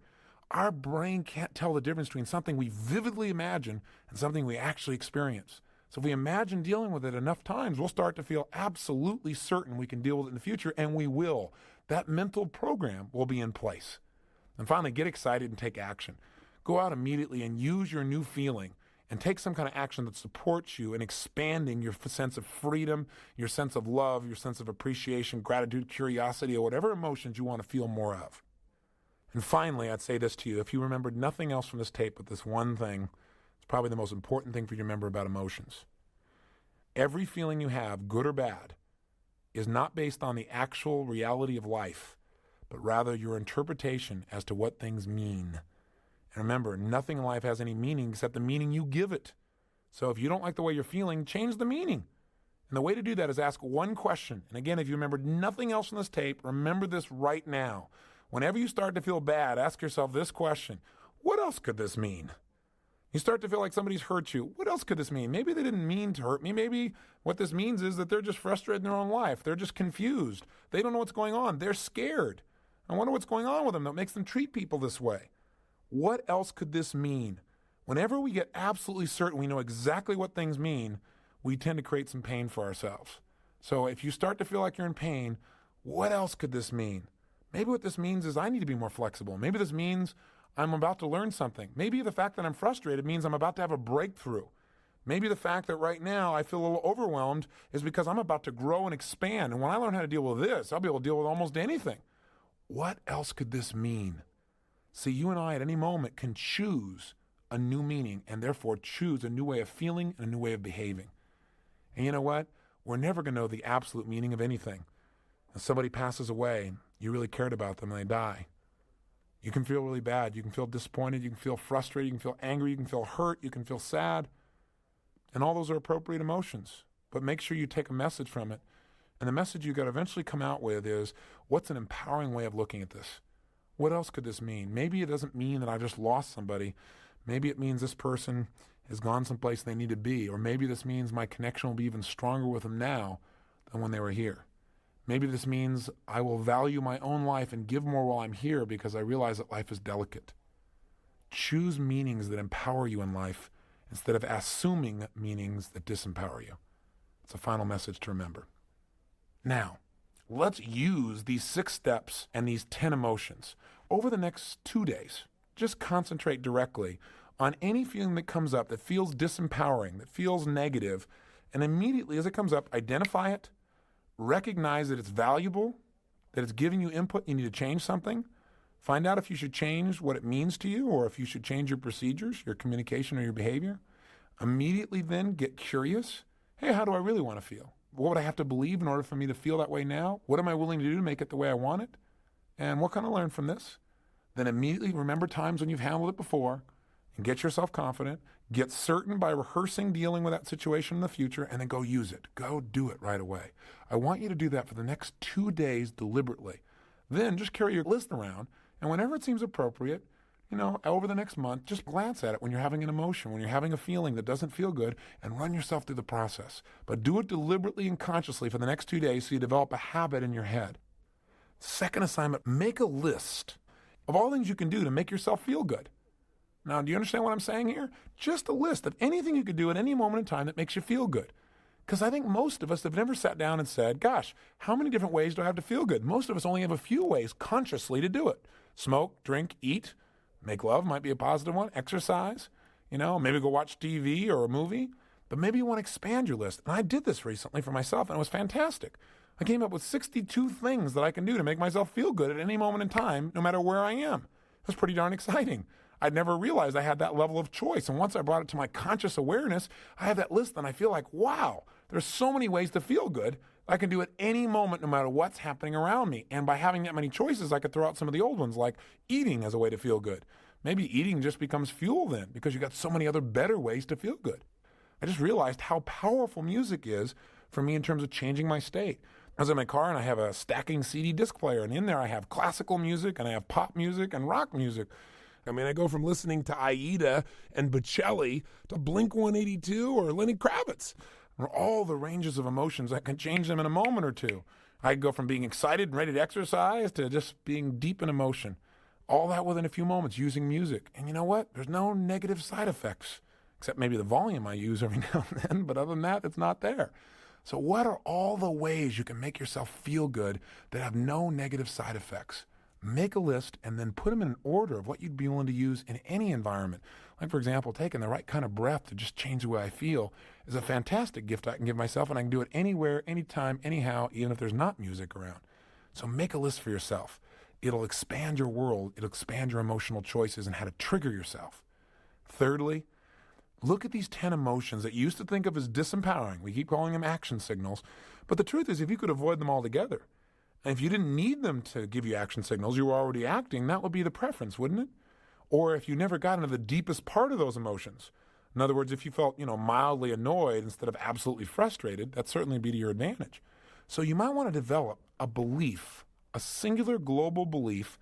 Our brain can't tell the difference between something we vividly imagine and something we actually experience. So if we imagine dealing with it enough times, we'll start to feel absolutely certain we can deal with it in the future, and we will. That mental program will be in place. And finally, get excited and take action. Go out immediately and use your new feeling and take some kind of action that supports you in expanding your sense of freedom, your sense of love, your sense of appreciation, gratitude, curiosity, or whatever emotions you want to feel more of. And finally, I'd say this to you. If you remembered nothing else from this tape but this one thing, it's probably the most important thing for you to remember about emotions. Every feeling you have, good or bad, is not based on the actual reality of life, but rather your interpretation as to what things mean. And remember, nothing in life has any meaning except the meaning you give it. So if you don't like the way you're feeling, change the meaning. And the way to do that is ask one question. And again, if you remembered nothing else from this tape, remember this right now. Whenever you start to feel bad, ask yourself this question: what else could this mean? You start to feel like somebody's hurt you. What else could this mean? Maybe they didn't mean to hurt me. Maybe what this means is that they're just frustrated in their own life. They're just confused. They don't know what's going on. They're scared. I wonder what's going on with them that makes them treat people this way. What else could this mean? Whenever we get absolutely certain we know exactly what things mean, we tend to create some pain for ourselves. So if you start to feel like you're in pain, what else could this mean? Maybe what this means is I need to be more flexible. Maybe this means I'm about to learn something. Maybe the fact that I'm frustrated means I'm about to have a breakthrough. Maybe the fact that right now I feel a little overwhelmed is because I'm about to grow and expand. And when I learn how to deal with this, I'll be able to deal with almost anything. What else could this mean? See, you and I at any moment can choose a new meaning and therefore choose a new way of feeling and a new way of behaving. And you know what? We're never going to know the absolute meaning of anything. If somebody passes away, you really cared about them and they die. You can feel really bad. You can feel disappointed. You can feel frustrated. You can feel angry. You can feel hurt. You can feel sad. And all those are appropriate emotions. But make sure you take a message from it. And the message you got to eventually come out with is, what's an empowering way of looking at this? What else could this mean? Maybe it doesn't mean that I just lost somebody. Maybe it means this person has gone someplace they need to be. Or maybe this means my connection will be even stronger with them now than when they were here. Maybe this means I will value my own life and give more while I'm here because I realize that life is delicate. Choose meanings that empower you in life instead of assuming meanings that disempower you. It's a final message to remember. Now, let's use these 6 steps and these 10 emotions. Over the next 2 days, just concentrate directly on any feeling that comes up that feels disempowering, that feels negative, and immediately as it comes up, identify it, recognize that it's valuable, that it's giving you input, you need to change something. Find out if you should change what it means to you or if you should change your procedures, your communication, or your behavior. Immediately then get curious. Hey, how do I really want to feel? What would I have to believe in order for me to feel that way now? What am I willing to do to make it the way I want it? And what can I learn from this? Then immediately remember times when you've handled it before and get yourself confident. Get certain by rehearsing dealing with that situation in the future, and then go use it. Go do it right away. I want you to do that for the next 2 days deliberately. Then just carry your list around, and whenever it seems appropriate, over the next month, just glance at it when you're having an emotion, when you're having a feeling that doesn't feel good, and run yourself through the process. But do it deliberately and consciously for the next 2 days so you develop a habit in your head. Second assignment, make a list of all things you can do to make yourself feel good. Now, do you understand what I'm saying here? Just a list of anything you could do at any moment in time that makes you feel good. Because I think most of us have never sat down and said, gosh, how many different ways do I have to feel good? Most of us only have a few ways consciously to do it. Smoke, drink, eat, make love might be a positive one, exercise, maybe go watch TV or a movie. But maybe you want to expand your list. And I did this recently for myself, and it was fantastic. I came up with 62 things that I can do to make myself feel good at any moment in time, no matter where I am. It was pretty darn exciting. I'd never realized I had that level of choice. And once I brought it to my conscious awareness, I have that list and I feel like, wow, there's so many ways to feel good. I can do it any moment, no matter what's happening around me. And by having that many choices, I could throw out some of the old ones, like eating as a way to feel good. Maybe eating just becomes fuel then, because you got so many other better ways to feel good. I just realized how powerful music is for me in terms of changing my state. I was in my car and I have a stacking CD disc player, and in there I have classical music and I have pop music and rock music. I go from listening to Aida and Bocelli to Blink-182 or Lenny Kravitz. Or all the ranges of emotions that can change them in a moment or two. I go from being excited and ready to exercise to just being deep in emotion. All that within a few moments using music. And you know what? There's no negative side effects, except maybe the volume I use every now and then. But other than that, it's not there. So what are all the ways you can make yourself feel good that have no negative side effects? Make a list and then put them in an order of what you'd be willing to use in any environment. Like, for example, taking the right kind of breath to just change the way I feel is a fantastic gift I can give myself, and I can do it anywhere, anytime, anyhow, even if there's not music around. So make a list for yourself. It'll expand your world. It'll expand your emotional choices and how to trigger yourself. Thirdly, look at these 10 emotions that you used to think of as disempowering. We keep calling them action signals. But the truth is, if you could avoid them altogether, and if you didn't need them to give you action signals, you were already acting, that would be the preference, wouldn't it? Or if you never got into the deepest part of those emotions, In other words, if you felt, mildly annoyed instead of absolutely frustrated, that'd certainly be to your advantage. So you might want to develop a belief, a singular global belief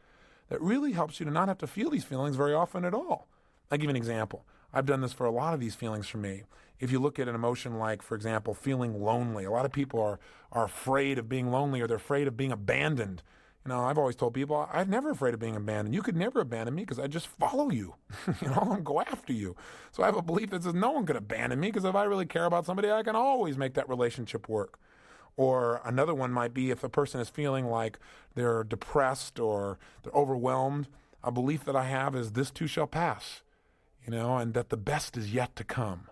that really helps you to not have to feel these feelings very often at all. I'll give you an example. I've done this for a lot of these feelings for me. If you look at an emotion like, for example, feeling lonely, a lot of people are afraid of being lonely, or they're afraid of being abandoned. I've always told people, I'm never afraid of being abandoned. You could never abandon me because I just follow you, and go after you. So I have a belief that says no one could abandon me, because if I really care about somebody, I can always make that relationship work. Or another one might be if a person is feeling like they're depressed or they're overwhelmed, a belief that I have is this too shall pass, and that the best is yet to come.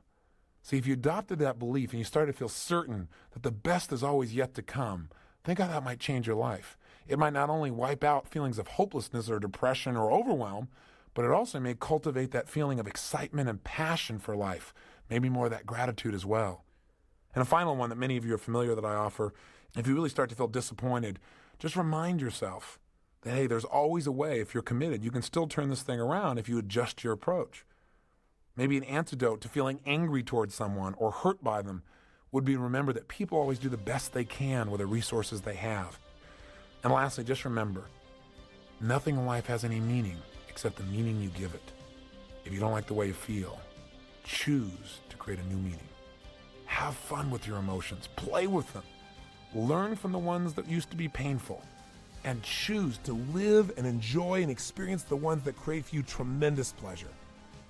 See, if you adopted that belief and you started to feel certain that the best is always yet to come, think how that might change your life. It might not only wipe out feelings of hopelessness or depression or overwhelm, but it also may cultivate that feeling of excitement and passion for life, maybe more of that gratitude as well. And a final one that many of you are familiar that I offer, if you really start to feel disappointed, just remind yourself that, hey, there's always a way. If you're committed, you can still turn this thing around if you adjust your approach. Maybe an antidote to feeling angry towards someone or hurt by them would be to remember that people always do the best they can with the resources they have. And lastly, just remember, nothing in life has any meaning except the meaning you give it. If you don't like the way you feel, choose to create a new meaning. Have fun with your emotions. Play with them. Learn from the ones that used to be painful. And choose to live and enjoy and experience the ones that create for you tremendous pleasure.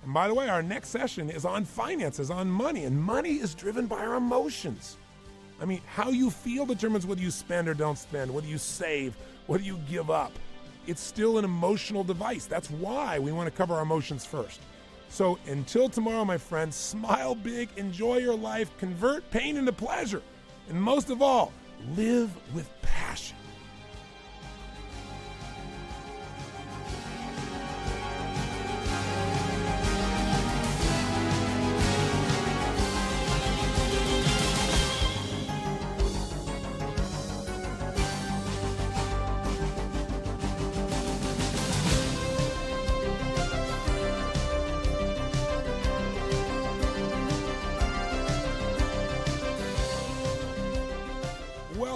And by the way, our next session is on finances, on money. And money is driven by our emotions. How you feel determines whether you spend or don't spend, whether you save, whether you give up. It's still an emotional device. That's why we want to cover our emotions first. So until tomorrow, my friends, smile big, enjoy your life, convert pain into pleasure, and most of all, live with passion.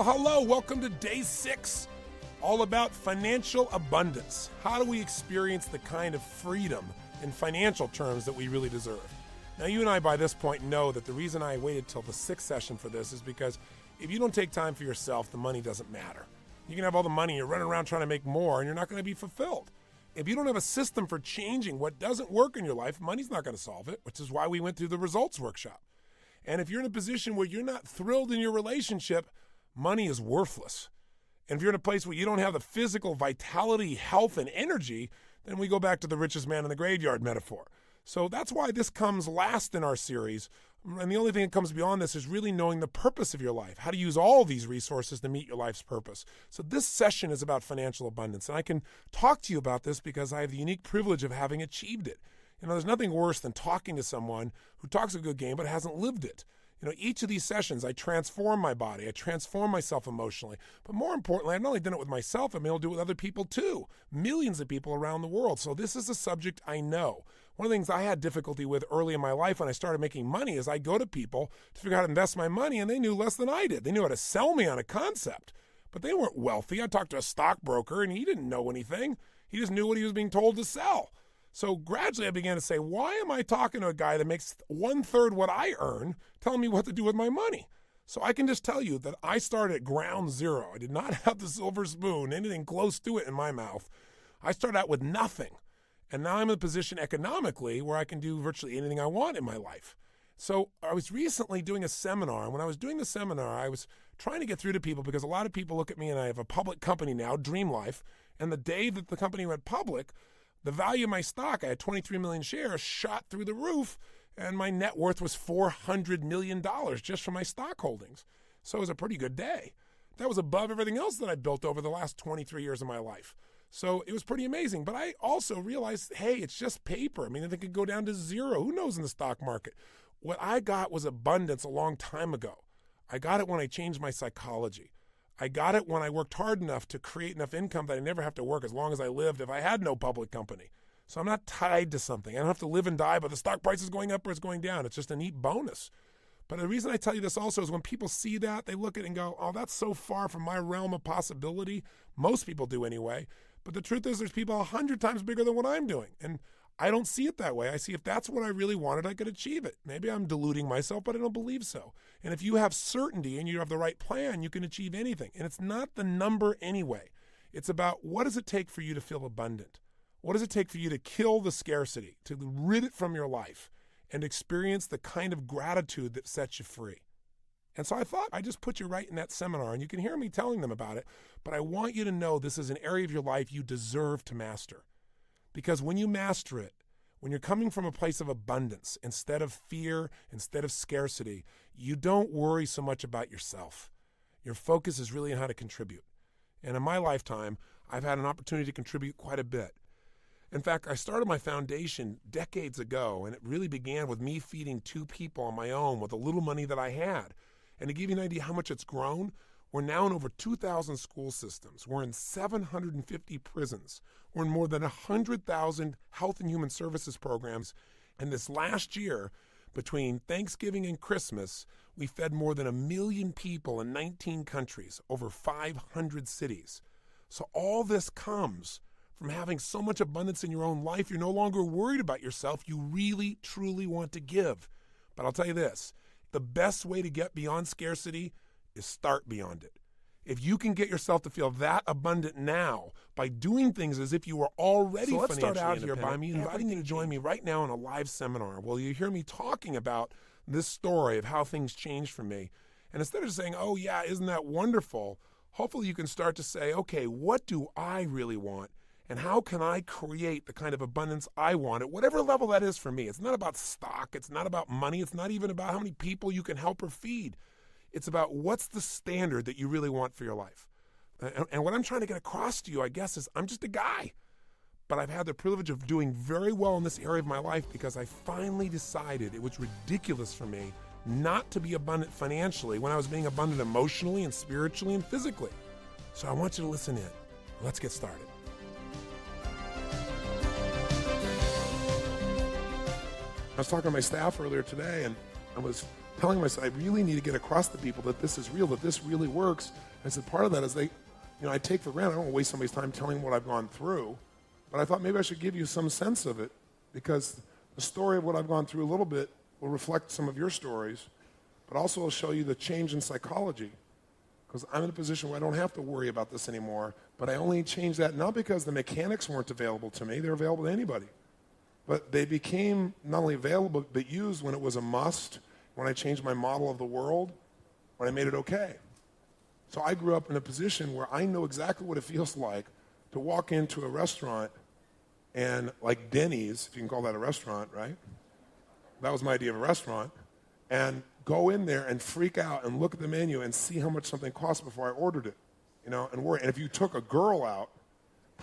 Hello, welcome to day 6, all about financial abundance. How do we experience the kind of freedom in financial terms that we really deserve? Now, you and I by this point know that the reason I waited till the 6th session for this is because if you don't take time for yourself, the money doesn't matter. You can have all the money, you're running around trying to make more, and you're not going to be fulfilled. If you don't have a system for changing what doesn't work in your life, money's not going to solve it, which is why we went through the results workshop. And if you're in a position where you're not thrilled in your relationship, money is worthless. And if you're in a place where you don't have the physical vitality, health, and energy, then we go back to the richest man in the graveyard metaphor. So that's why this comes last in our series. And the only thing that comes beyond this is really knowing the purpose of your life, how to use all these resources to meet your life's purpose. So this session is about financial abundance. And I can talk to you about this because I have the unique privilege of having achieved it. There's nothing worse than talking to someone who talks a good game but hasn't lived it. Each of these sessions, I transform my body. I transform myself emotionally. But more importantly, I've not only done it with myself, I'm able to do it with other people too. Millions of people around the world. So this is a subject I know. One of the things I had difficulty with early in my life when I started making money is I go to people to figure out how to invest my money, and they knew less than I did. They knew how to sell me on a concept, but they weren't wealthy. I talked to a stockbroker, and he didn't know anything. He just knew what he was being told to sell. So gradually I began to say, why am I talking to a guy that makes 1/3 what I earn, telling me what to do with my money? So I can just tell you that I started at ground zero. I did not have the silver spoon, anything close to it in my mouth. I started out with nothing. And now I'm in a position economically where I can do virtually anything I want in my life. So I was recently doing a seminar, and when I was doing the seminar, I was trying to get through to people because a lot of people look at me, and I have a public company now, Dream Life, and the day that the company went public, the value of my stock, I had 23 million shares, shot through the roof, and my net worth was $400 million just from my stock holdings. So it was a pretty good day. That was above everything else that I built over the last 23 years of my life. So it was pretty amazing. But I also realized, hey, it's just paper. It could go down to zero. Who knows in the stock market? What I got was abundance a long time ago. I got it when I changed my psychology. I got it when I worked hard enough to create enough income that I never have to work as long as I lived if I had no public company. So I'm not tied to something. I don't have to live and die, but the stock price is going up or it's going down. It's just a neat bonus. But the reason I tell you this also is when people see that, they look at it and go, oh, that's so far from my realm of possibility. Most people do anyway. But the truth is there's people 100 times bigger than what I'm doing. And I don't see it that way. I see if that's what I really wanted, I could achieve it. Maybe I'm deluding myself, but I don't believe so. And if you have certainty and you have the right plan, you can achieve anything. And it's not the number anyway. It's about what does it take for you to feel abundant? What does it take for you to kill the scarcity, to rid it from your life, and experience the kind of gratitude that sets you free? And so I thought I'd just put you right in that seminar, and you can hear me telling them about it, but I want you to know this is an area of your life you deserve to master. Because when you master it, when you're coming from a place of abundance, instead of fear, instead of scarcity, you don't worry so much about yourself. Your focus is really on how to contribute. And in my lifetime, I've had an opportunity to contribute quite a bit. In fact, I started my foundation decades ago, and it really began with me feeding 2 people on my own with the little money that I had. And to give you an idea how much it's grown, we're now in over 2,000 school systems. We're in 750 prisons. We're in more than 100,000 health and human services programs. And this last year, between Thanksgiving and Christmas, we fed more than 1 million people in 19 countries, over 500 cities. So all this comes from having so much abundance in your own life. You're no longer worried about yourself. You really, truly want to give. But I'll tell you this, the best way to get beyond scarcity is start beyond it. If you can get yourself to feel that abundant now by doing things as if you were already financially independent. So let's start out here by me inviting you to join me right now in a live seminar where you hear me talking about this story of how things changed for me. And instead of saying, oh yeah, isn't that wonderful? Hopefully you can start to say, okay, what do I really want? And how can I create the kind of abundance I want at whatever level that is for me? It's not about stock. It's not about money. It's not even about how many people you can help or feed. It's about what's the standard that you really want for your life. And what I'm trying to get across to you, I guess, is I'm just a guy. But I've had the privilege of doing very well in this area of my life because I finally decided it was ridiculous for me not to be abundant financially when I was being abundant emotionally and spiritually and physically. So I want you to listen in. Let's get started. I was talking to my staff earlier today, and I was telling myself I really need to get across to people that this is real, that this really works. I said part of that is I take for granted, I don't want to waste somebody's time telling them what I've gone through, but I thought maybe I should give you some sense of it because the story of what I've gone through a little bit will reflect some of your stories, but also will show you the change in psychology because I'm in a position where I don't have to worry about this anymore, but I only changed that not because the mechanics weren't available to me, they're available to anybody. But they became not only available, but used when it was a must, when I changed my model of the world, when I made it okay. So I grew up in a position where I know exactly what it feels like to walk into a restaurant and, like Denny's, if you can call that a restaurant, right? That was my idea of a restaurant. And go in there and freak out and look at the menu and see how much something cost before I ordered it, and worry. And if you took a girl out,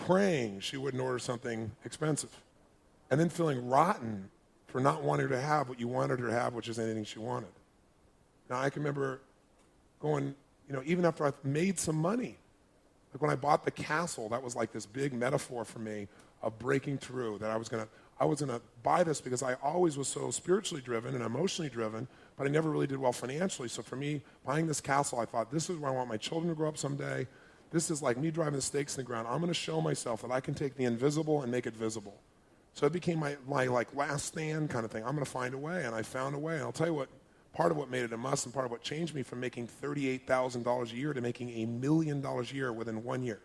praying she wouldn't order something expensive. And then feeling rotten for not wanting her to have what you wanted her to have, which is anything she wanted. Now, I can remember going, even after I've made some money, like when I bought the castle, that was like this big metaphor for me of breaking through, that I was gonna buy this because I always was so spiritually driven and emotionally driven, but I never really did well financially. So for me, buying this castle, I thought, this is where I want my children to grow up someday. This is like me driving the stakes in the ground. I'm gonna show myself that I can take the invisible and make it visible. So it became my like last stand kind of thing. I'm going to find a way, and I found a way. And I'll tell you what, part of what made it a must and part of what changed me from making $38,000 a year to making $1 million a year within 1 year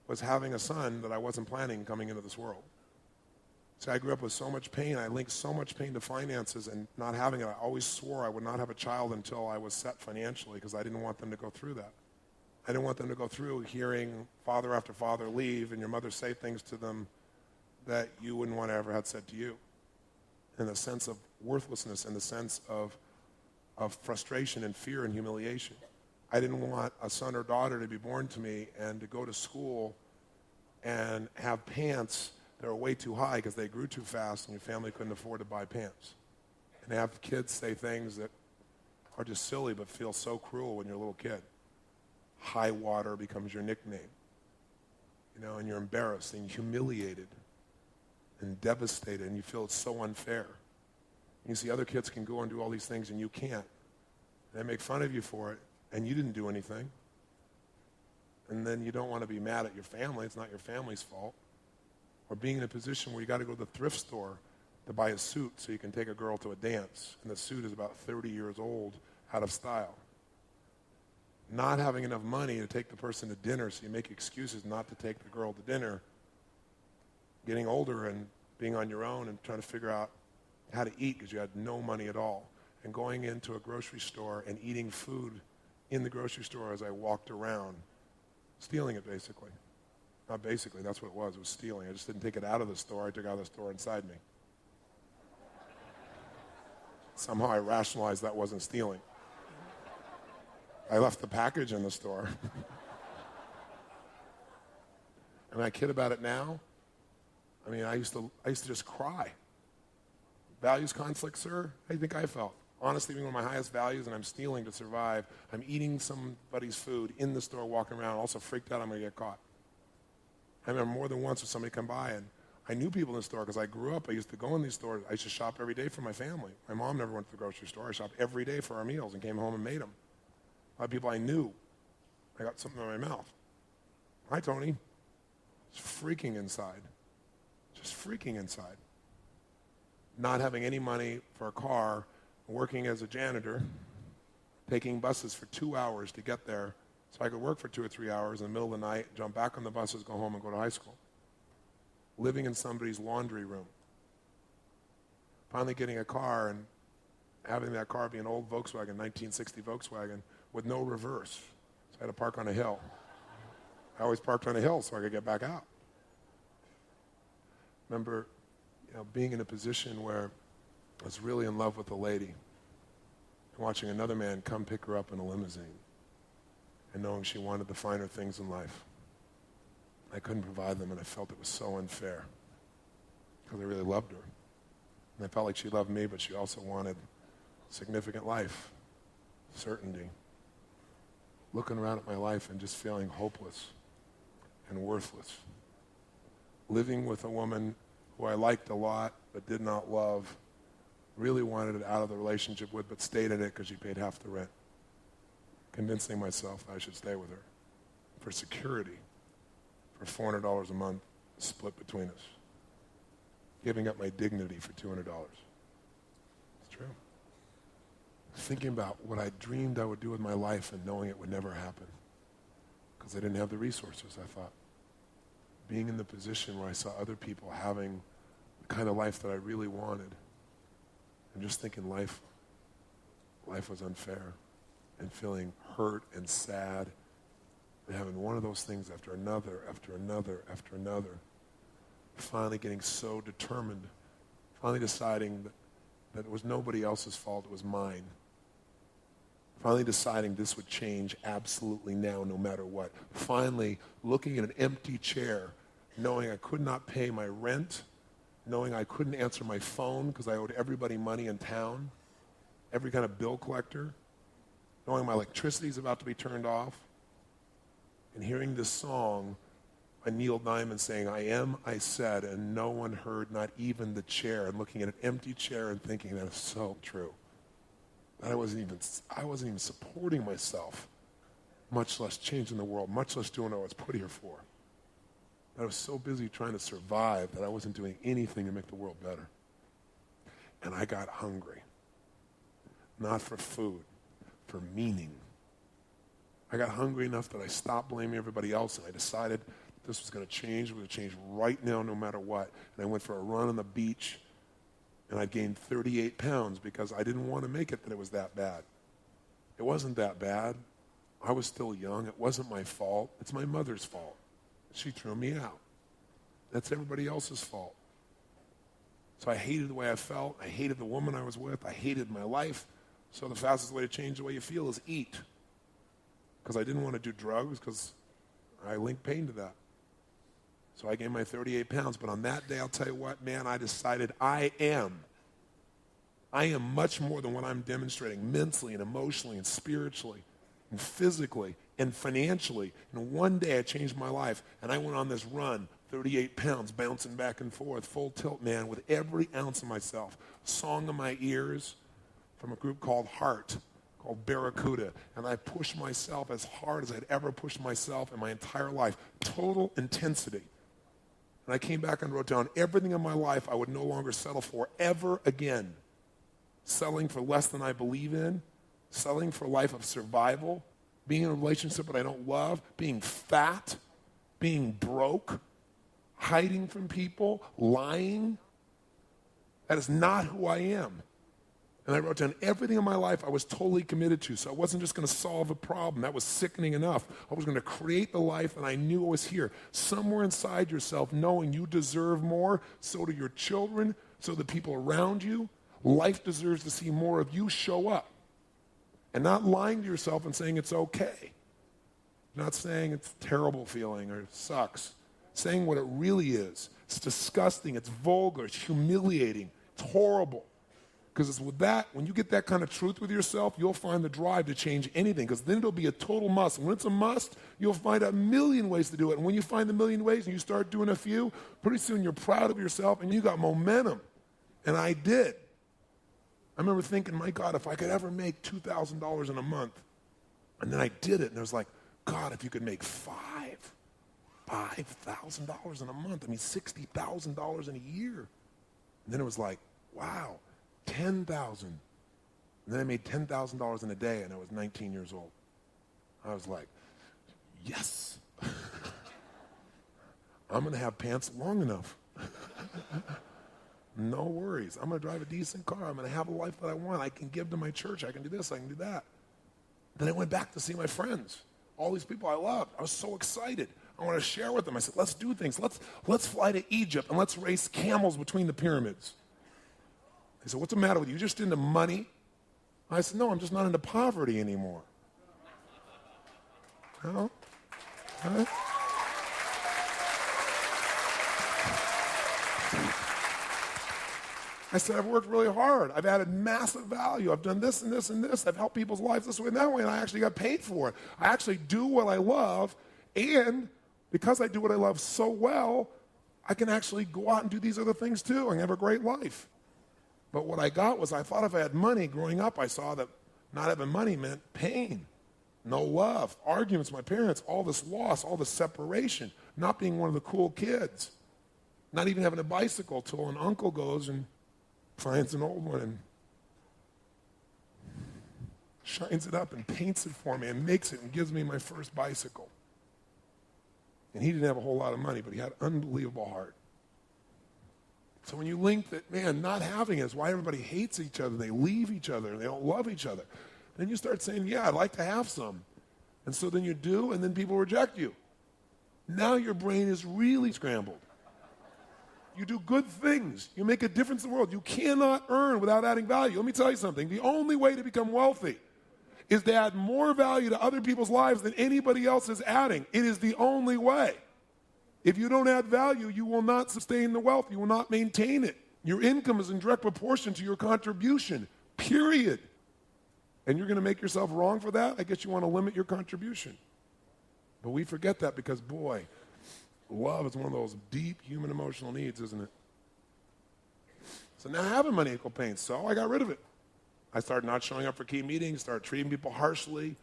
was having a son that I wasn't planning coming into this world. So I grew up with so much pain. I linked so much pain to finances and not having it. I always swore I would not have a child until I was set financially because I didn't want them to go through that. I didn't want them to go through hearing father after father leave and your mother say things to them that you wouldn't want to ever have said to you, in the sense of worthlessness, in the sense of frustration and fear and humiliation. I didn't want a son or daughter to be born to me and to go to school and have pants that were way too high because they grew too fast and your family couldn't afford to buy pants. And to have kids say things that are just silly but feel so cruel when you're a little kid. High water becomes your nickname, and you're embarrassed and humiliated. and devastated, and you feel it's so unfair. You see other kids can go and do all these things and you can't. They make fun of you for it, and you didn't do anything. And then you don't want to be mad at your family. It's not your family's fault. Or being in a position where you got to go to the thrift store to buy a suit so you can take a girl to a dance, and the suit is about 30 years old, out of style. Not having enough money to take the person to dinner, so you make excuses not to take the girl to dinner. Getting older and being on your own and trying to figure out how to eat because you had no money at all. And going into a grocery store and eating food in the grocery store as I walked around, stealing it basically. Not basically, that's what it was stealing. I just didn't take it out of the store, I took it out of the store inside me. Somehow I rationalized that wasn't stealing. I left the package in the store. And I kid about it now. I mean, I used to just cry. Values conflict, sir? How do you think I felt? Honestly, being one of my highest values, and I'm stealing to survive. I'm eating somebody's food in the store, walking around, also freaked out I'm going to get caught. I remember more than once when somebody come by, and I knew people in the store because I grew up. I used to go in these stores. I used to shop every day for my family. My mom never went to the grocery store. I shopped every day for our meals and came home and made them. A lot of people I knew. I got something in my mouth. Hi, Tony. Just freaking inside. Just freaking inside. Not having any money for a car, working as a janitor, taking buses for 2 hours to get there so I could work for 2 or 3 hours in the middle of the night, jump back on the buses, go home and go to high school. Living in somebody's laundry room. Finally getting a car and having that car be an old Volkswagen, 1960 Volkswagen, with no reverse. So I had to park on a hill. I always parked on a hill so I could get back out. Remember, being in a position where I was really in love with a lady and watching another man come pick her up in a limousine and knowing she wanted the finer things in life. I couldn't provide them, and I felt it was so unfair because I really loved her. And I felt like she loved me, but she also wanted significant life, certainty. Looking around at my life and just feeling hopeless and worthless. Living with a woman who I liked a lot but did not love, really wanted it out of the relationship with, but stayed in it because she paid half the rent. Convincing myself I should stay with her for security, for $400 a month split between us. Giving up my dignity for $200. It's true. Thinking about what I dreamed I would do with my life and knowing it would never happen because I didn't have the resources, I thought. Being in the position where I saw other people having the kind of life that I really wanted and just thinking life was unfair and feeling hurt and sad and having one of those things after another, after another, after another. Finally getting so determined, finally deciding that it was nobody else's fault, it was mine. Finally deciding this would change absolutely now, no matter what. Finally looking at an empty chair, knowing I could not pay my rent, knowing I couldn't answer my phone because I owed everybody money in town, every kind of bill collector, knowing my electricity is about to be turned off, and hearing this song by Neil Diamond saying, I am, I said, and no one heard, not even the chair, and looking at an empty chair and thinking that is so true. That I wasn't even supporting myself, much less changing the world, much less doing what I was put here for. I was so busy trying to survive that I wasn't doing anything to make the world better. And I got hungry. Not for food, for meaning. I got hungry enough that I stopped blaming everybody else, and I decided this was going to change. It was going to change right now, no matter what. And I went for a run on the beach, and I gained 38 pounds because I didn't want to make it that it was that bad. It wasn't that bad. I was still young. It wasn't my fault. It's my mother's fault. She threw me out. That's everybody else's fault. So I hated the way I felt. I hated the woman I was with. I hated my life. So the fastest way to change the way you feel is eat. Because I didn't want to do drugs because I linked pain to that. So I gained my 38 pounds. But on that day, I'll tell you what, man, I decided I am much more than what I'm demonstrating mentally and emotionally and spiritually and physically and financially. And one day I changed my life, and I went on this run 38 pounds, bouncing back and forth, full tilt, man, with every ounce of myself. Song in my ears from a group called Heart, called Barracuda. And I pushed myself as hard as I'd ever pushed myself in my entire life. Total intensity. And I came back and wrote down everything in my life I would no longer settle for ever again. Settling for less than I believe in, settling for a life of survival, being in a relationship that I don't love, being fat, being broke, hiding from people, lying. That is not who I am. And I wrote down everything in my life I was totally committed to. So I wasn't just going to solve a problem. That was sickening enough. I was going to create the life that I knew was here. Somewhere inside yourself, knowing you deserve more, so do your children, so the people around you. Life deserves to see more of you show up. And not lying to yourself and saying it's okay. Not saying it's a terrible feeling or it sucks. Saying what it really is. It's disgusting, it's vulgar, it's humiliating, it's horrible. Because it's with that, when you get that kind of truth with yourself, you'll find the drive to change anything, because then it'll be a total must. And when it's a must, you'll find a million ways to do it. And when you find the million ways and you start doing a few, pretty soon you're proud of yourself and you got momentum. And I did. I remember thinking, my God, if I could ever make $2,000 in a month. And then I did it, and it was like, God, if you could make $5,000 in a month, I mean $60,000 in a year. And then it was like, wow, 10,000. And then I made $10,000 in a day, and I was 19 years old. I was like, yes. I'm going to have pants long enough. No worries. I'm going to drive a decent car. I'm going to have a life that I want. I can give to my church. I can do this. I can do that. Then I went back to see my friends, all these people I loved. I was so excited. I want to share with them. I said, let's do things. Let's fly to Egypt and let's race camels between the pyramids. They said, what's the matter with you? You just into money? I said, no, I'm just not into poverty anymore. No? Huh? I said, I've worked really hard. I've added massive value. I've done this and this and this. I've helped people's lives this way and that way, and I actually got paid for it. I actually do what I love, and because I do what I love so well, I can actually go out and do these other things too and have a great life. But what I got was, I thought if I had money growing up, I saw that not having money meant pain, no love, arguments with my parents, all this loss, all this separation, not being one of the cool kids, not even having a bicycle till an uncle goes and finds an old one and shines it up and paints it for me and makes it and gives me my first bicycle. And he didn't have a whole lot of money, but he had an unbelievable heart. So when you link that, man, not having is why everybody hates each other, they leave each other, and they don't love each other. Then you start saying, yeah, I'd like to have some. And so then you do, and then people reject you. Now your brain is really scrambled. You do good things. You make a difference in the world. You cannot earn without adding value. Let me tell you something. The only way to become wealthy is to add more value to other people's lives than anybody else is adding. It is the only way. If you don't add value, you will not sustain the wealth. You will not maintain it. Your income is in direct proportion to your contribution, period. And you're going to make yourself wrong for that? I guess you want to limit your contribution. But we forget that because, boy, love is one of those deep human emotional needs, isn't it? So now having money equal pain, so I got rid of it. I started not showing up for key meetings, started treating people harshly,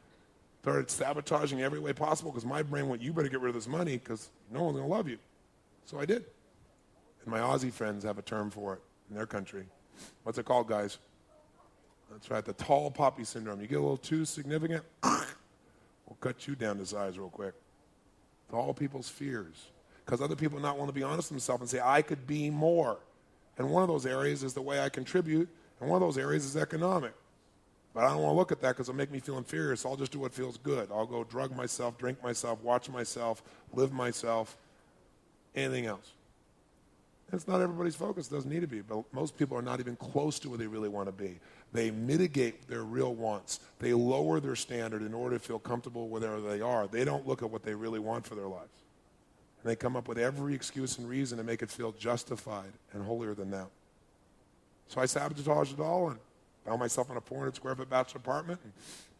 started sabotaging every way possible because my brain went, you better get rid of this money because no one's going to love you. So I did. And my Aussie friends have a term for it in their country. What's it called, guys? That's right, the tall poppy syndrome. You get a little too significant, we'll cut you down to size real quick. All people's fears. Because other people not want to be honest with themselves and say, I could be more. And one of those areas is the way I contribute, and one of those areas is economic. But I don't want to look at that because it'll make me feel inferior, so I'll just do what feels good. I'll go drug myself, drink myself, watch myself, live myself, anything else. It's not everybody's focus. It doesn't need to be. But most people are not even close to where they really want to be. They mitigate their real wants. They lower their standard in order to feel comfortable wherever they are. They don't look at what they really want for their lives. And they come up with every excuse and reason to make it feel justified and holier than thou. So I sabotaged it all and found myself in a 400 square foot bachelor apartment and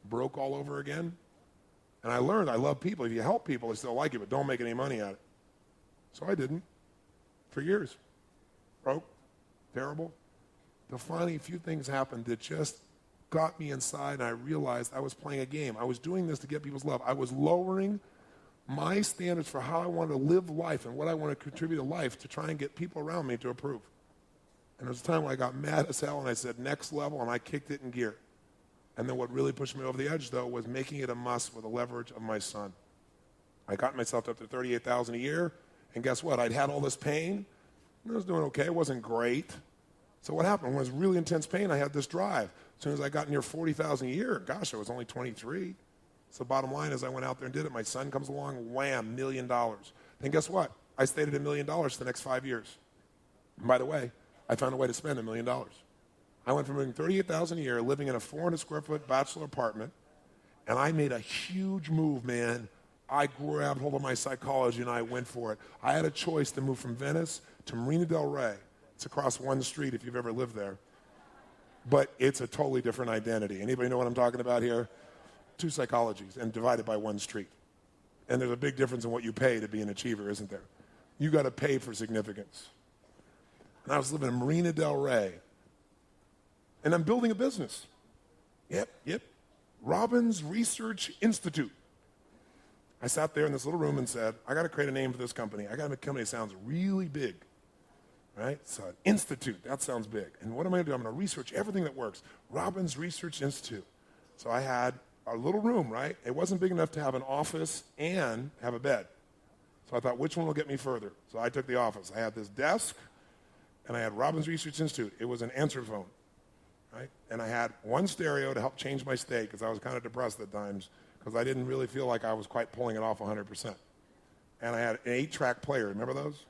broke all over again. And I learned I love people. If you help people, they still like you, but don't make any money at it. So I didn't for years. Broke, terrible. Till finally a few things happened that just got me inside, and I realized I was playing a game. I was doing this to get people's love. I was lowering my standards for how I wanted to live life and what I want to contribute to life to try and get people around me to approve. And there was a time when I got mad as hell and I said, next level, and I kicked it in gear. And then what really pushed me over the edge, though, was making it a must with the leverage of my son. I got myself up to $38,000 a year, and guess what? I'd had all this pain. I was doing okay. It wasn't great. So what happened? When it was really intense pain, I had this drive. As soon as I got near $40,000 a year, gosh, I was only 23. So the bottom line is I went out there and did it. My son comes along, wham, $1 million. Then guess what? I stayed at $1 million for the next 5 years. And by the way, I found a way to spend $1 million. I went from making $38,000 a year, living in a 400 square foot bachelor apartment, and I made a huge move, man. I grabbed hold of my psychology and I went for it. I had a choice to move from Venice to Marina del Rey. It's across one street if you've ever lived there. But it's a totally different identity. Anybody know what I'm talking about here? 2 psychologies and divided by 1 street. And there's a big difference in what you pay to be an achiever, isn't there? You got to pay for significance. And I was living in Marina del Rey. And I'm building a business. Yep. Robbins Research Institute. I sat there in this little room and said, I got to create a name for this company. I got to make a company that sounds really big. Right? So an institute, that sounds big. And what am I going to do? I'm going to research everything that works. Robbins Research Institute. So I had a little room, right? It wasn't big enough to have an office and have a bed. So I thought, which one will get me further? So I took the office. I had this desk, and I had Robbins Research Institute. It was an answer phone, right? And I had 1 stereo to help change my state because I was kind of depressed at times because I didn't really feel like I was quite pulling it off 100%. And I had an 8-track player. Remember those?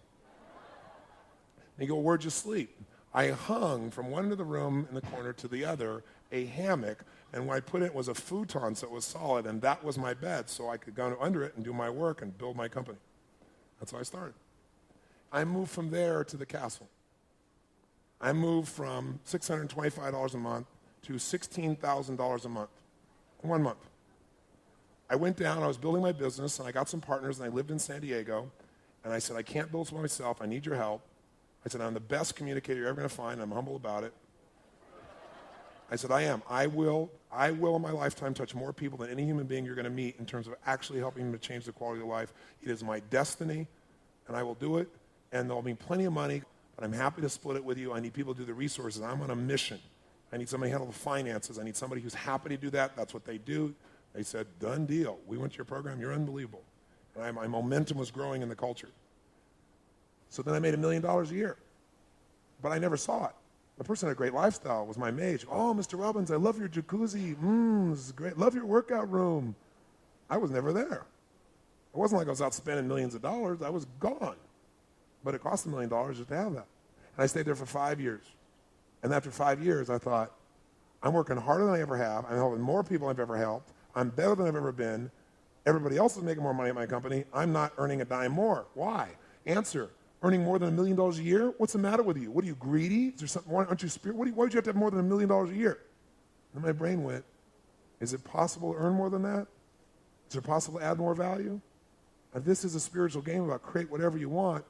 And you go, where'd you sleep? I hung from one end of the room in the corner to the other, a hammock, and when I put it was a futon so it was solid, and that was my bed so I could go under it and do my work and build my company. That's how I started. I moved from there to the castle. I moved from $625 a month to $16,000 a month. 1 month. I went down, I was building my business, and I got some partners, and I lived in San Diego, and I said, I can't build this by myself, I need your help. I said, I'm the best communicator you're ever going to find. I'm humble about it. I said, I am. I will in my lifetime touch more people than any human being you're going to meet in terms of actually helping them to change the quality of life. It is my destiny, and I will do it, and there'll be plenty of money, but I'm happy to split it with you. I need people to do the resources. I'm on a mission. I need somebody to handle the finances. I need somebody who's happy to do that. That's what they do. They said, done deal. We went to your program. You're unbelievable. And my momentum was growing in the culture. So then I made $1 million a year. But I never saw it. The person had a great lifestyle, was my mage. Oh, Mr. Robbins, I love your jacuzzi. This is great. Love your workout room. I was never there. It wasn't like I was out spending millions of dollars. I was gone. But it cost $1 million just to have that. And I stayed there for 5 years. And after 5 years, I thought, I'm working harder than I ever have. I'm helping more people than I've ever helped. I'm better than I've ever been. Everybody else is making more money at my company. I'm not earning a dime more. Why? Answer. Earning more than $1 million a year? What's the matter with you? What are you, greedy? Is there something? Aren't you spiritual? Why would you have to have more than $1 million a year? And my brain went, is it possible to earn more than that? Is it possible to add more value? If this is a spiritual game about create whatever you want,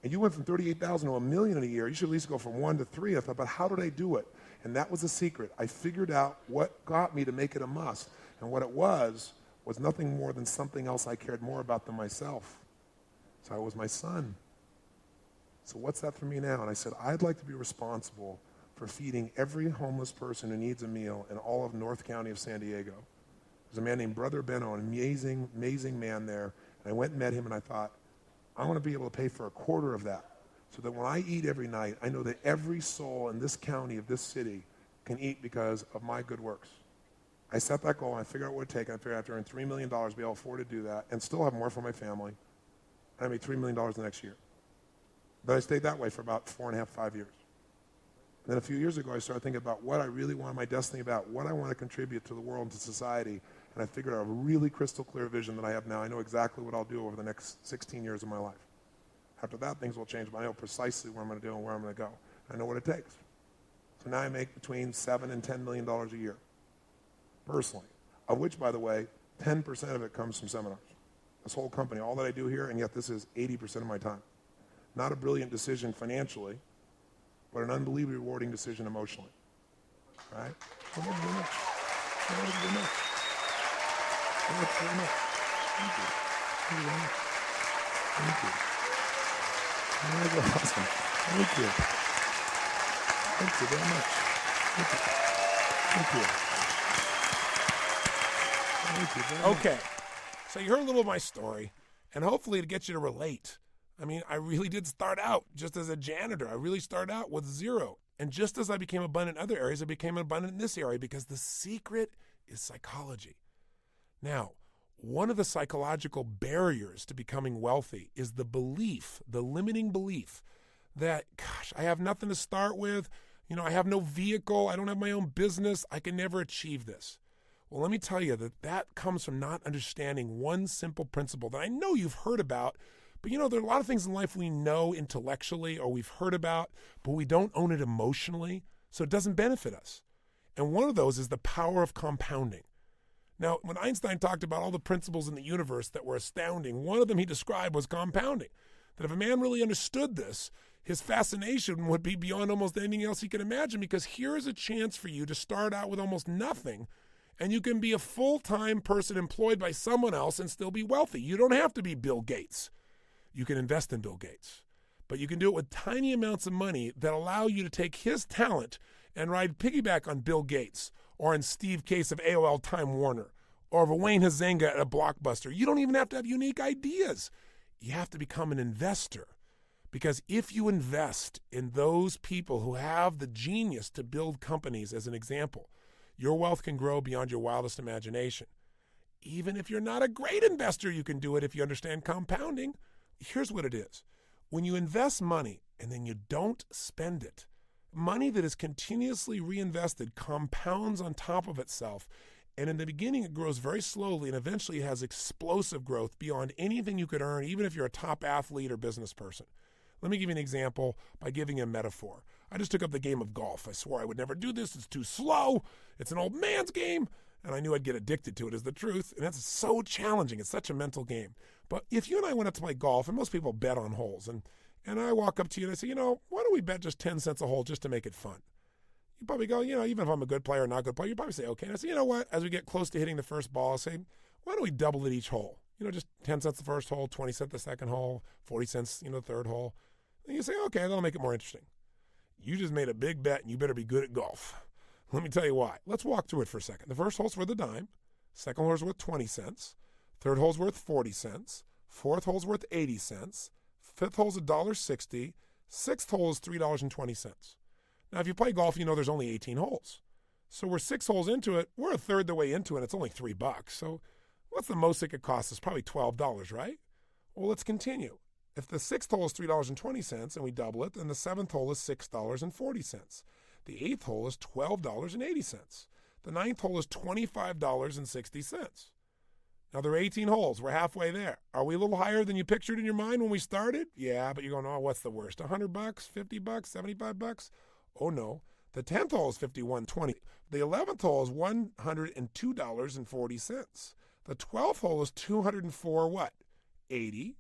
and you went from 38,000 to $1 million in a year, you should at least go from 1 to 3. I thought, but how did I do it? And that was the secret. I figured out what got me to make it a must. And what it was nothing more than something else I cared more about than myself. So it was my son. So what's that for me now? And I said, I'd like to be responsible for feeding every homeless person who needs a meal in all of North County of San Diego. There's a man named Brother Benno, an amazing, amazing man there. And I went and met him, and I thought, I want to be able to pay for a quarter of that so that when I eat every night, I know that every soul in this county of this city can eat because of my good works. I set that goal, and I figured out what it would take, and I figured out to earn $3 million, be able to afford to do that, and still have more for my family. And I made $3 million the next year. But I stayed that way for about 4.5, 5 years. And then a few years ago, I started thinking about what I really want my destiny about, what I want to contribute to the world and to society. And I figured out a really crystal clear vision that I have now. I know exactly what I'll do over the next 16 years of my life. After that, things will change, but I know precisely what I'm going to do and where I'm going to go. I know what it takes. So now I make between $7 and $10 million a year, personally, of which, by the way, 10% of it comes from seminars. this whole company, all that I do here, and yet this is 80% of my time. Not a brilliant decision financially, but an unbelievably rewarding decision emotionally. Right? Thank you very much. Thank you very much. Thank you very much. Thank you. Thank you very much. Thank you. Oh, that's awesome. Thank you. Thank you very much. Thank you. Thank you. Thank you very much. Okay. So you heard a little of my story, and hopefully to get you to relate. I mean, I really did start out just as a janitor. I really started out with zero. And just as I became abundant in other areas, I became abundant in this area because the secret is psychology. Now, one of the psychological barriers to becoming wealthy is the belief, the limiting belief that, gosh, I have nothing to start with. You know, I have no vehicle. I don't have my own business. I can never achieve this. Well, let me tell you that comes from not understanding one simple principle that I know you've heard about. But, you know, there are a lot of things in life we know intellectually or we've heard about, but we don't own it emotionally, so it doesn't benefit us. And one of those is the power of compounding. Now, when Einstein talked about all the principles in the universe that were astounding, one of them he described was compounding. That if a man really understood this, his fascination would be beyond almost anything else he can imagine, because here is a chance for you to start out with almost nothing, and you can be a full-time person employed by someone else and still be wealthy. You don't have to be Bill Gates. You can invest in Bill Gates, but you can do it with tiny amounts of money that allow you to take his talent and ride piggyback on Bill Gates or on Steve Case of AOL Time Warner or of Wayne Huizenga at a Blockbuster. You don't even have to have unique ideas. You have to become an investor, because if you invest in those people who have the genius to build companies, as an example, your wealth can grow beyond your wildest imagination. Even if you're not a great investor, you can do it if you understand compounding. Here's what it is. When you invest money and then you don't spend it, money that is continuously reinvested compounds on top of itself. And in the beginning, it grows very slowly and eventually it has explosive growth beyond anything you could earn, even if you're a top athlete or business person. Let me give you an example by giving you a metaphor. I just took up the game of golf. I swore I would never do this. It's too slow. It's an old man's game. And I knew I'd get addicted to it, is the truth. And that's so challenging. It's such a mental game. But if you and I went up to play golf, and most people bet on holes, and I walk up to you and I say, you know, why don't we bet just 10 cents a hole just to make it fun? You probably go, you know, even if I'm a good player or not a good player, you probably say, okay. And I say, you know what? As we get close to hitting the first ball, I'll say, why don't we double it each hole? You know, just 10 cents the first hole, 20 cents the second hole, 40 cents, you know, the third hole. And you say, okay, that'll make it more interesting. You just made a big bet and you better be good at golf. Let me tell you why. Let's walk through it for a second. The first hole's worth a dime. Second hole's worth 20 cents. Third hole's worth 40 cents. Fourth hole's worth 80 cents. Fifth hole's $1.60. Sixth hole is $3.20. Now, if you play golf, you know there's only 18 holes. So we're 6 holes into it. We're a third the way into it. It's only $3. So what's the most it could cost us? Probably $12, right? Well, let's continue. If the sixth hole is $3.20 and we double it, then the seventh hole is $6.40. The eighth hole is $12.80. The ninth hole is $25.60. Now, there are 18 holes. We're halfway there. Are we a little higher than you pictured in your mind when we started? Yeah, but you're going, oh, what's the worst? $100, $50, $75? Oh, no. The 10th hole is $51.20. The 11th hole is $102.40. The 12th hole is $204 what? 80.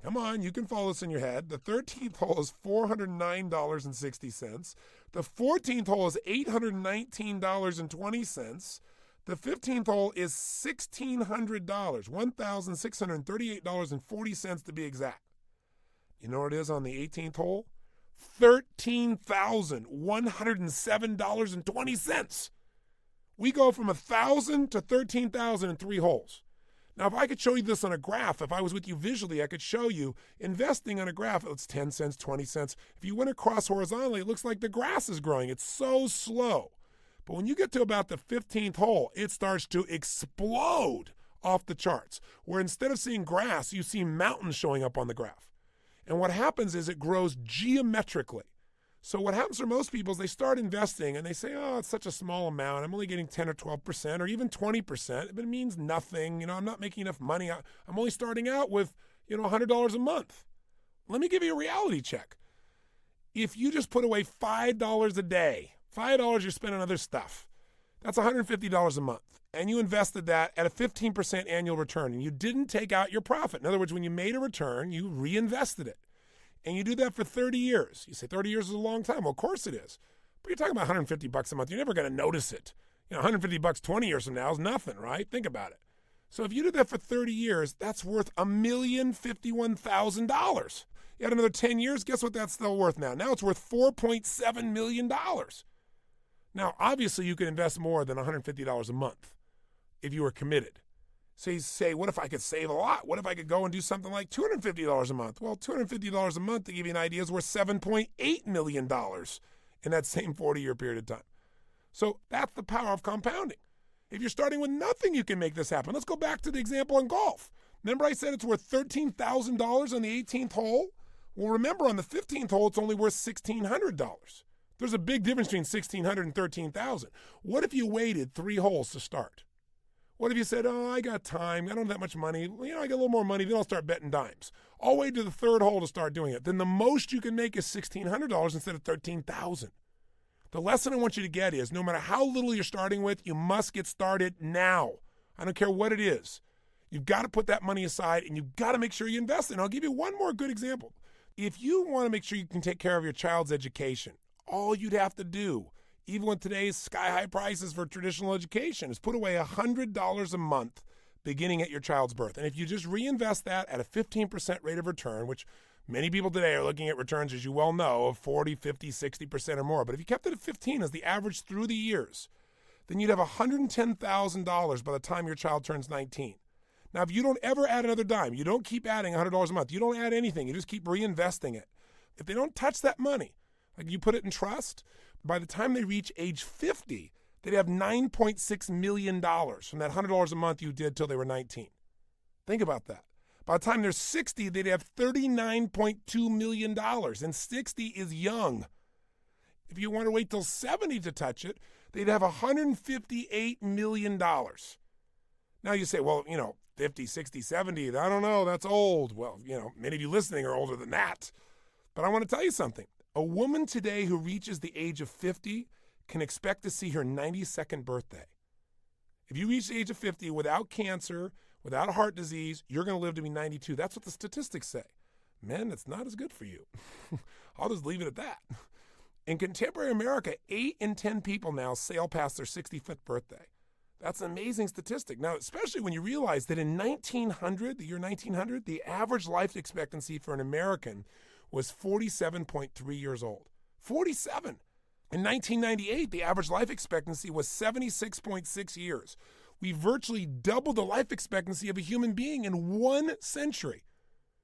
Come on, you can follow this in your head. The 13th hole is $409.60. The 14th hole is $819.20. The 15th hole is $1,600, $1,638.40 to be exact. You know what it is on the 18th hole? $13,107.20. We go from 1,000 to 13,000 in 3 holes. Now, if I could show you this on a graph, if I was with you visually, I could show you investing on a graph. It's 10 cents, 20 cents. If you went across horizontally, it looks like the grass is growing. It's so slow. But when you get to about the 15th hole, it starts to explode off the charts, where instead of seeing grass, you see mountains showing up on the graph. And what happens is it grows geometrically. So what happens for most people is they start investing and they say, oh, it's such a small amount. I'm only getting 10 or 12% or even 20%, but it means nothing. You know, I'm not making enough money. I'm only starting out with, you know, $100 a month. Let me give you a reality check. If you just put away $5 a day, $5 you spend on other stuff, That's $150 a month. And you invested that at a 15% annual return, and you didn't take out your profit. In other words, when you made a return, you reinvested it. And you do that for 30 years. You say 30 years is a long time. Well, of course it is. But you're talking about $150 a month. You're never going to notice it. $150 20 years from now is nothing, right? Think about it. So if you did that for 30 years, that's worth $1,051,000. You had another 10 years, guess what that's still worth now? Now it's worth $4.7 million. Now, obviously, you could invest more than $150 a month if you were committed. So you say, what if I could save a lot? What if I could go and do something like $250 a month? Well, $250 a month, to give you an idea, is worth $7.8 million in that same 40-year period of time. So that's the power of compounding. If you're starting with nothing, you can make this happen. Let's go back to the example in golf. Remember I said it's worth $13,000 on the 18th hole? Well, remember on the 15th hole, it's only worth $1,600. There's a big difference between $1,600 and $13,000. What if you waited 3 holes to start? What if you said, oh, I got time, I don't have that much money, I get a little more money, then I'll start betting dimes. I'll wait to the 3rd hole to start doing it. Then the most you can make is $1,600 instead of $13,000. The lesson I want you to get is no matter how little you're starting with, you must get started now. I don't care what it is. You've got to put that money aside, and you've got to make sure you invest. And I'll give you one more good example. If you want to make sure you can take care of your child's education, all you'd have to do, even with today's sky-high prices for traditional education, is put away $100 a month beginning at your child's birth. And if you just reinvest that at a 15% rate of return, which many people today are looking at returns, as you well know, of 40, 50, 60% or more. But if you kept it at 15 as the average through the years, then you'd have $110,000 by the time your child turns 19. Now, if you don't ever add another dime, you don't keep adding $100 a month, you don't add anything, you just keep reinvesting it. If they don't touch that money, like you put it in trust, by the time they reach age 50, they'd have $9.6 million from that $100 a month you did till they were 19. Think about that. By the time they're 60, they'd have $39.2 million, and 60 is young. If you want to wait till 70 to touch it, they'd have $158 million. Now you say, well, 50, 60, 70, I don't know, that's old. Well, many of you listening are older than that. But I want to tell you something. A woman today who reaches the age of 50 can expect to see her 92nd birthday. If you reach the age of 50 without cancer, without heart disease, you're going to live to be 92. That's what the statistics say. Men, it's not as good for you. I'll just leave it at that. In contemporary America, 8 in 10 people now sail past their 65th birthday. That's an amazing statistic. Now, especially when you realize that in 1900, the year 1900, the average life expectancy for an American was 47.3 years old. 47. In 1998, the average life expectancy was 76.6 years. We virtually doubled the life expectancy of a human being in 1 century.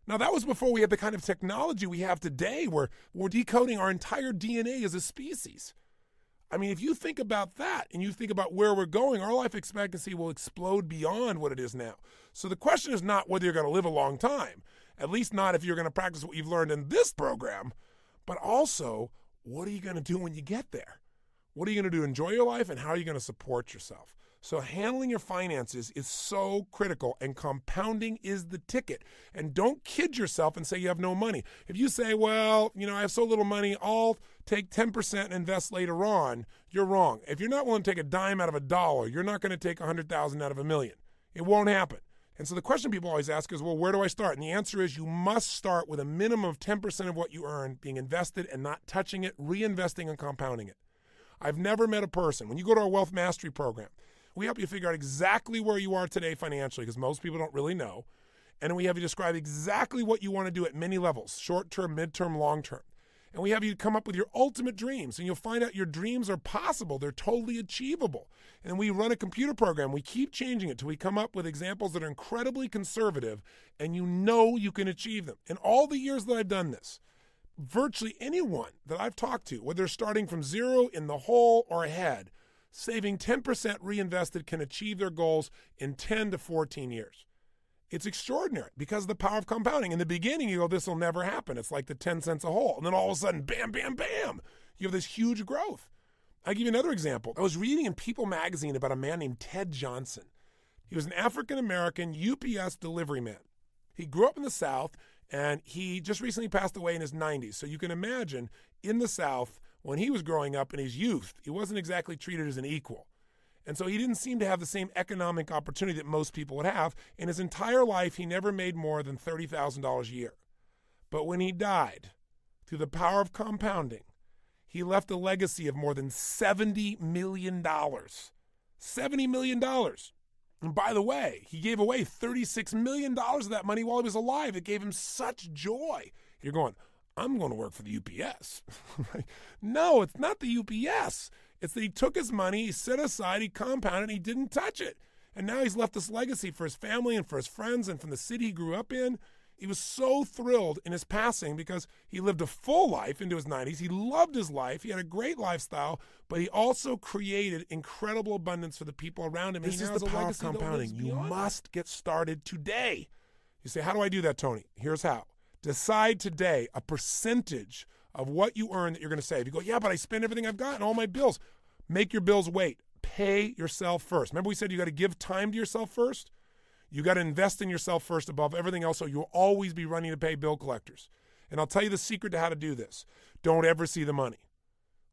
Now, that was before we had the kind of technology we have today where we're decoding our entire DNA as a species. I mean, if you think about that and you think about where we're going, our life expectancy will explode beyond what it is now. So the question is not whether you're going to live a long time, at least not if you're going to practice what you've learned in this program, but also, what are you going to do when you get there? What are you going to do to enjoy your life, and how are you going to support yourself? So handling your finances is so critical, and compounding is the ticket. And don't kid yourself and say you have no money. If you say, well, I have so little money, I'll take 10% and invest later on, you're wrong. If you're not willing to take a dime out of a dollar, you're not going to take 100,000 out of a million. It won't happen. And so the question people always ask is, well, where do I start? And the answer is you must start with a minimum of 10% of what you earn being invested and not touching it, reinvesting and compounding it. I've never met a person, when you go to our Wealth Mastery program, we help you figure out exactly where you are today financially, because most people don't really know. And then we have you describe exactly what you want to do at many levels, short-term, mid-term, long-term. And we have you come up with your ultimate dreams, and you'll find out your dreams are possible. They're totally achievable. And we run a computer program. We keep changing it till we come up with examples that are incredibly conservative, and you can achieve them. In all the years that I've done this, virtually anyone that I've talked to, whether they're starting from zero in the hole or ahead, saving 10% reinvested can achieve their goals in 10 to 14 years. It's extraordinary because of the power of compounding. In the beginning, you go, this will never happen. It's like the 10 cents a hole. And then all of a sudden, bam, bam, bam, you have this huge growth. I'll give you another example. I was reading in People magazine about a man named Ted Johnson. He was an African-American UPS delivery man. He grew up in the South, and he just recently passed away in his 90s. So you can imagine, in the South, when he was growing up in his youth, he wasn't exactly treated as an equal. And so he didn't seem to have the same economic opportunity that most people would have. In his entire life, he never made more than $30,000 a year. But when he died, through the power of compounding, he left a legacy of more than $70 million. $70 million. And by the way, he gave away $36 million of that money while he was alive. It gave him such joy. You're going, I'm going to work for the UPS. No, it's not the UPS. It's that he took his money, he set aside, he compounded, and he didn't touch it. And now he's left this legacy for his family and for his friends and from the city he grew up in. He was so thrilled in his passing because he lived a full life into his 90s. He loved his life. He had a great lifestyle, but he also created incredible abundance for the people around him. This is the power of compounding. You must get started today. You say, how do I do that, Tony? Here's how. Decide today a percentage of what you earn that you're going to save. You go, yeah, but I spend everything I've got and all my bills. Make your bills wait. Pay yourself first. Remember we said you got to give time to yourself first? You got to invest in yourself first above everything else, so you'll always be running to pay bill collectors. And I'll tell you the secret to how to do this. Don't ever see the money.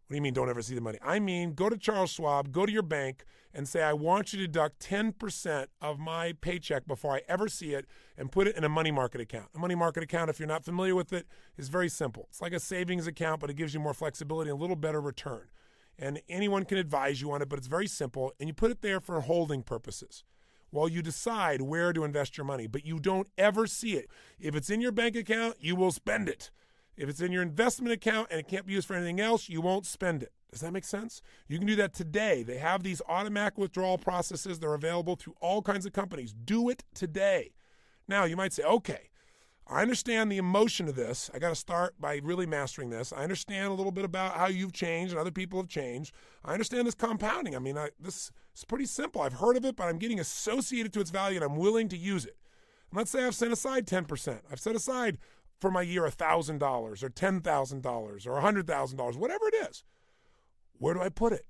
What do you mean don't ever see the money? I mean, go to Charles Schwab, go to your bank, and say, I want you to deduct 10% of my paycheck before I ever see it and put it in a money market account. A money market account, if you're not familiar with it, is very simple. It's like a savings account, but it gives you more flexibility and a little better return. And anyone can advise you on it, but it's very simple. And you put it there for holding purposes while you decide where to invest your money, but you don't ever see it. If it's in your bank account, you will spend it. If it's in your investment account and it can't be used for anything else, you won't spend it. Does that make sense? You can do that today. They have these automatic withdrawal processes. They're available through all kinds of companies. Do it today. Now, you might say, okay, I understand the emotion of this. I got to start by really mastering this. I understand a little bit about how you've changed and other people have changed. I understand this compounding. I mean, this is pretty simple. I've heard of it, but I'm getting associated to its value and I'm willing to use it. And let's say I've set aside 10%. I've set aside for my year $1,000 or $10,000 or $100,000, whatever it is. Where do I put it?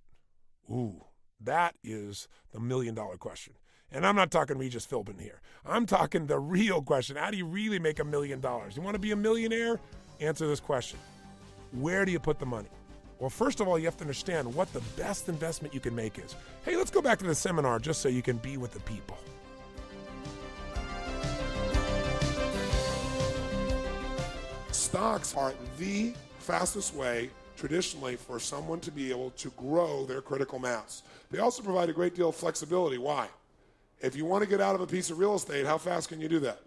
Ooh, that is the million-dollar question. And I'm not talking Regis Philbin here. I'm talking the real question. How do you really make $1 million? You want to be a millionaire? Answer this question. Where do you put the money? Well, first of all, you have to understand what the best investment you can make is. Hey, let's go back to the seminar just so you can be with the people. Stocks are the fastest way traditionally for someone to be able to grow their critical mass. They also provide a great deal of flexibility. Why? If you want to get out of a piece of real estate, how fast can you do that?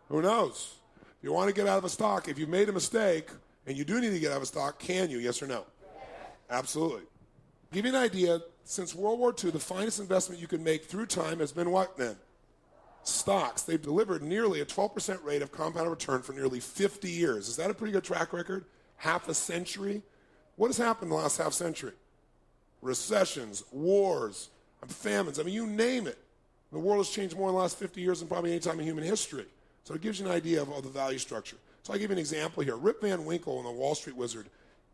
Who knows? If you want to get out of a stock, if you made a mistake and you do need to get out of a stock, can you? Yes or no? Absolutely. Give you an idea, since World War II, the finest investment you can make through time has been what then? Stocks. They've delivered nearly a 12% rate of compounded return for nearly 50 years. Is that a pretty good track record? Half a century? What has happened in the last half century? Recessions, wars, famines. I mean, you name it. The world has changed more in the last 50 years than probably any time in human history. So it gives you an idea of all the value structure. So I'll give you an example here. Rip Van Winkle in the Wall Street Wizard.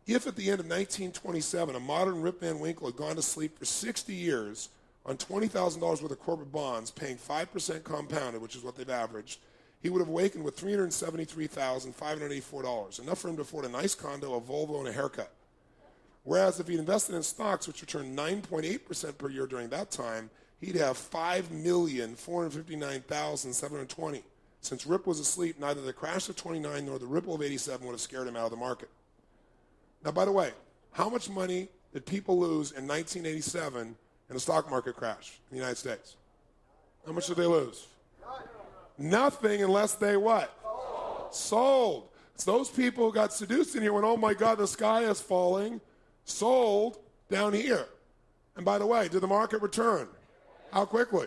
If at the end of 1927, a modern Rip Van Winkle had gone to sleep for 60 years on $20,000 worth of corporate bonds, paying 5% compounded, which is what they've averaged, he would have awakened with $373,584, enough for him to afford a nice condo, a Volvo, and a haircut. Whereas if he'd invested in stocks, which returned 9.8% per year during that time, he'd have $5,459,720. Since Rip was asleep, neither the crash of 29 nor the ripple of 87 would have scared him out of the market. Now, by the way, how much money did people lose in 1987 in the stock market crash in the United States? How much did they lose? Nothing unless they what? Sold. It's those people who got seduced in here when, oh my God, the sky is falling, sold down here. And by the way, did the market return? How quickly?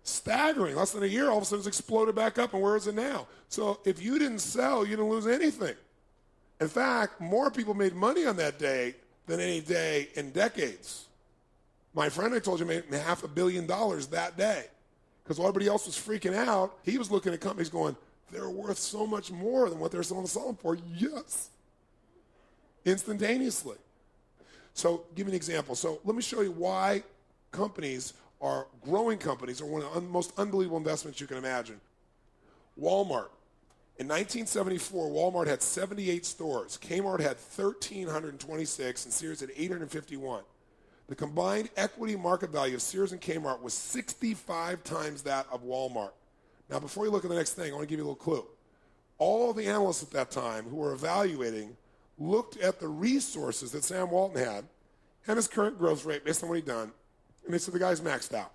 Staggering. Less than a year, all of a sudden it's exploded back up, and where is it now? So if you didn't sell, you didn't lose anything. In fact, more people made money on that day than any day in decades. My friend I told you made $500 million that day because while everybody else was freaking out, he was looking at companies going, they're worth so much more than what they're selling for. Yes. Instantaneously. So give me an example. So let me show you why companies are growing companies are one of the most unbelievable investments you can imagine. Walmart. In 1974, Walmart had 78 stores. Kmart had 1,326, and Sears had 851. The combined equity market value of Sears and Kmart was 65 times that of Walmart. Now, before you look at the next thing, I want to give you a little clue. All the analysts at that time who were evaluating looked at the resources that Sam Walton had and his current growth rate based on what he'd done, and they said the guy's maxed out.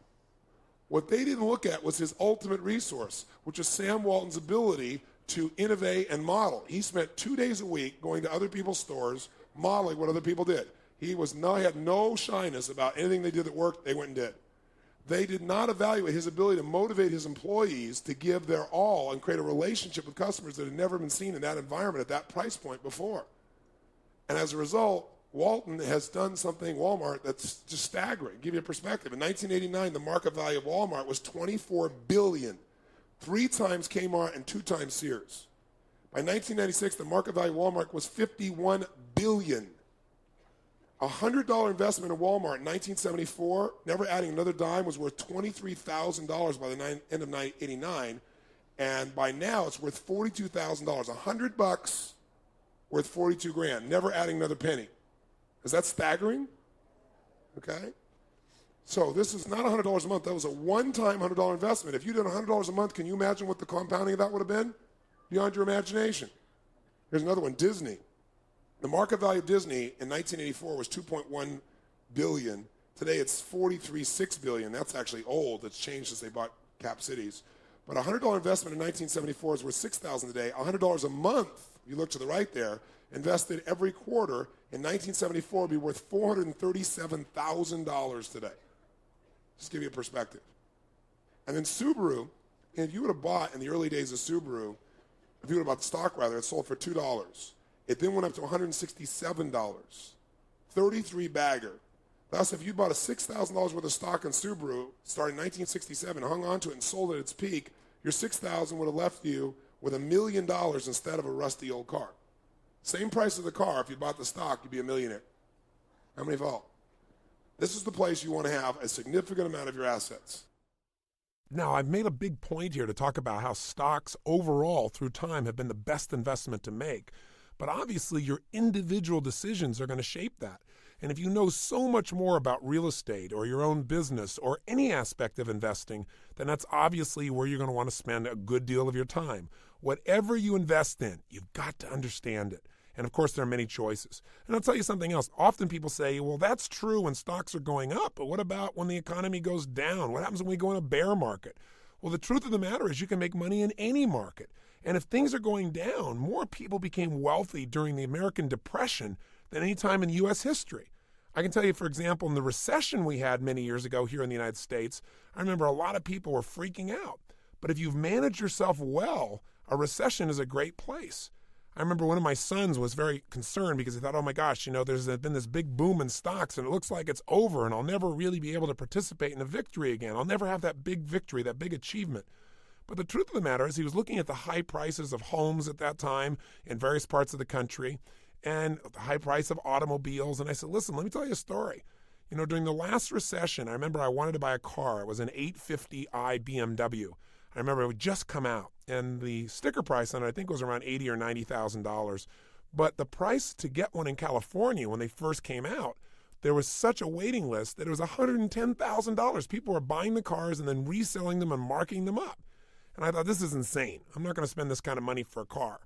What they didn't look at was his ultimate resource, which is Sam Walton's ability to innovate and model. He spent 2 days a week going to other people's stores, modeling what other people did. He had no shyness about anything they did that worked, they went and did. They did not evaluate his ability to motivate his employees to give their all and create a relationship with customers that had never been seen in that environment at that price point before. And as a result, Walton has done something, Walmart, that's just staggering. Give you a perspective. In 1989, the market value of Walmart was $24 billion, 3 times Kmart and 2 times Sears. By 1996, the market value of Walmart was $51 billion. A $100 investment in Walmart in 1974, never adding another dime, was worth $23,000 by the end of 1989, and by now it's worth $42,000. $100 worth 42 grand, never adding another penny. Is that staggering? Okay. So this is not $100 a month. That was a one-time $100 investment. If you did $100 a month, can you imagine what the compounding of that would have been? Beyond your imagination. Here's another one, Disney. The market value of Disney in 1984 was $2.1 billion. Today it's $43.6 billion. That's actually old. It's changed since they bought Cap Cities. But a $100 investment in 1974 is worth $6,000 today. $100 a month, you look to the right there, invested every quarter in 1974 would be worth $437,000 today. Just to give you a perspective. And then Subaru, and if you would have bought in the early days of Subaru, if you would have bought the stock rather, it sold for $2. It then went up to $167, 33 bagger. Thus, if you bought a $6,000 worth of stock in Subaru, starting in 1967, hung on to it and sold it at its peak, your $6,000 would have left you with $1 million instead of a rusty old car. Same price of the car, if you bought the stock, you'd be a millionaire. How many fall? This is the place you want to have a significant amount of your assets. Now, I've made a big point here to talk about how stocks overall through time have been the best investment to make. But obviously, your individual decisions are going to shape that. And if you know so much more about real estate or your own business or any aspect of investing, then that's obviously where you're going to want to spend a good deal of your time. Whatever you invest in, you've got to understand it. And of course, there are many choices. And I'll tell you something else. Often people say, well, that's true when stocks are going up, but what about when the economy goes down? What happens when we go in a bear market? Well, the truth of the matter is you can make money in any market. And if things are going down, more people became wealthy during the American Depression than any time in U.S. history. I can tell you, for example, in the recession we had many years ago here in the United States, I remember a lot of people were freaking out. But if you've managed yourself well, a recession is a great place. I remember one of my sons was very concerned because he thought, oh my gosh, there's been this big boom in stocks and it looks like it's over and I'll never really be able to participate in a victory again. I'll never have that big victory, that big achievement. But the truth of the matter is he was looking at the high prices of homes at that time in various parts of the country and the high price of automobiles. And I said, listen, let me tell you a story. During the last recession, I remember I wanted to buy a car. It was an 850i BMW. I remember it would just come out, and the sticker price on it I think was around $80,000 or $90,000. But the price to get one in California when they first came out, there was such a waiting list that it was $110,000. People were buying the cars and then reselling them and marking them up. And I thought, this is insane. I'm not going to spend this kind of money for a car.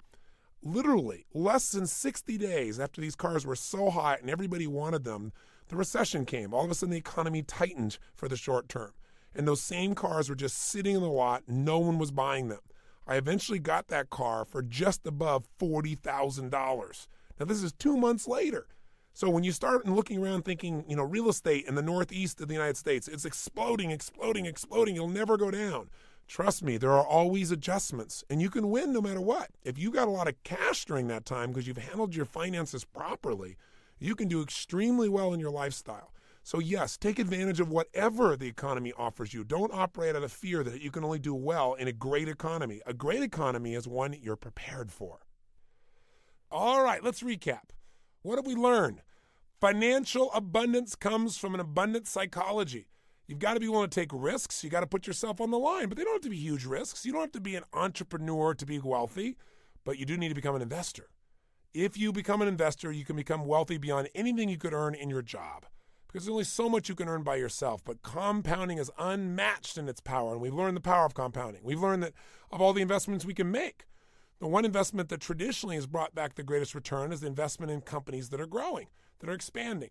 Literally, less than 60 days after these cars were so hot and everybody wanted them, the recession came. All of a sudden, the economy tightened for the short term. And those same cars were just sitting in the lot. No one was buying them. I eventually got that car for just above $40,000. Now, this is 2 months later. So when you start looking around thinking, real estate in the northeast of the United States, it's exploding, exploding, exploding. You'll never go down. Trust me, there are always adjustments, and you can win no matter what. If you got a lot of cash during that time because you've handled your finances properly, you can do extremely well in your lifestyle. So yes, take advantage of whatever the economy offers you. Don't operate out of fear that you can only do well in a great economy. A great economy is one you're prepared for. All right, let's recap. What have we learned? Financial abundance comes from an abundant psychology. You've got to be willing to take risks. You got to put yourself on the line, but they don't have to be huge risks. You don't have to be an entrepreneur to be wealthy, but you do need to become an investor. If you become an investor, you can become wealthy beyond anything you could earn in your job. because there's only so much you can earn by yourself. But compounding is unmatched in its power, and we've learned the power of compounding. We've learned that of all the investments we can make, the one investment that traditionally has brought back the greatest return is the investment in companies that are growing, that are expanding.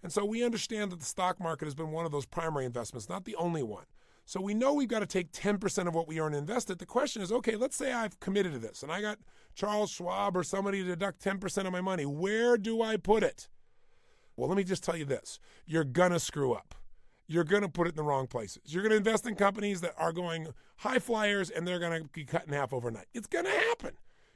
And so we understand that the stock market has been one of those primary investments, not the only one. So we know we've got to take 10% of what we earn and invest it. The question is, okay, let's say I've committed to this and I got Charles Schwab or somebody to deduct 10% of my money. Where do I put it? Well, let me just tell you this. You're going to screw up. You're going to put it in the wrong places. You're going to invest in companies that are going high flyers and they're going to be cut in half overnight. It's going to happen.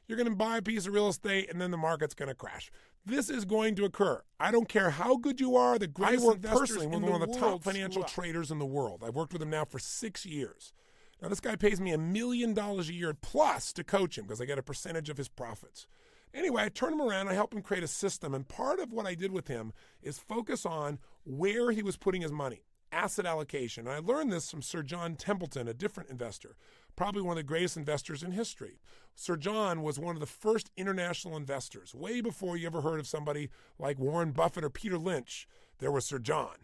You're going to buy a piece of real estate and then the market's going to crash. This is going to occur. I don't care how good you are. The greatest investors in one of the top financial traders in the world. I've worked with him now for 6 years. Now, this guy pays me $1 million a year plus to coach him because I get a percentage of his profits. Anyway, I turn him around. I help him create a system. And part of what I did with him is focus on where he was putting his money. Asset allocation. And I learned this from Sir John Templeton, a different investor, probably one of the greatest investors in history. Sir John was one of the first international investors. Way before you ever heard of somebody like Warren Buffett or Peter Lynch, there was Sir John.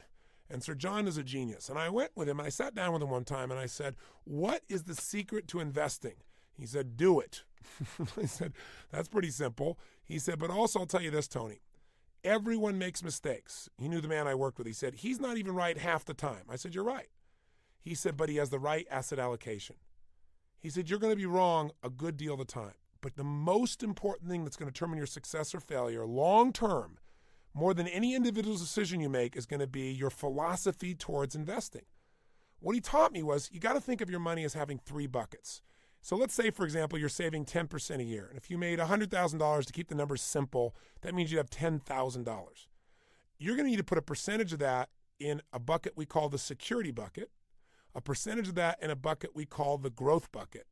And Sir John is a genius. And I went with him, and I sat down with him one time, and I said, what is the secret to investing? He said, do it. I said, that's pretty simple. He said, but also I'll tell you this, Tony. Everyone makes mistakes. He knew the man I worked with. He said, he's not even right half the time. I said, you're right. He said, but he has the right asset allocation. He said, you're going to be wrong a good deal of the time. But the most important thing that's going to determine your success or failure long term, more than any individual decision you make, is going to be your philosophy towards investing. What he taught me was you got to think of your money as having 3 buckets. So let's say, for example, you're saving 10% a year. And if you made $100,000, to keep the numbers simple, that means you'd have $10,000. You're going to need to put a percentage of that in a bucket we call the security bucket, a percentage of that in a bucket we call the growth bucket.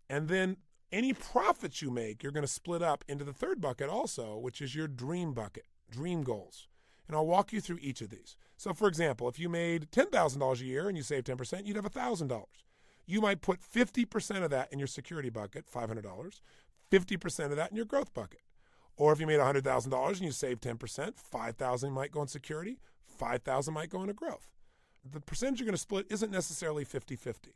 And then any profits you make, you're going to split up into the third bucket also, which is your dream bucket, dream goals. And I'll walk you through each of these. So, for example, if you made $10,000 a year and you saved 10%, you'd have $1,000. You might put 50% of that in your security bucket, $500, 50% of that in your growth bucket. Or if you made $100,000 and you saved 10%, $5,000 might go in security, $5,000 might go into growth. The percentage you're going to split isn't necessarily 50-50.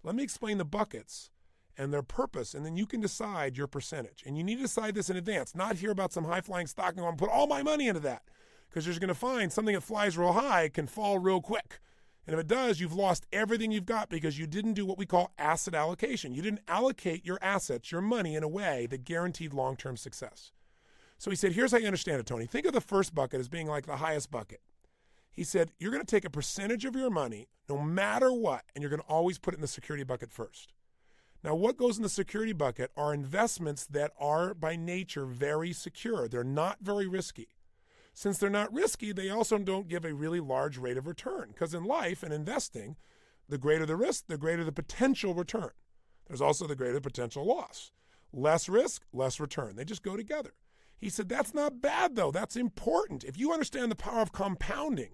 Let me explain the buckets and their purpose, and then you can decide your percentage. And you need to decide this in advance, not hear about some high-flying stock and go and put all my money into that, because you're going to find something that flies real high can fall real quick. And if it does, you've lost everything you've got because you didn't do what we call asset allocation. You didn't allocate your assets, your money, in a way that guaranteed long-term success. So he said, here's how you understand it, Tony. Think of the first bucket as being like the highest bucket. He said, you're going to take a percentage of your money, no matter what, and you're going to always put it in the security bucket first. Now, what goes in the security bucket are investments that are, by nature, very secure. They're not very risky. Since they're not risky, they also don't give a really large rate of return. Because in life and investing, the greater the risk, the greater the potential return. There's also the greater potential loss. Less risk, less return. They just go together. He said, that's not bad, though. That's important. If you understand the power of compounding,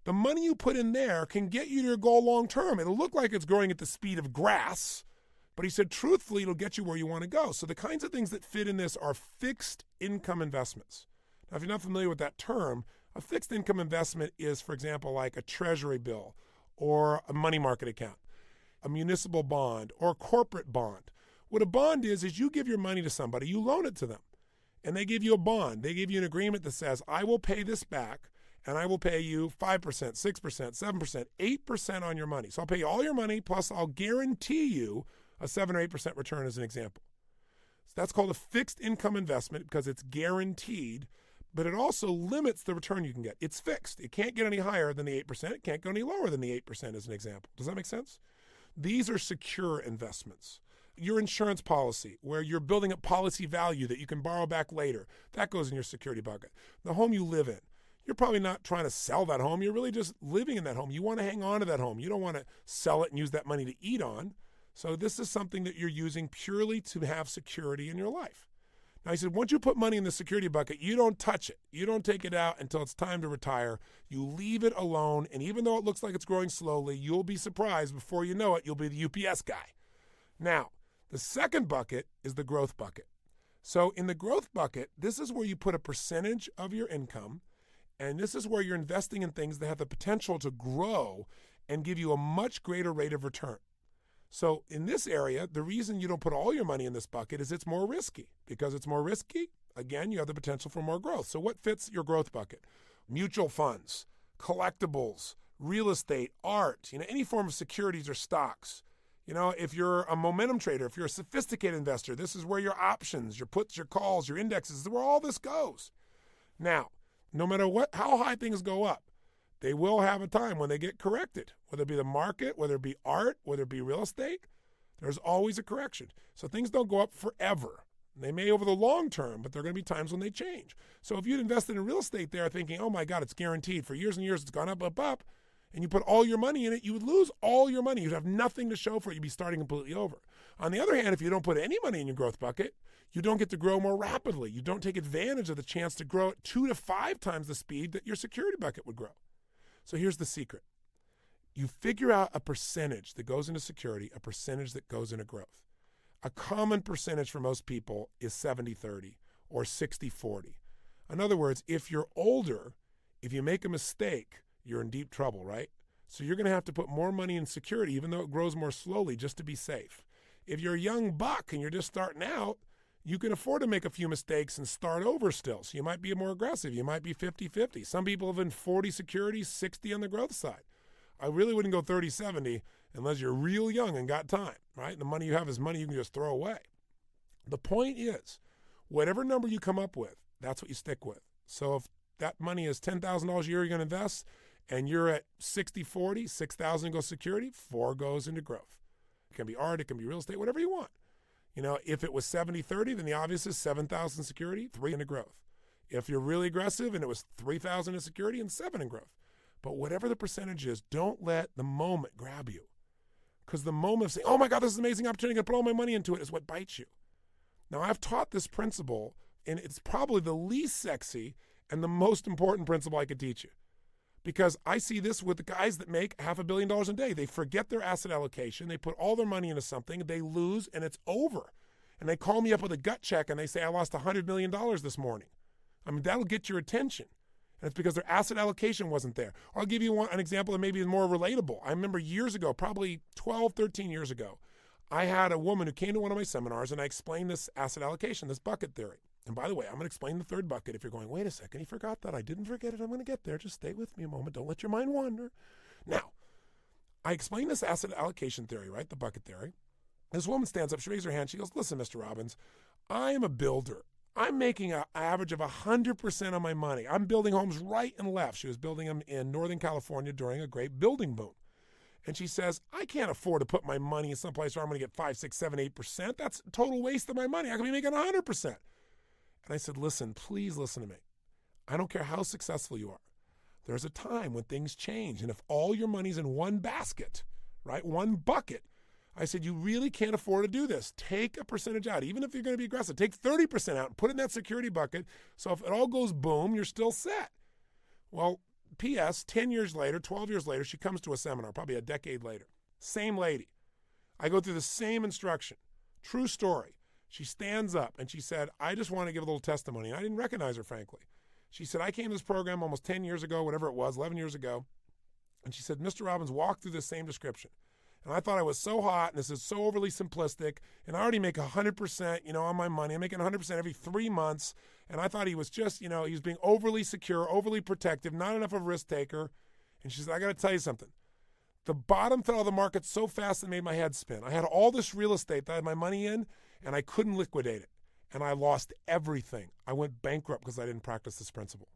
the money you put in there can get you to your goal long term. It'll look like it's growing at the speed of grass, but he said, truthfully, it'll get you where you want to go. So the kinds of things that fit in this are fixed income investments. Now, if you're not familiar with that term, a fixed income investment is, for example, like a treasury bill or a money market account, a municipal bond or a corporate bond. What a bond is you give your money to somebody, you loan it to them, and they give you a bond. They give you an agreement that says, I will pay this back, and I will pay you 5%, 6%, 7%, 8% on your money. So I'll pay you all your money, plus I'll guarantee you a 7 or 8% return as an example. So that's called a fixed income investment because it's guaranteed, but it also limits the return you can get. It's fixed. It can't get any higher than the 8%. It can't go any lower than the 8% as an example. Does that make sense? These are secure investments. Your insurance policy, where you're building up policy value that you can borrow back later, that goes in your security bucket. The home you live in, you're probably not trying to sell that home. You're really just living in that home. You want to hang on to that home. You don't want to sell it and use that money to eat on. So this is something that you're using purely to have security in your life. Now, he said, once you put money in the security bucket, you don't touch it. You don't take it out until it's time to retire. You leave it alone, and even though it looks like it's growing slowly, you'll be surprised. Before you know it, you'll be the UPS guy. Now, the second bucket is the growth bucket. So in the growth bucket, this is where you put a percentage of your income, And this is where you're investing in things that have the potential to grow and give you a much greater rate of return. So in this area, the reason you don't put all your money in this bucket is it's more risky. Because it's more risky, again, you have the potential for more growth. So what fits your growth bucket? Mutual funds, collectibles, real estate, art, any form of securities or stocks. If you're a momentum trader, if you're a sophisticated investor, this is where your options, your puts, your calls, your indexes, is where all this goes. Now, no matter how high things go up, they will have a time when they get corrected, whether it be the market, whether it be art, whether it be real estate. There's always a correction. So things don't go up forever. They may over the long term, but there are going to be times when they change. So if you'd invested in real estate there thinking, oh my God, it's guaranteed for years and years, it's gone up, up, up, and you put all your money in it, you would lose all your money. You'd have nothing to show for it. You'd be starting completely over. On the other hand, if you don't put any money in your growth bucket, you don't get to grow more rapidly. You don't take advantage of the chance to grow at 2 to 5 times the speed that your security bucket would grow. So here's the secret. You figure out a percentage that goes into security, a percentage that goes into growth. A common percentage for most people is 70-30 or 60-40. In other words, if you're older, if you make a mistake, you're in deep trouble, right? So you're going to have to put more money in security, even though it grows more slowly, just to be safe. If you're a young buck and you're just starting out, you can afford to make a few mistakes and start over still. So you might be more aggressive. You might be 50-50. Some people have been 40 securities, 60 on the growth side. I really wouldn't go 30-70 unless you're real young and got time, right? The money you have is money you can just throw away. The point is, whatever number you come up with, that's what you stick with. So if that money is $10,000 a year you're going to invest, and you're at 60-40, 6,000 goes security, 4 goes into growth. It can be art, it can be real estate, whatever you want. If it was 70-30, then the obvious is 7,000 security, 3 into growth. If you're really aggressive and it was 3,000 in security and 7 in growth. But whatever the percentage is, don't let the moment grab you. Because the moment of saying, oh my God, this is an amazing opportunity, I'm going to put all my money into it, is what bites you. Now, I've taught this principle, and it's probably the least sexy and the most important principle I could teach you. Because I see this with the guys that make $500 million a day. They forget their asset allocation. They put all their money into something. They lose, and it's over. And they call me up with a gut check, and they say, I lost $100 million this morning. I mean, that'll get your attention. And it's because their asset allocation wasn't there. Or I'll give you an example that maybe is more relatable. I remember years ago, probably 12, 13 years ago, I had a woman who came to one of my seminars, and I explained this asset allocation, this bucket theory. And by the way, I'm going to explain the third bucket. If you're going, wait a second, he forgot that. I didn't forget it. I'm going to get there. Just stay with me a moment. Don't let your mind wander. Now, I explained this asset allocation theory, right? The bucket theory. This woman stands up. She raises her hand. She goes, listen, Mr. Robbins, I am a builder. I'm making an average of 100% on my money. I'm building homes right and left. She was building them in Northern California during a great building boom. And she says, I can't afford to put my money in someplace where I'm going to get 5, 6, 7, 8%. That's a total waste of my money. I could be making 100%. And I said, listen, please listen to me. I don't care how successful you are. There's a time when things change. And if all your money's in one basket, right, one bucket, I said, you really can't afford to do this. Take a percentage out. Even if you're going to be aggressive, take 30% out and put it in that security bucket. So if it all goes boom, you're still set. Well, P.S., 10 years later, 12 years later, she comes to a seminar, probably a decade later. Same lady. I go through the same instruction. True story. She stands up and she said, I just want to give a little testimony. And I didn't recognize her, frankly. She said, I came to this program almost 10 years ago, whatever it was, 11 years ago. And she said, Mr. Robbins walked through the same description. And I thought I was so hot and this is so overly simplistic. And I already make 100%, on my money. I'm making 100% every 3 months. And I thought he was just, he was being overly secure, overly protective, not enough of a risk taker. And she said, I got to tell you something. The bottom fell of the market so fast it made my head spin. I had all this real estate that I had my money in, and I couldn't liquidate it. And I lost everything. I went bankrupt because I didn't practice this principle.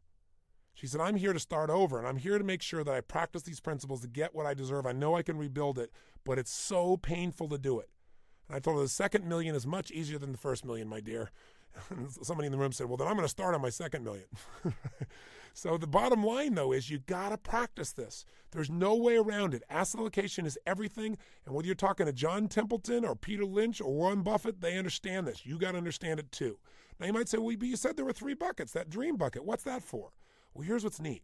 She said, I'm here to start over, and I'm here to make sure that I practice these principles to get what I deserve. I know I can rebuild it, but it's so painful to do it. And I told her the second million is much easier than the first million, my dear. And somebody in the room said, well, then I'm going to start on my second million. So the bottom line, though, is you got to practice this. There's no way around it. Asset allocation is everything. And whether you're talking to John Templeton or Peter Lynch or Warren Buffett, they understand this. You got to understand it too. Now you might say, well, but you said there were 3 buckets, that dream bucket. What's that for? Well, here's what's neat.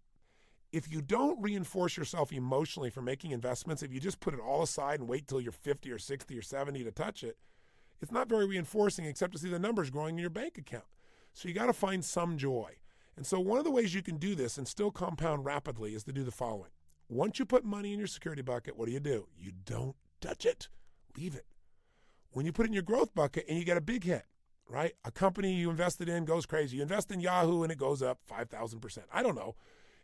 If you don't reinforce yourself emotionally for making investments, if you just put it all aside and wait till you're 50 or 60 or 70 to touch it, it's not very reinforcing except to see the numbers growing in your bank account. So you got to find some joy. And so one of the ways you can do this and still compound rapidly is to do the following. Once you put money in your security bucket, what do? You don't touch it. Leave it. When you put it in your growth bucket and you get a big hit, right? A company you invested in goes crazy. You invest in Yahoo and it goes up 5,000%. I don't know.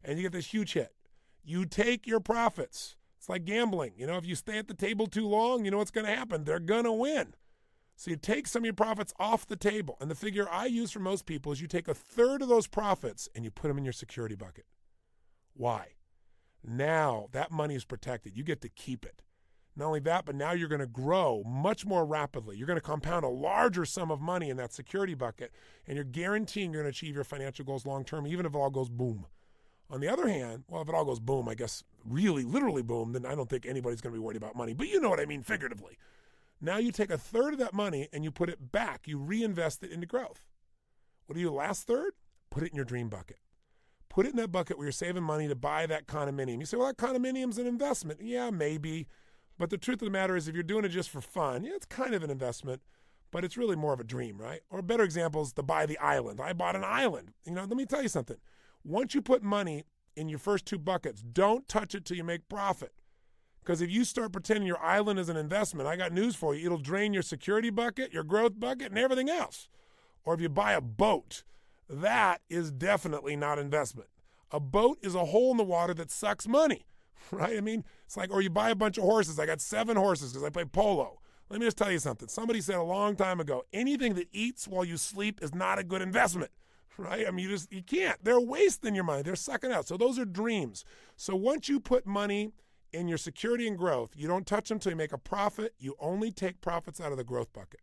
And you get this huge hit. You take your profits. It's like gambling. You know, if you stay at the table too long, you know what's going to happen. They're going to win. So you take some of your profits off the table. And the figure I use for most people is you take a third of those profits and you put them in your security bucket. Why? Now that money is protected. You get to keep it. Not only that, but now you're going to grow much more rapidly. You're going to compound a larger sum of money in that security bucket, and you're guaranteeing you're going to achieve your financial goals long term, even if it all goes boom. On the other hand, well, if it all goes boom, I guess really, literally boom, then I don't think anybody's going to be worried about money. But you know what I mean figuratively. Now you take a third of that money and you put it back. You reinvest it into growth. What do you do last third? Put it in your dream bucket. Put it in that bucket where you're saving money to buy that condominium. You say, well, that condominium's an investment. Yeah, maybe. But the truth of the matter is if you're doing it just for fun, yeah, it's kind of an investment, but it's really more of a dream, right? Or a better example is to buy the island. I bought an island. You know, let me tell you something. Once you put money in your first two buckets, don't touch it till you make profit. Because if you start pretending your island is an investment, I got news for you. It'll drain your security bucket, your growth bucket, and everything else. Or if you buy a boat, that is definitely not investment. A boat is a hole in the water that sucks money, right? I mean, it's like, or you buy a bunch of horses. I got 7 horses because I play polo. Let me just tell you something. Somebody said a long time ago, anything that eats while you sleep is not a good investment. Right? I mean, you can't. They're wasting your money. They're sucking out. So those are dreams. So once you put money in your security and growth, you don't touch them until you make a profit. You only take profits out of the growth bucket.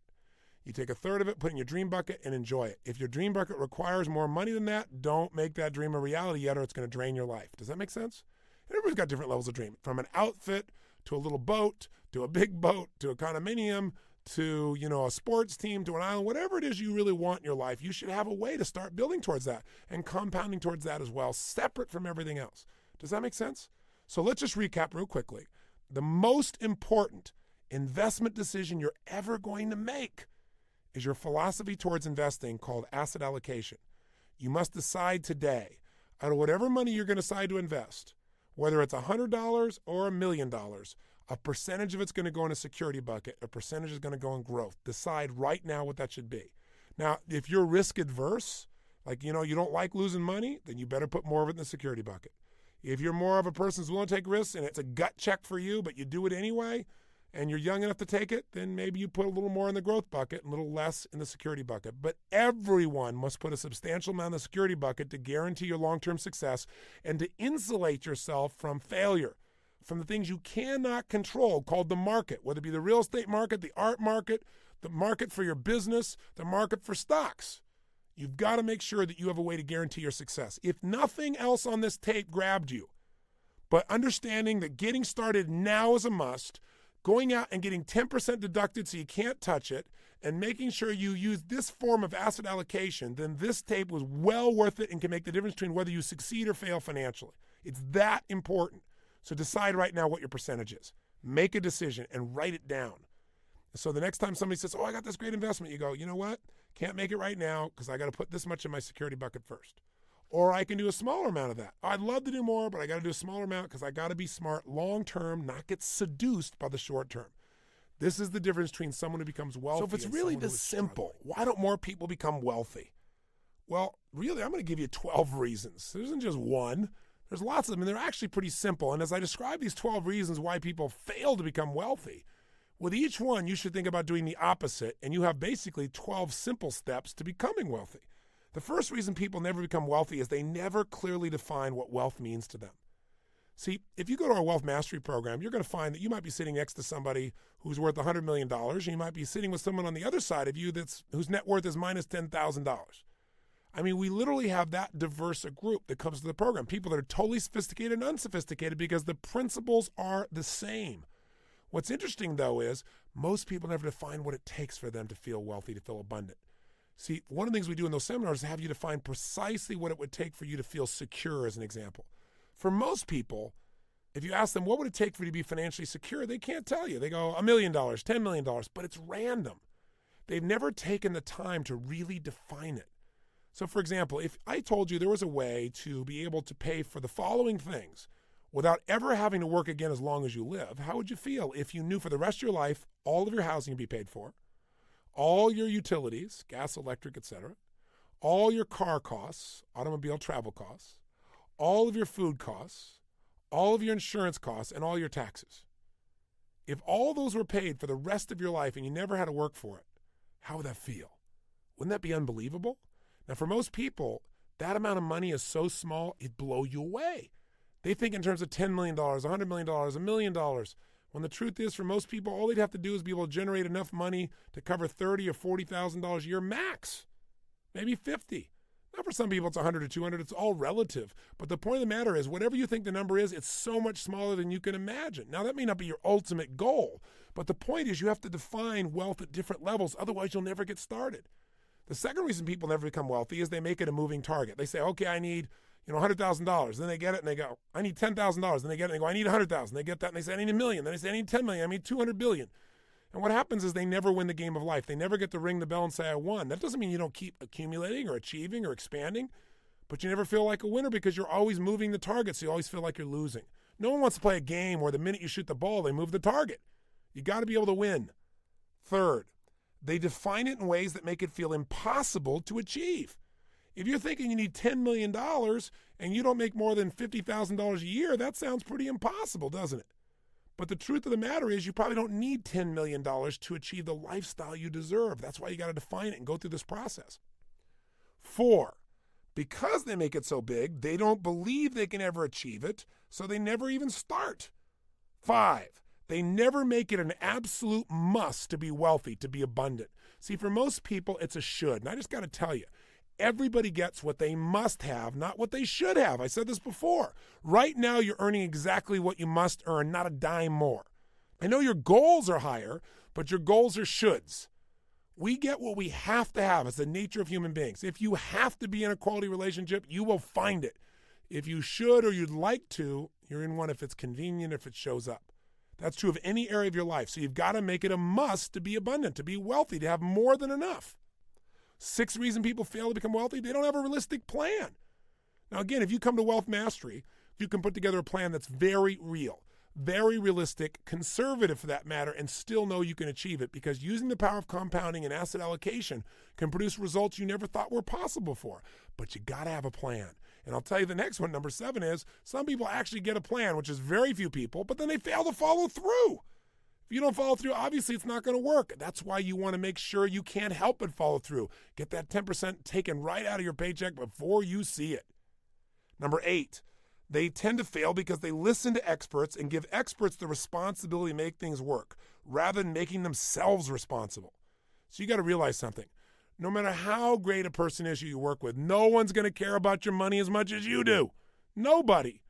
You take a third of it, put it in your dream bucket, and enjoy it. If your dream bucket requires more money than that, don't make that dream a reality yet, or it's going to drain your life. Does that make sense? Everybody's got different levels of dream, from an outfit to a little boat to a big boat to a condominium to, you know, a sports team, to an island, whatever it is you really want in your life, you should have a way to start building towards that and compounding towards that as well, separate from everything else. Does that make sense? So let's just recap real quickly. The most important investment decision you're ever going to make is your philosophy towards investing, called asset allocation. You must decide today, out of whatever money you're going to decide to invest, whether it's $100 or $1 million, a percentage of it's going to go in a security bucket, a percentage is going to go in growth. Decide right now what that should be. Now, if you're risk adverse, like, you know, you don't like losing money, then you better put more of it in the security bucket. If you're more of a person who's willing to take risks and it's a gut check for you, but you do it anyway, and you're young enough to take it, then maybe you put a little more in the growth bucket and a little less in the security bucket. But everyone must put a substantial amount in the security bucket to guarantee your long-term success and to insulate yourself from failure, from the things you cannot control, called the market, whether it be the real estate market, the art market, the market for your business, the market for stocks. You've got to make sure that you have a way to guarantee your success. If nothing else on this tape grabbed you, but understanding that getting started now is a must, going out and getting 10% deducted so you can't touch it, and making sure you use this form of asset allocation, then this tape was well worth it and can make the difference between whether you succeed or fail financially. It's that important. So decide right now what your percentage is. Make a decision and write it down. So the next time somebody says, oh, I got this great investment, you go, you know what? Can't make it right now because I got to put this much in my security bucket first. Or I can do a smaller amount of that. I'd love to do more, but I got to do a smaller amount because I got to be smart long-term, not get seduced by the short-term. This is the difference between someone who becomes wealthy. So if it's really this simple, why don't more people become wealthy? Well, really, I'm going to give you 12 reasons. There isn't just one. There's lots of them, and they're actually pretty simple. And as I describe these 12 reasons why people fail to become wealthy, with each one, you should think about doing the opposite, and you have basically 12 simple steps to becoming wealthy. The first reason people never become wealthy is they never clearly define what wealth means to them. See, if you go to our wealth mastery program, you're going to find that you might be sitting next to somebody who's worth $100 million, and you might be sitting with someone on the other side of you whose net worth is minus $10,000. I mean, we literally have that diverse a group that comes to the program, people that are totally sophisticated and unsophisticated because the principles are the same. What's interesting, though, is most people never define what it takes for them to feel wealthy, to feel abundant. See, one of the things we do in those seminars is have you define precisely what it would take for you to feel secure, as an example. For most people, if you ask them, what would it take for you to be financially secure, they can't tell you. They go, $1 million, $10 million, but it's random. They've never taken the time to really define it. So, for example, if I told you there was a way to be able to pay for the following things without ever having to work again as long as you live, how would you feel if you knew for the rest of your life all of your housing would be paid for, all your utilities, gas, electric, etc., all your car costs, automobile travel costs, all of your food costs, all of your insurance costs, and all your taxes? If all those were paid for the rest of your life and you never had to work for it, how would that feel? Wouldn't that be unbelievable? Now, for most people, that amount of money is so small, it'd blow you away. They think in terms of $10 million, $100 million, $1 million. When the truth is, for most people, all they'd have to do is be able to generate enough money to cover $30,000 or $40,000 a year max, maybe $50,000. Now, for some people, it's $100 or $200. It's all relative. But the point of the matter is, whatever you think the number is, it's so much smaller than you can imagine. Now, that may not be your ultimate goal, but the point is you have to define wealth at different levels. Otherwise, you'll never get started. The second reason people never become wealthy is they make it a moving target. They say, okay, I need $100,000. Then they get it and they go, I need $10,000. Then they get it and they go, I need $100,000. They get that and they say, I need $1 million. Then they say, I need $10 million. I need $200 billion. And what happens is they never win the game of life. They never get to ring the bell and say, I won. That doesn't mean you don't keep accumulating or achieving or expanding, but you never feel like a winner because you're always moving the target, so you always feel like you're losing. No one wants to play a game where the minute you shoot the ball, they move the target. You got to be able to win. Third, they define it in ways that make it feel impossible to achieve. If you're thinking you need $10 million and you don't make more than $50,000 a year, that sounds pretty impossible, doesn't it? But the truth of the matter is you probably don't need $10 million to achieve the lifestyle you deserve. That's why you got to define it and go through this process. 4, because they make it so big, they don't believe they can ever achieve it, so they never even start. 5, they never make it an absolute must to be wealthy, to be abundant. See, for most people, it's a should. And I just got to tell you, everybody gets what they must have, not what they should have. I said this before. Right now, you're earning exactly what you must earn, not a dime more. I know your goals are higher, but your goals are shoulds. We get what we have to have. It's the nature of human beings. If you have to be in a quality relationship, you will find it. If you should or you'd like to, you're in one if it's convenient, if it shows up. That's true of any area of your life. So you've got to make it a must to be abundant, to be wealthy, to have more than enough. 6th reason people fail to become wealthy, they don't have a realistic plan. Now, again, if you come to Wealth Mastery, you can put together a plan that's very real, very realistic, conservative for that matter, and still know you can achieve it because using the power of compounding and asset allocation can produce results you never thought were possible for. But you got to have a plan. And I'll tell you the next one, number 7, is some people actually get a plan, which is very few people, but then they fail to follow through. If you don't follow through, obviously it's not going to work. That's why you want to make sure you can't help but follow through. Get that 10% taken right out of your paycheck before you see it. Number 8, they tend to fail because they listen to experts and give experts the responsibility to make things work rather than making themselves responsible. So you got to realize something. No matter how great a person is you work with, no one's going to care about your money as much as you do. Nobody.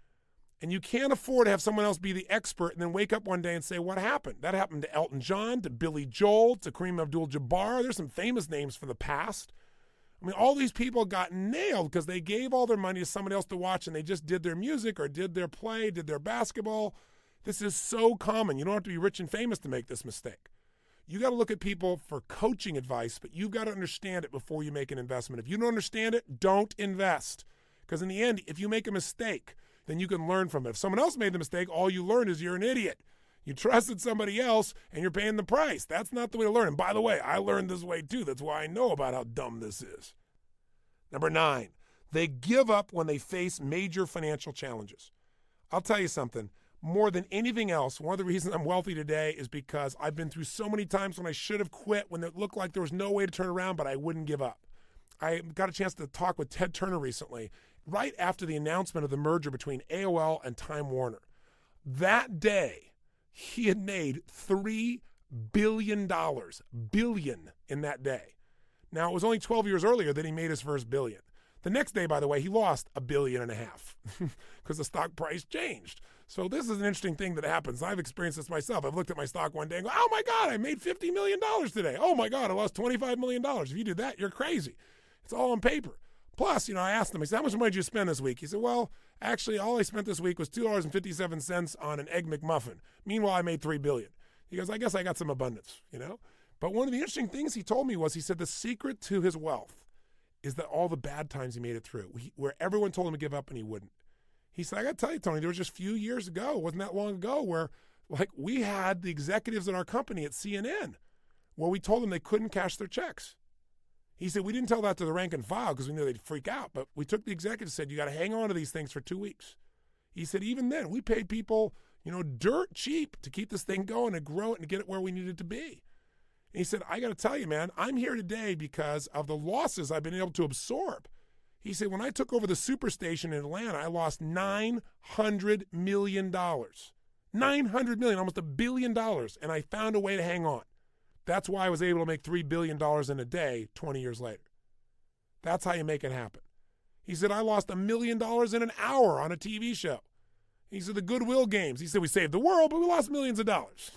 And you can't afford to have someone else be the expert and then wake up one day and say, what happened? That happened to Elton John, to Billy Joel, to Kareem Abdul-Jabbar. There's some famous names for the past. I mean, all these people got nailed because they gave all their money to somebody else to watch and they just did their music or did their play, did their basketball. This is so common. You don't have to be rich and famous to make this mistake. You got to look at people for coaching advice, but you've got to understand it before you make an investment. If you don't understand it, don't invest. Because in the end, if you make a mistake, then you can learn from it. If someone else made the mistake, all you learned is you're an idiot. You trusted somebody else and you're paying the price. That's not the way to learn. And by the way, I learned this way too. That's why I know about how dumb this is. Number 9, they give up when they face major financial challenges. I'll tell you something. More than anything else, one of the reasons I'm wealthy today is because I've been through so many times when I should have quit, when it looked like there was no way to turn around, but I wouldn't give up. I got a chance to talk with Ted Turner recently, right after the announcement of the merger between AOL and Time Warner. That day, he had made $3 billion in that day. Now, it was only 12 years earlier that he made his first billion. The next day, by the way, he lost $1.5 billion because the stock price changed. So this is an interesting thing that happens. I've experienced this myself. I've looked at my stock one day and go, oh my God, I made $50 million today. Oh my God, I lost $25 million. If you do that, you're crazy. It's all on paper. Plus, I asked him, I said, how much money did you spend this week? He said, well, actually, all I spent this week was $2.57 on an Egg McMuffin. Meanwhile, I made $3 billion. He goes, I guess I got some abundance, But one of the interesting things he told me was, he said the secret to his wealth is that all the bad times he made it through, where everyone told him to give up and he wouldn't. He said, I got to tell you, Tony, there was just a few years ago, it wasn't that long ago, where like we had the executives in our company at CNN where we told them they couldn't cash their checks. He said, we didn't tell that to the rank and file because we knew they'd freak out, but we took the executives and said, you got to hang on to these things for 2 weeks. He said, even then, we paid people, dirt cheap to keep this thing going and grow it and get it where we needed to be. And he said, I got to tell you, man, I'm here today because of the losses I've been able to absorb. He said, when I took over the Superstation in Atlanta, I lost $900 million. $900 million, almost $1 billion, and I found a way to hang on. That's why I was able to make $3 billion in a day 20 years later. That's how you make it happen. He said, I lost $1 million in an hour on a TV show. He said, the Goodwill Games. He said, we saved the world, but we lost millions of dollars.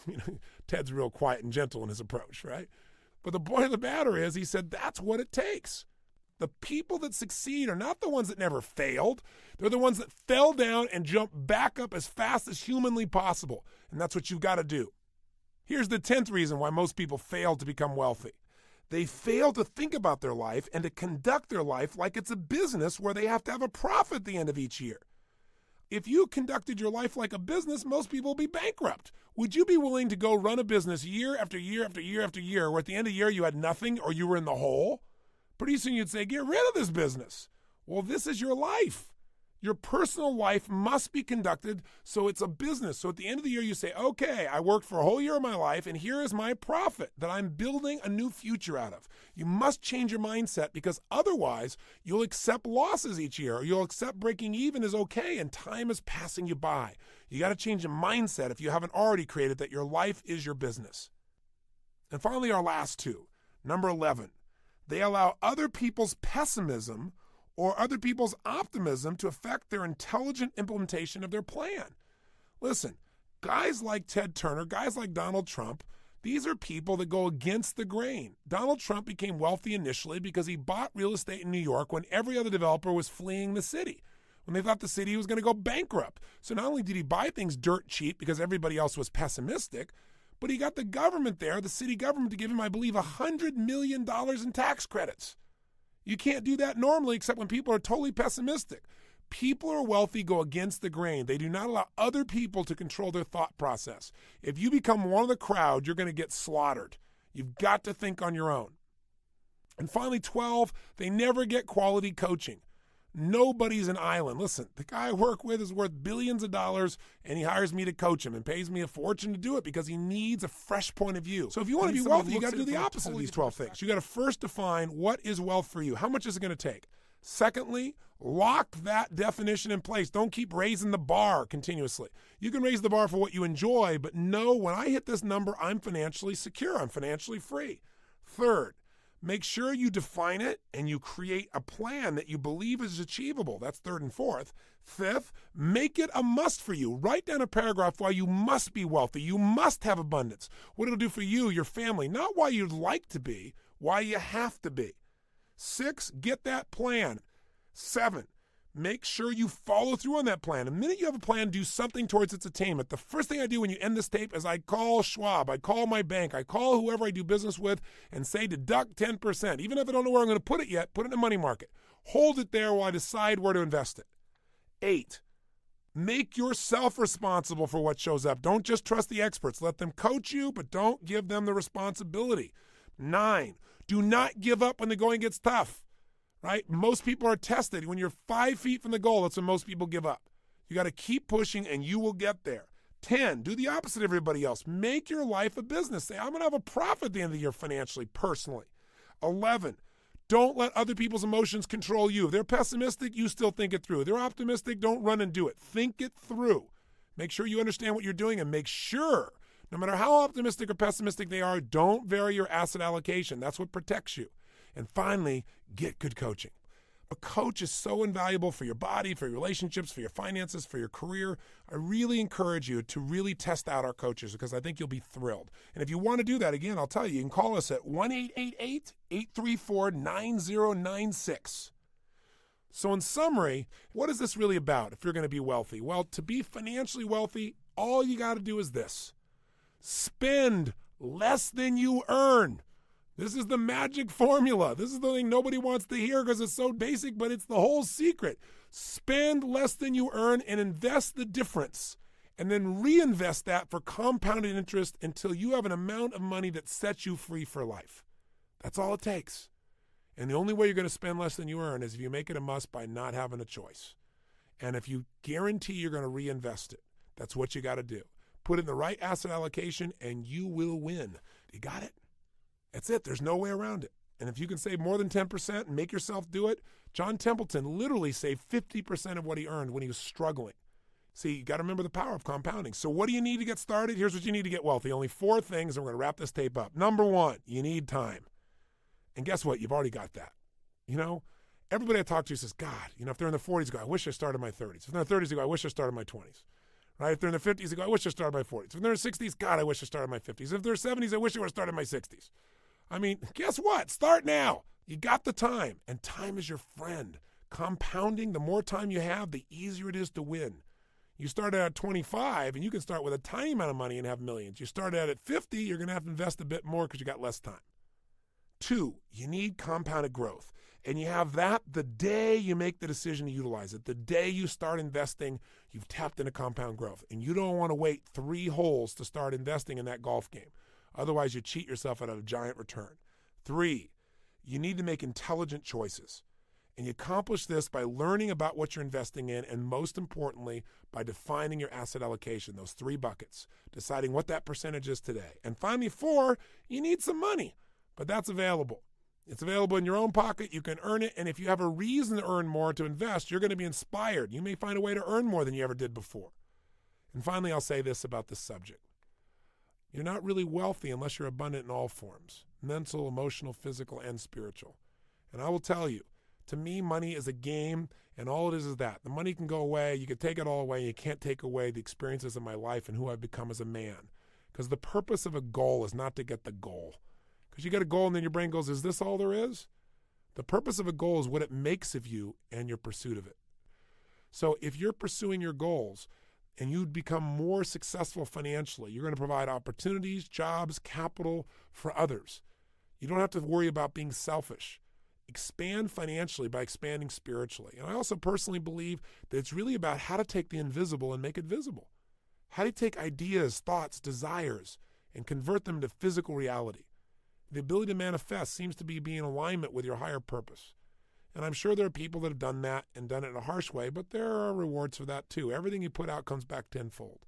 Ted's real quiet and gentle in his approach, right? But the point of the matter is, he said, that's what it takes. The people that succeed are not the ones that never failed. They're the ones that fell down and jumped back up as fast as humanly possible. And that's what you've got to do. Here's the 10th reason why most people fail to become wealthy. They fail to think about their life and to conduct their life like it's a business where they have to have a profit at the end of each year. If you conducted your life like a business, most people will be bankrupt. Would you be willing to go run a business year after year after year after year where at the end of the year you had nothing or you were in the hole? Pretty soon you'd say, get rid of this business. Well, this is your life. Your personal life must be conducted so it's a business. So at the end of the year, you say, okay, I worked for a whole year of my life, and here is my profit that I'm building a new future out of. You must change your mindset because otherwise you'll accept losses each year, or you'll accept breaking even is okay, and time is passing you by. You got to change your mindset if you haven't already created that your life is your business. And finally, our last two. Number 11, they allow other people's pessimism or other people's optimism to affect their intelligent implementation of their plan. Listen, guys like Ted Turner, guys like Donald Trump, these are people that go against the grain. Donald Trump became wealthy initially because he bought real estate in New York when every other developer was fleeing the city, when they thought the city was going to go bankrupt. So not only did he buy things dirt cheap because everybody else was pessimistic, but he got the government there, the city government, to give him, I believe, $100 million in tax credits. You can't do that normally except when people are totally pessimistic. People who are wealthy go against the grain. They do not allow other people to control their thought process. If you become one of the crowd, you're going to get slaughtered. You've got to think on your own. And finally, 12, they never get quality coaching. Nobody's an island. Listen, the guy I work with is worth billions of dollars, and he hires me to coach him and pays me a fortune to do it because he needs a fresh point of view. So if you want to be wealthy, you got to do the opposite of these 12 things. You got to first define what is wealth for you. How much is it going to take? Secondly, lock that definition in place. Don't keep raising the bar continuously. You can raise the bar for what you enjoy, but know when I hit this number, I'm financially secure. I'm financially free. Third, make sure you define it and you create a plan that you believe is achievable. That's third and fourth. Fifth, make it a must for you. Write down a paragraph why you must be wealthy. You must have abundance. What it'll do for you, your family, not why you'd like to be, why you have to be. 6, get that plan. 7, make sure you follow through on that plan. The minute you have a plan, do something towards its attainment. The first thing I do when you end this tape is I call Schwab, I call my bank, I call whoever I do business with and say deduct 10%. Even if I don't know where I'm going to put it yet, put it in a money market. Hold it there while I decide where to invest it. 8, make yourself responsible for what shows up. Don't just trust the experts. Let them coach you, but don't give them the responsibility. 9, do not give up when the going gets tough. Right? Most people are tested. When you're 5 feet from the goal, that's when most people give up. You got to keep pushing and you will get there. 10, do the opposite of everybody else. Make your life a business. Say, I'm going to have a profit at the end of the year financially, personally. 11, don't let other people's emotions control you. If they're pessimistic, you still think it through. If they're optimistic, don't run and do it. Think it through. Make sure you understand what you're doing and make sure, no matter how optimistic or pessimistic they are, don't vary your asset allocation. That's what protects you. And finally, get good coaching. A coach is so invaluable for your body, for your relationships, for your finances, for your career. I really encourage you to really test out our coaches because I think you'll be thrilled. And if you want to do that, again, I'll tell you, you can call us at 1-888-834-9096. So in summary, what is this really about if you're going to be wealthy? Well, to be financially wealthy, all you got to do is this. Spend less than you earn. This is the magic formula. This is the thing nobody wants to hear because it's so basic, but it's the whole secret. Spend less than you earn and invest the difference, and then reinvest that for compounded interest until you have an amount of money that sets you free for life. That's all it takes. And the only way you're going to spend less than you earn is if you make it a must by not having a choice. And if you guarantee you're going to reinvest it, that's what you got to do. Put in the right asset allocation and you will win. You got it? That's it. There's no way around it. And if you can save more than 10% and make yourself do it, John Templeton literally saved 50% of what he earned when he was struggling. See, you got to remember the power of compounding. So what do you need to get started? Here's what you need to get wealthy. Only 4 things, and we're going to wrap this tape up. Number 1, you need time. And guess what? You've already got that. You know, everybody I talk to says, God, you know, if they're in their 40s, they go, I wish I started my 30s. If they're in their 30s, they go, I wish I started my 20s. Right? If they're in their 50s, they go, I wish I started my 40s. If they're in their 60s, God, I wish I started my 50s. If they're 70s, I wish I would have started my 60s. I mean, guess what? Start now. You got the time, and time is your friend. Compounding, the more time you have, the easier it is to win. You start out at 25, and you can start with a tiny amount of money and have millions. You start out at 50, you're going to have to invest a bit more because you got less time. 2, you need compounded growth. And you have that the day you make the decision to utilize it. The day you start investing, you've tapped into compound growth. And you don't want to wait 3 holes to start investing in that golf game. Otherwise, you cheat yourself out of a giant return. 3, you need to make intelligent choices. And you accomplish this by learning about what you're investing in, and most importantly, by defining your asset allocation, those 3 buckets, deciding what that percentage is today. And finally, 4, you need some money, but that's available. It's available in your own pocket. You can earn it, and if you have a reason to earn more to invest, you're going to be inspired. You may find a way to earn more than you ever did before. And finally, I'll say this about this subject. You're not really wealthy unless you're abundant in all forms, mental, emotional, physical, and spiritual. And I will tell you, to me, money is a game, and all it is that. The money can go away. You can take it all away. You can't take away the experiences of my life and who I've become as a man. Because the purpose of a goal is not to get the goal. Because you get a goal and then your brain goes, is this all there is? The purpose of a goal is what it makes of you and your pursuit of it. So if you're pursuing your goals and you become more successful financially, you're going to provide opportunities, jobs, capital for others. You don't have to worry about being selfish. Expand financially by expanding spiritually. And I also personally believe that it's really about how to take the invisible and make it visible. How do you take ideas, thoughts, desires, and convert them to physical reality? The ability to manifest seems to be being in alignment with your higher purpose. And I'm sure there are people that have done that and done it in a harsh way, but there are rewards for that too. Everything you put out comes back tenfold.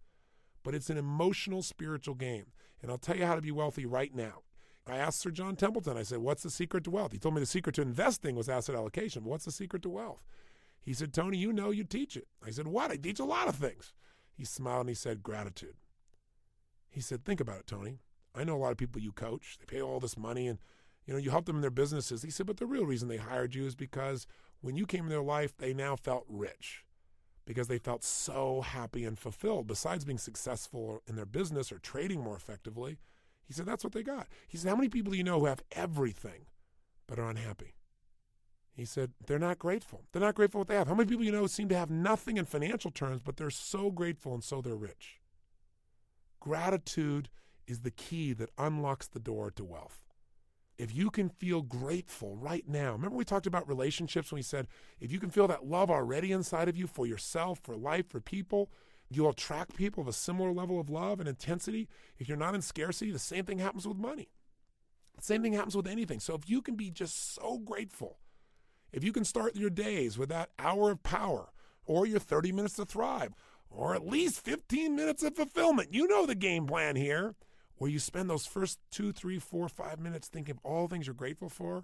But it's an emotional, spiritual game. And I'll tell you how to be wealthy right now. I asked Sir John Templeton, I said, what's the secret to wealth? He told me the secret to investing was asset allocation. But what's the secret to wealth? He said, Tony, you know you teach it. I said, what? I teach a lot of things. He smiled and he said, gratitude. He said, think about it, Tony. I know a lot of people you coach. They pay all this money and, you help them in their businesses. He said, but the real reason they hired you is because when you came in their life, they now felt rich because they felt so happy and fulfilled. Besides being successful in their business or trading more effectively, he said, that's what they got. He said, how many people do you know who have everything but are unhappy? He said, they're not grateful. They're not grateful for what they have. How many people you know seem to have nothing in financial terms, but they're so grateful and so they're rich? Gratitude is the key that unlocks the door to wealth. If you can feel grateful right now, remember we talked about relationships when we said, if you can feel that love already inside of you for yourself, for life, for people, you'll attract people of a similar level of love and intensity. If you're not in scarcity, the same thing happens with money. The same thing happens with anything. So if you can be just so grateful, if you can start your days with that hour of power or your 30 minutes to thrive or at least 15 minutes of fulfillment, you know the game plan here, where you spend those first 2, 3, 4, 5 minutes thinking of all things you're grateful for,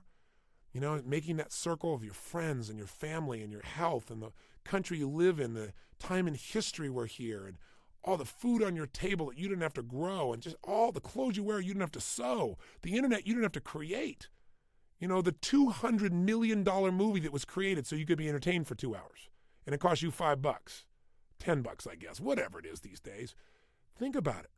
making that circle of your friends and your family and your health and the country you live in, the time in history we're here, and all the food on your table that you didn't have to grow, and just all the clothes you wear you didn't have to sew, the internet you didn't have to create. The $200 million movie that was created so you could be entertained for 2 hours, and it cost you $5, $10, I guess, whatever it is these days. Think about it.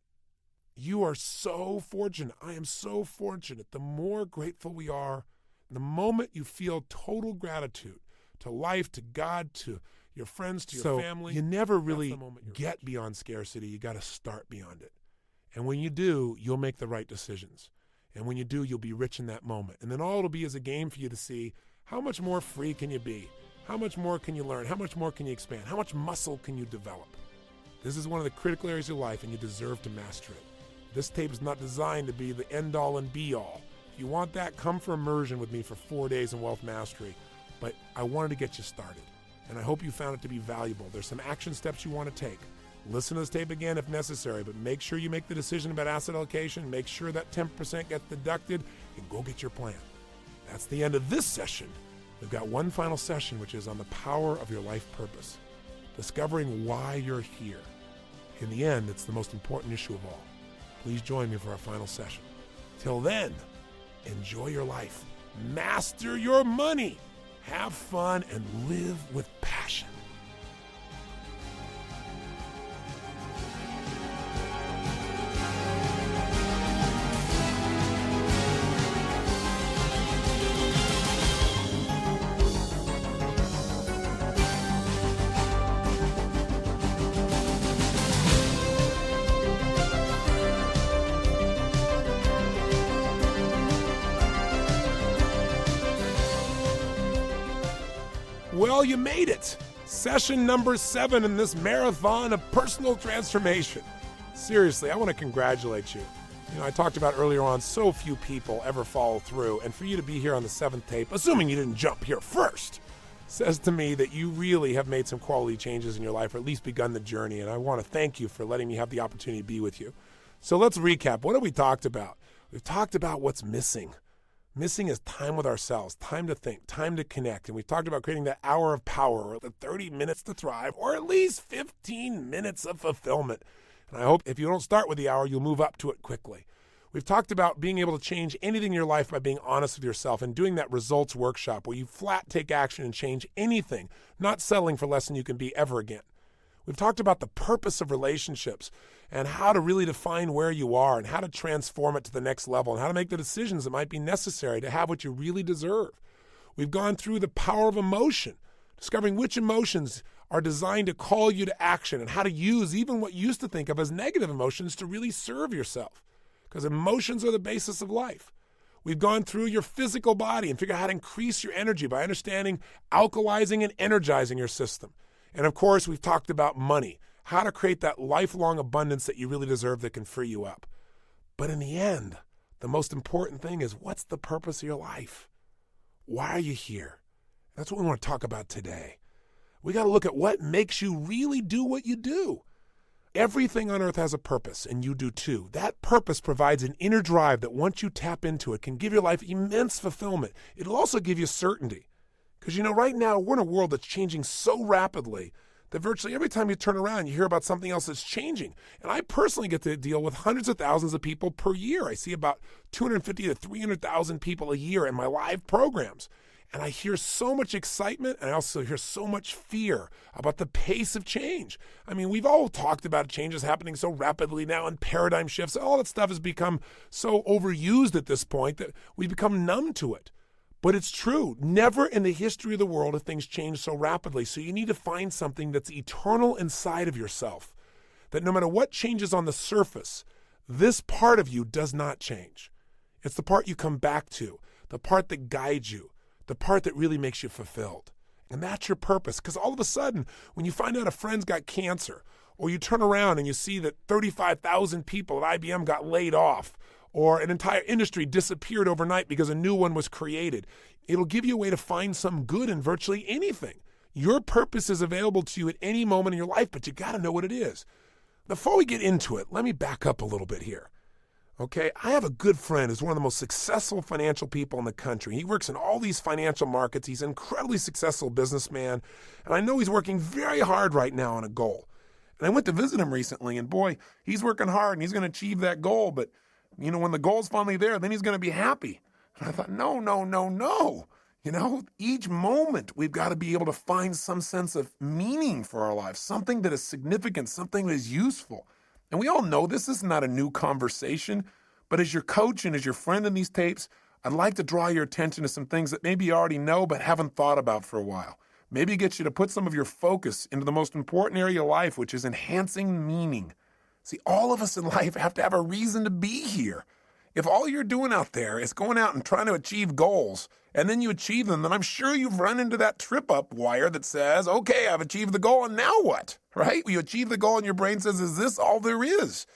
You are so fortunate. I am so fortunate. The more grateful we are, the moment you feel total gratitude to life, to God, to your friends, to your family. You never really get beyond scarcity. You got to start beyond it. And when you do, you'll make the right decisions. And when you do, you'll be rich in that moment. And then all it'll be is a game for you to see how much more free can you be? How much more can you learn? How much more can you expand? How much muscle can you develop? This is one of the critical areas of life, and you deserve to master it. This tape is not designed to be the end-all and be-all. If you want that, come for immersion with me for 4 days in Wealth Mastery. But I wanted to get you started, and I hope you found it to be valuable. There's some action steps you want to take. Listen to this tape again if necessary, but make sure you make the decision about asset allocation. Make sure that 10% gets deducted, and go get your plan. That's the end of this session. We've got one final session, which is on the power of your life purpose, discovering why you're here. In the end, it's the most important issue of all. Please join me for our final session. Till then, enjoy your life, master your money, have fun, and live with passion. Well, you made it. Session number 7 in this marathon of personal transformation. Seriously, I want to congratulate you. I talked about earlier on, so few people ever follow through, and for you to be here on the 7th tape, assuming you didn't jump here first, says to me that you really have made some quality changes in your life, or at least begun the journey, and I want to thank you for letting me have the opportunity to be with you. So let's recap. What have we talked about? We've talked about what's missing. Missing is time with ourselves, time to think, time to connect. And we've talked about creating that hour of power, or the 30 minutes to thrive, or at least 15 minutes of fulfillment. And I hope if you don't start with the hour, you'll move up to it quickly. We've talked about being able to change anything in your life by being honest with yourself and doing that results workshop where you flat take action and change anything, not settling for less than you can be ever again. We've talked about the purpose of relationships and how to really define where you are and how to transform it to the next level and how to make the decisions that might be necessary to have what you really deserve. We've gone through the power of emotion, discovering which emotions are designed to call you to action and how to use even what you used to think of as negative emotions to really serve yourself, because emotions are the basis of life. We've gone through your physical body and figured out how to increase your energy by understanding alkalizing and energizing your system. And of course, we've talked about money, how to create that lifelong abundance that you really deserve that can free you up. But in the end, the most important thing is, what's the purpose of your life? Why are you here? That's what we want to talk about today. We got to look at what makes you really do what you do. Everything on earth has a purpose, and you do too. That purpose provides an inner drive that once you tap into it can give your life immense fulfillment. It'll also give you certainty. Because, right now we're in a world that's changing so rapidly that virtually every time you turn around, you hear about something else that's changing. And I personally get to deal with hundreds of thousands of people per year. I see about 250 to 300,000 people a year in my live programs. And I hear so much excitement, and I also hear so much fear about the pace of change. I mean, we've all talked about changes happening so rapidly now and paradigm shifts. All that stuff has become so overused at this point that we've become numb to it. But it's true. Never in the history of the world have things changed so rapidly. So you need to find something that's eternal inside of yourself, that no matter what changes on the surface, this part of you does not change. It's the part you come back to, the part that guides you, the part that really makes you fulfilled. And that's your purpose. Because all of a sudden, when you find out a friend's got cancer, or you turn around and you see that 35,000 people at IBM got laid off, or an entire industry disappeared overnight because a new one was created, it'll give you a way to find some good in virtually anything. Your purpose is available to you at any moment in your life, but you got to know what it is. Before we get into it, let me back up a little bit here. Okay, I have a good friend who's one of the most successful financial people in the country. He works in all these financial markets. He's an incredibly successful businessman, and I know he's working very hard right now on a goal. And I went to visit him recently, and boy, he's working hard, and he's going to achieve that goal, but when the goal's finally there, then he's going to be happy. And I thought, no. Each moment we've got to be able to find some sense of meaning for our lives, something that is significant, something that is useful. And we all know this is not a new conversation, but as your coach and as your friend in these tapes, I'd like to draw your attention to some things that maybe you already know but haven't thought about for a while. Maybe get you to put some of your focus into the most important area of life, which is enhancing meaning. See, all of us in life have to have a reason to be here. If all you're doing out there is going out and trying to achieve goals, and then you achieve them, then I'm sure you've run into that trip-up wire that says, okay, I've achieved the goal, and now what? Right? You achieve the goal, and your brain says, is this all there is?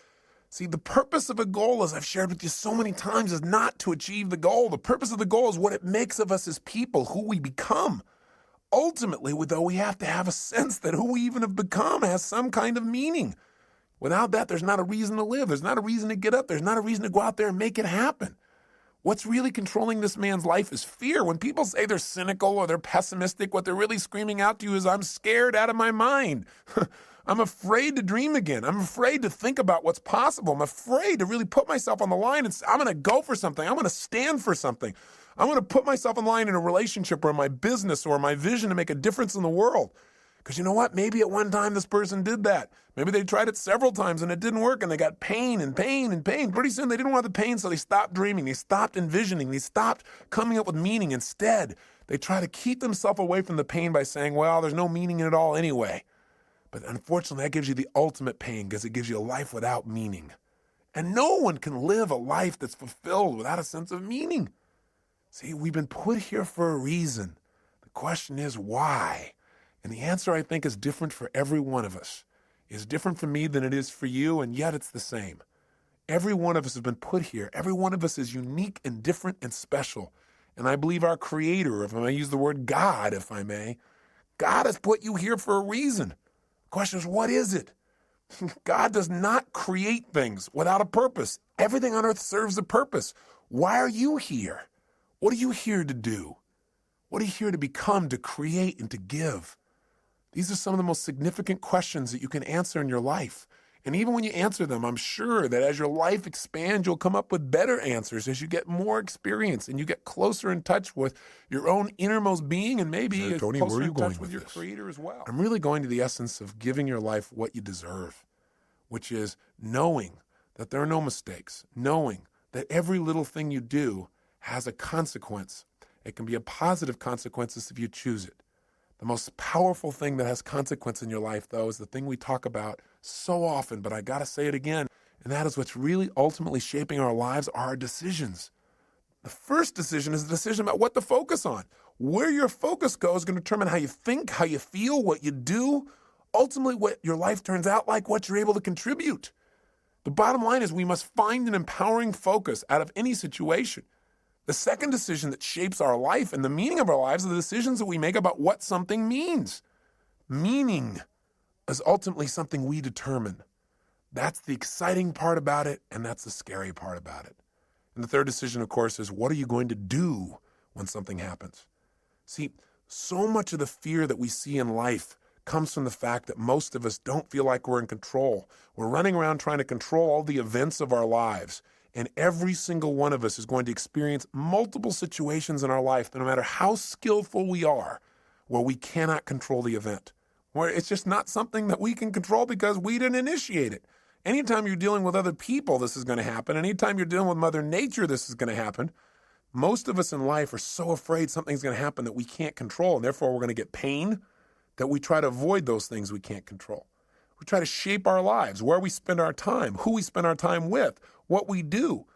See, the purpose of a goal, as I've shared with you so many times, is not to achieve the goal. The purpose of the goal is what it makes of us as people, who we become. Ultimately, though, we have to have a sense that who we even have become has some kind of meaning. Without that, there's not a reason to live. There's not a reason to get up. There's not a reason to go out there and make it happen. What's really controlling this man's life is fear. When people say they're cynical or they're pessimistic, what they're really screaming out to you is, I'm scared out of my mind. I'm afraid to dream again. I'm afraid to think about what's possible. I'm afraid to really put myself on the line and say, I'm going to go for something. I'm going to stand for something. I'm going to put myself on the line in a relationship or in my business or my vision to make a difference in the world. Because you know what? Maybe at one time this person did that. Maybe they tried it several times and it didn't work and they got pain and pain and pain. Pretty soon they didn't want the pain, so they stopped dreaming. They stopped envisioning. They stopped coming up with meaning. Instead, they try to keep themselves away from the pain by saying, well, there's no meaning in it all anyway. But unfortunately, that gives you the ultimate pain because it gives you a life without meaning. And no one can live a life that's fulfilled without a sense of meaning. See, we've been put here for a reason. The question is why? And the answer, I think, is different for every one of us. It's different for me than it is for you, and yet it's the same. Every one of us has been put here. Every one of us is unique and different and special. And I believe our Creator, if I may use the word God, if I may, God has put you here for a reason. The question is, what is it? God does not create things without a purpose. Everything on earth serves a purpose. Why are you here? What are you here to do? What are you here to become, to create, and to give? These are some of the most significant questions that you can answer in your life. And even when you answer them, I'm sure that as your life expands, you'll come up with better answers as you get more experience and you get closer in touch with your own innermost being and maybe Tony, closer where are you in going touch with your this? Creator as well. I'm really going to the essence of giving your life what you deserve, which is knowing that there are no mistakes, knowing that every little thing you do has a consequence. It can be a positive consequences if you choose it. The most powerful thing that has consequence in your life, though, is the thing we talk about so often, but I got to say it again, and that is what's really ultimately shaping our lives are our decisions. The first decision is a decision about what to focus on. Where your focus goes is going to determine how you think, how you feel, what you do, ultimately what your life turns out like, what you're able to contribute. The bottom line is we must find an empowering focus out of any situation. The second decision that shapes our life and the meaning of our lives are the decisions that we make about what something means. Meaning is ultimately something we determine. That's the exciting part about it, and that's the scary part about it. And the third decision, of course, is what are you going to do when something happens? See, so much of the fear that we see in life comes from the fact that most of us don't feel like we're in control. We're running around trying to control all the events of our lives. And every single one of us is going to experience multiple situations in our life, no matter how skillful we are, where we cannot control the event, where it's just not something that we can control because we didn't initiate it. Anytime you're dealing with other people, this is going to happen. Anytime you're dealing with Mother Nature, this is going to happen. Most of us in life are so afraid something's going to happen that we can't control, and therefore we're going to get pain, that we try to avoid those things we can't control. We try to shape our lives, where we spend our time, who we spend our time with, what we do,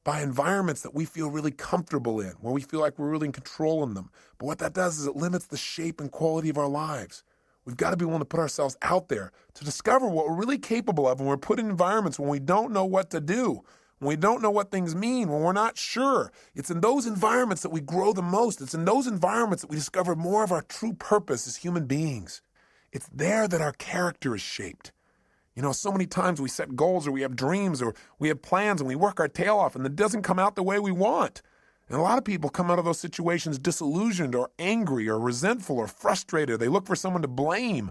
by environments that we feel really comfortable in, where we feel like we're really in control in them. But what that does is it limits the shape and quality of our lives. We've got to be willing to put ourselves out there to discover what we're really capable of when we're put in environments when we don't know what to do, when we don't know what things mean, when we're not sure. It's in those environments that we grow the most. It's in those environments that we discover more of our true purpose as human beings. It's there that our character is shaped. You know, so many times we set goals or we have dreams or we have plans and we work our tail off and it doesn't come out the way we want. And a lot of people come out of those situations disillusioned or angry or resentful or frustrated. They look for someone to blame.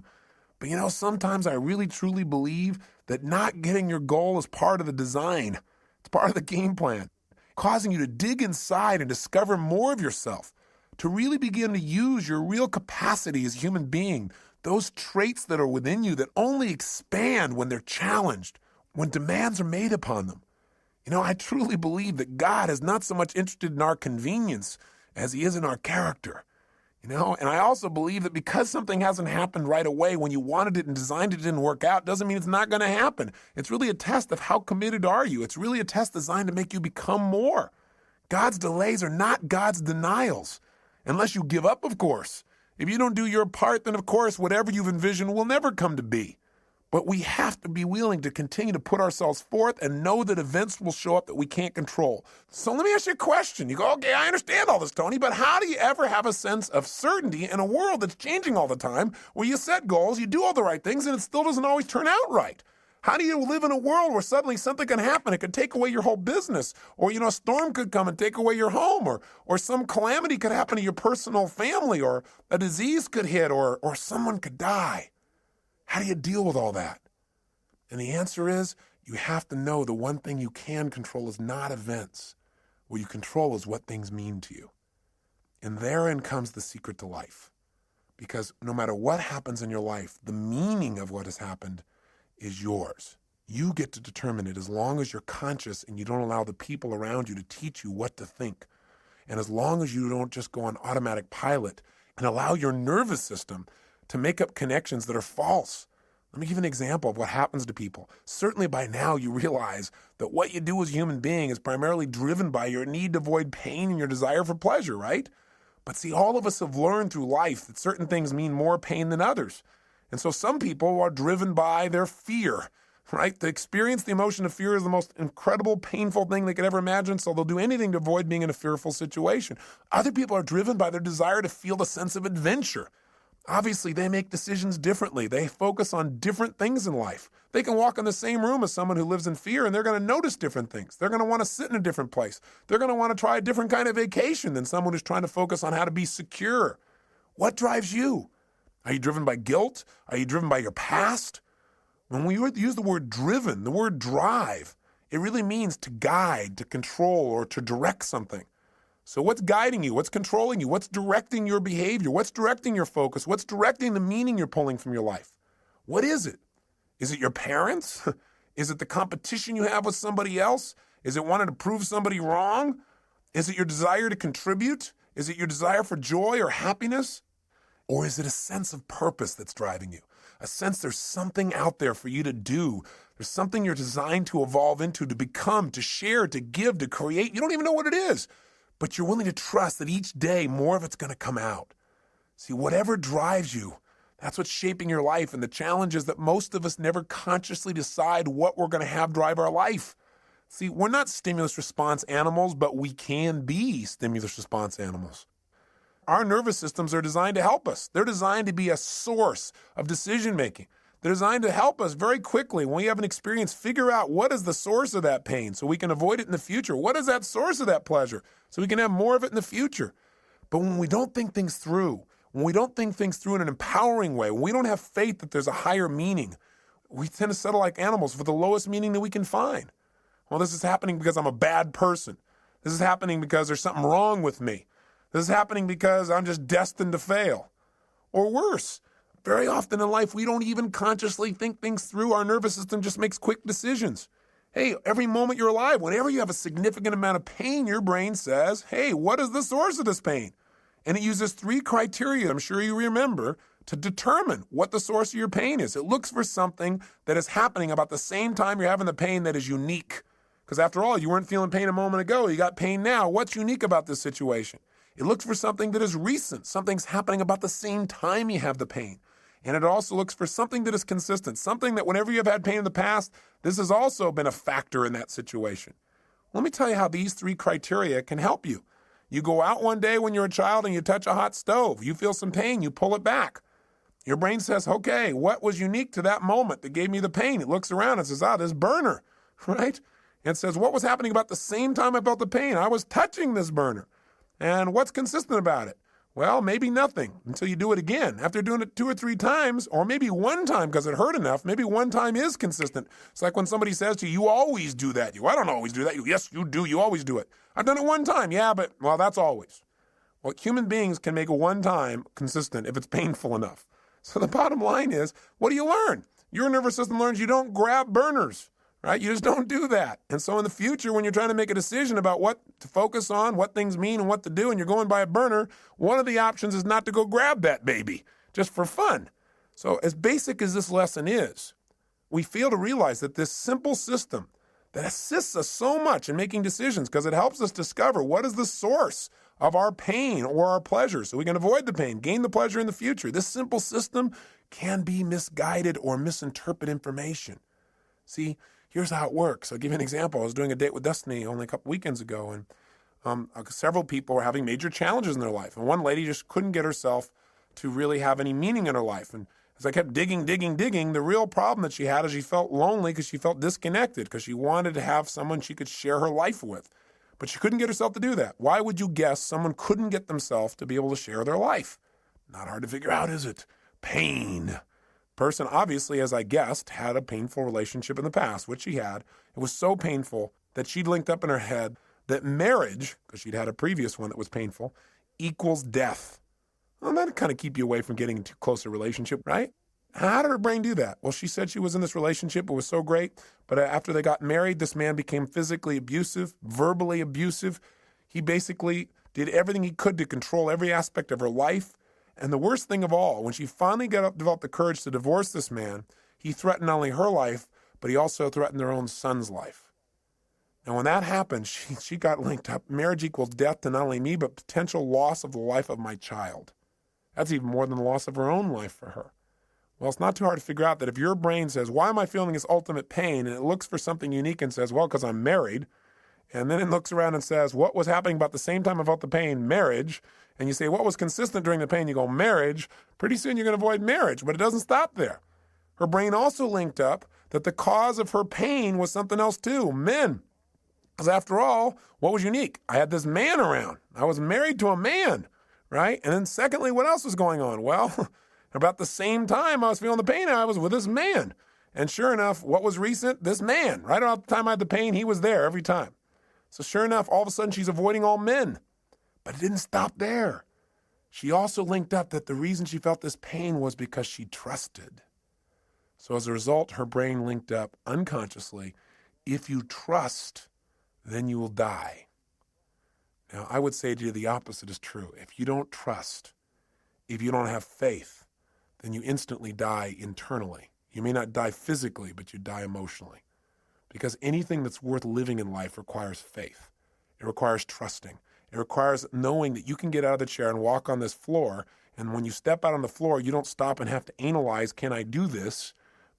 But you know, sometimes I really truly believe that not getting your goal is part of the design. It's part of the game plan, causing you to dig inside and discover more of yourself, to really begin to use your real capacity as a human being, those traits that are within you that only expand when they're challenged, when demands are made upon them. You know, I truly believe that God is not so much interested in our convenience as he is in our character. And I also believe that because something hasn't happened right away when you wanted it and designed it didn't work out, doesn't mean it's not going to happen. It's really a test of how committed are you. It's really a test designed to make you become more. God's delays are not God's denials, unless you give up, of course. If you don't do your part, then of course, whatever you've envisioned will never come to be. But we have to be willing to continue to put ourselves forth and know that events will show up that we can't control. So let me ask you a question. You go, okay, I understand all this, Tony, but how do you ever have a sense of certainty in a world that's changing all the time, where you set goals, you do all the right things, and it still doesn't always turn out right? How do you live in a world where suddenly something can happen? It could take away your whole business, or, a storm could come and take away your home, or some calamity could happen to your personal family, or a disease could hit, or someone could die. How do you deal with all that? And the answer is, you have to know the one thing you can control is not events. What you control is what things mean to you. And therein comes the secret to life. Because no matter what happens in your life, the meaning of what has happened is yours. You get to determine it as long as you're conscious and you don't allow the people around you to teach you what to think. And as long as you don't just go on automatic pilot and allow your nervous system to make up connections that are false. Let me give you an example of what happens to people. Certainly by now you realize that what you do as a human being is primarily driven by your need to avoid pain and your desire for pleasure, right? But see, all of us have learned through life that certain things mean more pain than others. And so some people are driven by their fear, right? To experience the emotion of fear is the most incredible, painful thing they could ever imagine, so they'll do anything to avoid being in a fearful situation. Other people are driven by their desire to feel the sense of adventure. Obviously, they make decisions differently. They focus on different things in life. They can walk in the same room as someone who lives in fear, and they're going to notice different things. They're going to want to sit in a different place. They're going to want to try a different kind of vacation than someone who's trying to focus on how to be secure. What drives you? Are you driven by guilt? Are you driven by your past? When we use the word driven, the word drive, it really means to guide, to control, or to direct something. So what's guiding you? What's controlling you? What's directing your behavior? What's directing your focus? What's directing the meaning you're pulling from your life? What is it? Is it your parents? Is it the competition you have with somebody else? Is it wanting to prove somebody wrong? Is it your desire to contribute? Is it your desire for joy or happiness? Or is it a sense of purpose that's driving you? A sense there's something out there for you to do. There's something you're designed to evolve into, to become, to share, to give, to create. You don't even know what it is. But you're willing to trust that each day more of it's going to come out. See, whatever drives you, that's what's shaping your life. And the challenge is that most of us never consciously decide what we're going to have drive our life. See, we're not stimulus response animals, but we can be stimulus response animals. Our nervous systems are designed to help us. They're designed to be a source of decision making. They're designed to help us very quickly when we have an experience, figure out what is the source of that pain so we can avoid it in the future. What is that source of that pleasure so we can have more of it in the future? But when we don't think things through, when we don't think things through in an empowering way, when we don't have faith that there's a higher meaning, we tend to settle like animals for the lowest meaning that we can find. Well, this is happening because I'm a bad person. This is happening because there's something wrong with me. This is happening because I'm just destined to fail. Or worse, very often in life, we don't even consciously think things through. Our nervous system just makes quick decisions. Hey, every moment you're alive, whenever you have a significant amount of pain, your brain says, hey, what is the source of this pain? And it uses 3 criteria, I'm sure you remember, to determine what the source of your pain is. It looks for something that is happening about the same time you're having the pain that is unique. Because after all, you weren't feeling pain a moment ago. You got pain now. What's unique about this situation? It looks for something that is recent. Something's happening about the same time you have the pain. And it also looks for something that is consistent, something that whenever you've had pain in the past, this has also been a factor in that situation. Let me tell you how these 3 criteria can help you. You go out one day when you're a child and you touch a hot stove. You feel some pain, you pull it back. Your brain says, okay, what was unique to that moment that gave me the pain? It looks around and says, this burner, right? And it says, what was happening about the same time I felt the pain? I was touching this burner. And what's consistent about it? Well, maybe nothing until you do it again. After doing it 2 or 3 times, or maybe one time because it hurt enough, maybe one time is consistent. It's like when somebody says to you, you always do that. I don't always do that. Yes, you do. You always do it. I've done it one time. Yeah, but, well, that's always. Well, human beings can make a one time consistent if it's painful enough. So the bottom line is, what do you learn? Your nervous system learns you don't grab burners. right? You just don't do that. And so in the future, when you're trying to make a decision about what to focus on, what things mean and what to do, and you're going by a burner, one of the options is not to go grab that baby just for fun. So as basic as this lesson is, we fail to realize that this simple system that assists us so much in making decisions because it helps us discover what is the source of our pain or our pleasure so we can avoid the pain, gain the pleasure in the future. This simple system can be misguided or misinterpret information. See, here's how it works. I'll give you an example. I was doing a date with Destiny only a couple weekends ago, and several people were having major challenges in their life. And one lady just couldn't get herself to really have any meaning in her life. And as I kept digging, the real problem that she had is she felt lonely because she felt disconnected because she wanted to have someone she could share her life with. But she couldn't get herself to do that. Why would you guess someone couldn't get themselves to be able to share their life? Not hard to figure out, is it? Pain. Person obviously, as I guessed, had a painful relationship in the past, which she had. It was so painful that she'd linked up in her head that marriage, because she'd had a previous one that was painful, equals death. Well, that'd kind of keep you away from getting into a closer relationship, right? How did her brain do that? Well, she said she was in this relationship. It was so great. But after they got married, this man became physically abusive, verbally abusive. He basically did everything he could to control every aspect of her life. And the worst thing of all, when she finally developed the courage to divorce this man, he threatened not only her life, but he also threatened their own son's life. And when that happened, she got linked up. Marriage equals death to not only me, but potential loss of the life of my child. That's even more than the loss of her own life for her. Well, it's not too hard to figure out that if your brain says, why am I feeling this ultimate pain? And it looks for something unique and says, well, because I'm married. And then it looks around and says, what was happening about the same time I felt the pain? Marriage. And you say, what was consistent during the pain? You go, marriage. Pretty soon you're going to avoid marriage, but it doesn't stop there. Her brain also linked up that the cause of her pain was something else too, men. Because after all, what was unique? I had this man around. I was married to a man, right? And then secondly, what else was going on? Well, about the same time I was feeling the pain, I was with this man. And sure enough, what was recent? This man. Right about the time I had the pain, he was there every time. So sure enough, all of a sudden she's avoiding all men. But it didn't stop there. She also linked up that the reason she felt this pain was because she trusted. So as a result, her brain linked up unconsciously, if you trust, then you will die. Now, I would say to you the opposite is true. If you don't trust, if you don't have faith, then you instantly die internally. You may not die physically, but you die emotionally. Because anything that's worth living in life requires faith. It requires trusting. It requires knowing that you can get out of the chair and walk on this floor, and when you step out on the floor, you don't stop and have to analyze, can I do this?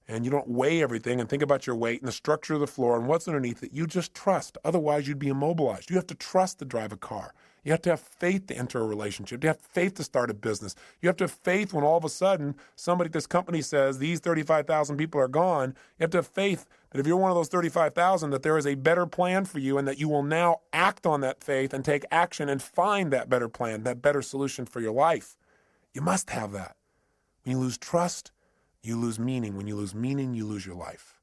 And you don't weigh everything and think about your weight and the structure of the floor and what's underneath it. You just trust. Otherwise, you'd be immobilized. You have to trust to drive a car. You have to have faith to enter a relationship. You have faith to start a business. You have to have faith when all of a sudden somebody at this company says these 35,000 people are gone. You have to have faith that if you're one of those 35,000, that there is a better plan for you and that you will now act on that faith and take action and find that better plan, that better solution for your life. You must have that. When you lose trust, you lose meaning. When you lose meaning, you lose your life.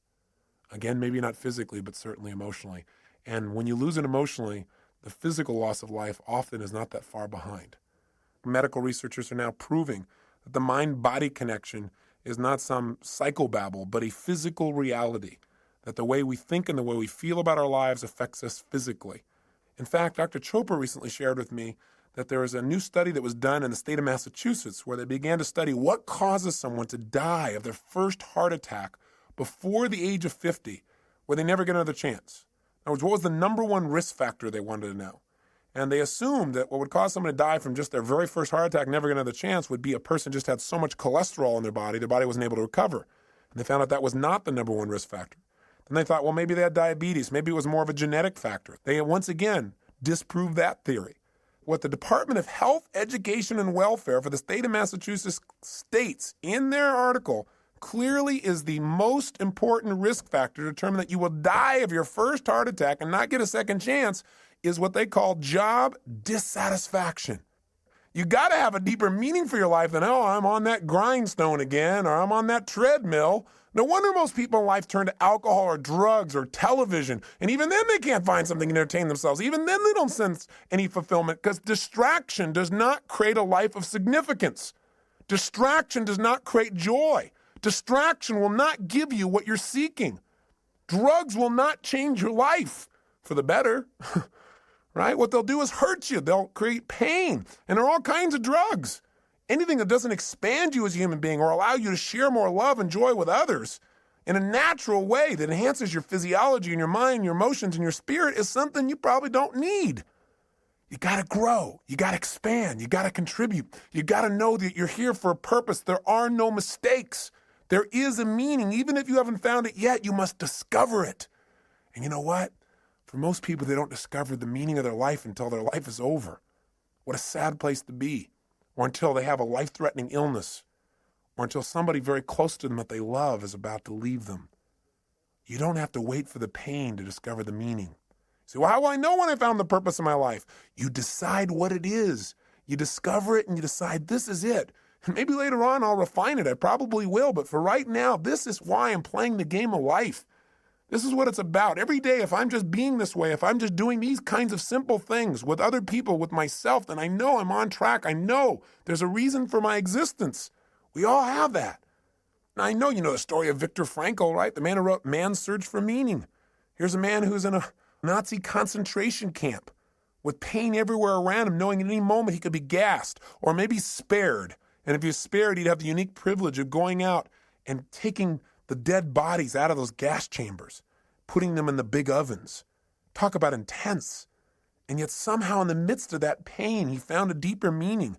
Again, maybe not physically, but certainly emotionally. And when you lose it emotionally, the physical loss of life often is not that far behind. Medical researchers are now proving that the mind-body connection is not some psychobabble, but a physical reality, that the way we think and the way we feel about our lives affects us physically. In fact, Dr. Chopra recently shared with me that there was a new study that was done in the state of Massachusetts where they began to study what causes someone to die of their first heart attack before the age of 50, where they never get another chance. In other words, what was the number one risk factor they wanted to know? And they assumed that what would cause someone to die from just their very first heart attack, never get another chance, would be a person just had so much cholesterol in their body wasn't able to recover. And they found out that was not the number one risk factor. Then they thought, well, maybe they had diabetes. Maybe it was more of a genetic factor. They once again disproved that theory. What the Department of Health, Education, and Welfare for the state of Massachusetts states in their article clearly is the most important risk factor to determine that you will die of your first heart attack and not get a second chance is what they call job dissatisfaction. You got to have a deeper meaning for your life than, oh, I'm on that grindstone again, or I'm on that treadmill. No wonder most people in life turn to alcohol or drugs or television. And even then they can't find something to entertain themselves. Even then they don't sense any fulfillment because distraction does not create a life of significance. Distraction does not create joy. Distraction will not give you what you're seeking. Drugs will not change your life for the better, right? What they'll do is hurt you. They'll create pain. And there are all kinds of drugs. Anything that doesn't expand you as a human being or allow you to share more love and joy with others in a natural way that enhances your physiology and your mind, your emotions, and your spirit is something you probably don't need. You got to grow. You got to expand. You got to contribute. You got to know that you're here for a purpose. There are no mistakes. There is a meaning. Even if you haven't found it yet, you must discover it. And you know what? For most people, they don't discover the meaning of their life until their life is over. What a sad place to be. Or until they have a life-threatening illness, or until somebody very close to them that they love is about to leave them. You don't have to wait for the pain to discover the meaning. So how will I know when I found the purpose of my life? You decide what it is. You discover it and you decide this is it. And maybe later on I'll refine it. I probably will. But for right now, this is why I'm playing the game of life. This is what it's about. Every day, if I'm just being this way, if I'm just doing these kinds of simple things with other people, with myself, then I know I'm on track. I know there's a reason for my existence. We all have that. And I know you know the story of Viktor Frankl, right? The man who wrote Man's Search for Meaning. Here's a man who's in a Nazi concentration camp with pain everywhere around him, knowing at any moment he could be gassed or maybe spared. And if he was spared, he'd have the unique privilege of going out and taking the dead bodies out of those gas chambers, putting them in the big ovens. Talk about intense. And yet somehow in the midst of that pain, he found a deeper meaning.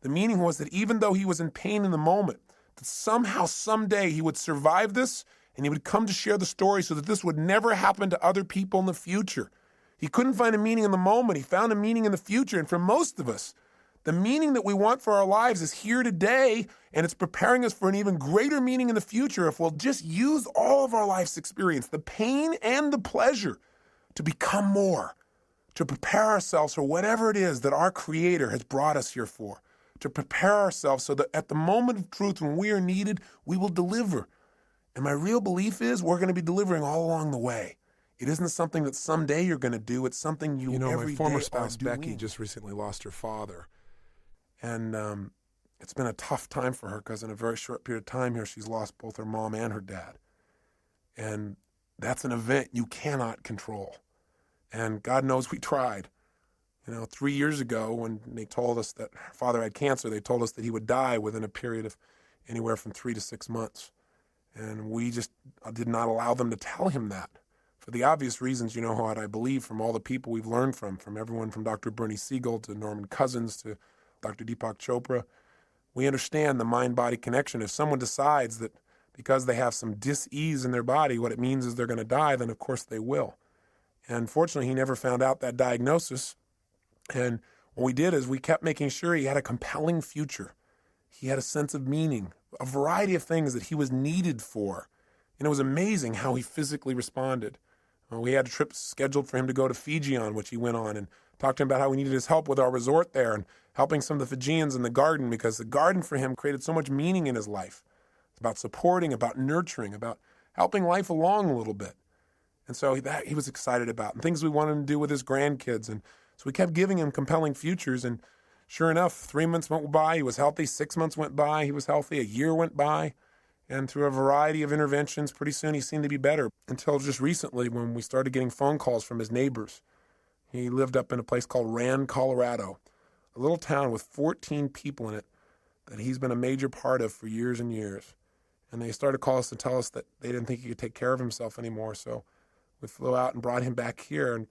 The meaning was that even though he was in pain in the moment, that somehow, someday he would survive this and he would come to share the story so that this would never happen to other people in the future. He couldn't find a meaning in the moment. He found a meaning in the future. And for most of us, the meaning that we want for our lives is here today, and it's preparing us for an even greater meaning in the future if we'll just use all of our life's experience, the pain and the pleasure, to become more, to prepare ourselves for whatever it is that our Creator has brought us here for, to prepare ourselves so that at the moment of truth when we are needed, we will deliver. And my real belief is we're going to be delivering all along the way. It isn't something that someday you're going to do. It's something you every my former day spouse, are doing. Becky, just recently lost her father. And it's been a tough time for her because in a very short period of time here, she's lost both her mom and her dad. And that's an event you cannot control. And God knows we tried. 3 years ago when they told us that her father had cancer, they told us that he would die within a period of anywhere from 3 to 6 months. And we just did not allow them to tell him that. For the obvious reasons, what I believe from all the people we've learned from everyone from Dr. Bernie Siegel to Norman Cousins to Dr. Deepak Chopra, we understand the mind-body connection. If someone decides that because they have some dis-ease in their body, what it means is they're going to die, then of course they will. And fortunately, he never found out that diagnosis. And what we did is we kept making sure he had a compelling future. He had a sense of meaning, a variety of things that he was needed for. And it was amazing how he physically responded. We had a trip scheduled for him to go to Fiji on, which he went on, and talked to him about how we needed his help with our resort there and helping some of the Fijians in the garden, because the garden for him created so much meaning in his life. It's about supporting, about nurturing, about helping life along a little bit. And so that he was excited about, and things we wanted him to do with his grandkids. And so we kept giving him compelling futures. And sure enough, 3 months went by, he was healthy. 6 months went by, he was healthy. A year went by. And through a variety of interventions, pretty soon he seemed to be better, until just recently when we started getting phone calls from his neighbors. He lived up in a place called Rand, Colorado, a little town with 14 people in it that he's been a major part of for years and years. And they started to call us to tell us that they didn't think he could take care of himself anymore. So we flew out and brought him back here. And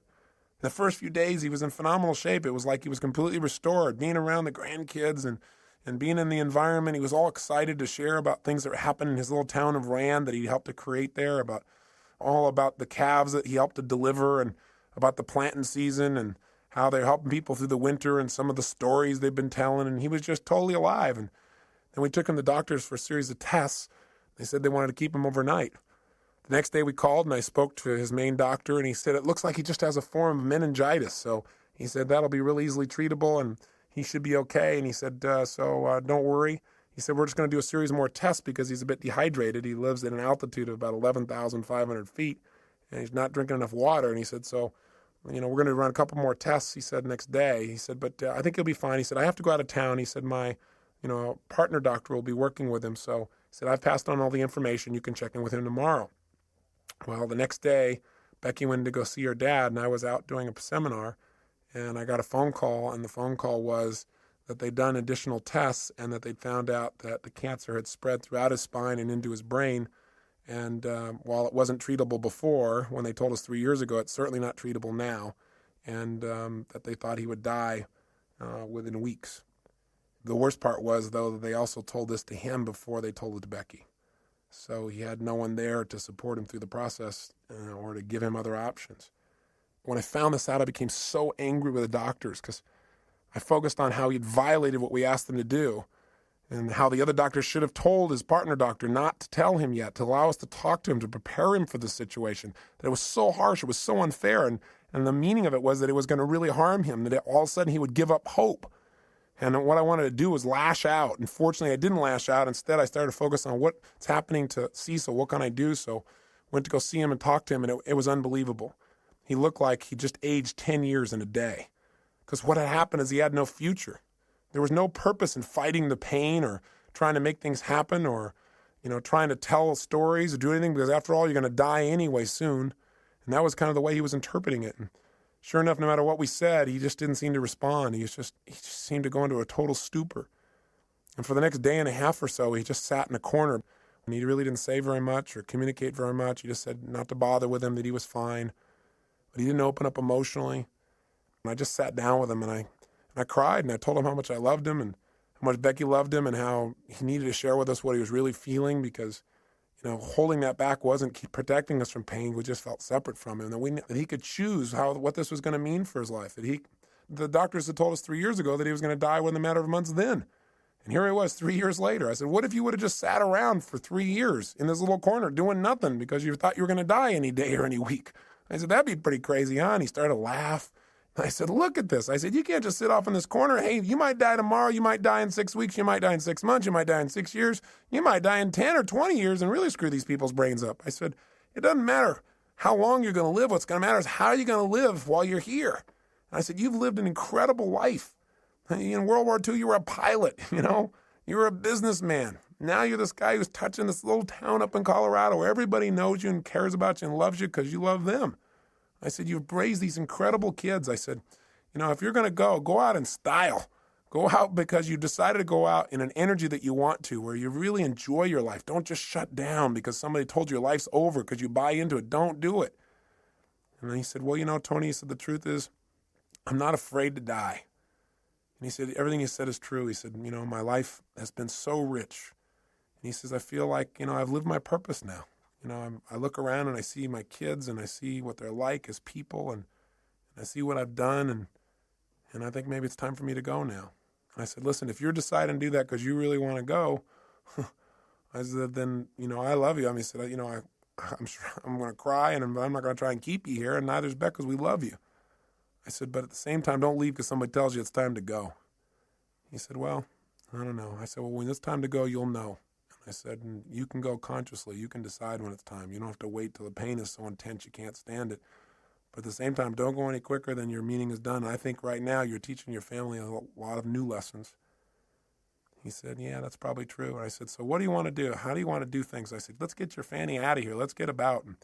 the first few days, he was in phenomenal shape. It was like he was completely restored, being around the grandkids and being in the environment. He was all excited to share about things that were happening in his little town of Rand that he helped to create there, about the calves that he helped to deliver, and about the planting season and how they're helping people through the winter and some of the stories they've been telling. And he was just totally alive. And then we took him to doctors for a series of tests. They said they wanted to keep him overnight. The next day we called and I spoke to his main doctor, and he said, it looks like he just has a form of meningitis. So he said, that'll be really easily treatable and he should be okay. And he said, don't worry. He said, we're just going to do a series more tests because he's a bit dehydrated. He lives at an altitude of about 11,500 feet and he's not drinking enough water. And he said, we're going to run a couple more tests, he said, next day. He said, but I think he'll be fine. He said, I have to go out of town. He said, my, partner doctor will be working with him. So he said, I've passed on all the information. You can check in with him tomorrow. Well, the next day, Becky went to go see her dad, and I was out doing a seminar, and I got a phone call, and the phone call was that they'd done additional tests and that they'd found out that the cancer had spread throughout his spine and into his brain. And while it wasn't treatable before, when they told us 3 years ago, it's certainly not treatable now, and that they thought he would die within weeks. The worst part was, though, that they also told this to him before they told it to Becky. So he had no one there to support him through the process or to give him other options. When I found this out, I became so angry with the doctors because I focused on how he'd violated what we asked them to do and how the other doctor should have told his partner doctor not to tell him yet, to allow us to talk to him, to prepare him for the situation. That it was so harsh, it was so unfair, and the meaning of it was that it was going to really harm him, that all of a sudden he would give up hope. And what I wanted to do was lash out. And fortunately, I didn't lash out. Instead, I started to focus on what's happening to Cecil. What can I do? So went to go see him and talk to him, and it was unbelievable. He looked like he just aged 10 years in a day. Because what had happened is he had no future. There was no purpose in fighting the pain or trying to make things happen or, trying to tell stories or do anything, because after all, you're going to die anyway soon. And that was kind of the way he was interpreting it. And sure enough, no matter what we said, he just didn't seem to respond. He just seemed to go into a total stupor. And for the next day and a half or so, he just sat in a corner. And he really didn't say very much or communicate very much. He just said not to bother with him, that he was fine. But he didn't open up emotionally. And I just sat down with him, and I cried, and I told him how much I loved him and how much Becky loved him and how he needed to share with us what he was really feeling, because holding that back wasn't protecting us from pain. We just felt separate from him. That he could choose what this was going to mean for his life. The doctors had told us 3 years ago that he was going to die within a matter of months then. And here he was 3 years later. I said, what if you would have just sat around for 3 years in this little corner doing nothing because you thought you were going to die any day or any week? I said, that'd be pretty crazy, huh? And he started to laugh. I said, look at this. I said, you can't just sit off in this corner. Hey, you might die tomorrow. You might die in 6 weeks. You might die in 6 months. You might die in 6 years. You might die in 10 or 20 years and really screw these people's brains up. I said, it doesn't matter how long you're going to live. What's going to matter is how you're going to live while you're here. And I said, you've lived an incredible life. In World War II, you were a pilot, You were a businessman. Now you're this guy who's touching this little town up in Colorado where everybody knows you and cares about you and loves you because you love them. I said, you've raised these incredible kids. I said, if you're going to go out in style. Go out because you decided to go out in an energy that you want to, where you really enjoy your life. Don't just shut down because somebody told you your life's over because you buy into it. Don't do it. And then he said, well, Tony, he said, the truth is, I'm not afraid to die. And he said, everything you said is true. He said, my life has been so rich. And he says, I feel like, I've lived my purpose now. I look around and I see my kids and I see what they're like as people and I see what I've done and I think maybe it's time for me to go now. And I said, listen, if you're deciding to do that because you really want to go, I said, then, I love you. He said, I'm sure I'm going to cry and I'm not going to try and keep you here, and neither is Beck, because we love you. I said, but at the same time, don't leave because somebody tells you it's time to go. He said, well, I don't know. I said, well, when it's time to go, you'll know. I said, and you can go consciously. You can decide when it's time. You don't have to wait till the pain is so intense you can't stand it. But at the same time, don't go any quicker than your meeting is done. And I think right now you're teaching your family a lot of new lessons. He said, yeah, that's probably true. And I said, so what do you want to do? How do you want to do things? I said, let's get your fanny out of here. Let's get about. And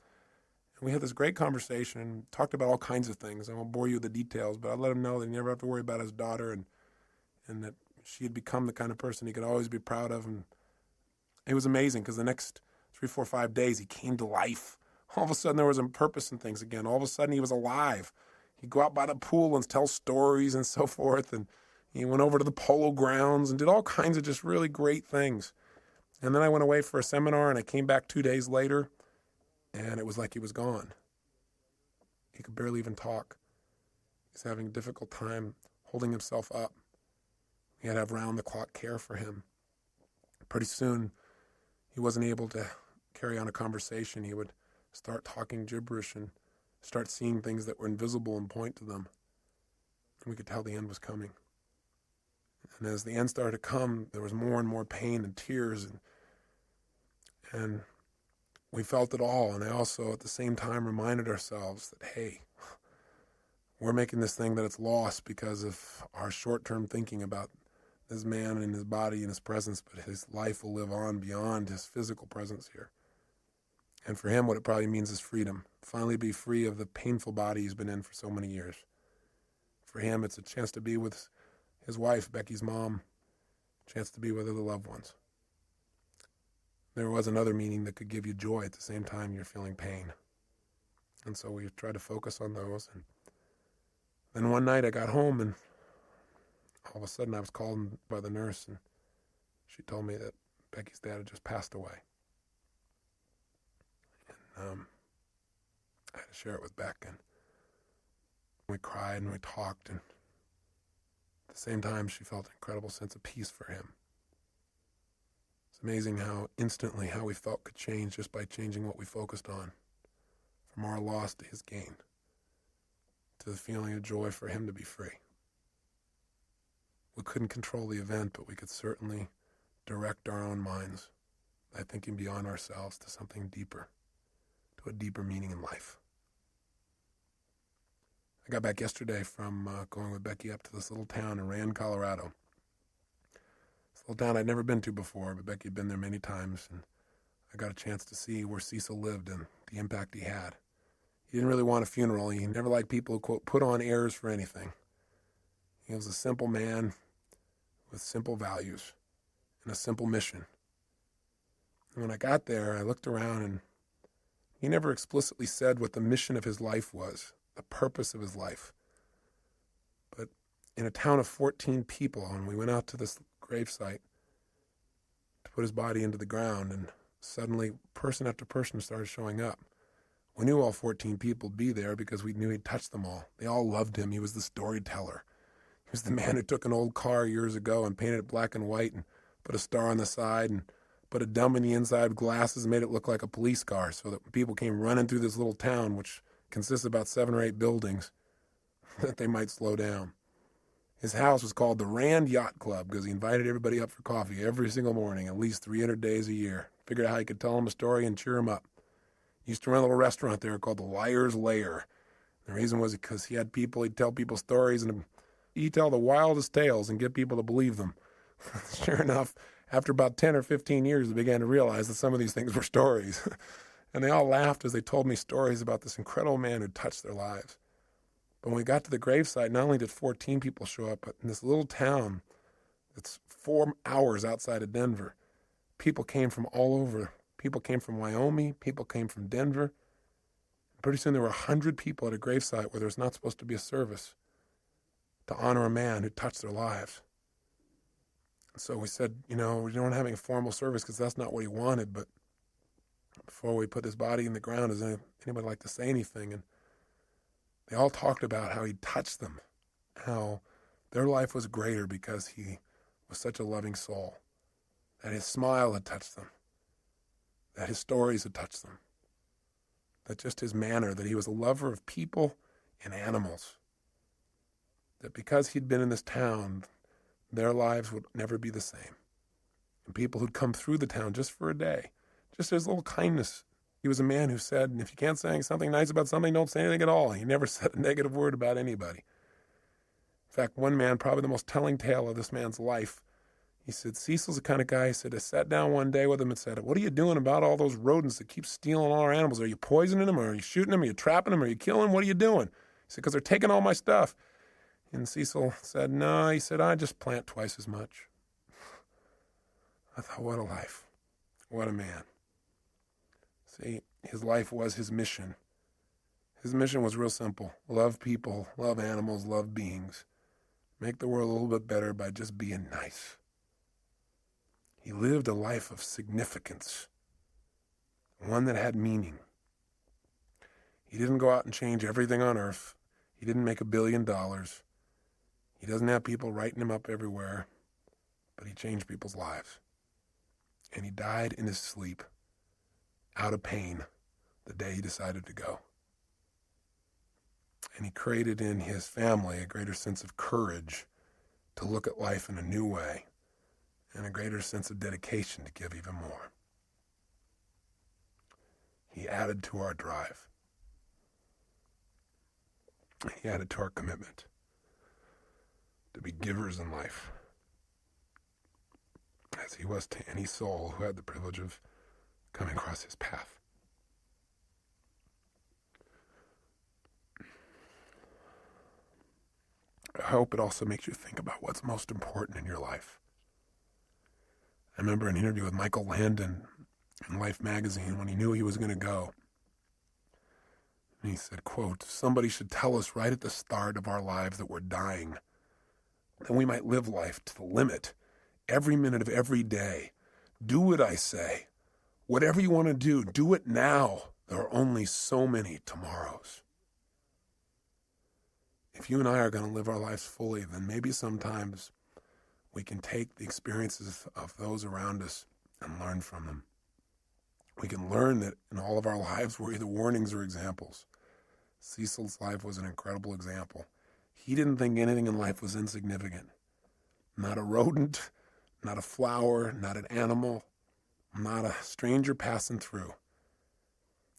we had this great conversation and talked about all kinds of things. I won't bore you with the details, but I let him know that he never have to worry about his daughter and that she had become the kind of person he could always be proud of. And it was amazing because the next 3, 4, 5 days, he came to life. All of a sudden, there was a purpose in things again. All of a sudden, he was alive. He'd go out by the pool and tell stories and so forth. And he went over to the polo grounds and did all kinds of just really great things. And then I went away for a seminar, and I came back 2 days later, and it was like he was gone. He could barely even talk. He was having a difficult time holding himself up. We had to have round-the-clock care for him. Pretty soon, he wasn't able to carry on a conversation. He would start talking gibberish and start seeing things that were invisible and point to them. And we could tell the end was coming. And as the end started to come, there was more and more pain and tears. And we felt it all. And I also, at the same time, reminded ourselves that, hey, we're making this thing that it's lost because of our short-term thinking about this man and his body and his presence, but his life will live on beyond his physical presence here. And for him, what it probably means is freedom. Finally be free of the painful body he's been in for so many years. For him, it's a chance to be with his wife, Becky's mom, a chance to be with other loved ones. There was another meaning that could give you joy at the same time you're feeling pain. And so we try to focus on those. And then one night I got home, and all of a sudden I was called by the nurse, and she told me that Becky's dad had just passed away. And I had to share it with Beck, and we cried and we talked, and at the same time she felt an incredible sense of peace for him. It's amazing how instantly how we felt could change just by changing what we focused on, from our loss to his gain, to the feeling of joy for him to be free. We couldn't control the event, but we could certainly direct our own minds by thinking beyond ourselves to something deeper, to a deeper meaning in life. I got back yesterday from going with Becky up to this little town in Rand, Colorado. This little town I'd never been to before, but Becky had been there many times, and I got a chance to see where Cecil lived and the impact he had. He didn't really want a funeral. He never liked people who, quote, put on airs for anything. He was a simple man with simple values and a simple mission. And when I got there, I looked around, and he never explicitly said what the mission of his life was, the purpose of his life. But in a town of 14 people, and we went out to this gravesite to put his body into the ground, and suddenly person after person started showing up. We knew all 14 people would be there because we knew he'd touched them all. They all loved him. He was the storyteller. He was the man who took an old car years ago and painted it black and white and put a star on the side and put a dome in the inside with glasses and made it look like a police car so that when people came running through this little town, which consists of about 7 or 8 buildings, that they might slow down. His house was called the Rand Yacht Club because he invited everybody up for coffee every single morning, at least 300 days a year. Figured out how he could tell them a story and cheer them up. He used to run a little restaurant there called the Liar's Lair. The reason was because he had people, he'd tell people stories, and he'd tell the wildest tales and get people to believe them. Sure enough, after about 10 or 15 years, they began to realize that some of these things were stories. And they all laughed as they told me stories about this incredible man who touched their lives. But when we got to the gravesite, not only did 14 people show up, but in this little town that's 4 hours outside of Denver, people came from all over. People came from Wyoming. People came from Denver. Pretty soon there were 100 people at a gravesite where there was not supposed to be a service to honor a man who touched their lives. So we said, we don't having a formal service because that's not what he wanted, but before we put his body in the ground, does anybody like to say anything? And they all talked about how he touched them, how their life was greater because he was such a loving soul, that his smile had touched them, that his stories had touched them, that just his manner, that he was a lover of people and animals, that because he'd been in this town, their lives would never be the same. And people who'd come through the town just for a day, just his little kindness. He was a man who said, if you can't say something nice about something, don't say anything at all. He never said a negative word about anybody. In fact, one man, probably the most telling tale of this man's life, he said, Cecil's the kind of guy, he said, I sat down one day with him and said, what are you doing about all those rodents that keep stealing all our animals? Are you poisoning them? Or are you shooting them? Are you trapping them? Are you killing them? What are you doing? He said, because they're taking all my stuff. And Cecil said, no, he said, I just plant twice as much. I thought, what a life. What a man. See, his life was his mission. His mission was real simple. Love people, love animals, love beings. Make the world a little bit better by just being nice. He lived a life of significance, one that had meaning. He didn't go out and change everything on earth. He didn't make $1 billion. He doesn't have people writing him up everywhere, but he changed people's lives. And he died in his sleep, out of pain, the day he decided to go. And he created in his family a greater sense of courage to look at life in a new way, and a greater sense of dedication to give even more. He added to our drive. He added to our commitment to be givers in life, as he was to any soul who had the privilege of coming across his path. I hope it also makes you think about what's most important in your life. I remember an interview with Michael Landon in Life magazine when he knew he was going to go. And he said, quote, "Somebody should tell us right at the start of our lives that we're dying. Then we might live life to the limit, every minute of every day. Do what I say. Whatever you want to do it now. There are only so many tomorrows." If you and I are going to live our lives fully, then maybe sometimes we can take the experiences of those around us and learn from them. We can learn that in all of our lives we're either warnings or examples. Cecil's life was an incredible example. He didn't think anything in life was insignificant. Not a rodent, not a flower, not an animal, not a stranger passing through.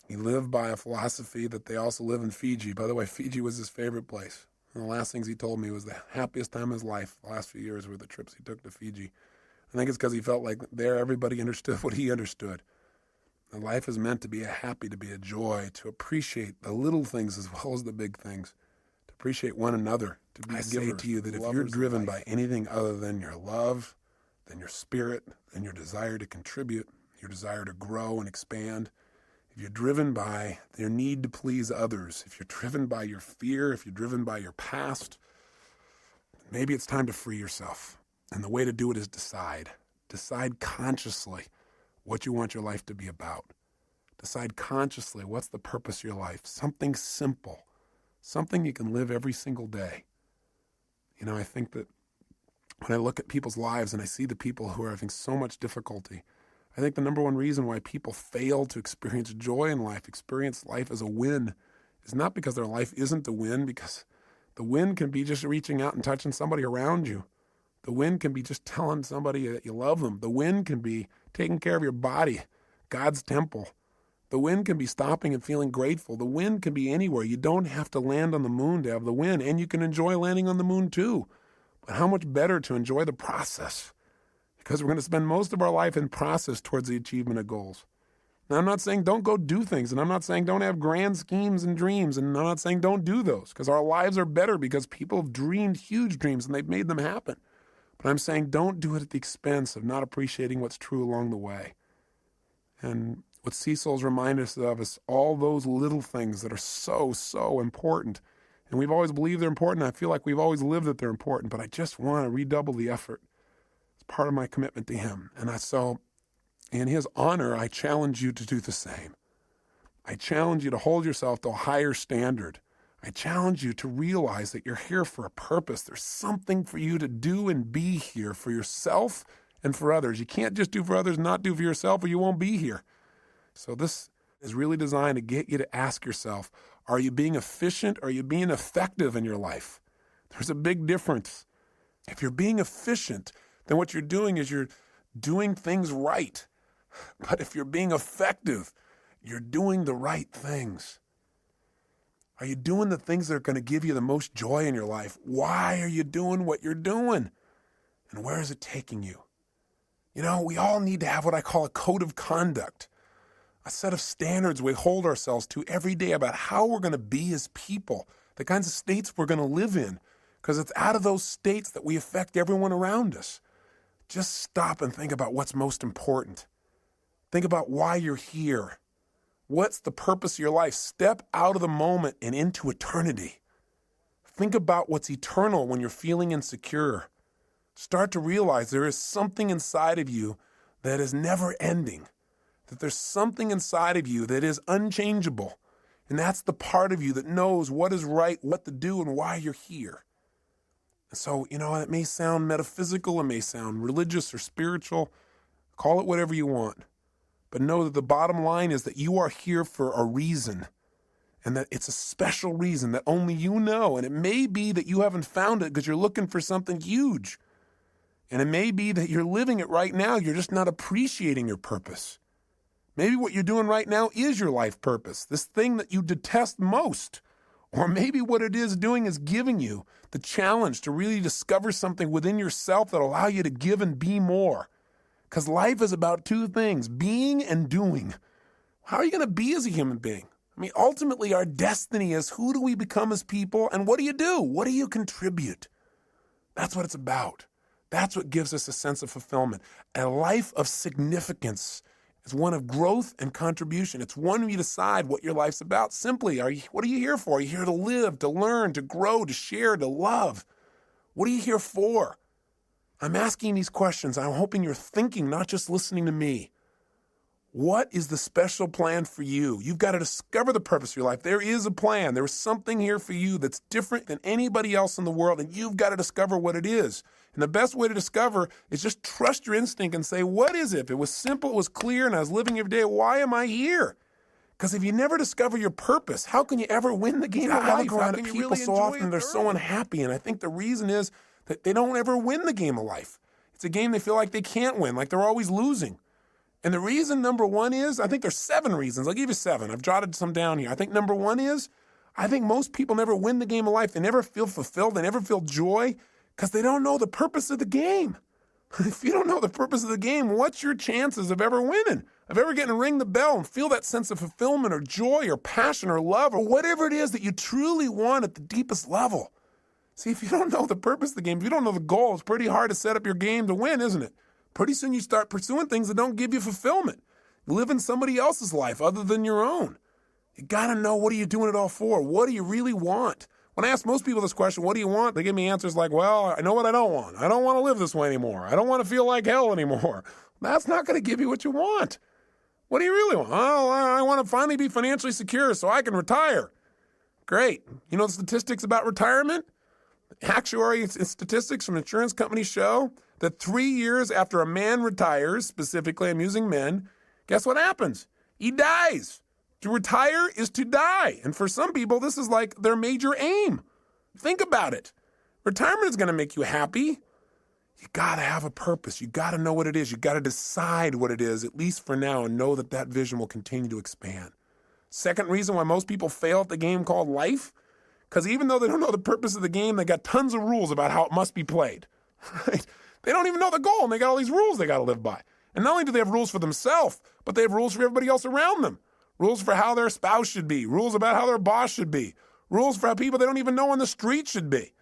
He lived by a philosophy that they also live in Fiji. By the way, Fiji was his favorite place. One of the last things he told me was the happiest time of his life, the last few years, were the trips he took to Fiji. I think it's because he felt like there everybody understood what he understood. And life is meant to be a happy, to be a joy, to appreciate the little things as well as the big things, to appreciate one another, to be givers. I say to you that if you're driven by anything other than your love, than your spirit, than your desire to contribute, your desire to grow and expand, if you're driven by your need to please others, if you're driven by your fear, if you're driven by your past, maybe it's time to free yourself. And the way to do it is decide. Decide consciously what you want your life to be about. Decide consciously what's the purpose of your life. Something simple. Something you can live every single day. You know, I think that when I look at people's lives and I see the people who are having so much difficulty, I think the number one reason why people fail to experience joy in life, experience life as a win, is not because their life isn't a win, because the win can be just reaching out and touching somebody around you. The win can be just telling somebody that you love them. The win can be taking care of your body, God's temple. The win can be stopping and feeling grateful. The win can be anywhere. You don't have to land on the moon to have the win, and you can enjoy landing on the moon too. But how much better to enjoy the process? Because we're going to spend most of our life in process towards the achievement of goals. Now, I'm not saying don't go do things, and I'm not saying don't have grand schemes and dreams, and I'm not saying don't do those, because our lives are better because people have dreamed huge dreams and they've made them happen. But I'm saying don't do it at the expense of not appreciating what's true along the way. And what Cecil's reminded us of is all those little things that are so, so important. And we've always believed they're important. I feel like we've always lived that they're important, but I just want to redouble the effort. It's part of my commitment to him. And so in his honor, I challenge you to do the same. I challenge you to hold yourself to a higher standard. I challenge you to realize that you're here for a purpose. There's something for you to do and be here for yourself and for others. You can't just do for others, not do for yourself, or you won't be here. So this is really designed to get you to ask yourself, are you being efficient or are you being effective in your life? There's a big difference. If you're being efficient, then what you're doing is you're doing things right. But if you're being effective, you're doing the right things. Are you doing the things that are going to give you the most joy in your life? Why are you doing what you're doing? And where is it taking you? You know, we all need to have what I call a code of conduct, a set of standards we hold ourselves to every day about how we're going to be as people, the kinds of states we're going to live in, because it's out of those states that we affect everyone around us. Just stop and think about what's most important. Think about why you're here. What's the purpose of your life? Step out of the moment and into eternity. Think about what's eternal when you're feeling insecure. Start to realize there is something inside of you that is never ending, that there's something inside of you that is unchangeable, and that's the part of you that knows what is right, what to do, and why you're here. And so, you know, it may sound metaphysical, it may sound religious or spiritual, call it whatever you want. But know that the bottom line is that you are here for a reason, and that it's a special reason that only you know. And it may be that you haven't found it because you're looking for something huge. And it may be that you're living it right now. You're just not appreciating your purpose. Maybe what you're doing right now is your life purpose, this thing that you detest most. Or maybe what it is doing is giving you the challenge to really discover something within yourself that will allow you to give and be more. Because life is about two things, being and doing. How are you going to be as a human being? I mean, ultimately, our destiny is who do we become as people and what do you do? What do you contribute? That's what it's about. That's what gives us a sense of fulfillment. A life of significance is one of growth and contribution. It's one where you decide what your life's about. Simply, what are you here for? Are you here to live, to learn, to grow, to share, to love? What are you here for? I'm asking these questions. I'm hoping you're thinking, not just listening to me. What is the special plan for you? You've got to discover the purpose of your life. There is a plan. There is something here for you that's different than anybody else in the world, and you've got to discover what it is. And the best way to discover is just trust your instinct and say, what is it? If it was simple, it was clear, and I was living every day, why am I here? Because if you never discover your purpose, how can you ever win the game of life? How can people so often they're so unhappy? And I think the reason is that they don't ever win the game of life. It's a game they feel like they can't win, like they're always losing. And the reason, number one, is, I think there's 7 reasons. I'll give you 7. I've jotted some down here. I think number one is, I think most people never win the game of life. They never feel fulfilled. They never feel joy because they don't know the purpose of the game. If you don't know the purpose of the game, what's your chances of ever winning? Of ever getting to ring the bell and feel that sense of fulfillment or joy or passion or love or whatever it is that you truly want at the deepest level? See, if you don't know the purpose of the game, if you don't know the goal, it's pretty hard to set up your game to win, isn't it? Pretty soon you start pursuing things that don't give you fulfillment. Living somebody else's life other than your own. You got to know, what are you doing it all for? What do you really want? When I ask most people this question, what do you want? They give me answers like, well, I know what I don't want. I don't want to live this way anymore. I don't want to feel like hell anymore. That's not going to give you what you want. What do you really want? Oh, I want to finally be financially secure so I can retire. Great. You know the statistics about retirement? Actuary statistics from insurance companies show that 3 years after a man retires, specifically I'm using men, guess what happens? He dies. To retire is to die. And for some people, this is like their major aim. Think about it. Retirement is going to make you happy. You got to have a purpose. You got to know what it is. You got to decide what it is, at least for now, and know that that vision will continue to expand. Second reason why most people fail at the game called life, because even though they don't know the purpose of the game, they got tons of rules about how it must be played. Right? They don't even know the goal, and they got all these rules they got to live by. And not only do they have rules for themselves, but they have rules for everybody else around them. Rules for how their spouse should be. Rules about how their boss should be. Rules for how people they don't even know on the street should be.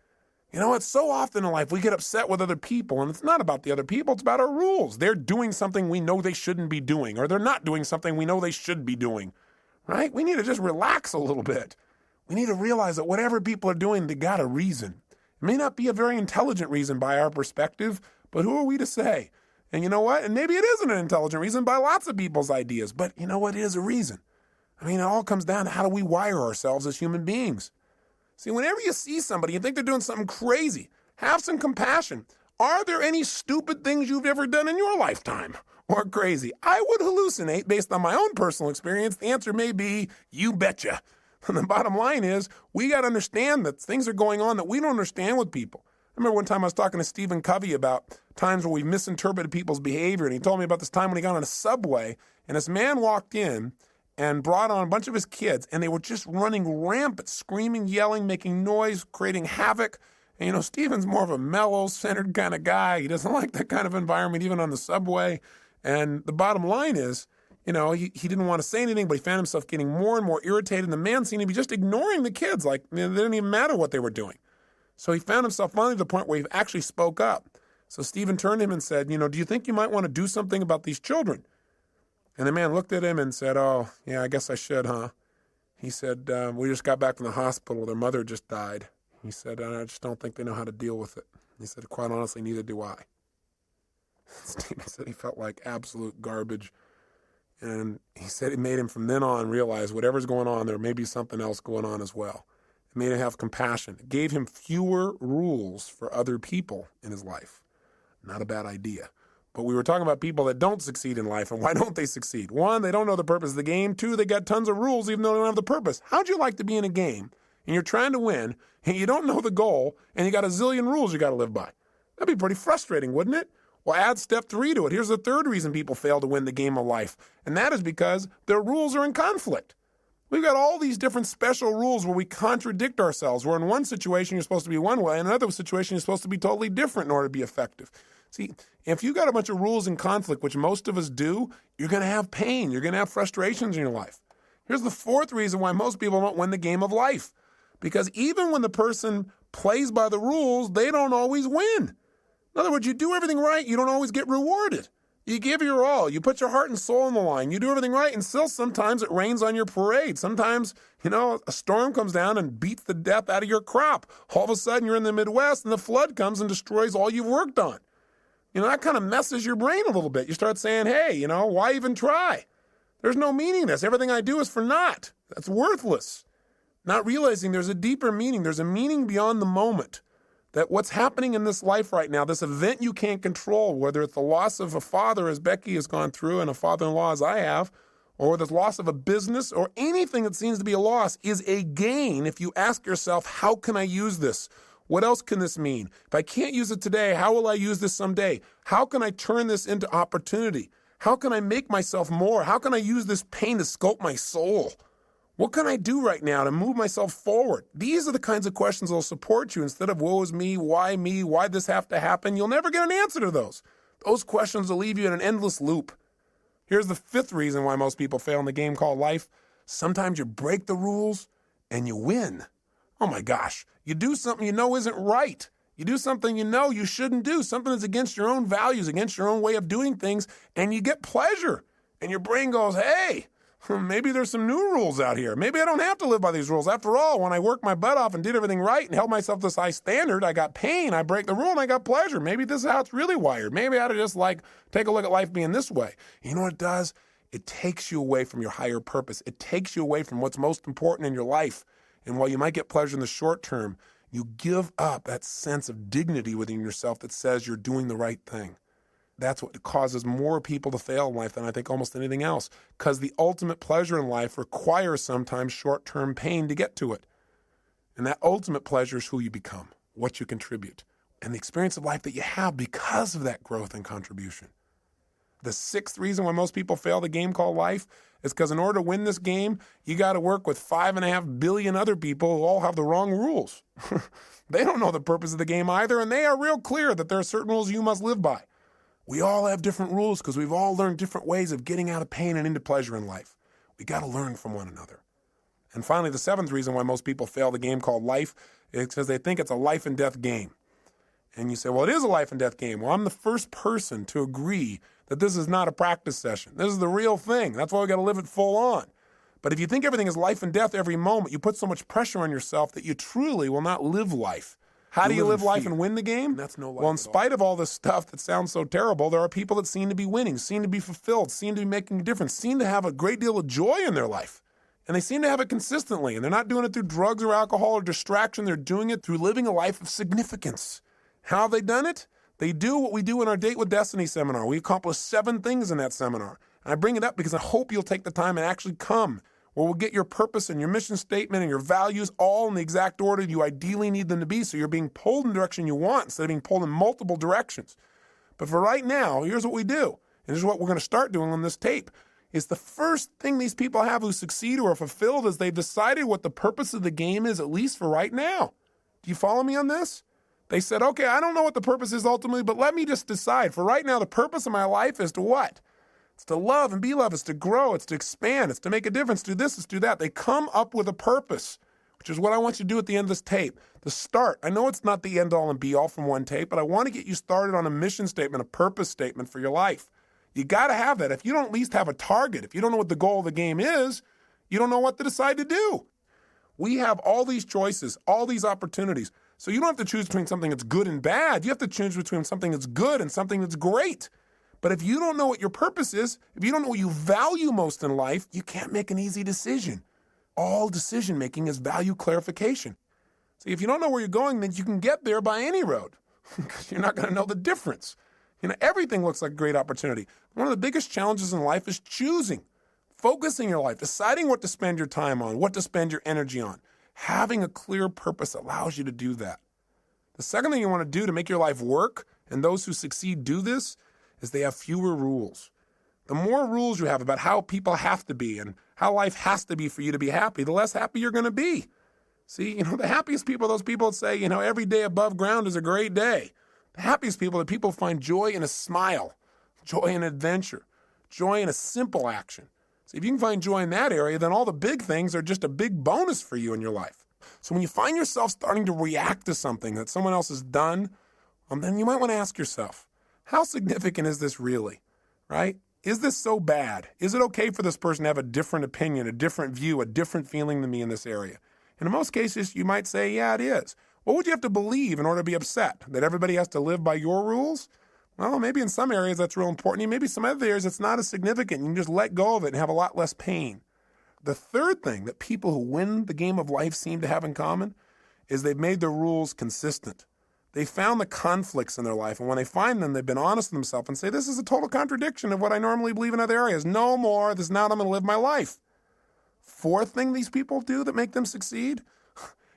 You know, it's so often in life we get upset with other people, and it's not about the other people, it's about our rules. They're doing something we know they shouldn't be doing, or they're not doing something we know they should be doing. Right? We need to just relax a little bit. We need to realize that whatever people are doing, they got a reason. It may not be a very intelligent reason by our perspective, but who are we to say? And you know what? And maybe it isn't an intelligent reason by lots of people's ideas, but you know what? It is a reason. I mean, it all comes down to how do we wire ourselves as human beings. See, whenever you see somebody, you think they're doing something crazy, have some compassion. Are there any stupid things you've ever done in your lifetime? Or crazy? I would hallucinate based on my own personal experience. The answer may be, you betcha. And the bottom line is, we got to understand that things are going on that we don't understand with people. I remember one time I was talking to Stephen Covey about times where we misinterpreted people's behavior, and he told me about this time when he got on a subway, and this man walked in and brought on a bunch of his kids, and they were just running rampant, screaming, yelling, making noise, creating havoc. And, you know, Stephen's more of a mellow, centered kind of guy. He doesn't like that kind of environment, even on the subway. And the bottom line is, you know, he didn't want to say anything, but he found himself getting more and more irritated. And the man seemed to be just ignoring the kids, like it didn't even matter what they were doing. So he found himself finally to the point where he actually spoke up. So Stephen turned to him and said, you know, do you think you might want to do something about these children? And the man looked at him and said, oh, yeah, I guess I should, huh? He said, we just got back from the hospital. Their mother just died. He said, I just don't think they know how to deal with it. He said, quite honestly, neither do I. Stephen said he felt like absolute garbage. And he said it made him from then on realize whatever's going on, there may be something else going on as well. It made him have compassion. It gave him fewer rules for other people in his life. Not a bad idea. But we were talking about people that don't succeed in life, and why don't they succeed? 1, they don't know the purpose of the game. 2, they got tons of rules even though they don't have the purpose. How'd you like to be in a game, and you're trying to win, and you don't know the goal, and you got a zillion rules you got to live by? That'd be pretty frustrating, wouldn't it? Well, add step 3 to it. Here's the third reason people fail to win the game of life, and that is because their rules are in conflict. We've got all these different special rules where we contradict ourselves, where in one situation you're supposed to be one way, in another situation you're supposed to be totally different in order to be effective. See, if you got a bunch of rules in conflict, which most of us do, you're going to have pain. You're going to have frustrations in your life. Here's the fourth reason why most people don't win the game of life. Because even when the person plays by the rules, they don't always win. In other words, you do everything right, you don't always get rewarded. You give your all. You put your heart and soul on the line. You do everything right, and still sometimes it rains on your parade. Sometimes, a storm comes down and beats the death out of your crop. All of a sudden, you're in the Midwest, and the flood comes and destroys all you've worked on. That kind of messes your brain a little bit. You start saying, hey, why even try? There's no meaning in this. Everything I do is for naught. That's worthless. Not realizing there's a deeper meaning. There's a meaning beyond the moment. That what's happening in this life right now, this event you can't control, whether it's the loss of a father as Becky has gone through and a father-in-law as I have, or the loss of a business or anything that seems to be a loss, is a gain if you ask yourself, how can I use this? What else can this mean? If I can't use it today, how will I use this someday? How can I turn this into opportunity? How can I make myself more? How can I use this pain to sculpt my soul? What can I do right now to move myself forward? These are the kinds of questions that will support you instead of woe is me, why this have to happen? You'll never get an answer to those. Those questions will leave you in an endless loop. Here's the fifth reason why most people fail in the game called life. Sometimes you break the rules and you win. Oh my gosh, you do something you know isn't right. You do something you know you shouldn't do, something that's against your own values, against your own way of doing things, and you get pleasure. And your brain goes, hey, maybe there's some new rules out here. Maybe I don't have to live by these rules. After all, when I worked my butt off and did everything right and held myself to this high standard, I got pain, I break the rule, and I got pleasure. Maybe this is how it's really wired. Maybe I ought to just take a look at life being this way. You know what it does? It takes you away from your higher purpose. It takes you away from what's most important in your life. And while you might get pleasure in the short term, you give up that sense of dignity within yourself that says you're doing the right thing. That's what causes more people to fail in life than I think almost anything else, because the ultimate pleasure in life requires sometimes short-term pain to get to it. And that ultimate pleasure is who you become, what you contribute, and the experience of life that you have because of that growth and contribution. The sixth reason why most people fail the game called life is because in order to win this game, you got to work with 5.5 billion other people who all have the wrong rules. They don't know the purpose of the game either, and they are real clear that there are certain rules you must live by. We all have different rules because we've all learned different ways of getting out of pain and into pleasure in life. We got to learn from one another. And finally, the seventh reason why most people fail the game called life is because they think it's a life and death game. And you say, well, it is a life and death game. Well, I'm the first person to agree that this is not a practice session. This is the real thing. That's why we got to live it full on. But if you think everything is life and death every moment, you put so much pressure on yourself that you truly will not live life. How do you live life and win the game? That's no life. Well, in spite of all this stuff that sounds so terrible, there are people that seem to be winning, seem to be fulfilled, seem to be making a difference, seem to have a great deal of joy in their life. And they seem to have it consistently. And they're not doing it through drugs or alcohol or distraction. They're doing it through living a life of significance. How have they done it? They do what we do in our Date with Destiny seminar. We accomplish 7 things in that seminar. And I bring it up because I hope you'll take the time and actually come, where we'll get your purpose and your mission statement and your values all in the exact order you ideally need them to be, so you're being pulled in the direction you want instead of being pulled in multiple directions. But for right now, here's what we do. And this is what we're going to start doing on this tape. Is the first thing these people have who succeed or are fulfilled is they've decided what the purpose of the game is, at least for right now. Do you follow me on this? They said, okay, I don't know what the purpose is ultimately, but let me just decide. For right now, the purpose of my life is to what? It's to love and be loved. It's to grow. It's to expand. It's to make a difference. Do this. It's do that. They come up with a purpose, which is what I want you to do at the end of this tape. The start. I know it's not the end all and be all from one tape, but I want to get you started on a mission statement, a purpose statement for your life. You got to have that. If you don't at least have a target, if you don't know what the goal of the game is, you don't know what to decide to do. We have all these choices, all these opportunities. So you don't have to choose between something that's good and bad. You have to choose between something that's good and something that's great. But if you don't know what your purpose is, if you don't know what you value most in life, you can't make an easy decision. All decision making is value clarification. See, if you don't know where you're going, then you can get there by any road because you're not going to know the difference. Everything looks like a great opportunity. One of the biggest challenges in life is choosing, focusing your life, deciding what to spend your time on, what to spend your energy on. Having a clear purpose allows you to do that. The second thing you want to do to make your life work, and those who succeed do this, is they have fewer rules. The more rules you have about how people have to be and how life has to be for you to be happy, the less happy you're going to be. See, the happiest people are those people that say, every day above ground is a great day. The happiest people are people who find joy in a smile, joy in adventure, joy in a simple action. So if you can find joy in that area, then all the big things are just a big bonus for you in your life. So when you find yourself starting to react to something that someone else has done, then you might want to ask yourself, how significant is this really, right? Is this so bad? Is it okay for this person to have a different opinion, a different view, a different feeling than me in this area? And in most cases, you might say, yeah, it is. What would you have to believe in order to be upset? That everybody has to live by your rules? Well, maybe in some areas that's real important. Maybe some other areas it's not as significant. You can just let go of it and have a lot less pain. The third thing that people who win the game of life seem to have in common is they've made their rules consistent. They found the conflicts in their life, and when they find them, they've been honest with themselves and say, this is a total contradiction of what I normally believe in other areas. No more. This is not how I'm going to live my life. Fourth thing these people do that make them succeed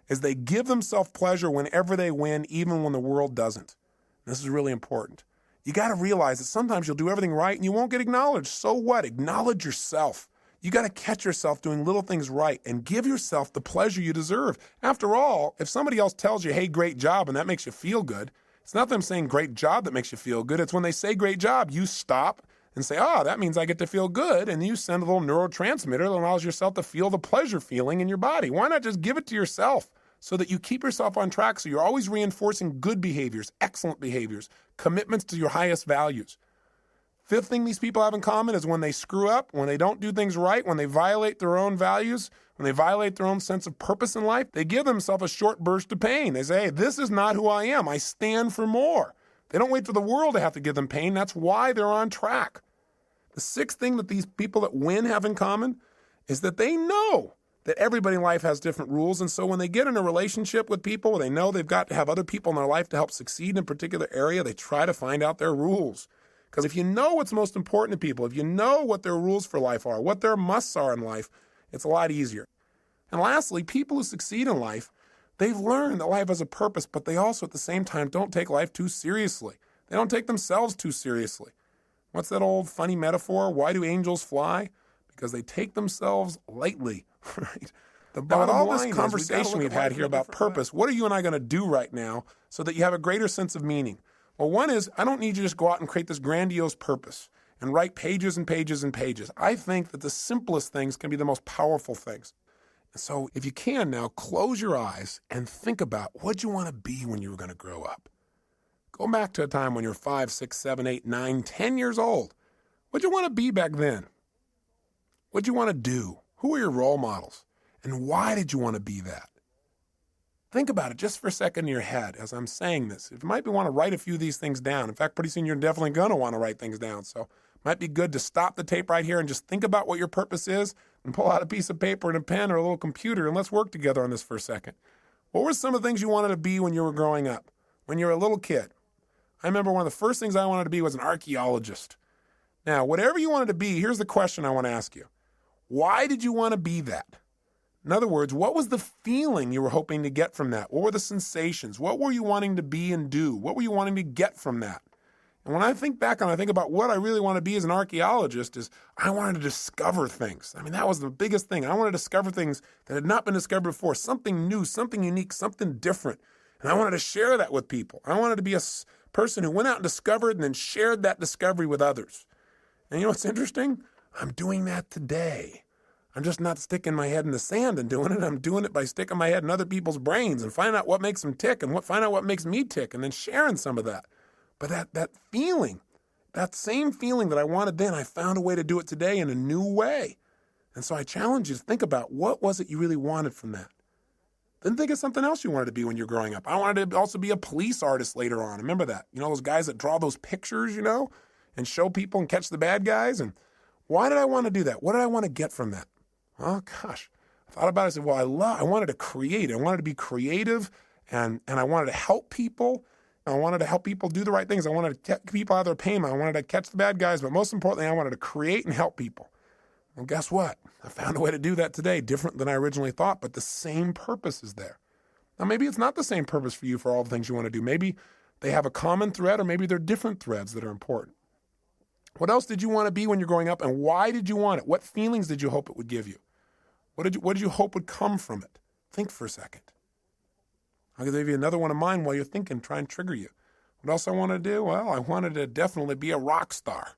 is they give themselves pleasure whenever they win, even when the world doesn't. This is really important. You got to realize that sometimes you'll do everything right and you won't get acknowledged. So what? Acknowledge yourself. You got to catch yourself doing little things right and give yourself the pleasure you deserve. After all, if somebody else tells you, hey, great job, and that makes you feel good, it's not them saying great job that makes you feel good. It's when they say great job, you stop and say, that means I get to feel good. And you send a little neurotransmitter that allows yourself to feel the pleasure feeling in your body. Why not just give it to yourself so that you keep yourself on track so you're always reinforcing good behaviors, excellent behaviors, commitments to your highest values. Fifth thing these people have in common is when they screw up, when they don't do things right, when they violate their own values, when they violate their own sense of purpose in life, they give themselves a short burst of pain. They say, hey, this is not who I am. I stand for more. They don't wait for the world to have to give them pain. That's why they're on track. The sixth thing that these people that win have in common is that they know that everybody in life has different rules. And so when they get in a relationship with people where they know they've got to have other people in their life to help succeed in a particular area, they try to find out their rules. Because if you know what's most important to people, if you know what their rules for life are, what their musts are in life, it's a lot easier. And lastly, people who succeed in life, they've learned that life has a purpose, but they also at the same time don't take life too seriously. They don't take themselves too seriously. What's that old funny metaphor? Why do angels fly? Because they take themselves lightly, right? But with all this conversation we've had here about purpose, what are you and I going to do right now so that you have a greater sense of meaning? Well, one is, I don't need you to just go out and create this grandiose purpose and write pages and pages and pages. I think that the simplest things can be the most powerful things. And so if you can now, close your eyes and think about what you want to be when you were going to grow up. Go back to a time when you're 5, 6, 7, 8, 9, 10 years old. What'd you want to be back then? What'd you want to do? Who were your role models? And why did you want to be that? Think about it just for a second in your head as I'm saying this. You might want to write a few of these things down. In fact, pretty soon you're definitely going to want to write things down. So it might be good to stop the tape right here and just think about what your purpose is and pull out a piece of paper and a pen or a little computer and let's work together on this for a second. What were some of the things you wanted to be when you were growing up, when you were a little kid? I remember one of the first things I wanted to be was an archaeologist. Now, whatever you wanted to be, here's the question I want to ask you. Why did you want to be that? In other words, what was the feeling you were hoping to get from that? What were the sensations? What were you wanting to be and do? What were you wanting to get from that? And when I think back and I think about what I really want to be as an archaeologist is I wanted to discover things. I mean, that was the biggest thing. I wanted to discover things that had not been discovered before, something new, something unique, something different. And I wanted to share that with people. I wanted to be a person who went out and discovered and then shared that discovery with others. And you know what's interesting? I'm doing that today. I'm just not sticking my head in the sand and doing it. I'm doing it by sticking my head in other people's brains and finding out what makes them tick and find out what makes me tick and then sharing some of that. But that feeling, that same feeling that I wanted then, I found a way to do it today in a new way. And so I challenge you to think about what was it you really wanted from that. Then think of something else you wanted to be when you're growing up. I wanted to also be a police artist later on. Remember that? You know, those guys that draw those pictures, and show people and catch the bad guys. And why did I want to do that? What did I want to get from that? Oh, gosh. I thought about it. I said, well, I wanted to create. I wanted to be creative, and I wanted to help people. I wanted to help people do the right things. I wanted to get people out of their pain. I wanted to catch the bad guys. But most importantly, I wanted to create and help people. Well, guess what? I found a way to do that today, different than I originally thought, but the same purpose is there. Now, maybe it's not the same purpose for you for all the things you want to do. Maybe they have a common thread, or maybe they're different threads that are important. What else did you want to be when you're growing up, and why did you want it? What feelings did you hope it would give you? What did you hope would come from it? Think for a second. I'll give you another one of mine while you're thinking, try and trigger you. What else I wanted to do? Well, I wanted to definitely be a rock star.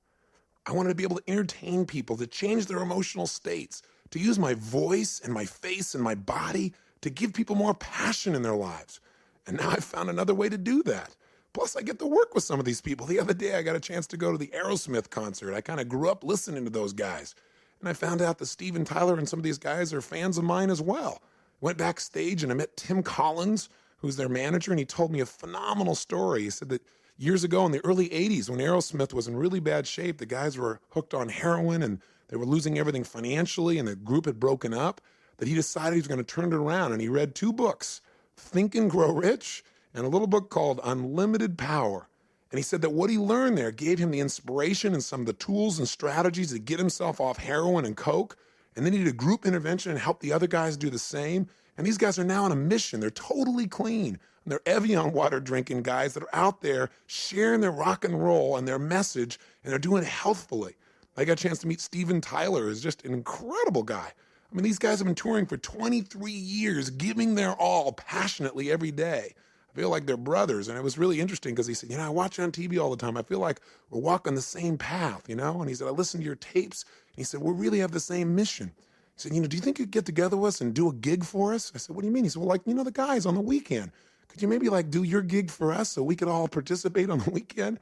I wanted to be able to entertain people, to change their emotional states, to use my voice and my face and my body to give people more passion in their lives. And now I've found another way to do that. Plus, I get to work with some of these people. The other day, I got a chance to go to the Aerosmith concert. I kind of grew up listening to those guys. And I found out that Steven Tyler and some of these guys are fans of mine as well. Went backstage and I met Tim Collins, who's their manager, and he told me a phenomenal story. He said that years ago in the early 80s, when Aerosmith was in really bad shape, the guys were hooked on heroin and they were losing everything financially and the group had broken up, that he decided he was going to turn it around. And he read 2 books, Think and Grow Rich and a little book called Unlimited Power. And he said that what he learned there gave him the inspiration and some of the tools and strategies to get himself off heroin and coke. And then he did a group intervention and helped the other guys do the same. And these guys are now on a mission. They're totally clean. And they're Evian water drinking guys that are out there sharing their rock and roll and their message, and they're doing it healthfully. I got a chance to meet Steven Tyler, who's just an incredible guy. I mean, these guys have been touring for 23 years, giving their all passionately every day. I feel like they're brothers. And it was really interesting because he said, I watch you on TV all the time. I feel like we're walking the same path, And he said, I listen to your tapes. And he said, we really have the same mission. He said, do you think you'd get together with us and do a gig for us? I said, what do you mean? He said, well, the guys on the weekend. Could you maybe do your gig for us so we could all participate on the weekend?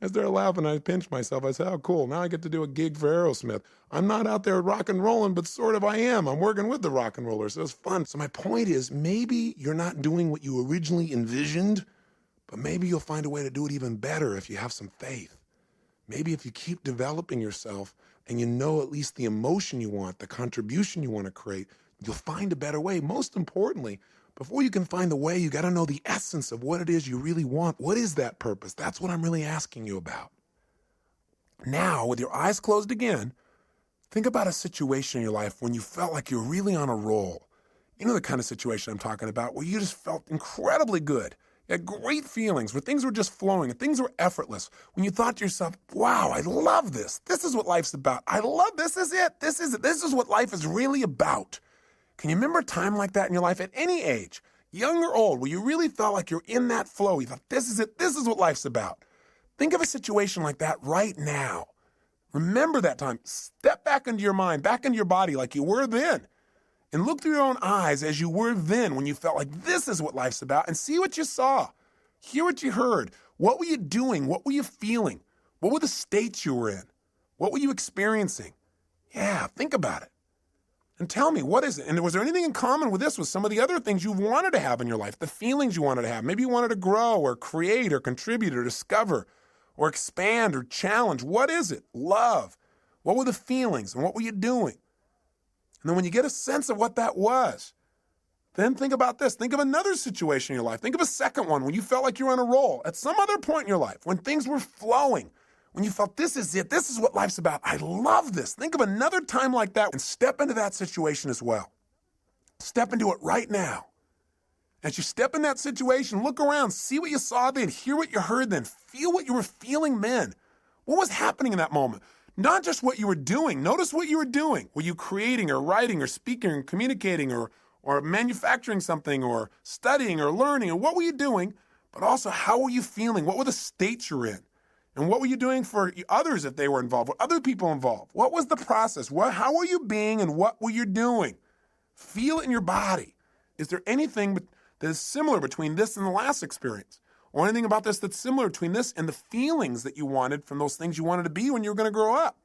I started laughing. I pinched myself. I said, oh, cool. Now I get to do a gig for Aerosmith. I'm not out there rock and rolling, but sort of I am. I'm working with the rock and rollers. So it's fun. So my point is, maybe you're not doing what you originally envisioned, but maybe you'll find a way to do it even better if you have some faith. Maybe if you keep developing yourself and you know at least the emotion you want, the contribution you want to create, you'll find a better way. Most importantly, before you can find the way, you got to know the essence of what it is you really want. What is that purpose? That's what I'm really asking you about. Now, with your eyes closed again, think about a situation in your life when you felt like you're really on a roll. You know the kind of situation I'm talking about where you just felt incredibly good. You had great feelings, where things were just flowing and things were effortless. When you thought to yourself, wow, I love this. This is what life's about. I love this. This is it. This is it. This is what life is really about. Can you remember a time like that in your life at any age, young or old, where you really felt like you're in that flow? You thought, this is it. This is what life's about. Think of a situation like that right now. Remember that time. Step back into your mind, back into your body like you were then. And look through your own eyes as you were then when you felt like this is what life's about, and see what you saw. Hear what you heard. What were you doing? What were you feeling? What were the states you were in? What were you experiencing? Yeah, think about it. And tell me, what is it? And was there anything in common with this, with some of the other things you wanted to have in your life, the feelings you wanted to have? Maybe you wanted to grow or create or contribute or discover or expand or challenge. What is it? Love. What were the feelings and what were you doing? And then when you get a sense of what that was, then think about this. Think of another situation in your life. Think of a second one when you felt like you were on a roll at some other point in your life, when things were flowing, when you felt this is it, this is what life's about. I love this. Think of another time like that and step into that situation as well. Step into it right now. As you step in that situation, look around, see what you saw then, hear what you heard then, feel what you were feeling then. What was happening in that moment? Not just what you were doing. Notice what you were doing. Were you creating or writing or speaking or communicating or manufacturing something or studying or learning? Or what were you doing? But also, how were you feeling? What were the states you're in? And what were you doing for others if they were involved? Were other people involved? What was the process? How were you being and what were you doing? Feel it in your body. Is there anything that is similar between this and the last experience? Or anything about this that's similar between this and the feelings that you wanted from those things you wanted to be when you were going to grow up?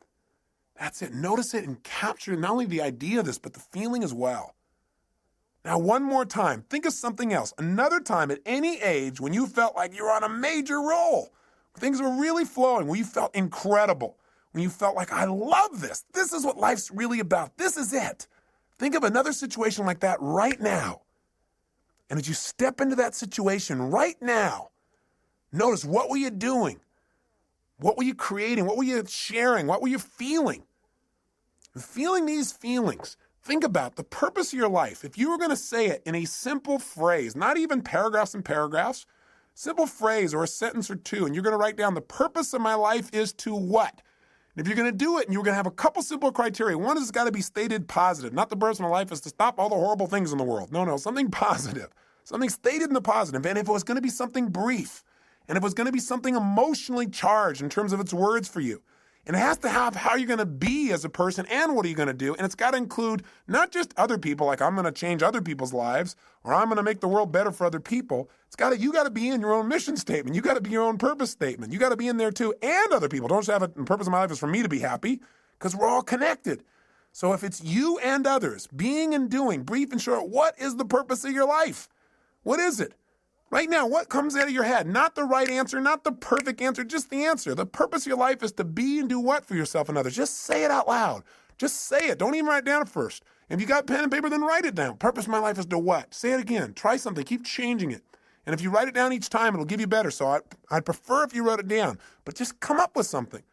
That's it. Notice it and capture not only the idea of this, but the feeling as well. Now, one more time, think of something else. Another time at any age when you felt like you were on a major roll. Things were really flowing, when you felt incredible, when you felt like, I love this. This is what life's really about. This is it. Think of another situation like that right now. And as you step into that situation right now, notice, what were you doing? What were you creating? What were you sharing? What were you feeling? Feeling these feelings, think about the purpose of your life. If you were going to say it in a simple phrase, not even paragraphs and paragraphs, simple phrase or a sentence or two, and you're going to write down the purpose of my life is to what? And if you're going to do it and you're going to have a couple simple criteria, one is it's got to be stated positive. Not the purpose of my life is to stop all the horrible things in the world. No, something positive. Something stated in the positive. And if it was going to be something brief, and if it was going to be something emotionally charged in terms of its words for you, And it has to have how you're going to be as a person and what are you going to do. And it's got to include not just other people, like I'm going to change other people's lives or I'm going to make the world better for other people. You got to be in your own mission statement. You got to be your own purpose statement. You got to be in there too, and other people. Don't just have the purpose of my life is for me to be happy, because we're all connected. So if it's you and others, being and doing, brief and short, what is the purpose of your life? What is it? Right now, what comes out of your head? Not the right answer, not the perfect answer, just the answer. The purpose of your life is to be and do what for yourself and others? Just say it out loud. Just say it. Don't even write it down at first. If you got pen and paper, then write it down. Purpose of my life is to what? Say it again. Try something. Keep changing it. And if you write it down each time, it'll give you better. So I'd prefer if you wrote it down. But just come up with something.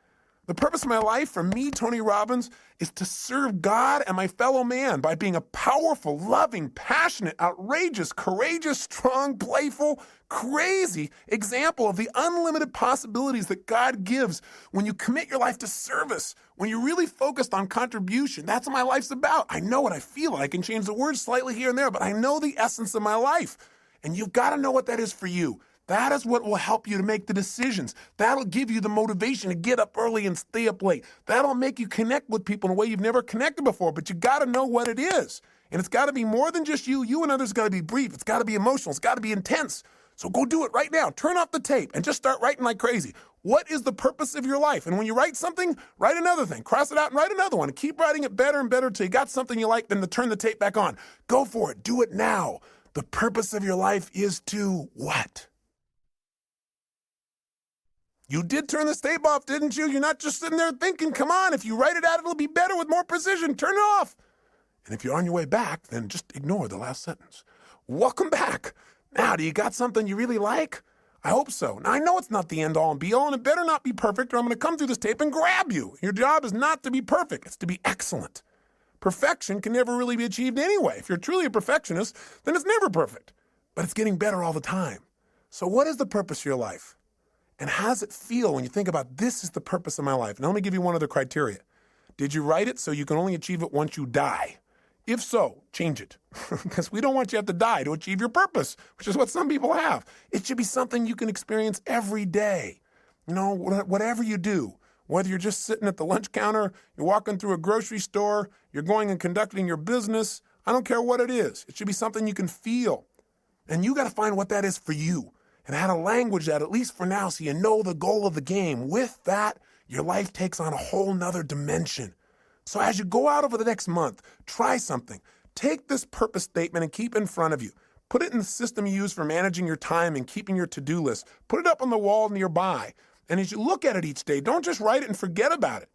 The purpose of my life, for me, Tony Robbins, is to serve God and my fellow man by being a powerful, loving, passionate, outrageous, courageous, strong, playful, crazy example of the unlimited possibilities that God gives when you commit your life to service, when you're really focused on contribution. That's what my life's about. I know what I feel. I can change the words slightly here and there, but I know the essence of my life. And you've got to know what that is for you. That is what will help you to make the decisions. That'll give you the motivation to get up early and stay up late. That'll make you connect with people in a way you've never connected before, but you got to know what it is. And it's got to be more than just you. You and others got to be brief. It's got to be emotional. It's got to be intense. So go do it right now. Turn off the tape and just start writing like crazy. What is the purpose of your life? And when you write something, write another thing. Cross it out and write another one. And keep writing it better and better until you got something you like, then to turn the tape back on. Go for it. Do it now. The purpose of your life is to what? You did turn the tape off, didn't you? You're not just sitting there thinking, come on, if you write it out, it'll be better with more precision. Turn it off. And if you're on your way back, then just ignore the last sentence. Welcome back. Now, do you got something you really like? I hope so. Now, I know it's not the end all and be all, and it better not be perfect, or I'm going to come through this tape and grab you. Your job is not to be perfect. It's to be excellent. Perfection can never really be achieved anyway. If you're truly a perfectionist, then it's never perfect. But it's getting better all the time. So what is the purpose of your life? And how does it feel when you think about this is the purpose of my life? And let me give you one other criteria. Did you write it so you can only achieve it once you die? If so, change it. Because we don't want you to have to die to achieve your purpose, which is what some people have. It should be something you can experience every day. You know, whatever you do, whether you're just sitting at the lunch counter, you're walking through a grocery store, you're going and conducting your business, I don't care what it is. It should be something you can feel. And you got to find what that is for you. And how to language that, at least for now, so you know the goal of the game. With that, your life takes on a whole nother dimension. So as you go out over the next month, try something. Take this purpose statement and keep it in front of you. Put it in the system you use for managing your time and keeping your to-do list. Put it up on the wall nearby. And as you look at it each day, don't just write it and forget about it.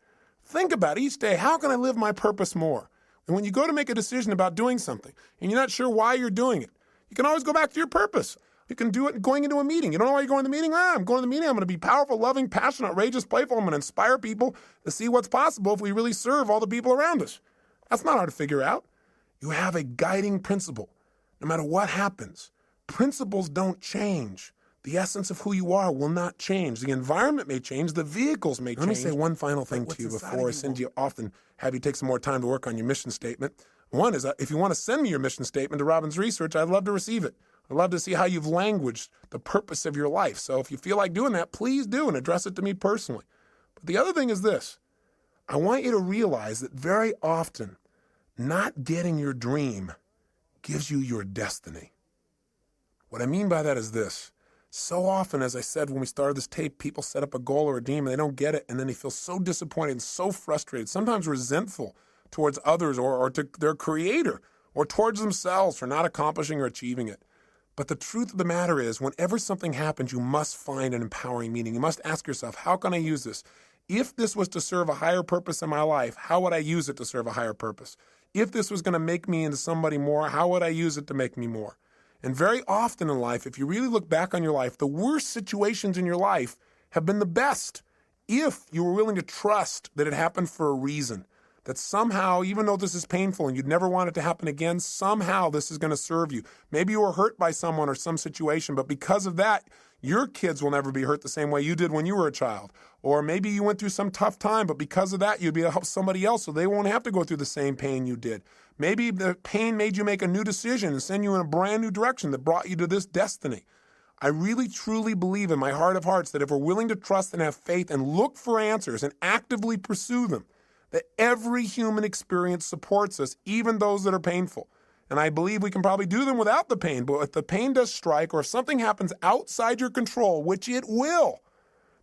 Think about each day, how can I live my purpose more? And when you go to make a decision about doing something, and you're not sure why you're doing it, you can always go back to your purpose. You can do it going into a meeting. You don't know why you're going to the meeting? I'm going to the meeting. I'm going to be powerful, loving, passionate, outrageous, playful. I'm going to inspire people to see what's possible if we really serve all the people around us. That's not hard to figure out. You have a guiding principle. No matter what happens, principles don't change. The essence of who you are will not change. The environment may change. The vehicles may change. Let me say one final thing to you before I send you off and have you take some more time to work on your mission statement. One is, if you want to send me your mission statement to Robbins Research, I'd love to receive it. I'd love to see how you've languaged the purpose of your life. So if you feel like doing that, please do and address it to me personally. But the other thing is this. I want you to realize that very often, not getting your dream gives you your destiny. What I mean by that is this. So often, as I said when we started this tape, people set up a goal or a dream and they don't get it, and then they feel so disappointed and so frustrated, sometimes resentful towards others or to their creator or towards themselves for not accomplishing or achieving it. But the truth of the matter is, whenever something happens, you must find an empowering meaning. You must ask yourself, how can I use this? If this was to serve a higher purpose in my life, how would I use it to serve a higher purpose? If this was going to make me into somebody more, how would I use it to make me more? And very often in life, if you really look back on your life, the worst situations in your life have been the best if you were willing to trust that it happened for a reason. That somehow, even though this is painful and you'd never want it to happen again, somehow this is going to serve you. Maybe you were hurt by someone or some situation, but because of that, your kids will never be hurt the same way you did when you were a child. Or maybe you went through some tough time, but because of that, you'd be able to help somebody else so they won't have to go through the same pain you did. Maybe the pain made you make a new decision and send you in a brand new direction that brought you to this destiny. I really truly believe in my heart of hearts that if we're willing to trust and have faith and look for answers and actively pursue them, that every human experience supports us, even those that are painful. And I believe we can probably do them without the pain, but if the pain does strike or if something happens outside your control, which it will,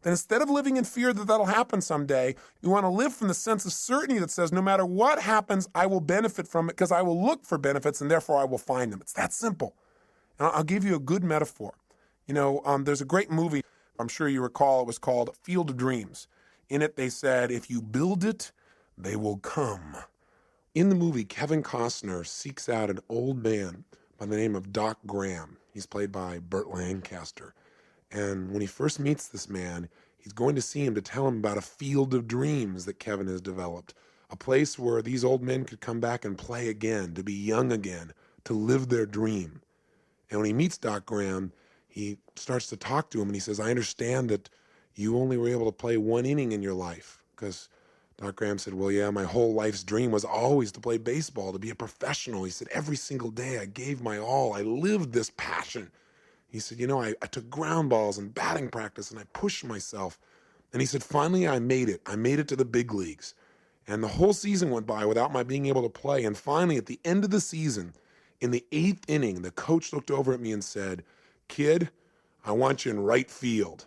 then instead of living in fear that that'll happen someday, you want to live from the sense of certainty that says no matter what happens, I will benefit from it because I will look for benefits and therefore I will find them. It's that simple. And I'll give you a good metaphor. There's a great movie, I'm sure you recall, it was called Field of Dreams. In it, they said, if you build it, they will come. In the movie, Kevin Costner seeks out an old man by the name of Doc Graham. He's played by Burt Lancaster. And when he first meets this man, he's going to see him to tell him about a field of dreams that Kevin has developed, a place where these old men could come back and play again, to be young again, to live their dream. And when he meets Doc Graham, he starts to talk to him, and he says, I understand that you only were able to play one inning in your life. Because Doc Graham said, well, yeah, my whole life's dream was always to play baseball, to be a professional. He said, every single day I gave my all. I lived this passion. He said, I took ground balls and batting practice, and I pushed myself. And he said, finally, I made it. I made it to the big leagues. And the whole season went by without my being able to play. And finally, at the end of the season, in the 8th inning, the coach looked over at me and said, kid, I want you in right field.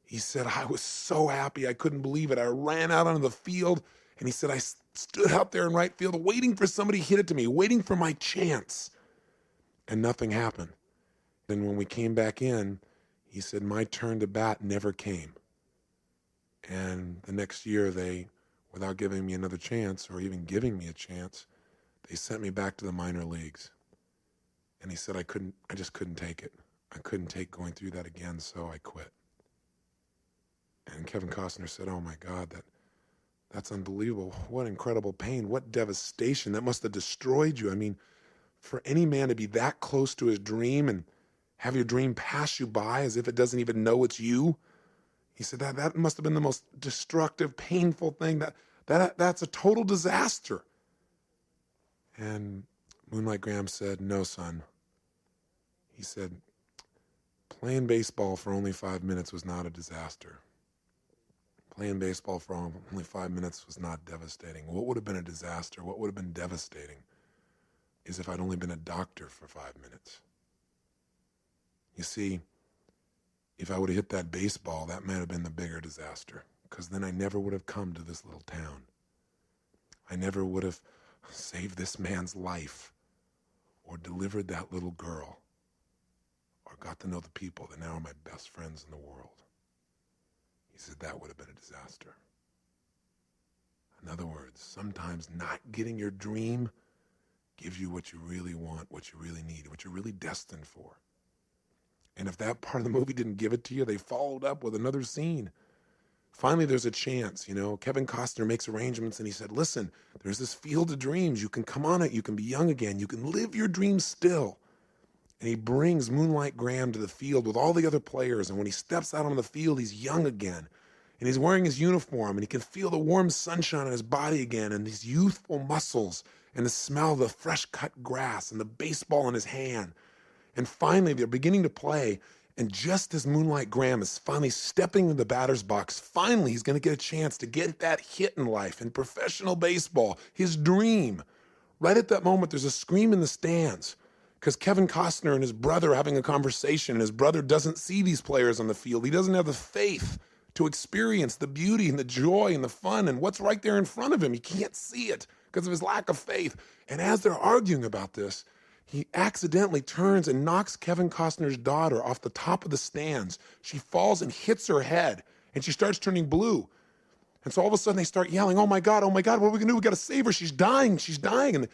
He said, I was so happy. I couldn't believe it. I ran out onto the field, and he said, I stood out there in right field waiting for somebody to hit it to me, waiting for my chance. And nothing happened. Then when we came back in, he said, my turn to bat never came. And the next year, they, without giving me another chance or even giving me a chance, they sent me back to the minor leagues. And he said, I just couldn't take it. I couldn't take going through that again, so I quit. And Kevin Costner said, oh my God, that's unbelievable. What incredible pain, what devastation. That must have destroyed you. I mean, for any man to be that close to his dream and have your dream pass you by as if it doesn't even know it's you. He said that must have been the most destructive, painful thing. That's a total disaster. And Moonlight Graham said, no, son. He said, playing baseball for only 5 minutes was not a disaster. Playing baseball for only 5 minutes was not devastating. What would have been a disaster, what would have been devastating, is if I'd only been a doctor for 5 minutes. You see, if I would have hit that baseball, that might have been the bigger disaster, because then I never would have come to this little town. I never would have saved this man's life or delivered that little girl or got to know the people that now are my best friends in the world. He said that would have been a disaster. In other words, sometimes not getting your dream gives you what you really want, what you really need, what you're really destined for. And if that part of the movie didn't give it to you, they followed up with another scene. Finally, there's a chance, Kevin Costner makes arrangements, and he said, listen, there's this field of dreams. You can come on it. You can be young again. You can live your dreams still. And he brings Moonlight Graham to the field with all the other players. And when he steps out on the field, he's young again. And he's wearing his uniform, and he can feel the warm sunshine on his body again, and these youthful muscles, and the smell of the fresh cut grass, and the baseball in his hand. And finally, they're beginning to play. And just as Moonlight Graham is finally stepping into the batter's box, finally he's going to get a chance to get that hit in life, in professional baseball, his dream. Right at that moment, there's a scream in the stands because Kevin Costner and his brother are having a conversation, and his brother doesn't see these players on the field. He doesn't have the faith to experience the beauty and the joy and the fun and what's right there in front of him. He can't see it because of his lack of faith. And as they're arguing about this, he accidentally turns and knocks Kevin Costner's daughter off the top of the stands. She falls and hits her head, and she starts turning blue. And so all of a sudden they start yelling, oh my God, what are we going to do? We got to save her. She's dying. And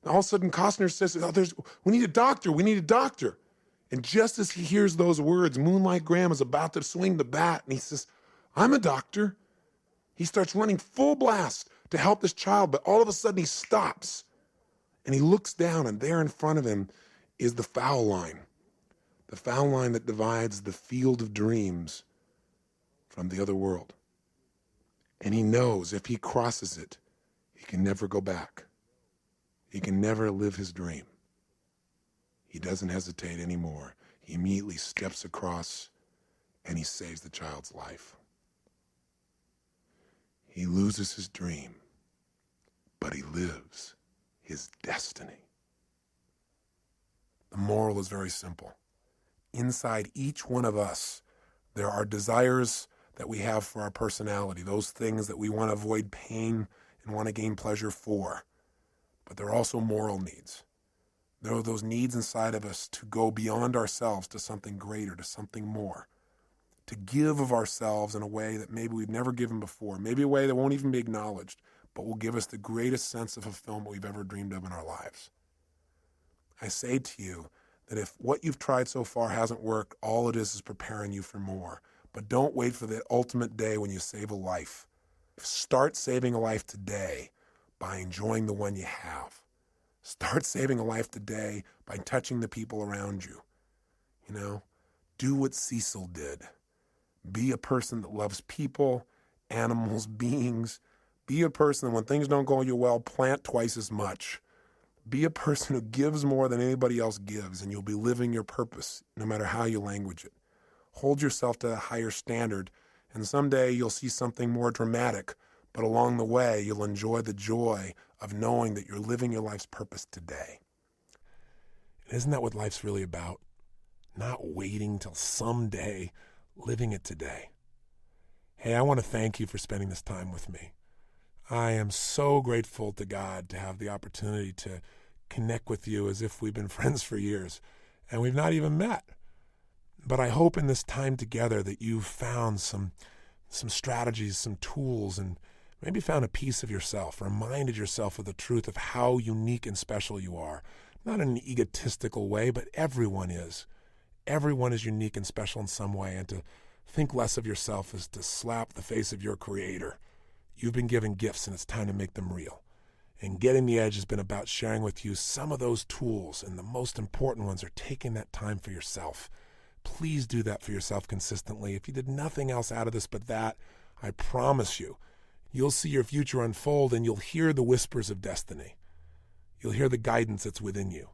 all of a sudden Costner says, we need a doctor. And just as he hears those words, Moonlight Graham is about to swing the bat, and he says, I'm a doctor. He starts running full blast to help this child, but all of a sudden he stops. And he looks down, and there in front of him is the foul line that divides the field of dreams from the other world. And he knows if he crosses it, he can never go back. He can never live his dream. He doesn't hesitate anymore. He immediately steps across and he saves the child's life. He loses his dream, but he lives his destiny. The moral is very simple. Inside each one of us, there are desires that we have for our personality, those things that we want to avoid pain and want to gain pleasure for. But there are also moral needs. There are those needs inside of us to go beyond ourselves to something greater, to something more, to give of ourselves in a way that maybe we've never given before, maybe a way that won't even be acknowledged, but will give us the greatest sense of fulfillment we've ever dreamed of in our lives. I say to you that if what you've tried so far hasn't worked, all it is preparing you for more. But don't wait for the ultimate day when you save a life. Start saving a life today by enjoying the one you have. Start saving a life today by touching the people around you. You know, do what Cecil did. Be a person that loves people, animals, beings. Be a person that when things don't go you well, plant twice as much. Be a person who gives more than anybody else gives, and you'll be living your purpose no matter how you language it. Hold yourself to a higher standard, and someday you'll see something more dramatic, but along the way, you'll enjoy the joy of knowing that you're living your life's purpose today. And isn't that what life's really about? Not waiting till someday, living it today. Hey, I want to thank you for spending this time with me. I am so grateful to God to have the opportunity to connect with you as if we've been friends for years, and we've not even met. But I hope in this time together that you've found some strategies, some tools, and maybe found a piece of yourself, reminded yourself of the truth of how unique and special you are. Not in an egotistical way, but everyone is. Everyone is unique and special in some way, and to think less of yourself is to slap the face of your Creator. You've been given gifts, and it's time to make them real. And Getting the Edge has been about sharing with you some of those tools, and the most important ones are taking that time for yourself. Please do that for yourself consistently. If you did nothing else out of this but that, I promise you, you'll see your future unfold, and you'll hear the whispers of destiny. You'll hear the guidance that's within you.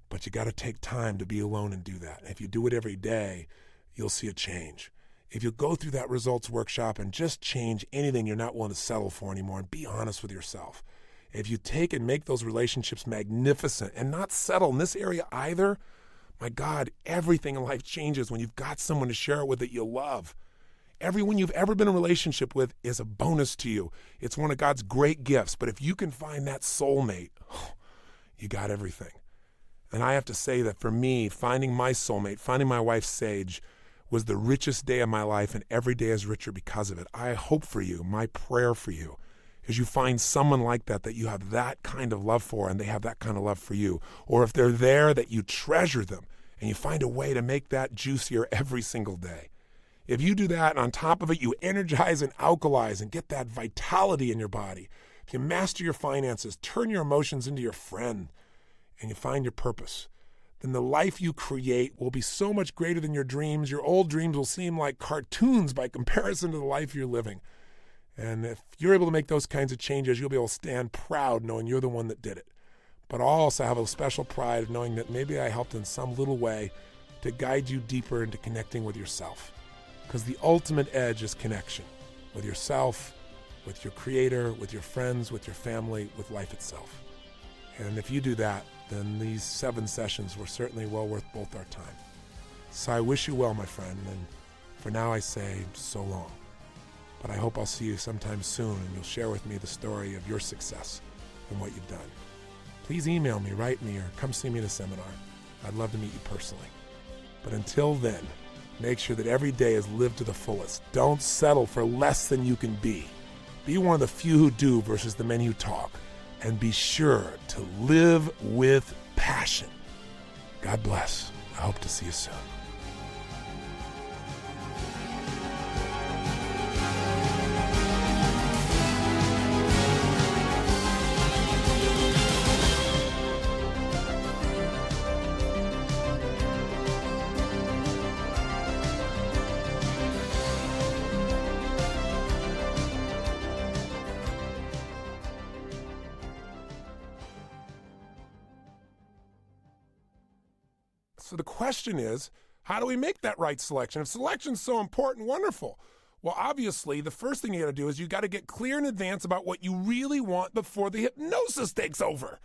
But you got to take time to be alone and do that. And if you do it every day, you'll see a change. If you go through that results workshop and just change anything you're not willing to settle for anymore and be honest with yourself. If you take and make those relationships magnificent and not settle in this area either, my God, everything in life changes when you've got someone to share it with that you love. Everyone you've ever been in a relationship with is a bonus to you. It's one of God's great gifts. But if you can find that soulmate, you got everything. And I have to say that for me, finding my soulmate, finding my wife Sage, was the richest day of my life, and every day is richer because of it. I hope for you, my prayer for you, is you find someone like that you have that kind of love for, and they have that kind of love for you. Or if they're there, that you treasure them, and you find a way to make that juicier every single day. If you do that, and on top of it, you energize and alkalize and get that vitality in your body. If you master your finances, turn your emotions into your friend, and you find your purpose, then the life you create will be so much greater than your dreams. Your old dreams will seem like cartoons by comparison to the life you're living. And if you're able to make those kinds of changes, you'll be able to stand proud knowing you're the one that did it. But I'll also have a special pride of knowing that maybe I helped in some little way to guide you deeper into connecting with yourself. Because the ultimate edge is connection with yourself, with your Creator, with your friends, with your family, with life itself. And if you do that, then these 7 sessions were certainly well worth both our time. So I wish you well, my friend, and for now I say so long. But I hope I'll see you sometime soon, and you'll share with me the story of your success and what you've done. Please email me, write me, or come see me in a seminar. I'd love to meet you personally. But until then, make sure that every day is lived to the fullest. Don't settle for less than you can be. Be one of the few who do versus the many who talk. And be sure to live with passion. God bless. I hope to see you soon. So the question is, How do we make that right selection? If selection's so important, wonderful. Well, obviously, the first thing you got to do is you got to get clear in advance about what you really want before the hypnosis takes over.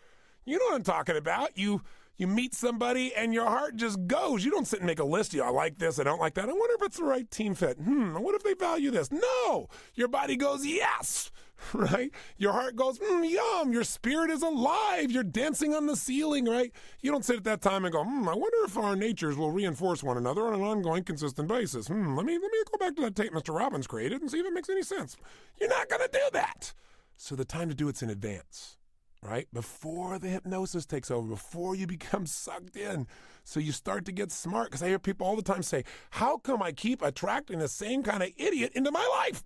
You know what I'm talking about. You meet somebody and your heart just goes. You don't sit and make a list. I like this, I don't like that. I wonder if it's the right team fit. What if they value this? No. Your body goes, yes, right? Your heart goes, yum. Your spirit is alive. You're dancing on the ceiling, right? You don't sit at that time and go, I wonder if our natures will reinforce one another on an ongoing, consistent basis. Let me go back to that tape Mr. Robbins created and see if it makes any sense. You're not going to do that. So the time to do it's in advance. Right? Before the hypnosis takes over, before you become sucked in. So you start to get smart. Because I hear people all the time say, how come I keep attracting the same kind of idiot into my life?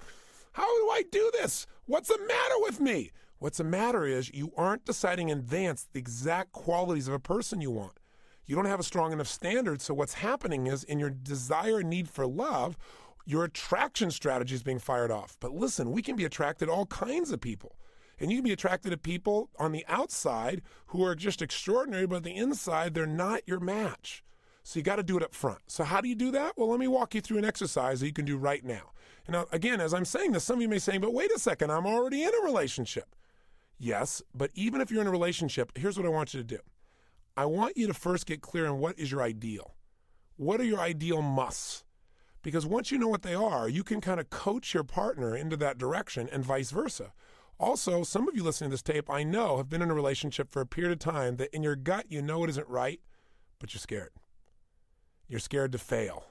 How do I do this? What's the matter with me? What's the matter is you aren't deciding in advance the exact qualities of a person you want. You don't have a strong enough standard. So what's happening is in your desire and need for love, your attraction strategy is being fired off. But listen, we can be attracted to all kinds of people. And you can be attracted to people on the outside who are just extraordinary, but on the inside, they're not your match. So you got to do it up front. So how do you do that? Well, let me walk you through an exercise that you can do right now. And now, again, as I'm saying this, some of you may say, but wait a second, I'm already in a relationship. Yes, but even if you're in a relationship, here's what I want you to do. I want you to first get clear on what is your ideal. What are your ideal musts? Because once you know what they are, you can kind of coach your partner into that direction and vice versa. Also, some of you listening to this tape, I know, have been in a relationship for a period of time that in your gut, you know it isn't right, but you're scared. You're scared to fail.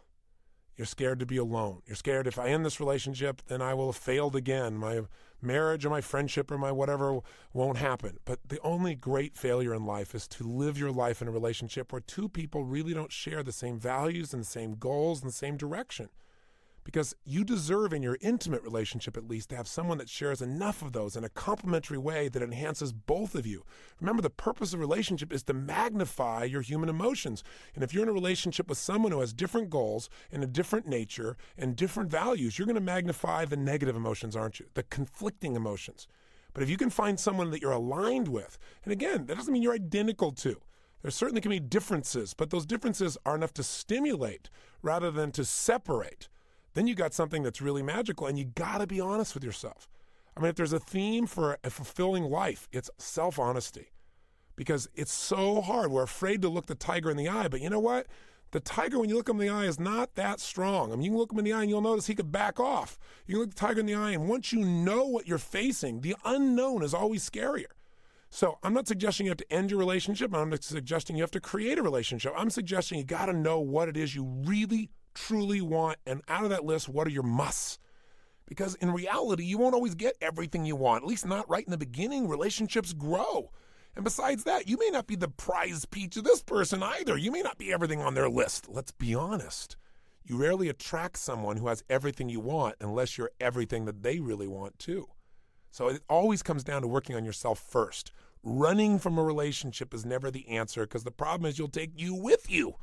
You're scared to be alone. You're scared if I end this relationship, then I will have failed again. My marriage or my friendship or my whatever won't happen. But the only great failure in life is to live your life in a relationship where two people really don't share the same values and the same goals and the same direction. Because you deserve in your intimate relationship at least to have someone that shares enough of those in a complementary way that enhances both of you. Remember, the purpose of a relationship is to magnify your human emotions. And if you're in a relationship with someone who has different goals and a different nature and different values, you're going to magnify the negative emotions, aren't you? The conflicting emotions. But if you can find someone that you're aligned with, and again, that doesn't mean you're identical to. There certainly can be differences, but those differences are enough to stimulate rather than to separate. Then you got something that's really magical, and you got to be honest with yourself. I mean, if there's a theme for a fulfilling life, it's self-honesty, because it's so hard. We're afraid to look the tiger in the eye, but you know what? The tiger, when you look him in the eye, is not that strong. I mean, you can look him in the eye, and you'll notice he could back off. You can look the tiger in the eye, and once you know what you're facing, the unknown is always scarier. So I'm not suggesting you have to end your relationship. I'm not suggesting you have to create a relationship. I'm suggesting you got to know what it is you really truly want, and out of that list, what are your musts? Because in reality, you won't always get everything you want, at least not right in the beginning. Relationships grow. And besides that, you may not be the prize peach of this person either. You may not be everything on their list. Let's be honest. You rarely attract someone who has everything you want unless you're everything that they really want too. So it always comes down to working on yourself first. Running from a relationship is never the answer, because the problem is you'll take you with you.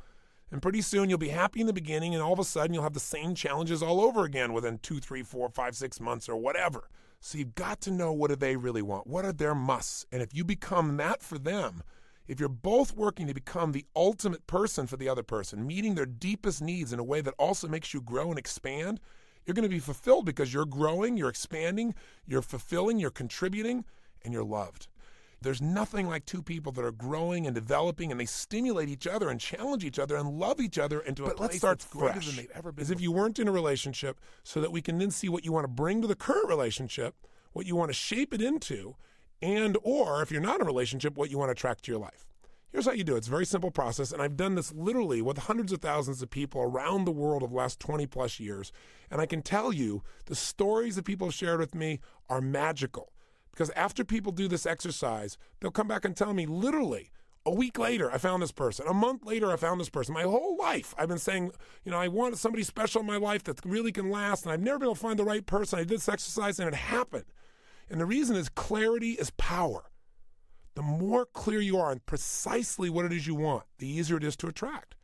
And pretty soon you'll be happy in the beginning, and all of a sudden you'll have the same challenges all over again within 2, 3, 4, 5, 6 months or whatever. So you've got to know, what do they really want? What are their musts? And if you become that for them, if you're both working to become the ultimate person for the other person, meeting their deepest needs in a way that also makes you grow and expand, you're going to be fulfilled because you're growing, you're expanding, you're fulfilling, you're contributing, and you're loved. There's nothing like two people that are growing and developing, and they stimulate each other and challenge each other and love each other into a place that's greater than they've ever been. As if you weren't in a relationship, so that we can then see what you want to bring to the current relationship, what you want to shape it into, and or if you're not in a relationship, what you want to attract to your life. Here's how you do it. It's a very simple process, and I've done this literally with hundreds of thousands of people around the world over the last 20 plus years, and I can tell you the stories that people have shared with me are magical. Because after people do this exercise, they'll come back and tell me, literally, a week later, I found this person. A month later, I found this person. My whole life, I've been saying, I want somebody special in my life that really can last, and I've never been able to find the right person. I did this exercise, and it happened. And the reason is clarity is power. The more clear you are on precisely what it is you want, the easier it is to attract.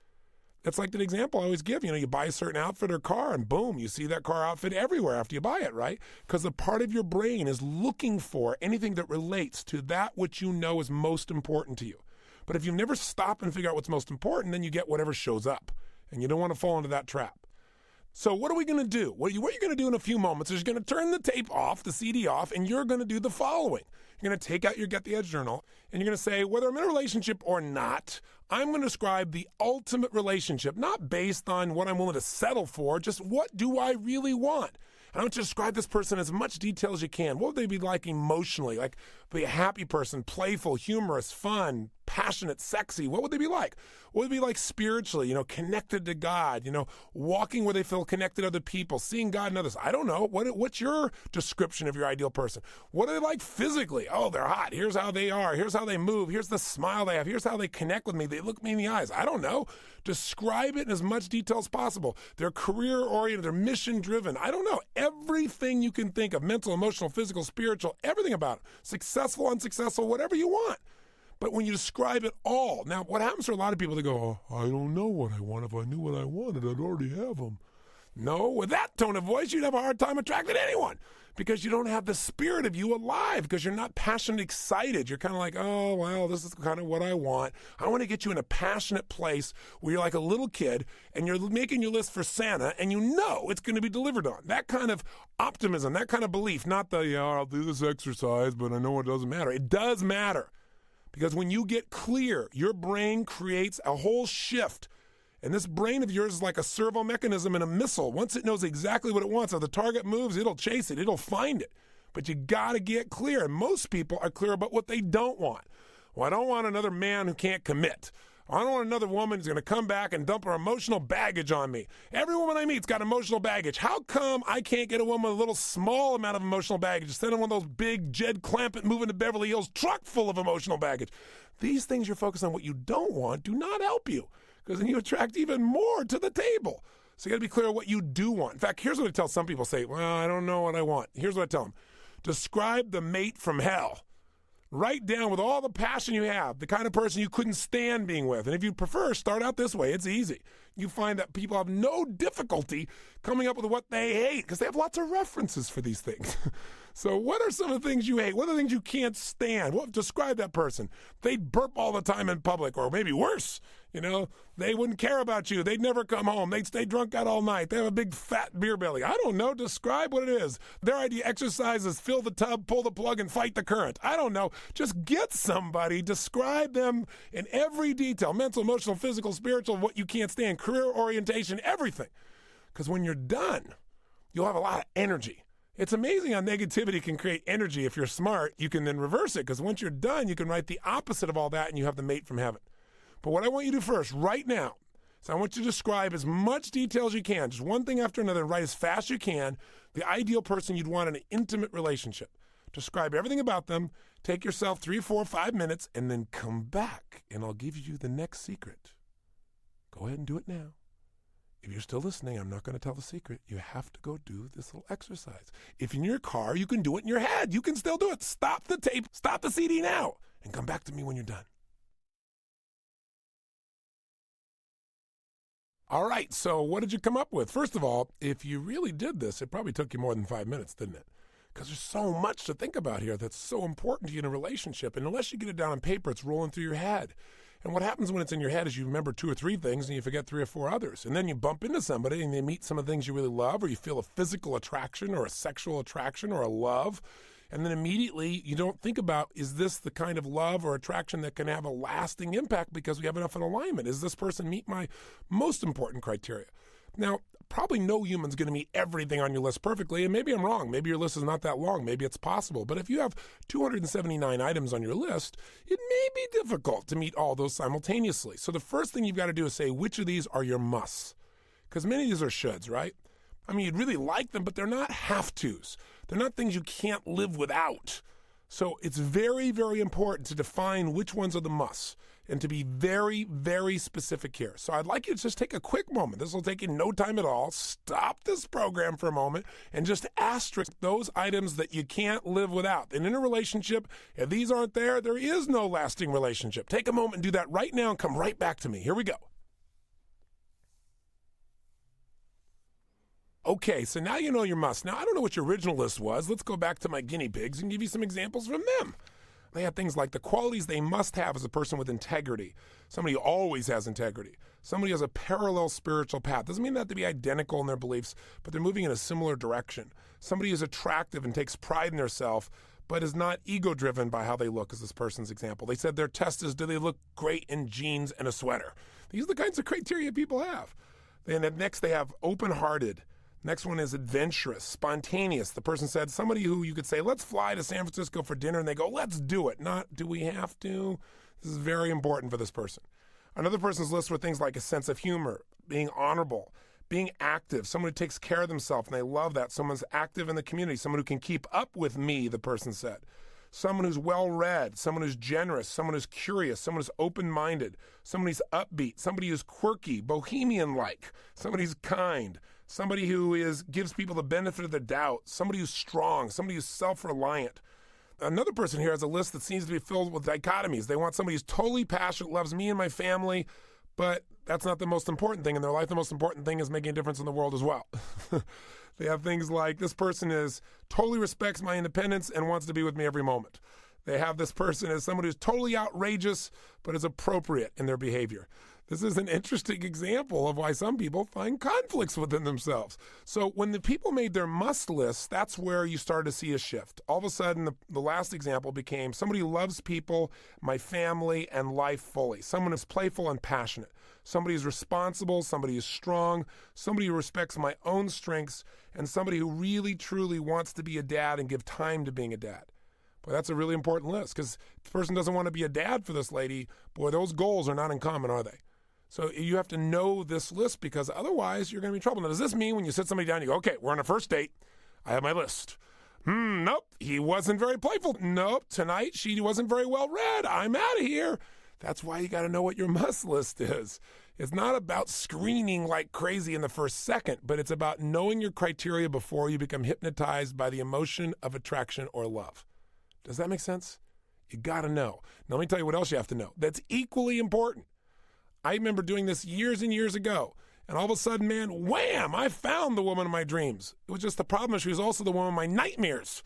That's like the example I always give. You buy a certain outfit or car, and boom, you see that car outfit everywhere after you buy it, right? Because the part of your brain is looking for anything that relates to that which you know is most important to you. But if you never stop and figure out what's most important, then you get whatever shows up. And you don't want to fall into that trap. So what are we going to do? What you're going to do in a few moments is you're going to turn the tape off, the CD off, and you're going to do the following. You're going to take out your Get the Edge journal, and you're going to say, whether I'm in a relationship or not, I'm going to describe the ultimate relationship, not based on what I'm willing to settle for, just what do I really want? And I want you to describe this person as much detail as you can. What would they be like emotionally? Like, be a happy person, playful, humorous, fun, passionate, sexy. What would they be like? What would they be like spiritually? Connected to God, walking where they feel connected to other people, seeing God in others. I don't know. What's your description of your ideal person? What are they like physically? Oh, they're hot. Here's how they are. Here's how they move. Here's the smile they have. Here's how they connect with me. They look me in the eyes. I don't know. Describe it in as much detail as possible. They're career-oriented. They're mission-driven. I don't know. Everything you can think of, mental, emotional, physical, spiritual, everything about it. Successful, unsuccessful, whatever you want. But when you describe it all, now what happens for a lot of people, they go, oh, I don't know what I want. If I knew what I wanted, I'd already have them. No, with that tone of voice, you'd have a hard time attracting anyone because you don't have the spirit of you alive, because you're not passionate, excited. You're kind of like, oh, well, this is kind of what I want. I want to get you in a passionate place where you're like a little kid and you're making your list for Santa and you know it's going to be delivered on. That kind of optimism, that kind of belief, not the, I'll do this exercise, but I know it doesn't matter. It does matter. Because when you get clear, your brain creates a whole shift. And this brain of yours is like a servo mechanism in a missile. Once it knows exactly what it wants, if the target moves, it'll chase it, it'll find it. But you got to get clear. And most people are clear about what they don't want. Well, I don't want another man who can't commit. I don't want another woman who's going to come back and dump her emotional baggage on me. Every woman I meet's got emotional baggage. How come I can't get a woman with a little small amount of emotional baggage instead of one of those big Jed Clampett moving to Beverly Hills truck full of emotional baggage? These things you're focused on what you don't want do not help you, because then you attract even more to the table. So you got to be clear on what you do want. In fact, here's what I tell some people. Say, well, I don't know what I want. Here's what I tell them. Describe the mate from hell. Write down with all the passion you have, the kind of person you couldn't stand being with. And if you prefer, start out this way. It's easy. You find that people have no difficulty coming up with what they hate because they have lots of references for these things. So what are some of the things you hate? What are the things you can't stand? Well, describe that person. They'd burp all the time in public, or maybe worse. They wouldn't care about you. They'd never come home. They'd stay drunk out all night. They have a big fat beer belly. I don't know. Describe what it is. Their idea exercise is fill the tub, pull the plug, and fight the current. I don't know. Just get somebody. Describe them in every detail. Mental, emotional, physical, spiritual, what you can't stand, career orientation, everything. Because when you're done, you'll have a lot of energy. It's amazing how negativity can create energy. If you're smart, you can then reverse it, because once you're done, you can write the opposite of all that and you have the mate from heaven. But what I want you to do first, right now, is I want you to describe as much detail as you can, just one thing after another, and write as fast as you can, the ideal person you'd want in an intimate relationship. Describe everything about them, take yourself 3, 4, 5 minutes, and then come back, and I'll give you the next secret. Go ahead and do it now. If you're still listening, I'm not going to tell the secret. You have to go do this little exercise. If you're in your car, you can do it in your head. You can still do it. Stop the tape, stop the CD now, and come back to me when you're done. All right, so what did you come up with? First of all, if you really did this, it probably took you more than 5 minutes, didn't it? Because there's so much to think about here that's so important to you in a relationship. And unless you get it down on paper, it's rolling through your head. And what happens when it's in your head is you remember 2 or 3 things and you forget 3 or 4 others. And then you bump into somebody and they meet some of the things you really love, or you feel a physical attraction or a sexual attraction or a love. And then immediately you don't think about, is this the kind of love or attraction that can have a lasting impact because we have enough in alignment? Is this person meet my most important criteria? Now, probably no human's going to meet everything on your list perfectly, and maybe I'm wrong. Maybe your list is not that long. Maybe it's possible. But if you have 279 items on your list, it may be difficult to meet all those simultaneously. So the first thing you've got to do is say, which of these are your musts? Because many of these are shoulds, right? I mean, you'd really like them, but they're not have-tos. They're not things you can't live without. So it's very, very important to define which ones are the musts and to be very, very specific here. So I'd like you to just take a quick moment. This will take you no time at all. Stop this program for a moment and just asterisk those items that you can't live without. And in a relationship, if these aren't there, there is no lasting relationship. Take a moment and do that right now and come right back to me. Here we go. Okay, so now you know your must. Now, I don't know what your original list was. Let's go back to my guinea pigs and give you some examples from them. They had things like the qualities they must have as a person with integrity. Somebody who always has integrity. Somebody who has a parallel spiritual path. Doesn't mean they have to be identical in their beliefs, but they're moving in a similar direction. Somebody who's attractive and takes pride in their self, but is not ego-driven by how they look, as this person's example. They said their test is, do they look great in jeans and a sweater? These are the kinds of criteria people have. And then next they have open-hearted. Next one is adventurous, spontaneous. The person said somebody who you could say, let's fly to San Francisco for dinner, and they go, let's do it. Not, do we have to? This is very important for this person. Another person's list were things like a sense of humor, being honorable, being active, someone who takes care of themselves, and they love that. Someone's active in the community, someone who can keep up with me, the person said. Someone who's well-read, someone who's generous, someone who's curious, someone who's open-minded, someone who's upbeat, somebody who's quirky, bohemian-like, somebody who's kind, somebody who gives people the benefit of the doubt, somebody who's strong, somebody who's self-reliant. Another person here has a list that seems to be filled with dichotomies. They want somebody who's totally passionate, loves me and my family, but that's not the most important thing in their life. The most important thing is making a difference in the world as well. They have things like, this person totally respects my independence and wants to be with me every moment. They have this person as someone who's totally outrageous, but is appropriate in their behavior. This is an interesting example of why some people find conflicts within themselves. So when the people made their must lists, that's where you started to see a shift. All of a sudden, the last example became somebody who loves people, my family, and life fully. Someone who's playful and passionate. Somebody who's responsible, somebody who's strong, somebody who respects my own strengths, and somebody who really, truly wants to be a dad and give time to being a dad. Boy, that's a really important list, because if the person doesn't want to be a dad for this lady, boy, those goals are not in common, are they? So you have to know this list, because otherwise you're going to be in trouble. Now, does this mean when you sit somebody down, you go, okay, we're on a first date, I have my list. Nope, he wasn't very playful. Nope, tonight she wasn't very well read. I'm out of here. That's why you got to know what your must list is. It's not about screening like crazy in the first second, but it's about knowing your criteria before you become hypnotized by the emotion of attraction or love. Does that make sense? You got to know. Now, let me tell you what else you have to know. That's equally important. I remember doing this years and years ago, and all of a sudden, man, wham, I found the woman of my dreams. It was just the problem is she was also the woman of my nightmares,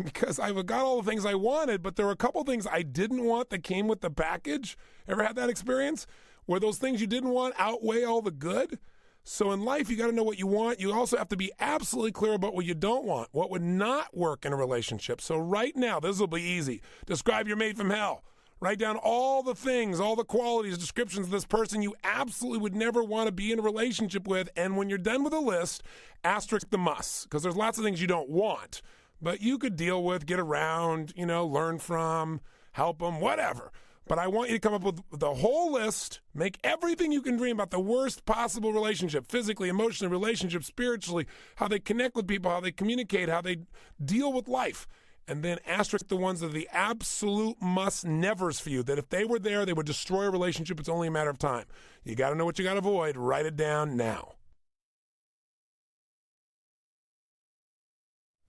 because I got all the things I wanted, but there were a couple things I didn't want that came with the package. Ever had that experience? Where those things you didn't want outweigh all the good? So in life, you got to know what you want. You also have to be absolutely clear about what you don't want, what would not work in a relationship. So right now, this will be easy. Describe your mate from hell. Write down all the things, all the qualities, descriptions of this person you absolutely would never want to be in a relationship with. And when you're done with a list, asterisk the musts, because there's lots of things you don't want, but you could deal with, get around, learn from, help them, whatever. But I want you to come up with the whole list, make everything you can dream about the worst possible relationship, physically, emotionally, relationship, spiritually, how they connect with people, how they communicate, how they deal with life. And then asterisk the ones that are the absolute must-nevers for you, that if they were there, they would destroy a relationship. It's only a matter of time. You got to know what you got to avoid. Write it down now.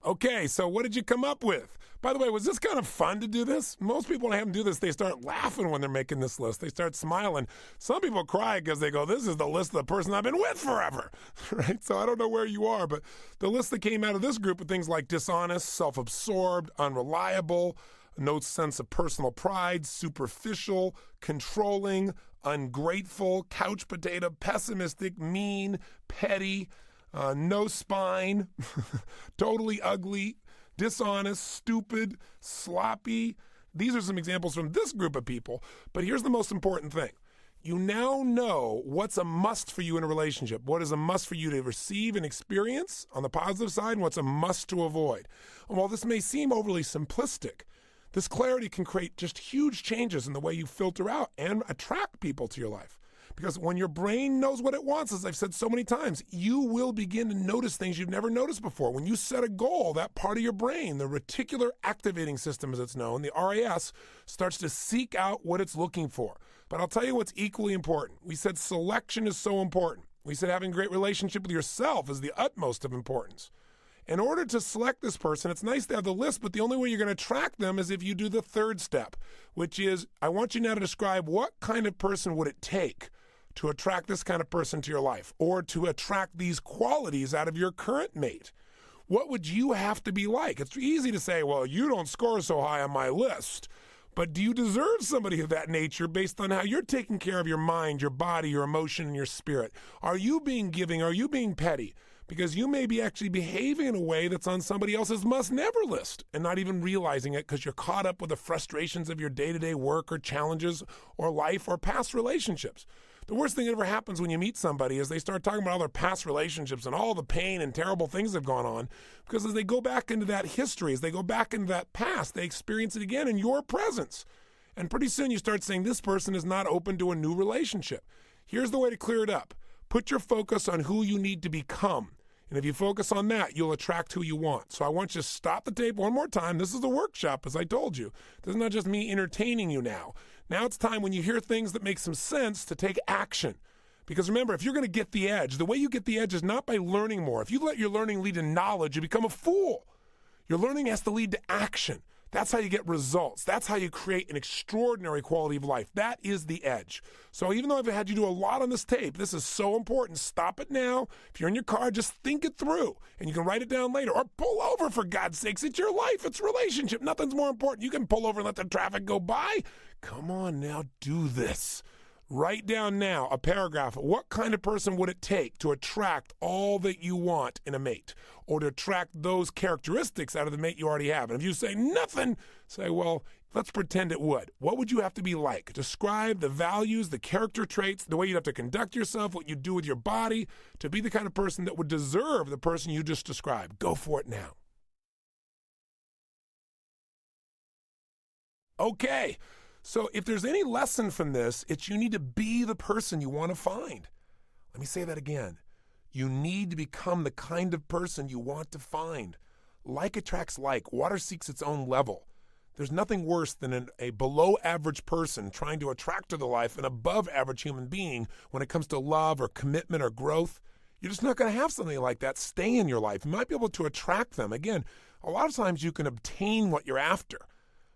Okay, so what did you come up with? By the way, was this kind of fun to do this? Most people when I have them do this, they start laughing when they're making this list. They start smiling. Some people cry because they go, this is the list of the person I've been with forever, right? So I don't know where you are, but the list that came out of this group are things like dishonest, self-absorbed, unreliable, no sense of personal pride, superficial, controlling, ungrateful, couch potato, pessimistic, mean, petty, no spine, totally ugly, dishonest, stupid, sloppy. These are some examples from this group of people. But here's the most important thing. You now know what's a must for you in a relationship. What is a must for you to receive and experience on the positive side, and what's a must to avoid. And while this may seem overly simplistic, this clarity can create just huge changes in the way you filter out and attract people to your life. Because when your brain knows what it wants, as I've said so many times, you will begin to notice things you've never noticed before. When you set a goal, that part of your brain, the reticular activating system as it's known, the RAS, starts to seek out what it's looking for. But I'll tell you what's equally important. We said selection is so important. We said having a great relationship with yourself is the utmost of importance. In order to select this person, it's nice to have the list, but the only way you're going to track them is if you do the third step, which is I want you now to describe what kind of person would it take to attract this kind of person to your life, or to attract these qualities out of your current mate. What would you have to be like? It's easy to say, well, you don't score so high on my list. But do you deserve somebody of that nature based on how you're taking care of your mind, your body, your emotion, and your spirit? Are you being giving? Are you being petty? Because you may be actually behaving in a way that's on somebody else's must-never list and not even realizing it because you're caught up with the frustrations of your day-to-day work or challenges or life or past relationships. The worst thing that ever happens when you meet somebody is they start talking about all their past relationships and all the pain and terrible things that have gone on, because as they go back into that history, as they go back into that past, they experience it again in your presence. And pretty soon you start saying, this person is not open to a new relationship. Here's the way to clear it up. Put your focus on who you need to become. And if you focus on that, you'll attract who you want. So I want you to stop the tape one more time. This is a workshop, as I told you. This is not just me entertaining you now. Now it's time, when you hear things that make some sense, to take action. Because remember, if you're going to get the edge, the way you get the edge is not by learning more. If you let your learning lead to knowledge, you become a fool. Your learning has to lead to action. That's how you get results. That's how you create an extraordinary quality of life. That is the edge. So even though I've had you do a lot on this tape, this is so important. Stop it now. If you're in your car, just think it through. And you can write it down later. Or pull over, for God's sakes. It's your life. It's relationship. Nothing's more important. You can pull over and let the traffic go by. Come on now, do this. Write down now a paragraph. What kind of person would it take to attract all that you want in a mate, or to attract those characteristics out of the mate you already have? And if you say nothing, say, well, let's pretend it would. What would you have to be like? Describe the values, the character traits, the way you'd have to conduct yourself, what you do with your body, to be the kind of person that would deserve the person you just described. Go for it now. Okay. So if there's any lesson from this, it's you need to be the person you want to find. Let me say that again. You need to become the kind of person you want to find. Like attracts like. Water seeks its own level. There's nothing worse than a below-average person trying to attract to their life an above-average human being when it comes to love or commitment or growth. You're just not going to have something like that stay in your life. You might be able to attract them. Again, a lot of times you can obtain what you're after,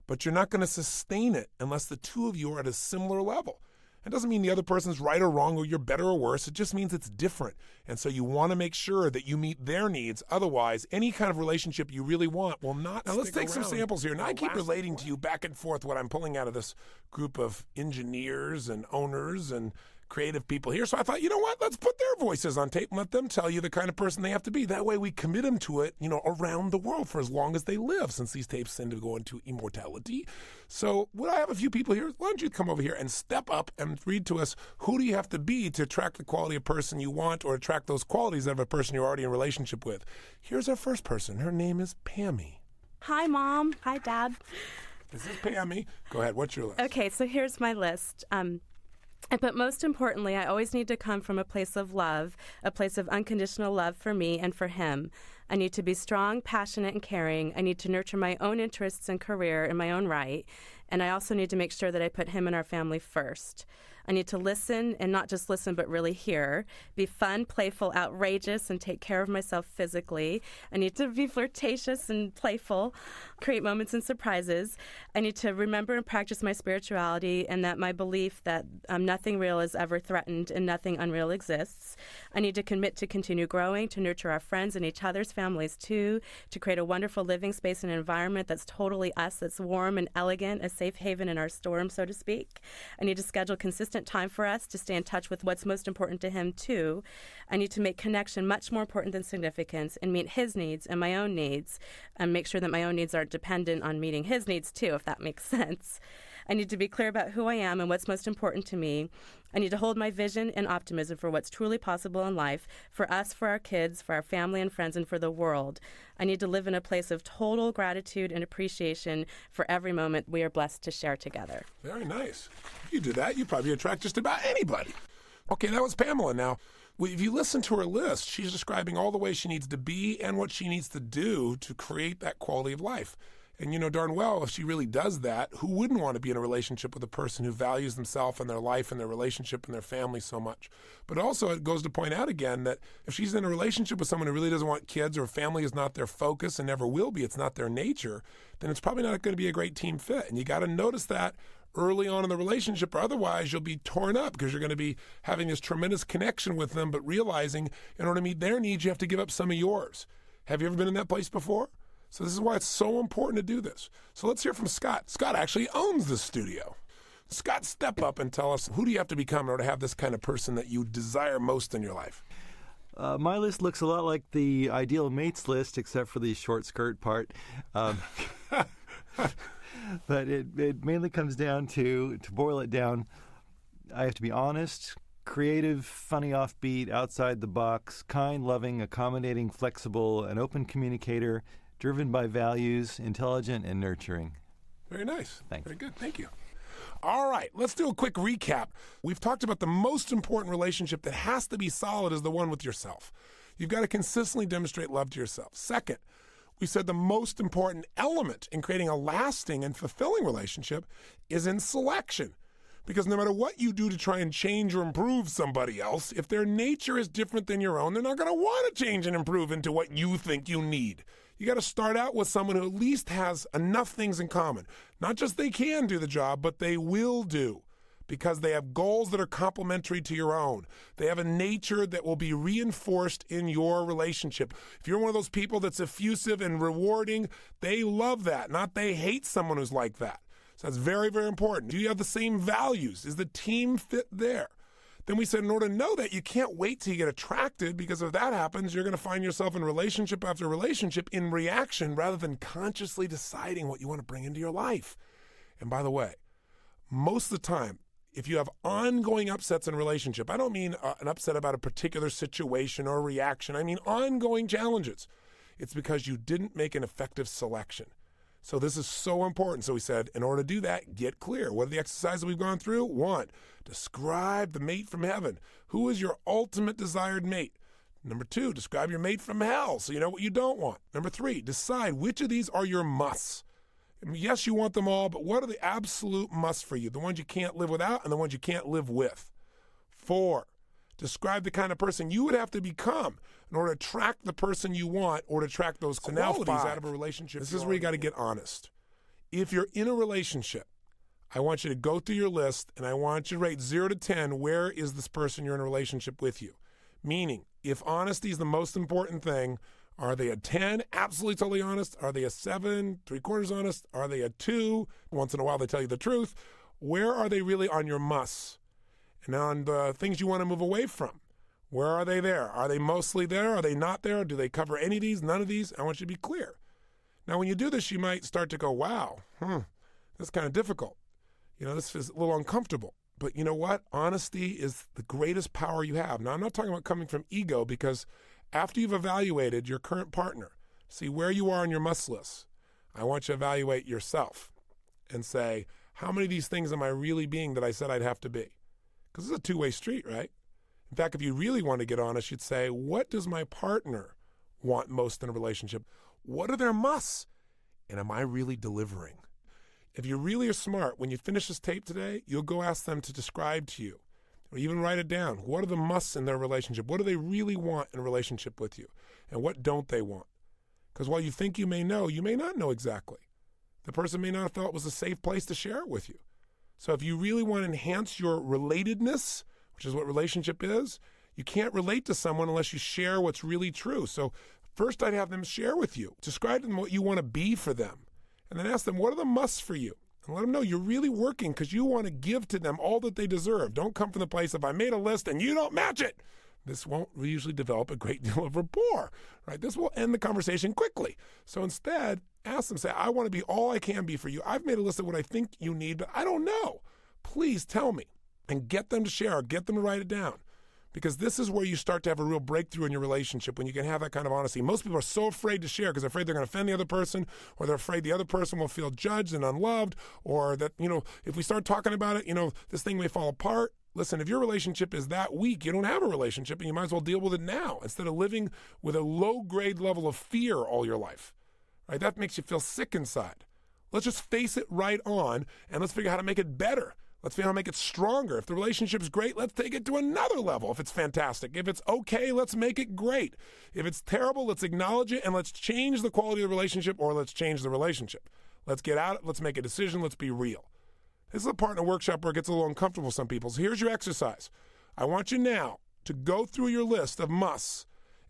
but you're not going to sustain it unless the two of you are at a similar level. It doesn't mean the other person's right or wrong, or you're better or worse. It just means it's different. And so you want to make sure that you meet their needs. Otherwise, any kind of relationship you really want will not Now, let's take some samples here. Now, I keep relating to you back and forth what I'm pulling out of this group of engineers and owners and creative people here. So I thought, you know what? Let's put their voices on tape and let them tell you the kind of person they have to be. That way we commit them to it, around the world for as long as they live, since these tapes tend to go into immortality. So would I have a few people here? Why don't you come over here and step up and read to us, who do you have to be to attract the quality of person you want, or attract those qualities of a person you're already in a relationship with? Here's our first person. Her name is Pammy. Hi, Mom. Hi, Dad. This is Pammy. Go ahead. What's your list? Okay, so here's my list. But most importantly, I always need to come from a place of love, a place of unconditional love for me and for him. I need to be strong, passionate, and caring. I need to nurture my own interests and career in my own right. And I also need to make sure that I put him and our family first. I need to listen, and not just listen, but really hear. Be fun, playful, outrageous, and take care of myself physically. I need to be flirtatious and playful, create moments and surprises. I need to remember and practice my spirituality, and that my belief that nothing real is ever threatened and nothing unreal exists. I need to commit to continue growing, to nurture our friends and each other's families too, to create a wonderful living space and environment that's totally us, that's warm and elegant, a safe haven in our storm, so to speak. I need to schedule consistent time for us to stay in touch with what's most important to him too. I need to make connection much more important than significance, and meet his needs and my own needs, and make sure that my own needs aren't dependent on meeting his needs too, if that makes sense. I need to be clear about who I am and what's most important to me. I need to hold my vision and optimism for what's truly possible in life, for us, for our kids, for our family and friends, and for the world. I need to live in a place of total gratitude and appreciation for every moment we are blessed to share together. Very nice. If you do that, you probably attract just about anybody. Okay, that was Pamela. Now, if you listen to her list, she's describing all the ways she needs to be and what she needs to do to create that quality of life. And you know darn well, if she really does that, who wouldn't want to be in a relationship with a person who values themselves and their life and their relationship and their family so much? But also it goes to point out again that if she's in a relationship with someone who really doesn't want kids, or family is not their focus and never will be, it's not their nature, then it's probably not going to be a great team fit. And you got to notice that early on in the relationship, or otherwise you'll be torn up, because you're going to be having this tremendous connection with them, but realizing in order to meet their needs, you have to give up some of yours. Have you ever been in that place before? So this is why it's so important to do this. So let's hear from Scott. Scott actually owns the studio. Scott, step up and tell us, who do you have to become in order to have this kind of person that you desire most in your life? My list looks a lot like the ideal mates list, except for the short skirt part. But it mainly comes down to boil it down, I have to be honest, creative, funny, offbeat, outside the box, kind, loving, accommodating, flexible, an open communicator, driven by values, intelligent, and nurturing. Very nice. Thanks. Very good. Thank you. All right, let's do a quick recap. We've talked about the most important relationship that has to be solid is the one with yourself. You've got to consistently demonstrate love to yourself. Second, we said the most important element in creating a lasting and fulfilling relationship is in selection. Because no matter what you do to try and change or improve somebody else, if their nature is different than your own, they're not going to want to change and improve into what you think you need. You got to start out with someone who at least has enough things in common. Not just they can do the job, but they will do, because they have goals that are complementary to your own. They have a nature that will be reinforced in your relationship. If you're one of those people that's effusive and rewarding, they love that, not they hate someone who's like that. So that's very, very important. Do you have the same values? Is the team fit there? Then we said in order to know that, you can't wait till you get attracted, because if that happens, you're going to find yourself in relationship after relationship in reaction rather than consciously deciding what you want to bring into your life. And by the way, most of the time, if you have ongoing upsets in a relationship, I don't mean an upset about a particular situation or reaction. I mean ongoing challenges. It's because you didn't make an effective selection. So this is so important. So we said, in order to do that, get clear. What are the exercises we've gone through? 1, describe the mate from heaven. Who is your ultimate desired mate? Number 2, describe your mate from hell so you know what you don't want. Number 3, decide which of these are your musts. I mean, yes, you want them all, but what are the absolute musts for you? The ones you can't live without and the ones you can't live with. 4, describe the kind of person you would have to become in order to attract the person you want or to attract those qualities out of a relationship. This is where you got to get honest. If you're in a relationship, I want you to go through your list and I want you to rate 0 to 10, where is this person you're in a relationship with you? Meaning, if honesty is the most important thing, are they a 10, absolutely totally honest? Are they a 7, 3/4 honest? Are they a 2? Once in a while they tell you the truth. Where are they really on your musts? And on the things you want to move away from? Where are they there? Are they mostly there? Are they not there? Do they cover any of these? None of these? I want you to be clear. Now, when you do this, you might start to go, wow, that's kind of difficult. You know, this is a little uncomfortable. But you know what? Honesty is the greatest power you have. Now, I'm not talking about coming from ego, because after you've evaluated your current partner, see where you are on your must list, I want you to evaluate yourself and say, how many of these things am I really being that I said I'd have to be? Because it's a two-way street, right? In fact, if you really want to get honest, you'd say, what does my partner want most in a relationship? What are their musts? And am I really delivering? If you really are smart, when you finish this tape today, you'll go ask them to describe to you, or even write it down. What are the musts in their relationship? What do they really want in a relationship with you? And what don't they want? Because while you think you may not know exactly. The person may not have felt it was a safe place to share it with you. So if you really want to enhance your relatedness, which is what relationship is, you can't relate to someone unless you share what's really true. So first I'd have them share with you. Describe to them what you want to be for them. And then ask them, what are the musts for you? And let them know you're really working because you want to give to them all that they deserve. Don't come from the place of, I made a list and you don't match it. This won't usually develop a great deal of rapport, right? This will end the conversation quickly. So instead, ask them, say, I want to be all I can be for you. I've made a list of what I think you need, but I don't know. Please tell me. And get them to share, get them to write it down. Because this is where you start to have a real breakthrough in your relationship, when you can have that kind of honesty. Most people are so afraid to share because they're afraid they're going to offend the other person, or they're afraid the other person will feel judged and unloved, or that, if we start talking about it, this thing may fall apart. Listen, if your relationship is that weak, you don't have a relationship, and you might as well deal with it now instead of living with a low-grade level of fear all your life. Right? That makes you feel sick inside. Let's just face it right on, and let's figure out how to make it better. Let's figure out how to make it stronger. If the relationship's great, let's take it to another level if it's fantastic. If it's okay, let's make it great. If it's terrible, let's acknowledge it, and let's change the quality of the relationship, or let's change the relationship. Let's get out, let's make a decision, let's be real. This is a part in a workshop where it gets a little uncomfortable for some people. So here's your exercise. I want you now to go through your list of musts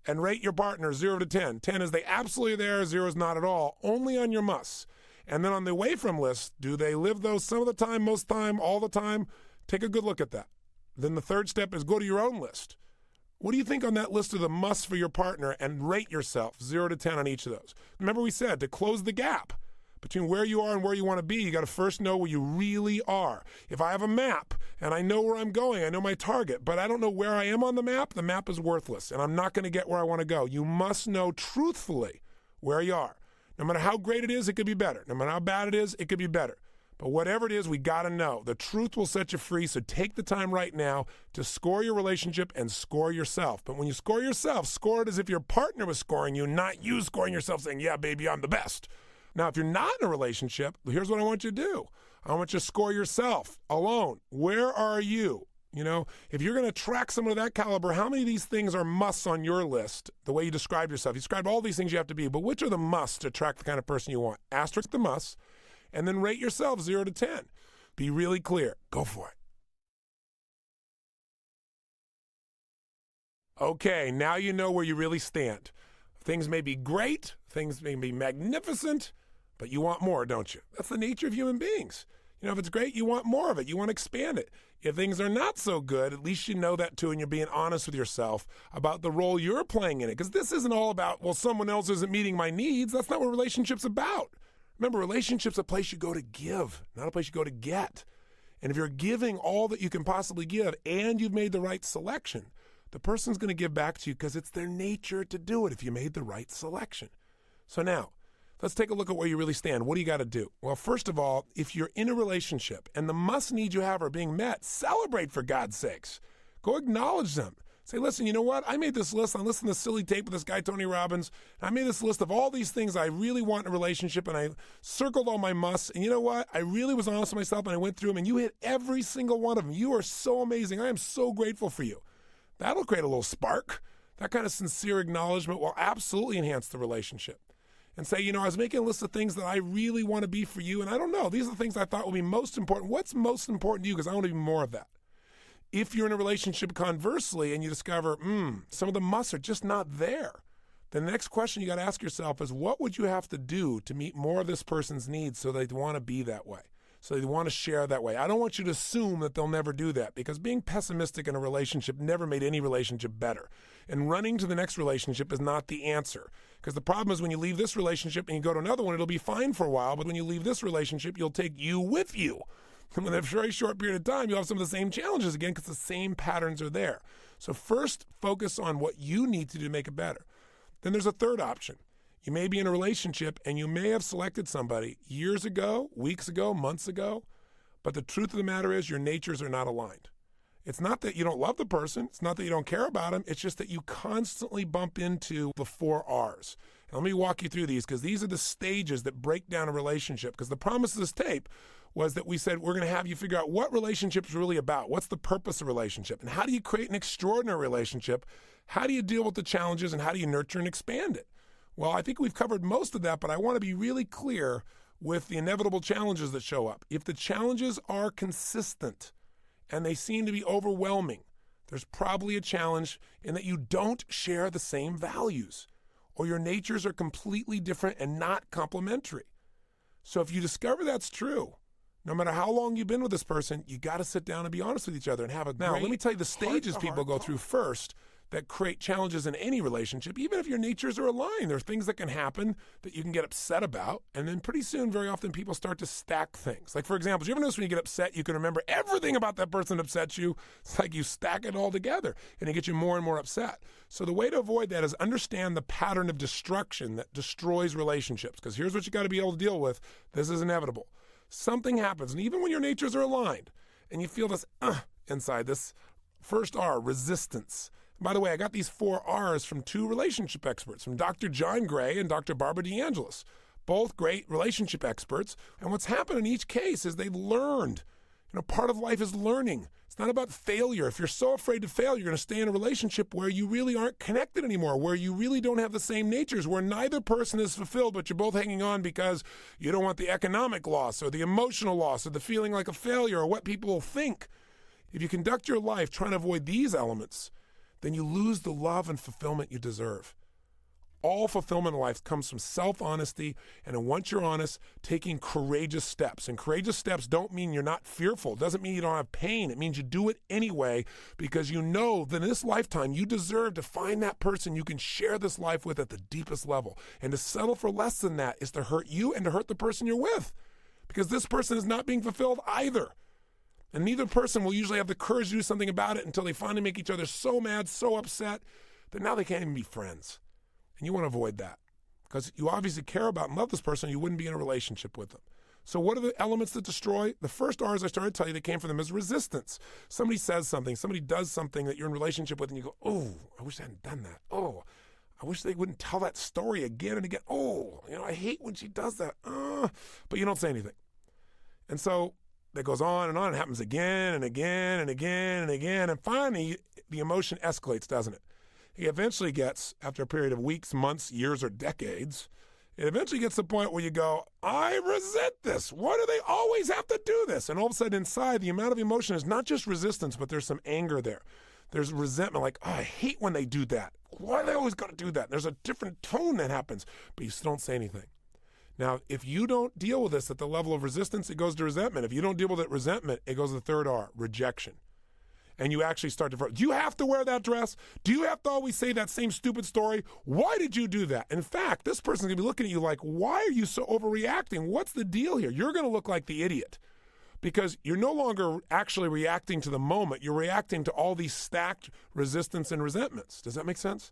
and rate your partner 0 to 10. 10 is they absolutely there, 0 is not at all, only on your musts. And then on the away from list, do they live those some of the time, most time, all the time? Take a good look at that. Then the third step is go to your own list. What do you think on that list of the musts for your partner, and rate yourself 0 to 10 on each of those? Remember we said to close the gap between where you are and where you want to be, you got to first know where you really are. If I have a map and I know where I'm going, I know my target, but I don't know where I am on the map is worthless, and I'm not going to get where I want to go. You must know truthfully where you are. No matter how great it is, it could be better. No matter how bad it is, it could be better. But whatever it is, we got to know. The truth will set you free, so take the time right now to score your relationship and score yourself. But when you score yourself, score it as if your partner was scoring you, not you scoring yourself saying, yeah, baby, I'm the best. Now, if you're not in a relationship, here's what I want you to do. I want you to score yourself alone. Where are you? You know, if you're going to attract someone of that caliber, how many of these things are musts on your list, the way you describe yourself? You describe all these things you have to be, but which are the musts to attract the kind of person you want? Asterisk the musts, and then rate yourself 0 to 10. Be really clear. Go for it. Okay, now you know where you really stand. Things may be great, things may be magnificent, but you want more, don't you? That's the nature of human beings. You know, if it's great, you want more of it. You want to expand it. If things are not so good, at least you know that too, and you're being honest with yourself about the role you're playing in it. Because this isn't all about, well, someone else isn't meeting my needs. That's not what relationship's about. Remember, relationship's a place you go to give, not a place you go to get. And if you're giving all that you can possibly give and you've made the right selection, the person's going to give back to you because it's their nature to do it if you made the right selection. So now, let's take a look at where you really stand. What do you got to do? Well, first of all, if you're in a relationship and the must needs you have are being met, celebrate for God's sakes. Go acknowledge them. Say, listen, you know what? I made this list. I listened to this silly tape with this guy, Tony Robbins. I made this list of all these things I really want in a relationship, and I circled all my musts. And you know what? I really was honest with myself, and I went through them, and you hit every single one of them. You are so amazing. I am so grateful for you. That'll create a little spark. That kind of sincere acknowledgement will absolutely enhance the relationship. And say, you know, I was making a list of things that I really want to be for you, and I don't know. These are the things I thought would be most important. What's most important to you? Because I want to be more of that. If you're in a relationship conversely and you discover, some of the musts are just not there, then the next question you got to ask yourself is, what would you have to do to meet more of this person's needs so they'd want to be that way, so they want to share that way? I don't want you to assume that they'll never do that, because being pessimistic in a relationship never made any relationship better. And running to the next relationship is not the answer. Because the problem is when you leave this relationship and you go to another one, it'll be fine for a while, but when you leave this relationship, you'll take you with you. And in a very short period of time, you'll have some of the same challenges again because the same patterns are there. So first, focus on what you need to do to make it better. Then there's a third option. You may be in a relationship and you may have selected somebody years ago, weeks ago, months ago, but the truth of the matter is your natures are not aligned. It's not that you don't love the person. It's not that you don't care about them. It's just that you constantly bump into the 4 R's. And let me walk you through these, because these are the stages that break down a relationship. Because the promise of this tape was that we said we're going to have you figure out what relationship is really about. What's the purpose of a relationship? And how do you create an extraordinary relationship? How do you deal with the challenges, and how do you nurture and expand it? Well, I think we've covered most of that, but I want to be really clear with the inevitable challenges that show up. If the challenges are consistent and they seem to be overwhelming, there's probably a challenge in that you don't share the same values, or your natures are completely different and not complementary. So if you discover that's true, no matter how long you've been with this person, you got to sit down and be honest with each other and have a Now, let me tell you the stages people go through first that create challenges in any relationship. Even if your natures are aligned, there are things that can happen that you can get upset about. And then pretty soon, very often, people start to stack things. Like, for example, do you ever notice when you get upset, you can remember everything about that person that upsets you? It's like you stack it all together, and it gets you more and more upset. So the way to avoid that is understand the pattern of destruction that destroys relationships. Because here's what you got to be able to deal with. This is inevitable. Something happens, and even when your natures are aligned, and you feel this inside, this first R, resistance. By the way, I got these 4 R's from 2 relationship experts, from Dr. John Gray and Dr. Barbara DeAngelis, both great relationship experts. And what's happened in each case is they've learned. You know, part of life is learning. It's not about failure. If you're so afraid to fail, you're going to stay in a relationship where you really aren't connected anymore, where you really don't have the same natures, where neither person is fulfilled, but you're both hanging on because you don't want the economic loss or the emotional loss or the feeling like a failure or what people will think. If you conduct your life trying to avoid these elements, then you lose the love and fulfillment you deserve. All fulfillment in life comes from self-honesty, and then once you're honest, taking courageous steps. And courageous steps don't mean you're not fearful. It doesn't mean you don't have pain. It means you do it anyway because you know that in this lifetime you deserve to find that person you can share this life with at the deepest level. And to settle for less than that is to hurt you and to hurt the person you're with, because this person is not being fulfilled either. And neither person will usually have the courage to do something about it until they finally make each other so mad, so upset that now they can't even be friends. And you want to avoid that because you obviously care about and love this person. You wouldn't be in a relationship with them. So what are the elements that destroy? The first R, as I started to tell you, that came from them is resistance. Somebody says something, somebody does something that you're in a relationship with, and you go, oh, I wish I hadn't done that. Oh, I wish they wouldn't tell that story again and again. Oh, I hate when she does that. But you don't say anything. And so that goes on and on. It happens again and again and again and again. And finally, the emotion escalates, doesn't it? It eventually gets, after a period of weeks, months, years, or decades, it eventually gets to the point where you go, I resent this. Why do they always have to do this? And all of a sudden inside, the amount of emotion is not just resistance, but there's some anger there. There's resentment, like, oh, I hate when they do that. Why do they always got to do that? There's a different tone that happens, but you still don't say anything. Now, if you don't deal with this at the level of resistance, it goes to resentment. If you don't deal with it, resentment, it goes to the third R, rejection. And you actually start to, do you have to wear that dress? Do you have to always say that same stupid story? Why did you do that? In fact, this person's going to be looking at you like, why are you so overreacting? What's the deal here? You're going to look like the idiot because you're no longer actually reacting to the moment. You're reacting to all these stacked resistance and resentments. Does that make sense?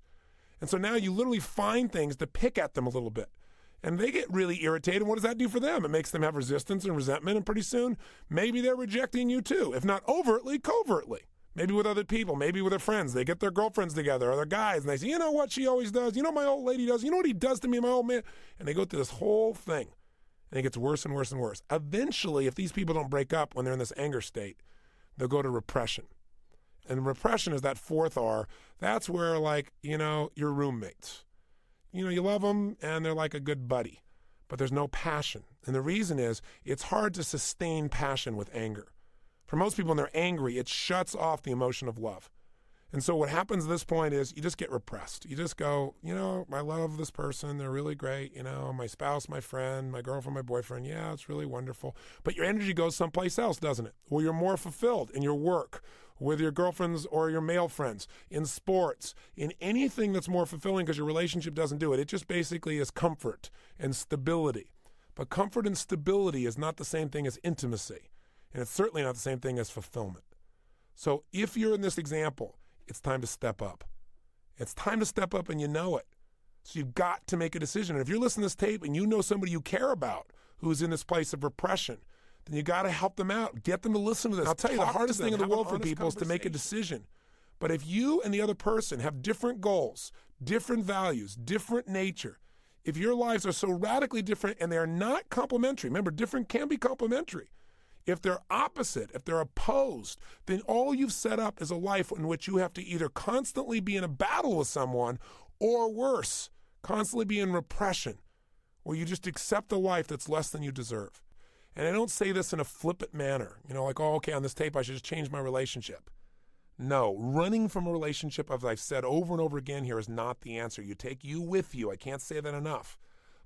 And so now you literally find things to pick at them a little bit. And they get really irritated. What does that do for them? It makes them have resistance and resentment, and pretty soon, maybe they're rejecting you too, if not overtly, covertly. Maybe with other people, maybe with their friends. They get their girlfriends together or their guys, and they say, you know what she always does? You know what my old lady does? You know what he does to me, my old man? And they go through this whole thing, and it gets worse and worse and worse. Eventually, if these people don't break up when they're in this anger state, they'll go to repression. And repression is that fourth R. That's where, your roommates. You love them, and they're like a good buddy, but there's no passion. And the reason is it's hard to sustain passion with anger. For most people, when they're angry, it shuts off the emotion of love. And so what happens at this point is you just get repressed. You just go, I love this person. They're really great. My spouse, my friend, my girlfriend, my boyfriend. Yeah, it's really wonderful. But your energy goes someplace else, doesn't it? Where you're more fulfilled in your work, with your girlfriends or your male friends, in sports, in anything that's more fulfilling because your relationship doesn't do it. It just basically is comfort and stability. But comfort and stability is not the same thing as intimacy. And it's certainly not the same thing as fulfillment. So if you're in this example, it's time to step up. It's time to step up, and you know it. So you've got to make a decision. And if you're listening to this tape and you know somebody you care about who's in this place of repression, then you got to help them out. Get them to listen to this. I'll tell you, the hardest thing in the world for people is to make a decision. But if you and the other person have different goals, different values, different nature, if your lives are so radically different and they are not complementary, remember, different can be complementary. If they're opposite, if they're opposed, then all you've set up is a life in which you have to either constantly be in a battle with someone or worse, constantly be in repression, where you just accept a life that's less than you deserve. And I don't say this in a flippant manner, okay, on this tape I should just change my relationship. No, running from a relationship, as I've said over and over again here, is not the answer. You take you with you. I can't say that enough.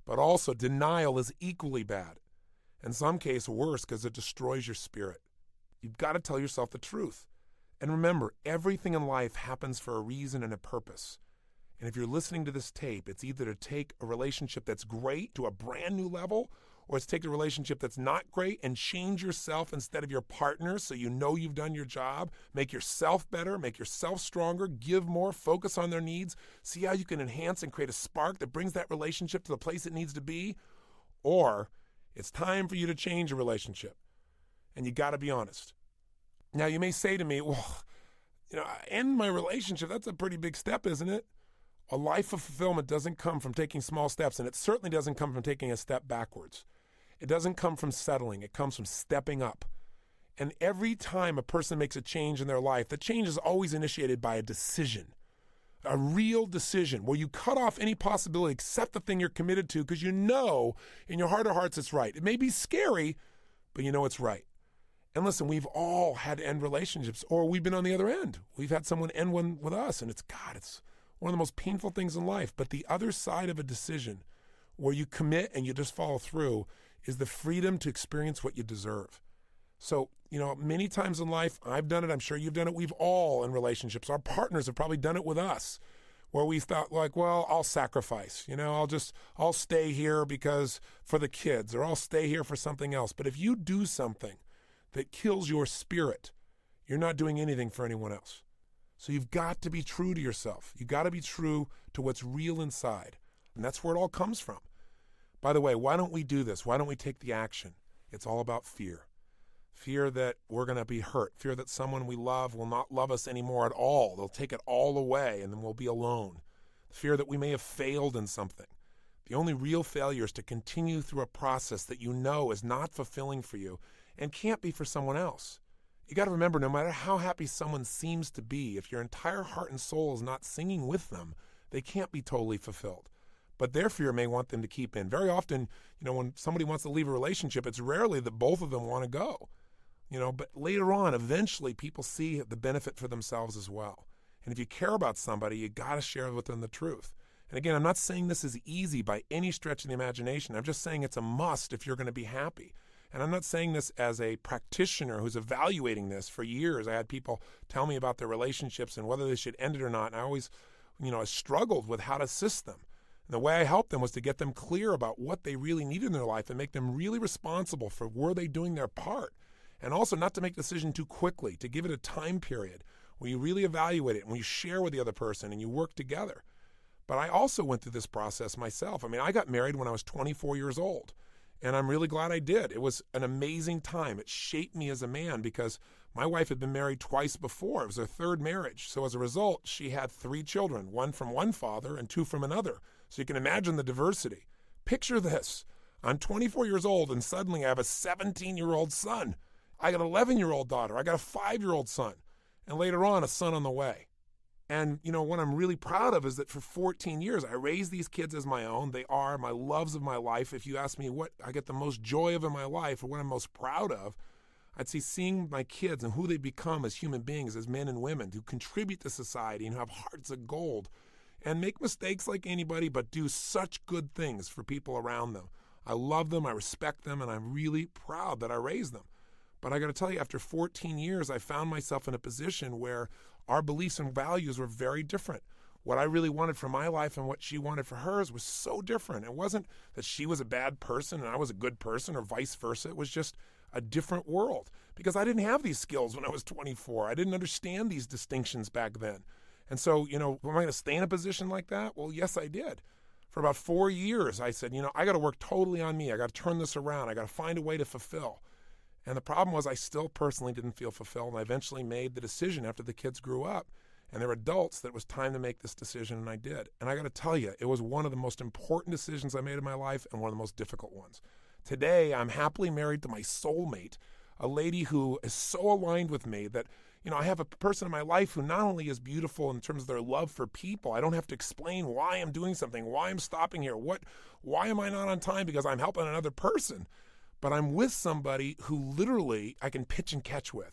But also, denial is equally bad. In some cases, worse because it destroys your spirit. You've got to tell yourself the truth. And remember, everything in life happens for a reason and a purpose. And if you're listening to this tape, it's either to take a relationship that's great to a brand new level, or it's take a relationship that's not great and change yourself instead of your partner so you know you've done your job, make yourself better, make yourself stronger, give more, focus on their needs, see how you can enhance and create a spark that brings that relationship to the place it needs to be. Or it's time for you to change a relationship, and you got to be honest. Now, you may say to me, well, end my relationship, that's a pretty big step, isn't it? A life of fulfillment doesn't come from taking small steps, and it certainly doesn't come from taking a step backwards. It doesn't come from settling. It comes from stepping up. And every time a person makes a change in their life, the change is always initiated by a decision, a real decision where you cut off any possibility except the thing you're committed to because you know in your heart of hearts it's right. It may be scary, but you know it's right. And listen, we've all had to end relationships, or we've been on the other end. We've had someone end one with us, and it's one of the most painful things in life. But the other side of a decision where you commit and you just follow through is the freedom to experience what you deserve. So, many times in life, I've done it, I'm sure you've done it, we've all in relationships. Our partners have probably done it with us, where we thought like, well, I'll sacrifice, I'll stay here because for the kids, or I'll stay here for something else. But if you do something that kills your spirit, you're not doing anything for anyone else. So you've got to be true to yourself. You've got to be true to what's real inside. And that's where it all comes from. By the way, why don't we do this? Why don't we take the action? It's all about fear. Fear that we're going to be hurt. Fear that someone we love will not love us anymore at all. They'll take it all away and then we'll be alone. Fear that we may have failed in something. The only real failure is to continue through a process that you know is not fulfilling for you and can't be for someone else. You got to remember, no matter how happy someone seems to be, if your entire heart and soul is not singing with them, they can't be totally fulfilled. But their fear may want them to keep in. Very often, when somebody wants to leave a relationship, it's rarely that both of them want to go. But later on, eventually, people see the benefit for themselves as well. And if you care about somebody, you got to share with them the truth. And again, I'm not saying this is easy by any stretch of the imagination. I'm just saying it's a must if you're going to be happy. And I'm not saying this as a practitioner who's evaluating this. For years, I had people tell me about their relationships and whether they should end it or not. And I always, I struggled with how to assist them. And the way I helped them was to get them clear about what they really needed in their life and make them really responsible for were they doing their part. And also not to make a decision too quickly, to give it a time period where you really evaluate it and when you share with the other person and you work together. But I also went through this process myself. I got married when I was 24 years old. And I'm really glad I did. It was an amazing time. It shaped me as a man because my wife had been married twice before. It was her third marriage. So as a result, she had 3 children, 1 from one father and 2 from another. So you can imagine the diversity. Picture this. I'm 24 years old and suddenly I have a 17-year-old son. I got an 11-year-old daughter. I got a 5-year-old son. And later on, a son on the way. And, what I'm really proud of is that for 14 years, I raised these kids as my own. They are my loves of my life. If you ask me what I get the most joy of in my life or what I'm most proud of, I'd say seeing my kids and who they become as human beings, as men and women who contribute to society and who have hearts of gold and make mistakes like anybody, but do such good things for people around them. I love them, I respect them, and I'm really proud that I raised them. But I got to tell you, after 14 years, I found myself in a position where our beliefs and values were very different. What I really wanted for my life and what she wanted for hers was so different. It wasn't that she was a bad person and I was a good person or vice versa. It was just a different world because I didn't have these skills when I was 24. I didn't understand these distinctions back then. And so, am I going to stay in a position like that? Well, yes, I did. For about 4 years, I said, I got to work totally on me. I got to turn this around. I got to find a way to fulfill. And the problem was I still personally didn't feel fulfilled. And I eventually made the decision after the kids grew up and they were adults that it was time to make this decision, and I did. And I got to tell you, it was one of the most important decisions I made in my life and one of the most difficult ones. Today, I'm happily married to my soulmate, a lady who is so aligned with me that, I have a person in my life who not only is beautiful in terms of their love for people. I don't have to explain why I'm doing something, why I'm stopping here, why am I not on time because I'm helping another person. But I'm with somebody who literally I can pitch and catch with.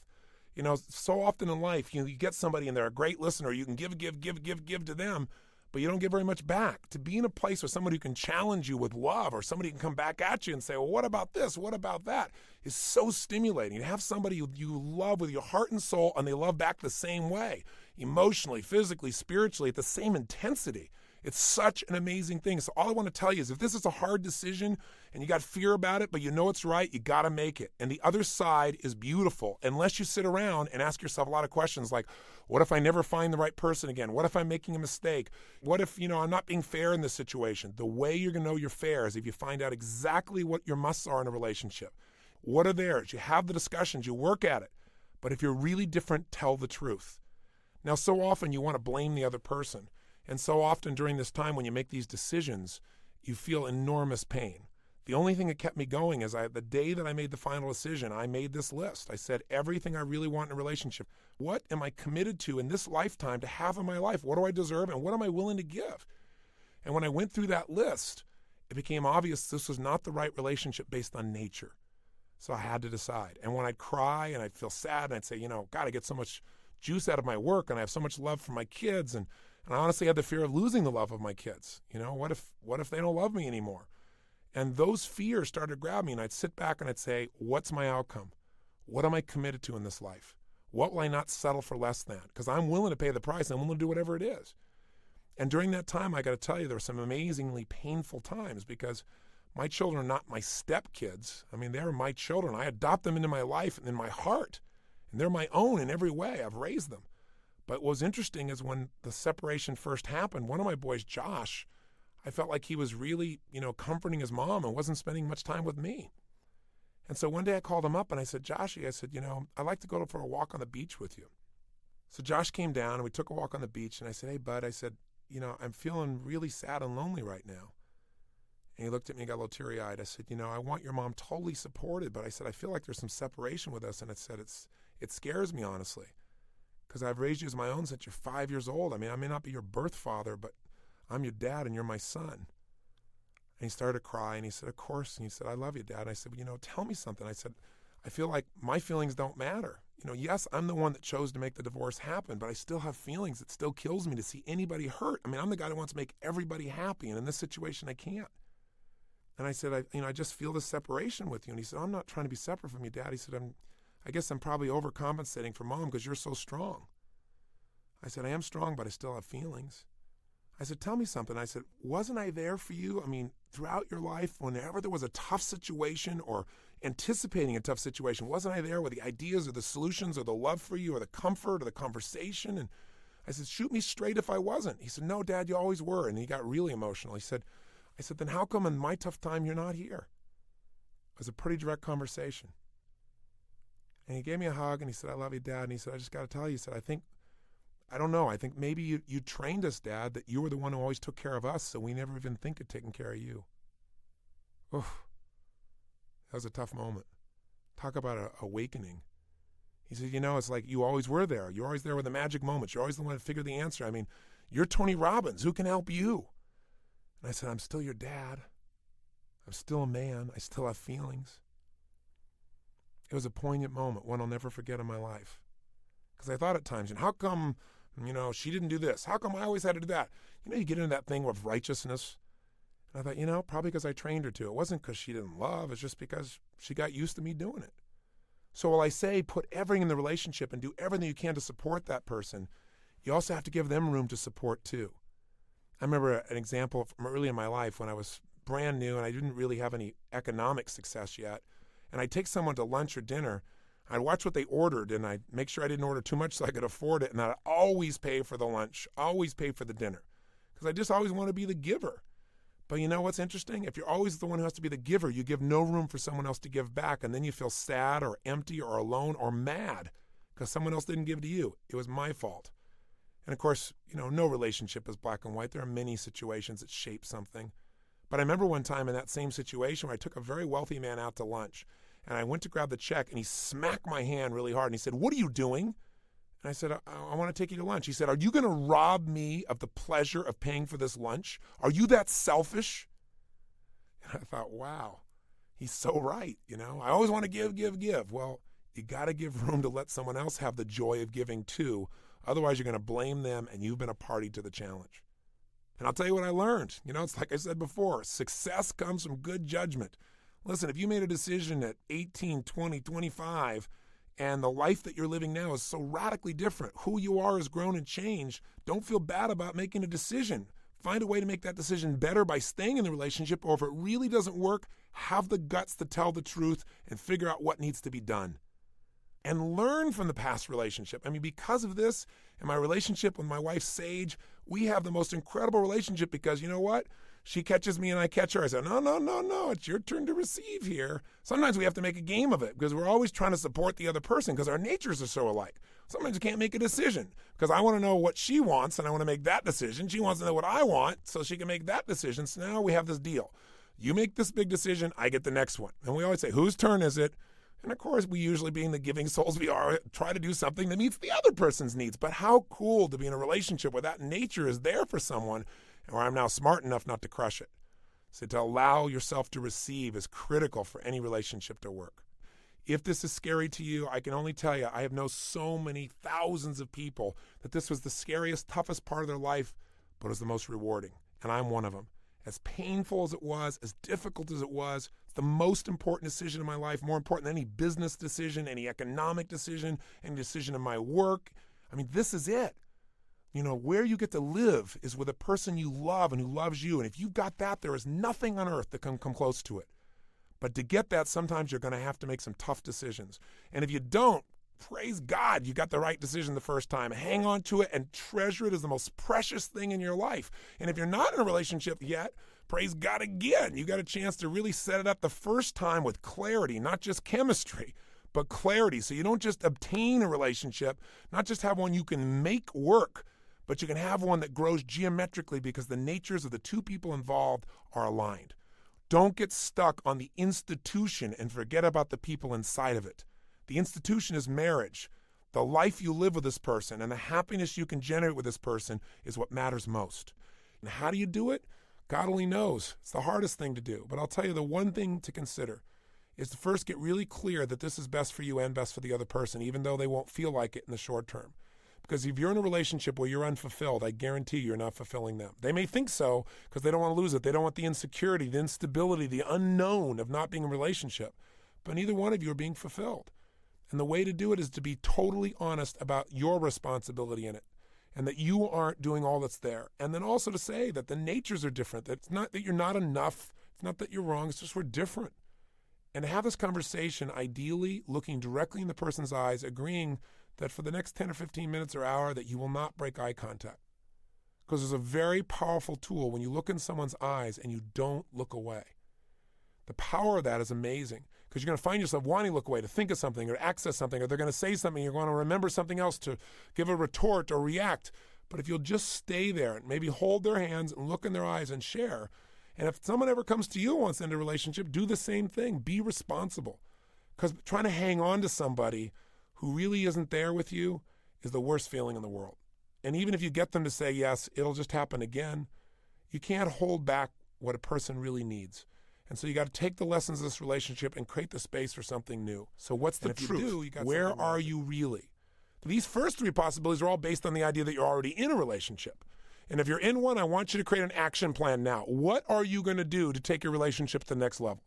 So often in life, you get somebody and they're a great listener. You can give to them, but you don't get very much back. To be in a place with somebody who can challenge you with love or somebody who can come back at you and say, well, what about this? What about that? Is so stimulating. To have somebody you love with your heart and soul and they love back the same way, emotionally, physically, spiritually, at the same intensity. It's such an amazing thing. So all I want to tell you is if this is a hard decision and you got fear about it, but you know it's right, you got to make it. And the other side is beautiful unless you sit around and ask yourself a lot of questions like, what if I never find the right person again? What if I'm making a mistake? What if, I'm not being fair in this situation? The way you're going to know you're fair is if you find out exactly what your musts are in a relationship. What are theirs? You have the discussions, you work at it. But if you're really different, tell the truth. Now, so often you want to blame the other person. And so often during this time when you make these decisions, you feel enormous pain. The only thing that kept me going is the day that I made the final decision, I made this list. I said, everything I really want in a relationship. What am I committed to in this lifetime to have in my life? What do I deserve and what am I willing to give? And when I went through that list, it became obvious this was not the right relationship based on nature. So I had to decide. And when I'd cry and I'd feel sad and I'd say, God, I get so much juice out of my work and I have so much love for my kids. And I honestly had the fear of losing the love of my kids. What if they don't love me anymore? And those fears started to grab me, and I'd sit back and I'd say, what's my outcome? What am I committed to in this life? What will I not settle for less than? Because I'm willing to pay the price. I'm willing to do whatever it is. And during that time, I got to tell you, there were some amazingly painful times because my children are not my stepkids. I mean, they're my children. I adopt them into my life and in my heart. And they're my own in every way. I've raised them. But what was interesting is when the separation first happened, one of my boys, Josh, I felt like he was really, comforting his mom and wasn't spending much time with me. And so one day I called him up and I said, Joshy, I said, I'd like to go for a walk on the beach with you. So Josh came down and we took a walk on the beach and I said, hey, bud, I said, I'm feeling really sad and lonely right now. And he looked at me and got a little teary-eyed. I said, I want your mom totally supported, but I said, I feel like there's some separation with us. And I said, it scares me, honestly, because I've raised you as my own since you're 5 years old. I mean, I may not be your birth father, but I'm your dad and you're my son. And he started to cry and he said, of course. And he said, I love you, Dad. And I said, tell me something. I said, I feel like my feelings don't matter. Yes, I'm the one that chose to make the divorce happen, but I still have feelings. It still kills me to see anybody hurt. I mean, I'm the guy that wants to make everybody happy. And in this situation, I can't. And I said, I just feel this separation with you. And he said, I'm not trying to be separate from you, Dad. He said, I guess I'm probably overcompensating for Mom because you're so strong. I said, I am strong, but I still have feelings. I said, tell me something. I said, wasn't I there for you? I mean, throughout your life, whenever there was a tough situation or anticipating a tough situation, wasn't I there with the ideas or the solutions or the love for you or the comfort or the conversation? And I said, shoot me straight if I wasn't. He said, no, Dad, you always were. And he got really emotional. I said, then how come in my tough time you're not here? It was a pretty direct conversation. And he gave me a hug and he said, I love you, Dad. And he said, I just got to tell you, he said, I don't know. I think maybe you trained us, Dad, that you were the one who always took care of us, so we never even think of taking care of you. Oof. That was a tough moment. Talk about an awakening. He said, it's like you always were there. You're always there with the magic moments. You're always the one to figure the answer. I mean, you're Tony Robbins. Who can help you? And I said, I'm still your dad. I'm still a man. I still have feelings. It was a poignant moment, one I'll never forget in my life. Because I thought at times, how come, she didn't do this? How come I always had to do that? You get into that thing of righteousness. And I thought, probably because I trained her to. It wasn't because she didn't love. It's just because she got used to me doing it. So while I say put everything in the relationship and do everything you can to support that person, you also have to give them room to support too. I remember an example from early in my life when I was brand new and I didn't really have any economic success yet. And I'd take someone to lunch or dinner. I'd watch what they ordered and I'd make sure I didn't order too much so I could afford it. And I'd always pay for the lunch, always pay for the dinner. Because I just always want to be the giver. But you know what's interesting? If you're always the one who has to be the giver, you give no room for someone else to give back. And then you feel sad or empty or alone or mad because someone else didn't give to you. It was my fault. And of course, no relationship is black and white. There are many situations that shape something. But I remember one time in that same situation where I took a very wealthy man out to lunch. And I went to grab the check, and he smacked my hand really hard. And he said, what are you doing? And I said, I want to take you to lunch. He said, are you going to rob me of the pleasure of paying for this lunch? Are you that selfish? And I thought, wow, he's so right. I always want to give. Well, you got to give room to let someone else have the joy of giving too. Otherwise, you're going to blame them, and you've been a party to the challenge. And I'll tell you what I learned. It's like I said before, success comes from good judgment. Listen, if you made a decision at 18, 20, 25, and the life that you're living now is so radically different, who you are has grown and changed, don't feel bad about making a decision. Find a way to make that decision better by staying in the relationship, or if it really doesn't work, have the guts to tell the truth and figure out what needs to be done. And learn from the past relationship. I mean, because of this and my relationship with my wife, Sage, we have the most incredible relationship because you know what? She catches me and I catch her. I say, no, it's your turn to receive here. Sometimes we have to make a game of it because we're always trying to support the other person because our natures are so alike. Sometimes you can't make a decision because I want to know what she wants and I want to make that decision. She wants to know what I want so she can make that decision. So now we have this deal. You make this big decision, I get the next one. And we always say, whose turn is it? And of course, we usually, being the giving souls we are, try to do something that meets the other person's needs. But how cool to be in a relationship where that nature is there for someone and where I'm now smart enough not to crush it. So to allow yourself to receive is critical for any relationship to work. If this is scary to you, I can only tell you, I have known so many thousands of people that this was the scariest, toughest part of their life, but it was the most rewarding. And I'm one of them. As painful as it was, as difficult as it was, it's the most important decision in my life, more important than any business decision, any economic decision, any decision in my work. I mean, this is it. You know, where you get to live is with a person you love and who loves you. And if you've got that, there is nothing on earth that can come close to it. But to get that, sometimes you're going to have to make some tough decisions. And if you don't, praise God, you got the right decision the first time. Hang on to it and treasure it as the most precious thing in your life. And if you're not in a relationship yet, praise God again. You got a chance to really set it up the first time with clarity, not just chemistry, but clarity. So you don't just obtain a relationship, not just have one you can make work, but you can have one that grows geometrically because the natures of the two people involved are aligned. Don't get stuck on the institution and forget about the people inside of it. The institution is marriage. The life you live with this person and the happiness you can generate with this person is what matters most. And how do you do it? God only knows. It's the hardest thing to do. But I'll tell you, the one thing to consider is to first get really clear that this is best for you and best for the other person, even though they won't feel like it in the short term. Because if you're in a relationship where you're unfulfilled, I guarantee you're not fulfilling them. They may think so because they don't want to lose it. They don't want the insecurity, the instability, the unknown of not being in a relationship. But neither one of you are being fulfilled. And the way to do it is to be totally honest about your responsibility in it and that you aren't doing all that's there. And then also to say that the natures are different, that it's not that you're not enough, it's not that you're wrong, it's just we're different. And to have this conversation, ideally looking directly in the person's eyes, agreeing that for the next 10 or 15 minutes or hour that you will not break eye contact. Because there's a very powerful tool when you look in someone's eyes and you don't look away. The power of that is amazing because you're going to find yourself wanting to look away, to think of something or access something, or they're going to say something, you're going to remember something else to give a retort or react. But if you'll just stay there and maybe hold their hands and look in their eyes and share, and if someone ever comes to you and wants to end a relationship, do the same thing. Be responsible. Because trying to hang on to somebody who really isn't there with you is the worst feeling in the world. And even if you get them to say yes, it'll just happen again. You can't hold back what a person really needs. And so you got to take the lessons of this relationship and create the space for something new. So what's the truth? Where are you really? These first three possibilities are all based on the idea that you're already in a relationship. And if you're in one, I want you to create an action plan now. What are you going to do to take your relationship to the next level?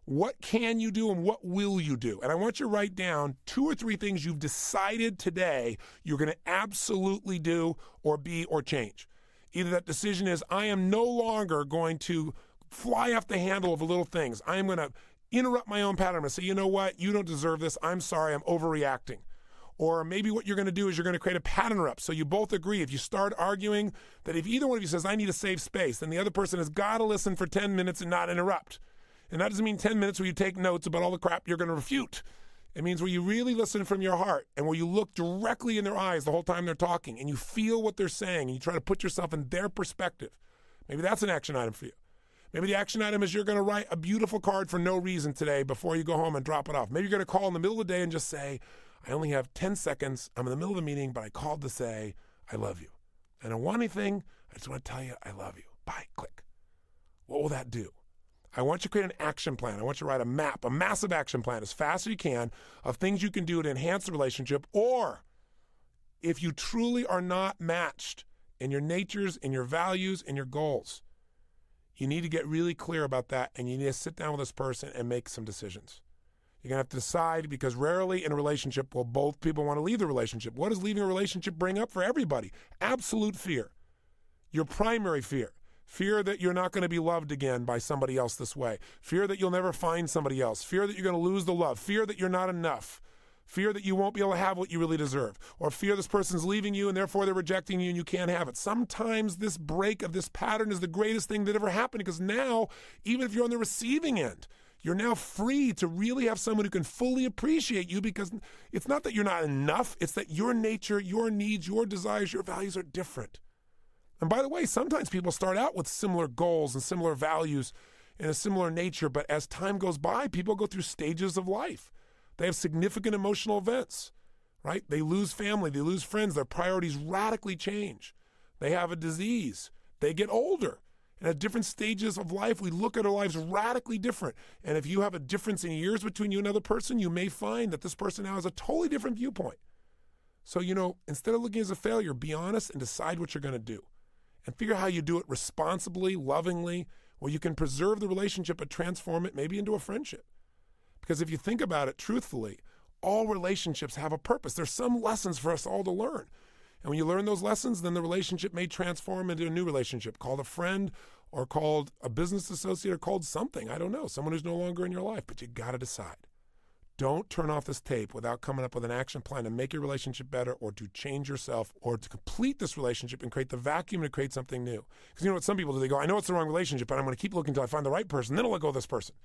What can you do and what will you do? And I want you to write down 2 or 3 things you've decided today you're going to absolutely do or be or change. Either that decision is, I am no longer going to fly off the handle over little things. I am going to interrupt my own pattern and say, you know what? You don't deserve this. I'm sorry. I'm overreacting. Or maybe what you're going to do is you're going to create a pattern interrupt. So you both agree. If you start arguing that if either one of you says, I need a safe space, then the other person has got to listen for 10 minutes and not interrupt. And that doesn't mean 10 minutes where you take notes about all the crap you're going to refute. It means where you really listen from your heart and where you look directly in their eyes the whole time they're talking and you feel what they're saying and you try to put yourself in their perspective. Maybe that's an action item for you. Maybe the action item is you're going to write a beautiful card for no reason today before you go home and drop it off. Maybe you're going to call in the middle of the day and just say, I only have 10 seconds. I'm in the middle of a meeting, but I called to say, I love you. I don't want anything. I just want to tell you I love you. Bye. Click. What will that do? I want you to create an action plan. I want you to write a map, a massive action plan as fast as you can of things you can do to enhance the relationship. Or if you truly are not matched in your natures, in your values, in your goals, you need to get really clear about that and you need to sit down with this person and make some decisions. You're going to have to decide because rarely in a relationship will both people want to leave the relationship. What does leaving a relationship bring up for everybody? Absolute fear. Your primary fear. Fear that you're not going to be loved again by somebody else this way. Fear that you'll never find somebody else. Fear that you're going to lose the love. Fear that you're not enough. Fear that you won't be able to have what you really deserve. Or fear this person's leaving you and therefore they're rejecting you and you can't have it. Sometimes this break of this pattern is the greatest thing that ever happened because now, even if you're on the receiving end, you're now free to really have someone who can fully appreciate you because it's not that you're not enough. It's that your nature, your needs, your desires, your values are different. And by the way, sometimes people start out with similar goals and similar values and a similar nature, but as time goes by, people go through stages of life. They have significant emotional events, right? They lose family, they lose friends, their priorities radically change. They have a disease, they get older, And at different stages of life, we look at our lives radically different. And if you have a difference in years between you and another person, you may find that this person now has a totally different viewpoint. So, instead of looking as a failure, be honest and decide what you're going to do. And figure out how you do it responsibly, lovingly, where you can preserve the relationship but transform it maybe into a friendship. Because if you think about it truthfully, all relationships have a purpose. There's some lessons for us all to learn. And when you learn those lessons, then the relationship may transform into a new relationship called a friend or called a business associate or called something. I don't know, someone who's no longer in your life, but you got to decide. Don't turn off this tape without coming up with an action plan to make your relationship better or to change yourself or to complete this relationship and create the vacuum to create something new. Because you know what some people do? They go, I know it's the wrong relationship, but I'm going to keep looking until I find the right person, then I'll let go of this person.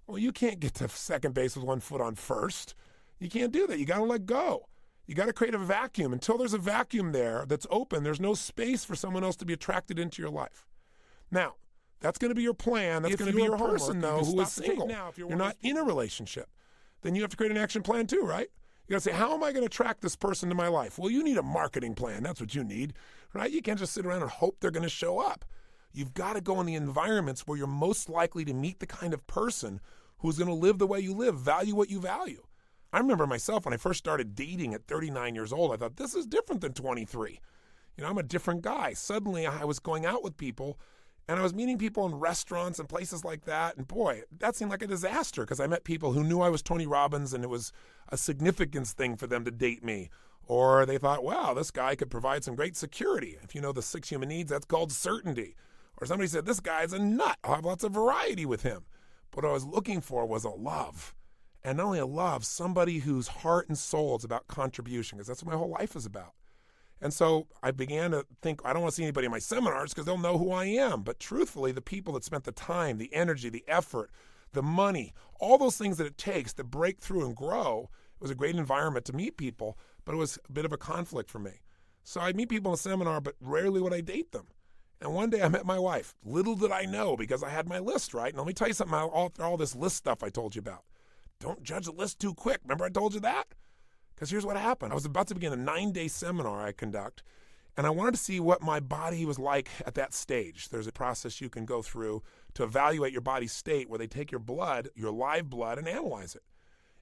Well, you can't get to second base with one foot on first. You can't do that. You got to let go. You got to create a vacuum. Until there's a vacuum there that's open, there's no space for someone else to be attracted into your life. Now, that's going to be your plan. That's going to be your person, though, who is single. Now, if you're not in a relationship, then you have to create an action plan too, right? You got to say, how am I going to attract this person to my life? Well, you need a marketing plan. That's what you need, right? You can't just sit around and hope they're going to show up. You've got to go in the environments where you're most likely to meet the kind of person who's going to live the way you live, value what you value. I remember myself when I first started dating at 39 years old, I thought, this is different than 23. I'm a different guy. Suddenly I was going out with people and I was meeting people in restaurants and places like that. And boy, that seemed like a disaster because I met people who knew I was Tony Robbins and it was a significance thing for them to date me. Or they thought, wow, this guy could provide some great security. If you know the 6 human needs, that's called certainty. Or somebody said, this guy's a nut. I'll have lots of variety with him. But what I was looking for was a love. And not only a love, somebody whose heart and soul is about contribution, because that's what my whole life is about. And so I began to think, I don't want to see anybody in my seminars because they'll know who I am. But truthfully, the people that spent the time, the energy, the effort, the money, all those things that it takes to break through and grow, it was a great environment to meet people, but it was a bit of a conflict for me. So I'd meet people in a seminar, but rarely would I date them. And one day I met my wife. Little did I know because I had my list, right? And let me tell you something, all this list stuff I told you about. Don't judge the list too quick. Remember I told you that? Because here's what happened. I was about to begin a 9-day seminar I conduct, and I wanted to see what my body was like at that stage. There's a process you can go through to evaluate your body's state where they take your blood, your live blood, and analyze it.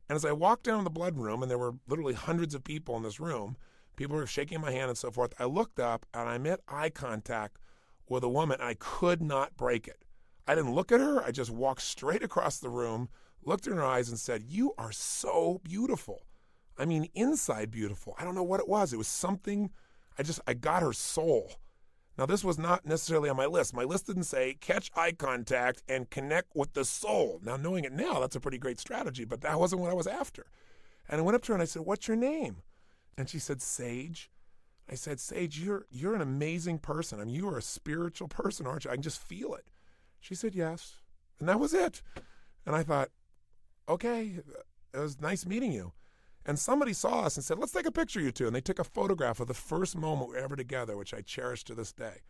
And as I walked down the blood room, and there were literally hundreds of people in this room, people were shaking my hand and so forth, I looked up and I met eye contact with a woman. I could not break it. I didn't look at her. I just walked straight across the room, looked in her eyes and said, you are so beautiful. I mean, inside beautiful. I don't know what it was. It was something, I got her soul. Now, this was not necessarily on my list. My list didn't say catch eye contact and connect with the soul. Now, knowing it now, that's a pretty great strategy, but that wasn't what I was after. And I went up to her and I said, what's your name? And she said, Sage. I said, Sage, you're an amazing person. I mean, you are a spiritual person, aren't you? I can just feel it. She said, yes. And that was it. And I thought, okay, it was nice meeting you. And somebody saw us and said, let's take a picture, you two. And they took a photograph of the first moment we were ever together, which I cherish to this day.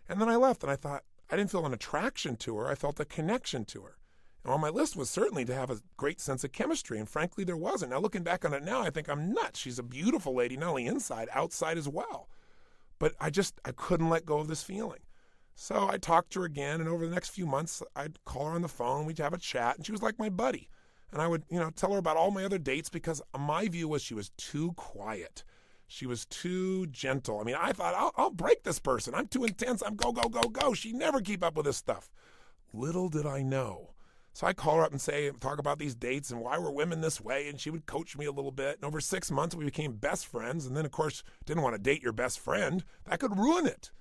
And then I left, and I thought, I didn't feel an attraction to her. I felt a connection to her. And on my list was certainly to have a great sense of chemistry, and frankly, there wasn't. Now, looking back on it now, I think I'm nuts. She's a beautiful lady, not only inside, outside as well. But I couldn't let go of this feeling. So I talked to her again, and over the next few months, I'd call her on the phone, we'd have a chat, and she was like my buddy. And I would, tell her about all my other dates because my view was she was too quiet. She was too gentle. I mean, I thought, I'll break this person. I'm too intense. I'm go, go, go, go. She'd never keep up with this stuff. Little did I know. So I call her up and talk about these dates and why were women this way. And she would coach me a little bit. And over 6 months, we became best friends. And then, of course, didn't want to date your best friend. That could ruin it.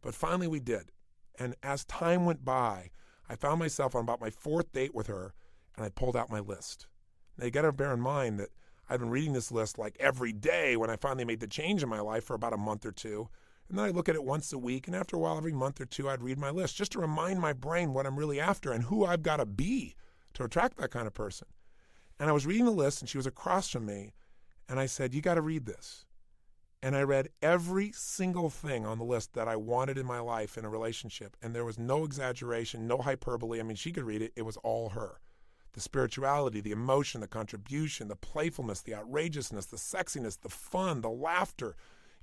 But finally we did. And as time went by, I found myself on about my 4th date with her. And I pulled out my list. Now, you got to bear in mind that I've been reading this list like every day when I finally made the change in my life for about a month or two. And then I look at it once a week. And after a while, every month or two, I'd read my list just to remind my brain what I'm really after and who I've got to be to attract that kind of person. And I was reading the list, and she was across from me. And I said, you got to read this. And I read every single thing on the list that I wanted in my life in a relationship. And there was no exaggeration, no hyperbole. I mean, she could read it. It was all her. The spirituality, the emotion, the contribution, the playfulness, the outrageousness, the sexiness, the fun, the laughter.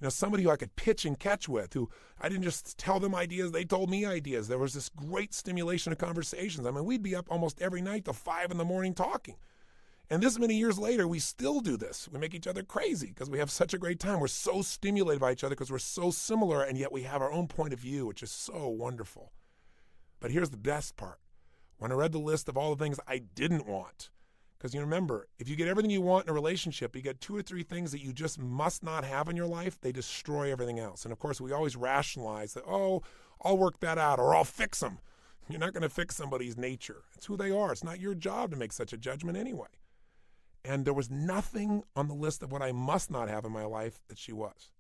Somebody who I could pitch and catch with, who I didn't just tell them ideas, they told me ideas. There was this great stimulation of conversations. I mean, we'd be up almost every night till 5 a.m. talking. And this many years later, we still do this. We make each other crazy because we have such a great time. We're so stimulated by each other because we're so similar, and yet we have our own point of view, which is so wonderful. But here's the best part. When I read the list of all the things I didn't want, because you remember, if you get everything you want in a relationship, you get 2 or 3 things that you just must not have in your life, they destroy everything else. And of course, we always rationalize that, oh, I'll work that out, or I'll fix them. You're not going to fix somebody's nature. It's who they are. It's not your job to make such a judgment anyway. And there was nothing on the list of what I must not have in my life that she was.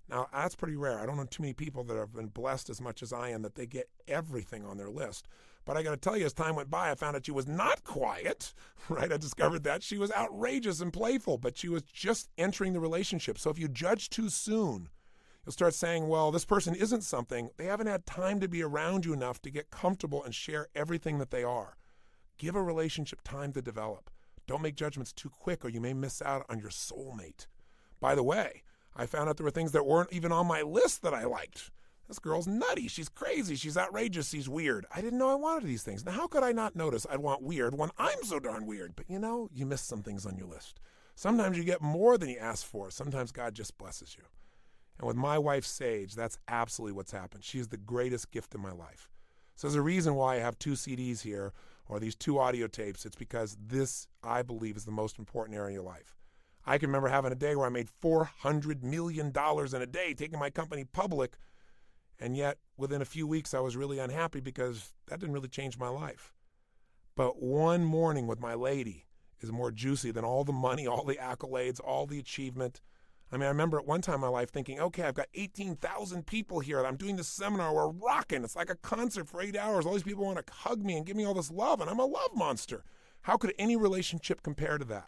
Now, that's pretty rare. I don't know too many people that have been blessed as much as I am that they get everything on their list. But I got to tell you, as time went by, I found out she was not quiet, right? I discovered that. She was outrageous and playful, but she was just entering the relationship. So if you judge too soon, you'll start saying, well, this person isn't something. They haven't had time to be around you enough to get comfortable and share everything that they are. Give a relationship time to develop. Don't make judgments too quick or you may miss out on your soulmate. By the way, I found out there were things that weren't even on my list that I liked. This girl's nutty. She's crazy. She's outrageous. She's weird. I didn't know I wanted these things. Now, how could I not notice I'd want weird when I'm so darn weird? But you miss some things on your list. Sometimes you get more than you ask for. Sometimes God just blesses you. And with my wife, Sage, that's absolutely what's happened. She is the greatest gift in my life. So there's a reason why I have 2 CDs here or these 2 audio tapes. It's because this, I believe, is the most important area in your life. I can remember having a day where I made $400 million in a day, taking my company public. And yet, within a few weeks, I was really unhappy because that didn't really change my life. But one morning with my lady is more juicy than all the money, all the accolades, all the achievement. I mean, I remember at one time in my life thinking, okay, I've got 18,000 people here. I'm doing this seminar. We're rocking. It's like a concert for 8 hours. All these people want to hug me and give me all this love, and I'm a love monster. How could any relationship compare to that?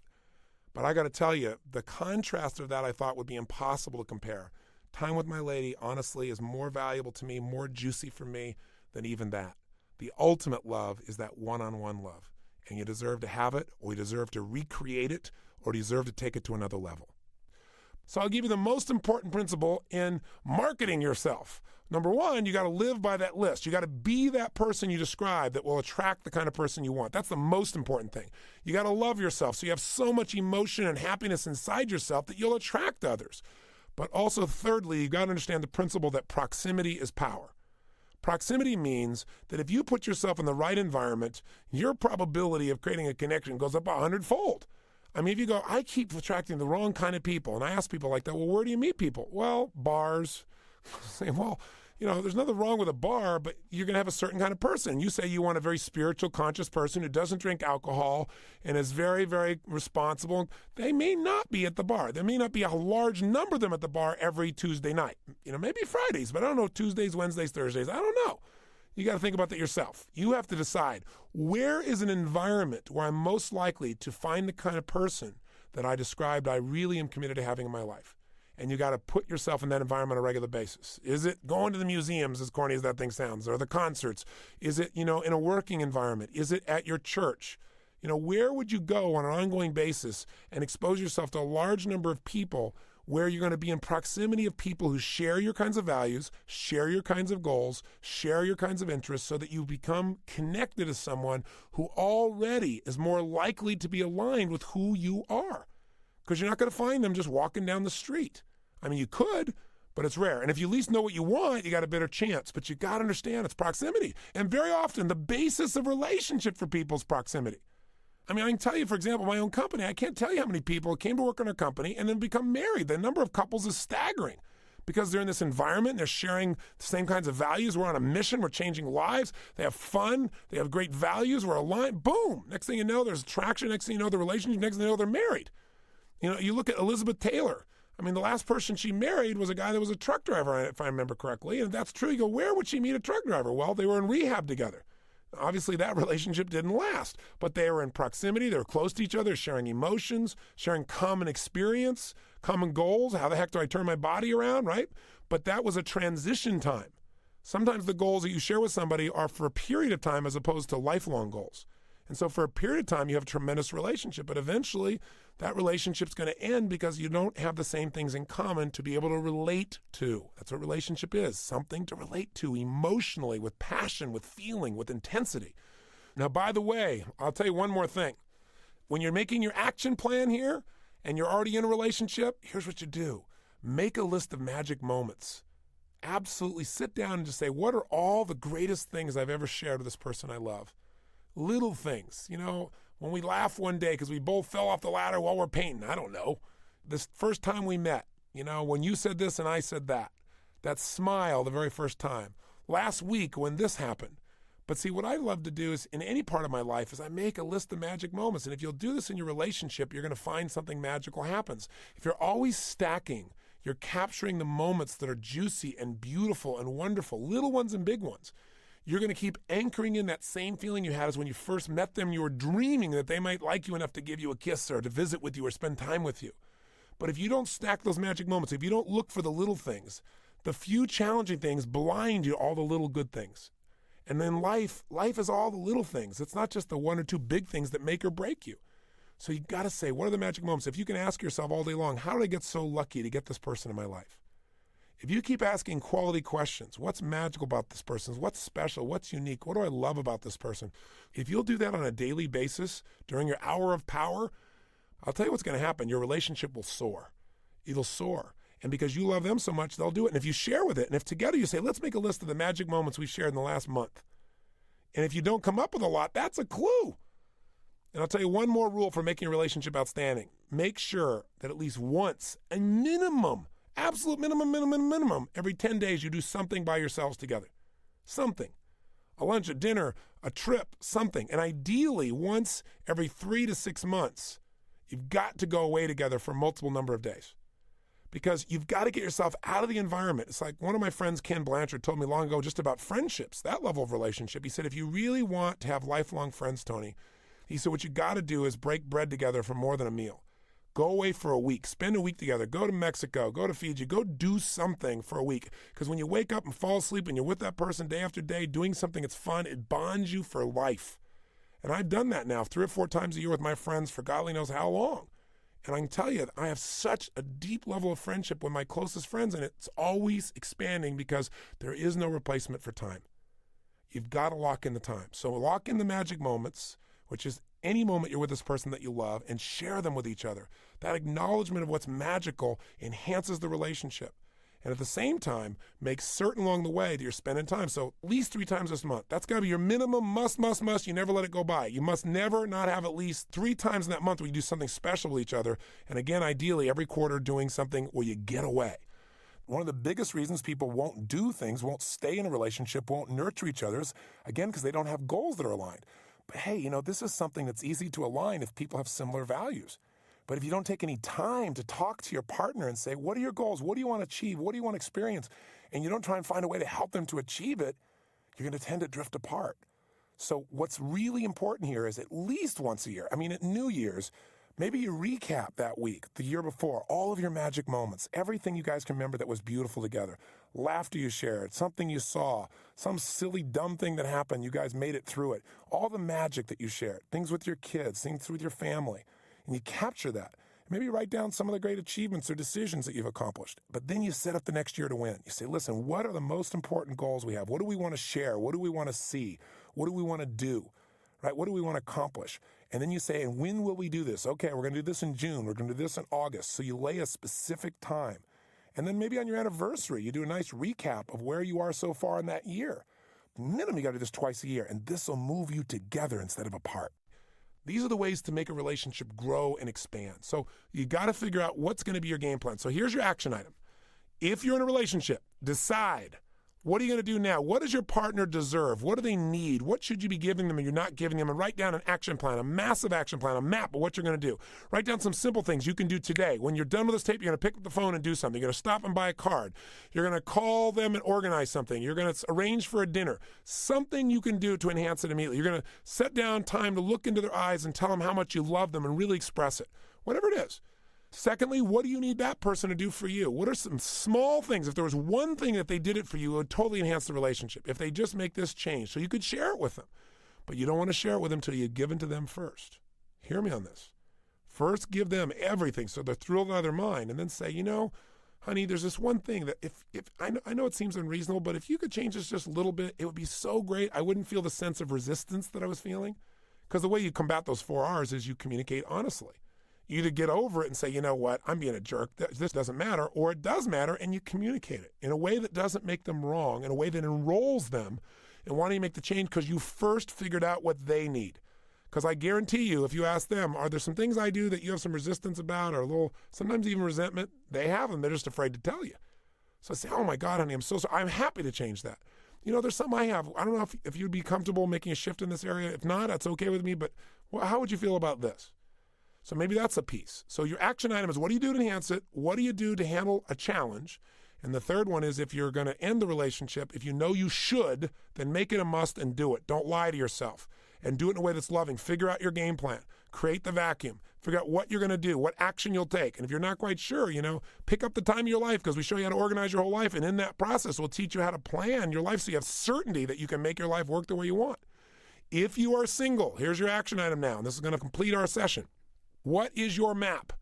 But I got to tell you, the contrast of that I thought would be impossible to compare. Time with my lady, honestly, is more valuable to me, more juicy for me than even that. The ultimate love is that one-on-one love. And you deserve to have it, or you deserve to recreate it, or you deserve to take it to another level. So I'll give you the most important principle in marketing yourself. Number 1, you got to live by that list. You got to be that person you describe that will attract the kind of person you want. That's the most important thing. You got to love yourself so you have so much emotion and happiness inside yourself that you'll attract others. But also, thirdly, you've got to understand the principle that proximity is power. Proximity means that if you put yourself in the right environment, your probability of creating a connection goes up 100-fold. I mean, if you go, I keep attracting the wrong kind of people, and I ask people like that, well, where do you meet people? Well, bars. Say, well, there's nothing wrong with a bar, but you're going to have a certain kind of person. You say you want a very spiritual, conscious person who doesn't drink alcohol and is very, very responsible. They may not be at the bar. There may not be a large number of them at the bar every Tuesday night. Maybe Fridays, but I don't know, Tuesdays, Wednesdays, Thursdays. I don't know. You got to think about that yourself. You have to decide, where is an environment where I'm most likely to find the kind of person that I described I really am committed to having in my life? And you got to put yourself in that environment on a regular basis. Is it going to the museums, as corny as that thing sounds, or the concerts? Is it, in a working environment? Is it at your church? Where would you go on an ongoing basis and expose yourself to a large number of people where you're going to be in proximity of people who share your kinds of values, share your kinds of goals, share your kinds of interests, so that you become connected to someone who already is more likely to be aligned with who you are? Because you're not going to find them just walking down the street. I mean, you could, but it's rare. And if you at least know what you want, you got a better chance. But you got to understand it's proximity. And very often, the basis of relationship for people is proximity. I mean, I can tell you, for example, my own company, I can't tell you how many people came to work in our company and then become married. The number of couples is staggering because they're in this environment, they're sharing the same kinds of values. We're on a mission, we're changing lives. They have fun, they have great values, we're aligned. Boom! Next thing you know, there's attraction. Next thing you know, the relationship. Next thing you know, they're married. You look at Elizabeth Taylor. I mean, the last person she married was a guy that was a truck driver, if I remember correctly. And if that's true, you go, where would she meet a truck driver? Well, they were in rehab together. Obviously, that relationship didn't last, but they were in proximity. They were close to each other, sharing emotions, sharing common experience, common goals. How the heck do I turn my body around, right? But that was a transition time. Sometimes the goals that you share with somebody are for a period of time as opposed to lifelong goals. And so for a period of time, you have a tremendous relationship, but eventually that relationship's going to end because you don't have the same things in common to be able to relate to. That's what relationship is, something to relate to emotionally, with passion, with feeling, with intensity. Now, by the way, I'll tell you one more thing. When you're making your action plan here and you're already in a relationship, here's what you do. Make a list of magic moments. Absolutely sit down and just say, what are all the greatest things I've ever shared with this person I love? Little things, when we laugh one day because we both fell off the ladder while we're painting, I don't know. This first time we met, when you said this and I said that. That smile the very first time. Last week when this happened. But see, what I love to do is, in any part of my life, is I make a list of magic moments. And if you'll do this in your relationship, you're going to find something magical happens. If you're always stacking, you're capturing the moments that are juicy and beautiful and wonderful, little ones and big ones. You're going to keep anchoring in that same feeling you had as when you first met them. You were dreaming that they might like you enough to give you a kiss or to visit with you or spend time with you. But if you don't stack those magic moments, if you don't look for the little things, the few challenging things blind you to all the little good things. And then life is all the little things. It's not just the one or two big things that make or break you. So you got to say, what are the magic moments? If you can ask yourself all day long, how did I get so lucky to get this person in my life? If you keep asking quality questions, what's magical about this person? What's special? What's unique? What do I love about this person? If you'll do that on a daily basis during your hour of power, I'll tell you what's going to happen. Your relationship will soar. It'll soar. And because you love them so much, they'll do it. And if you share with it, and if together you say, let's make a list of the magic moments we've shared in the last month. And if you don't come up with a lot, that's a clue. And I'll tell you one more rule for making a relationship outstanding. Make sure that at least once, a minimum, absolute minimum, every 10 days you do something by yourselves together. Something. A lunch, a dinner, a trip, something. And ideally, once every 3 to 6 months, you've got to go away together for a multiple number of days. Because you've got to get yourself out of the environment. It's like one of my friends, Ken Blanchard, told me long ago just about friendships, that level of relationship. He said, if you really want to have lifelong friends, Tony, he said, what you got to do is break bread together for more than a meal. Go away for a week. Spend a week together. Go to Mexico. Go to Fiji. Go do something for a week. Because when you wake up and fall asleep and you're with that person day after day doing something that's fun, it bonds you for life. And I've done that now 3 or 4 times a year with my friends for God only knows how long. And I can tell you, I have such a deep level of friendship with my closest friends, and it's always expanding because there is no replacement for time. You've got to lock in the time. So lock in the magic moments, which is any moment you're with this person that you love, and share them with each other. That acknowledgement of what's magical enhances the relationship. And at the same time, make certain along the way that you're spending time. So at least 3 times this month. That's got to be your minimum must. You never let it go by. You must never not have at least 3 times in that month where you do something special with each other. And again, ideally, every quarter doing something where you get away. One of the biggest reasons people won't do things, won't stay in a relationship, won't nurture each other is, again, because they don't have goals that are aligned. But hey, this is something that's easy to align if people have similar values. But if you don't take any time to talk to your partner and say, what are your goals? What do you want to achieve? What do you want to experience? And you don't try and find a way to help them to achieve it, you're going to tend to drift apart. So what's really important here is at least once a year. I mean, at New Year's, maybe you recap that week, the year before, all of your magic moments, everything you guys can remember that was beautiful together, laughter you shared, something you saw, some silly, dumb thing that happened, you guys made it through it, all the magic that you shared, things with your kids, things with your family. And you capture that. Maybe you write down some of the great achievements or decisions that you've accomplished. But then you set up the next year to win. You say, listen, what are the most important goals we have? What do we want to share? What do we want to see? What do we want to do? Right? What do we want to accomplish? And then you say, and when will we do this? Okay, we're going to do this in June. We're going to do this in August. So you lay a specific time. And then maybe on your anniversary, you do a nice recap of where you are so far in that year. Minimum, you got to do this twice a year. And this will move you together instead of apart. These are the ways to make a relationship grow and expand. So you got to figure out what's going to be your game plan. So here's your action item. If you're in a relationship, decide, what are you going to do now? What does your partner deserve? What do they need? What should you be giving them and you're not giving them? And write down an action plan, a massive action plan, a map of what you're going to do. Write down some simple things you can do today. When you're done with this tape, you're going to pick up the phone and do something. You're going to stop and buy a card. You're going to call them and organize something. You're going to arrange for a dinner. Something you can do to enhance it immediately. You're going to set down time to look into their eyes and tell them how much you love them and really express it. Whatever it is. Secondly, what do you need that person to do for you? What are some small things? If there was one thing that they did it for you, it would totally enhance the relationship. If they just make this change, so you could share it with them. But you don't want to share it with them until you've given to them first. Hear me on this. First, give them everything so they're thrilled out of their mind, and then say, you know, honey, there's this one thing that if I know it seems unreasonable, but if you could change this just a little bit, it would be so great. I wouldn't feel the sense of resistance that I was feeling. Because the way you combat those 4 R's is you communicate honestly. You either get over it and say, you know what, I'm being a jerk, this doesn't matter, or it does matter, and you communicate it in a way that doesn't make them wrong, in a way that enrolls them in wanting to make the change because you first figured out what they need. Because I guarantee you, if you ask them, are there some things I do that you have some resistance about or a little, sometimes even resentment? They have them. They're just afraid to tell you. So I say, oh my God, honey, I'm so sorry. I'm happy to change that. You know, there's something I have. I don't know if you'd be comfortable making a shift in this area. If not, that's okay with me. But how would you feel about this? So maybe that's a piece. So your action item is, what do you do to enhance it? What do you do to handle a challenge? And the third one is, if you're going to end the relationship, if you know you should, then make it a must and do it. Don't lie to yourself. And do it in a way that's loving. Figure out your game plan. Create the vacuum. Figure out what you're going to do, what action you'll take. And if you're not quite sure, you know, pick up the time of your life, because we show you how to organize your whole life. And in that process, we'll teach you how to plan your life so you have certainty that you can make your life work the way you want. If you are single, here's your action item now. And this is going to complete our session. What is your map?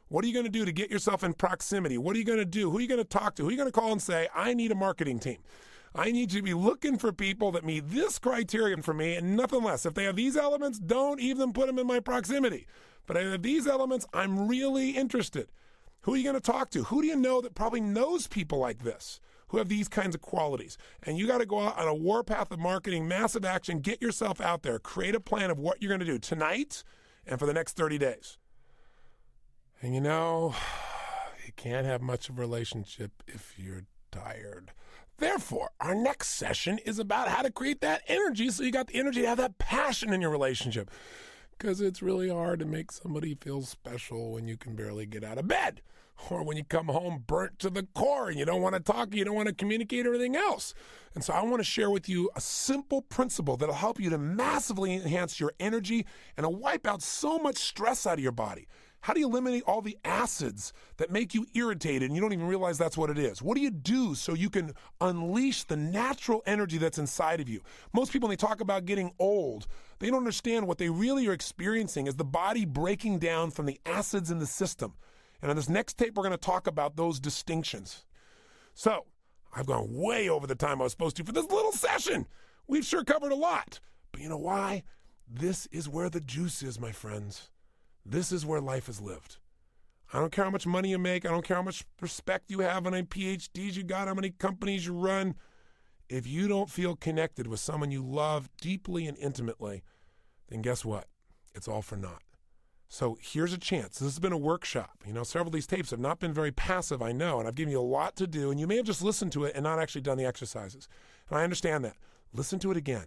What are you going to do to get yourself in proximity? What are you going to do? Who are you going to talk to? Who are you going to call and say, I need a marketing team? I need you to be looking for people that meet this criterion for me and nothing less. If they have these elements, don't even put them in my proximity. But if they have these elements, I'm really interested. Who are you going to talk to? Who do you know that probably knows people like this, who have these kinds of qualities? And you got to go out on a warpath of marketing, massive action, get yourself out there, create a plan of what you're going to do tonight and for the next 30 days. And you know, you can't have much of a relationship if you're tired. Therefore, our next session is about how to create that energy so you got the energy to have that passion in your relationship. Because it's really hard to make somebody feel special when you can barely get out of bed, or when you come home burnt to the core and you don't want to talk, you don't want to communicate or anything else. And so I want to share with you a simple principle that'll help you to massively enhance your energy and to wipe out so much stress out of your body. How do you eliminate all the acids that make you irritated and you don't even realize that's what it is? What do you do so you can unleash the natural energy that's inside of you? Most people, when they talk about getting old, they don't understand what they really are experiencing is the body breaking down from the acids in the system. And on this next tape, we're going to talk about those distinctions. So I've gone way over the time I was supposed to for this little session. We've sure covered a lot. But you know why? This is where the juice is, my friends. This is where life is lived. I don't care how much money you make. I don't care how much respect you have, how many PhDs you got, how many companies you run. If you don't feel connected with someone you love deeply and intimately, then guess what? It's all for naught. So here's a chance. This has been a workshop. You know, several of these tapes have not been very passive, I know, and I've given you a lot to do, and you may have just listened to it and not actually done the exercises. And I understand that. Listen to it again,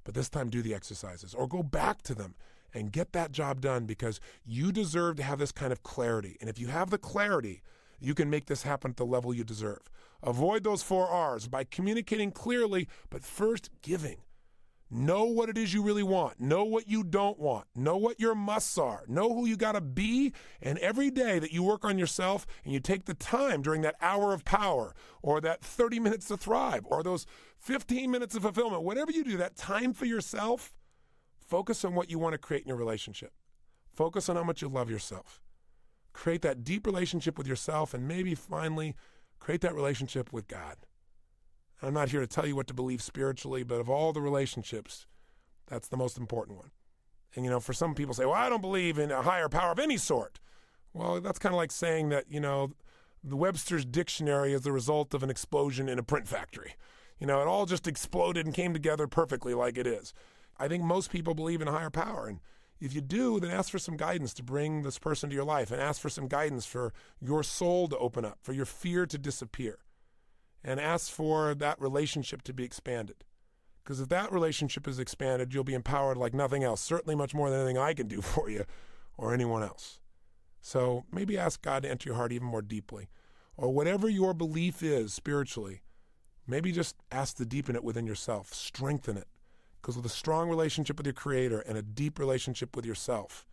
but this time do the exercises or go back to them and get that job done, because you deserve to have this kind of clarity. And if you have the clarity, you can make this happen at the level you deserve. Avoid those 4 R's by communicating clearly, but first giving. Know what it is you really want. Know what you don't want. Know what your musts are. Know who you got to be. And every day that you work on yourself and you take the time during that hour of power or that 30 minutes to thrive or those 15 minutes of fulfillment, whatever you do, that time for yourself, focus on what you want to create in your relationship. Focus on how much you love yourself. Create that deep relationship with yourself, and maybe finally create that relationship with God. I'm not here to tell you what to believe spiritually, but of all the relationships, that's the most important one. And, you know, for some people say, well, I don't believe in a higher power of any sort. Well, that's kind of like saying that, you know, the Webster's dictionary is the result of an explosion in a print factory. You know, it all just exploded and came together perfectly like it is. I think most people believe in a higher power. And if you do, then ask for some guidance to bring this person to your life, and ask for some guidance for your soul to open up, for your fear to disappear, and ask for that relationship to be expanded. Because if that relationship is expanded, you'll be empowered like nothing else, certainly much more than anything I can do for you or anyone else. So maybe ask God to enter your heart even more deeply. Or whatever your belief is spiritually, maybe just ask to deepen it within yourself, strengthen it. Because with a strong relationship with your Creator and a deep relationship with yourself,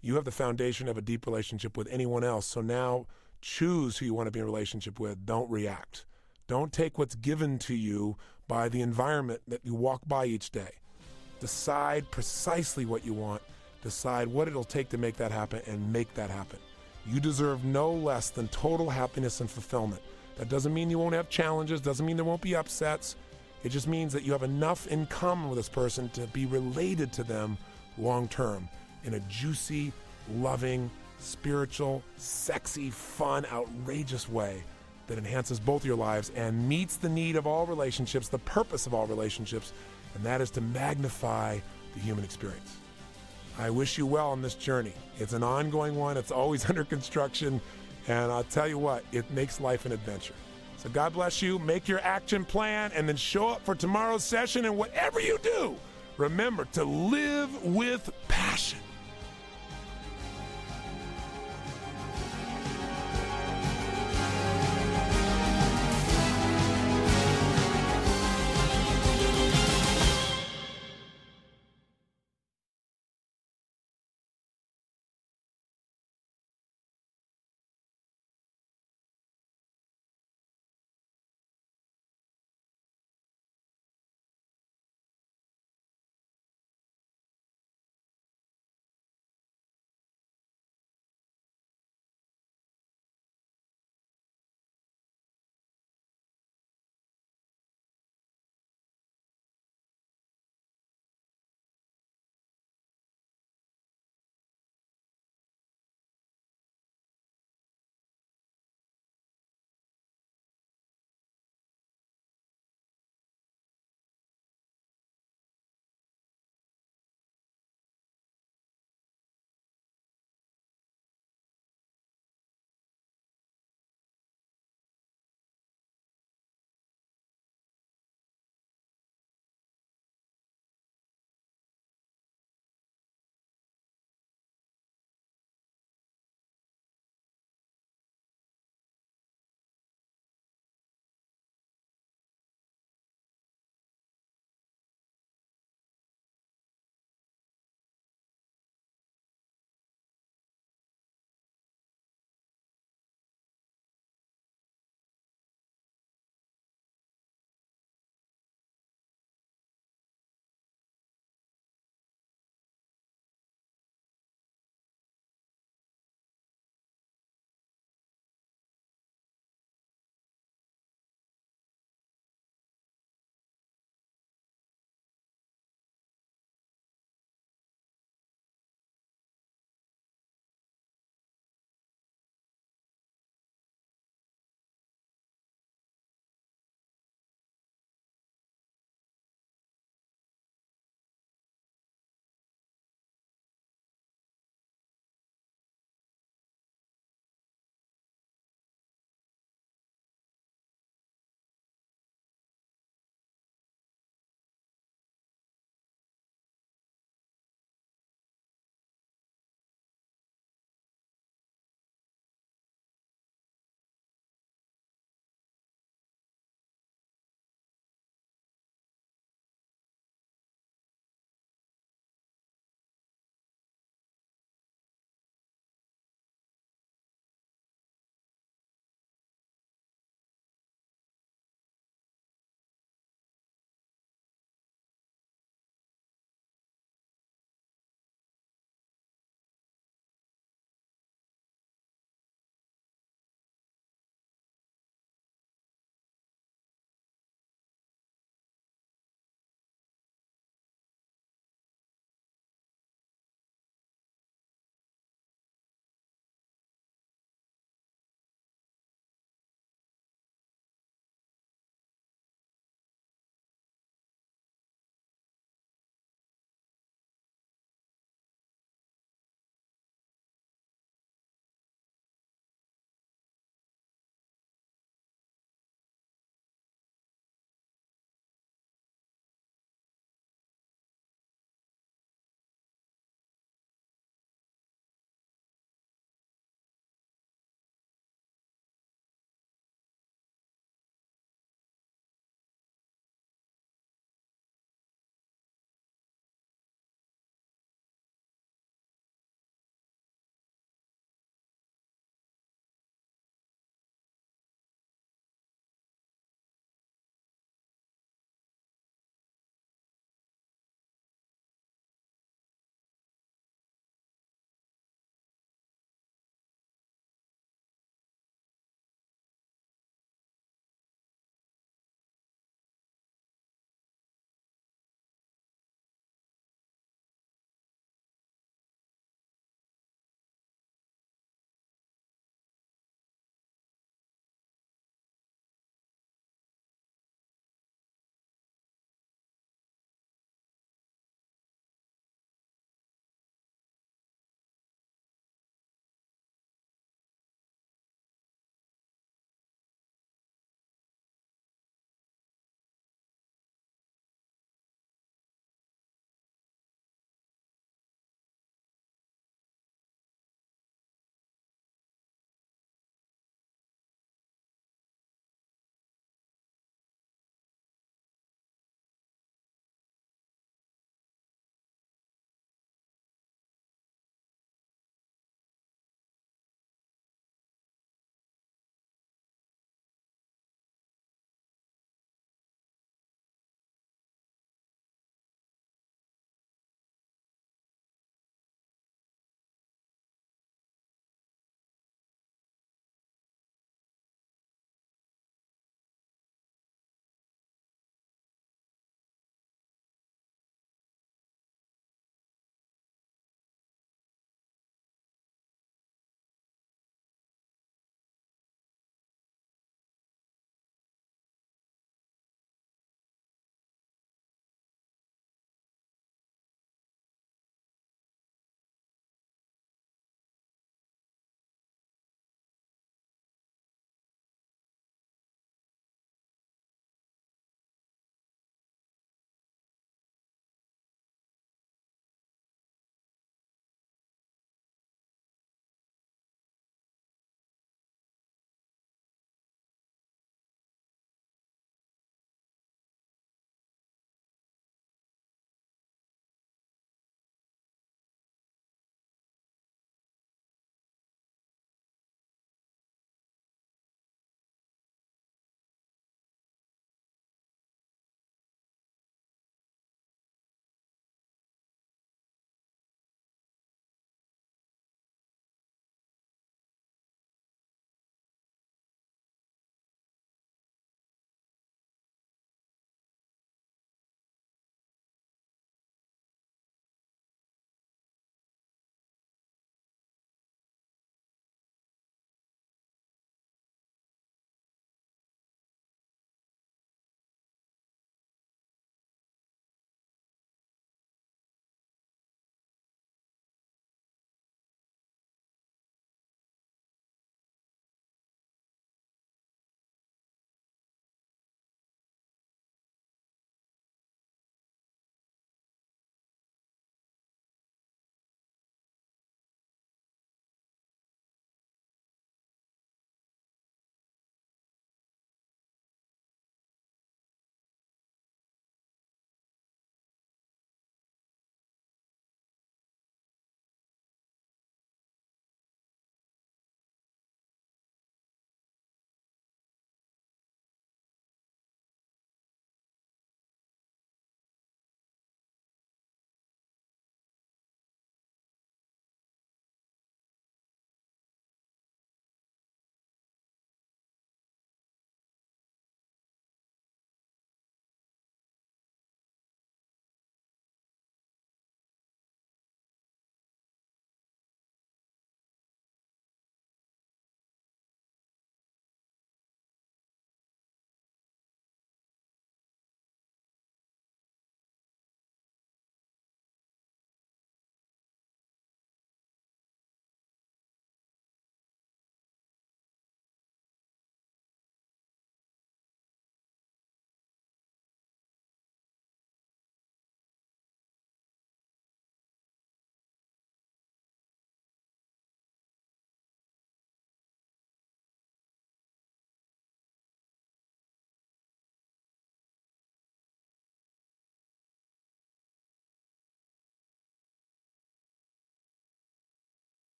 you have the foundation of a deep relationship with anyone else. So now choose who you want to be in a relationship with. Don't react. Don't take what's given to you by the environment that you walk by each day. Decide precisely what you want. Decide what it'll take to make that happen and make that happen. You deserve no less than total happiness and fulfillment. That doesn't mean you won't have challenges, doesn't mean there won't be upsets. It just means that you have enough in common with this person to be related to them long term in a juicy, loving, spiritual, sexy, fun, outrageous way that enhances both your lives and meets the need of all relationships, the purpose of all relationships, and that is to magnify the human experience. I wish you well on this journey. It's an ongoing one. It's always under construction. And I'll tell you what, it makes life an adventure. So God bless you. Make your action plan and then show up for tomorrow's session. And whatever you do, remember to live with passion.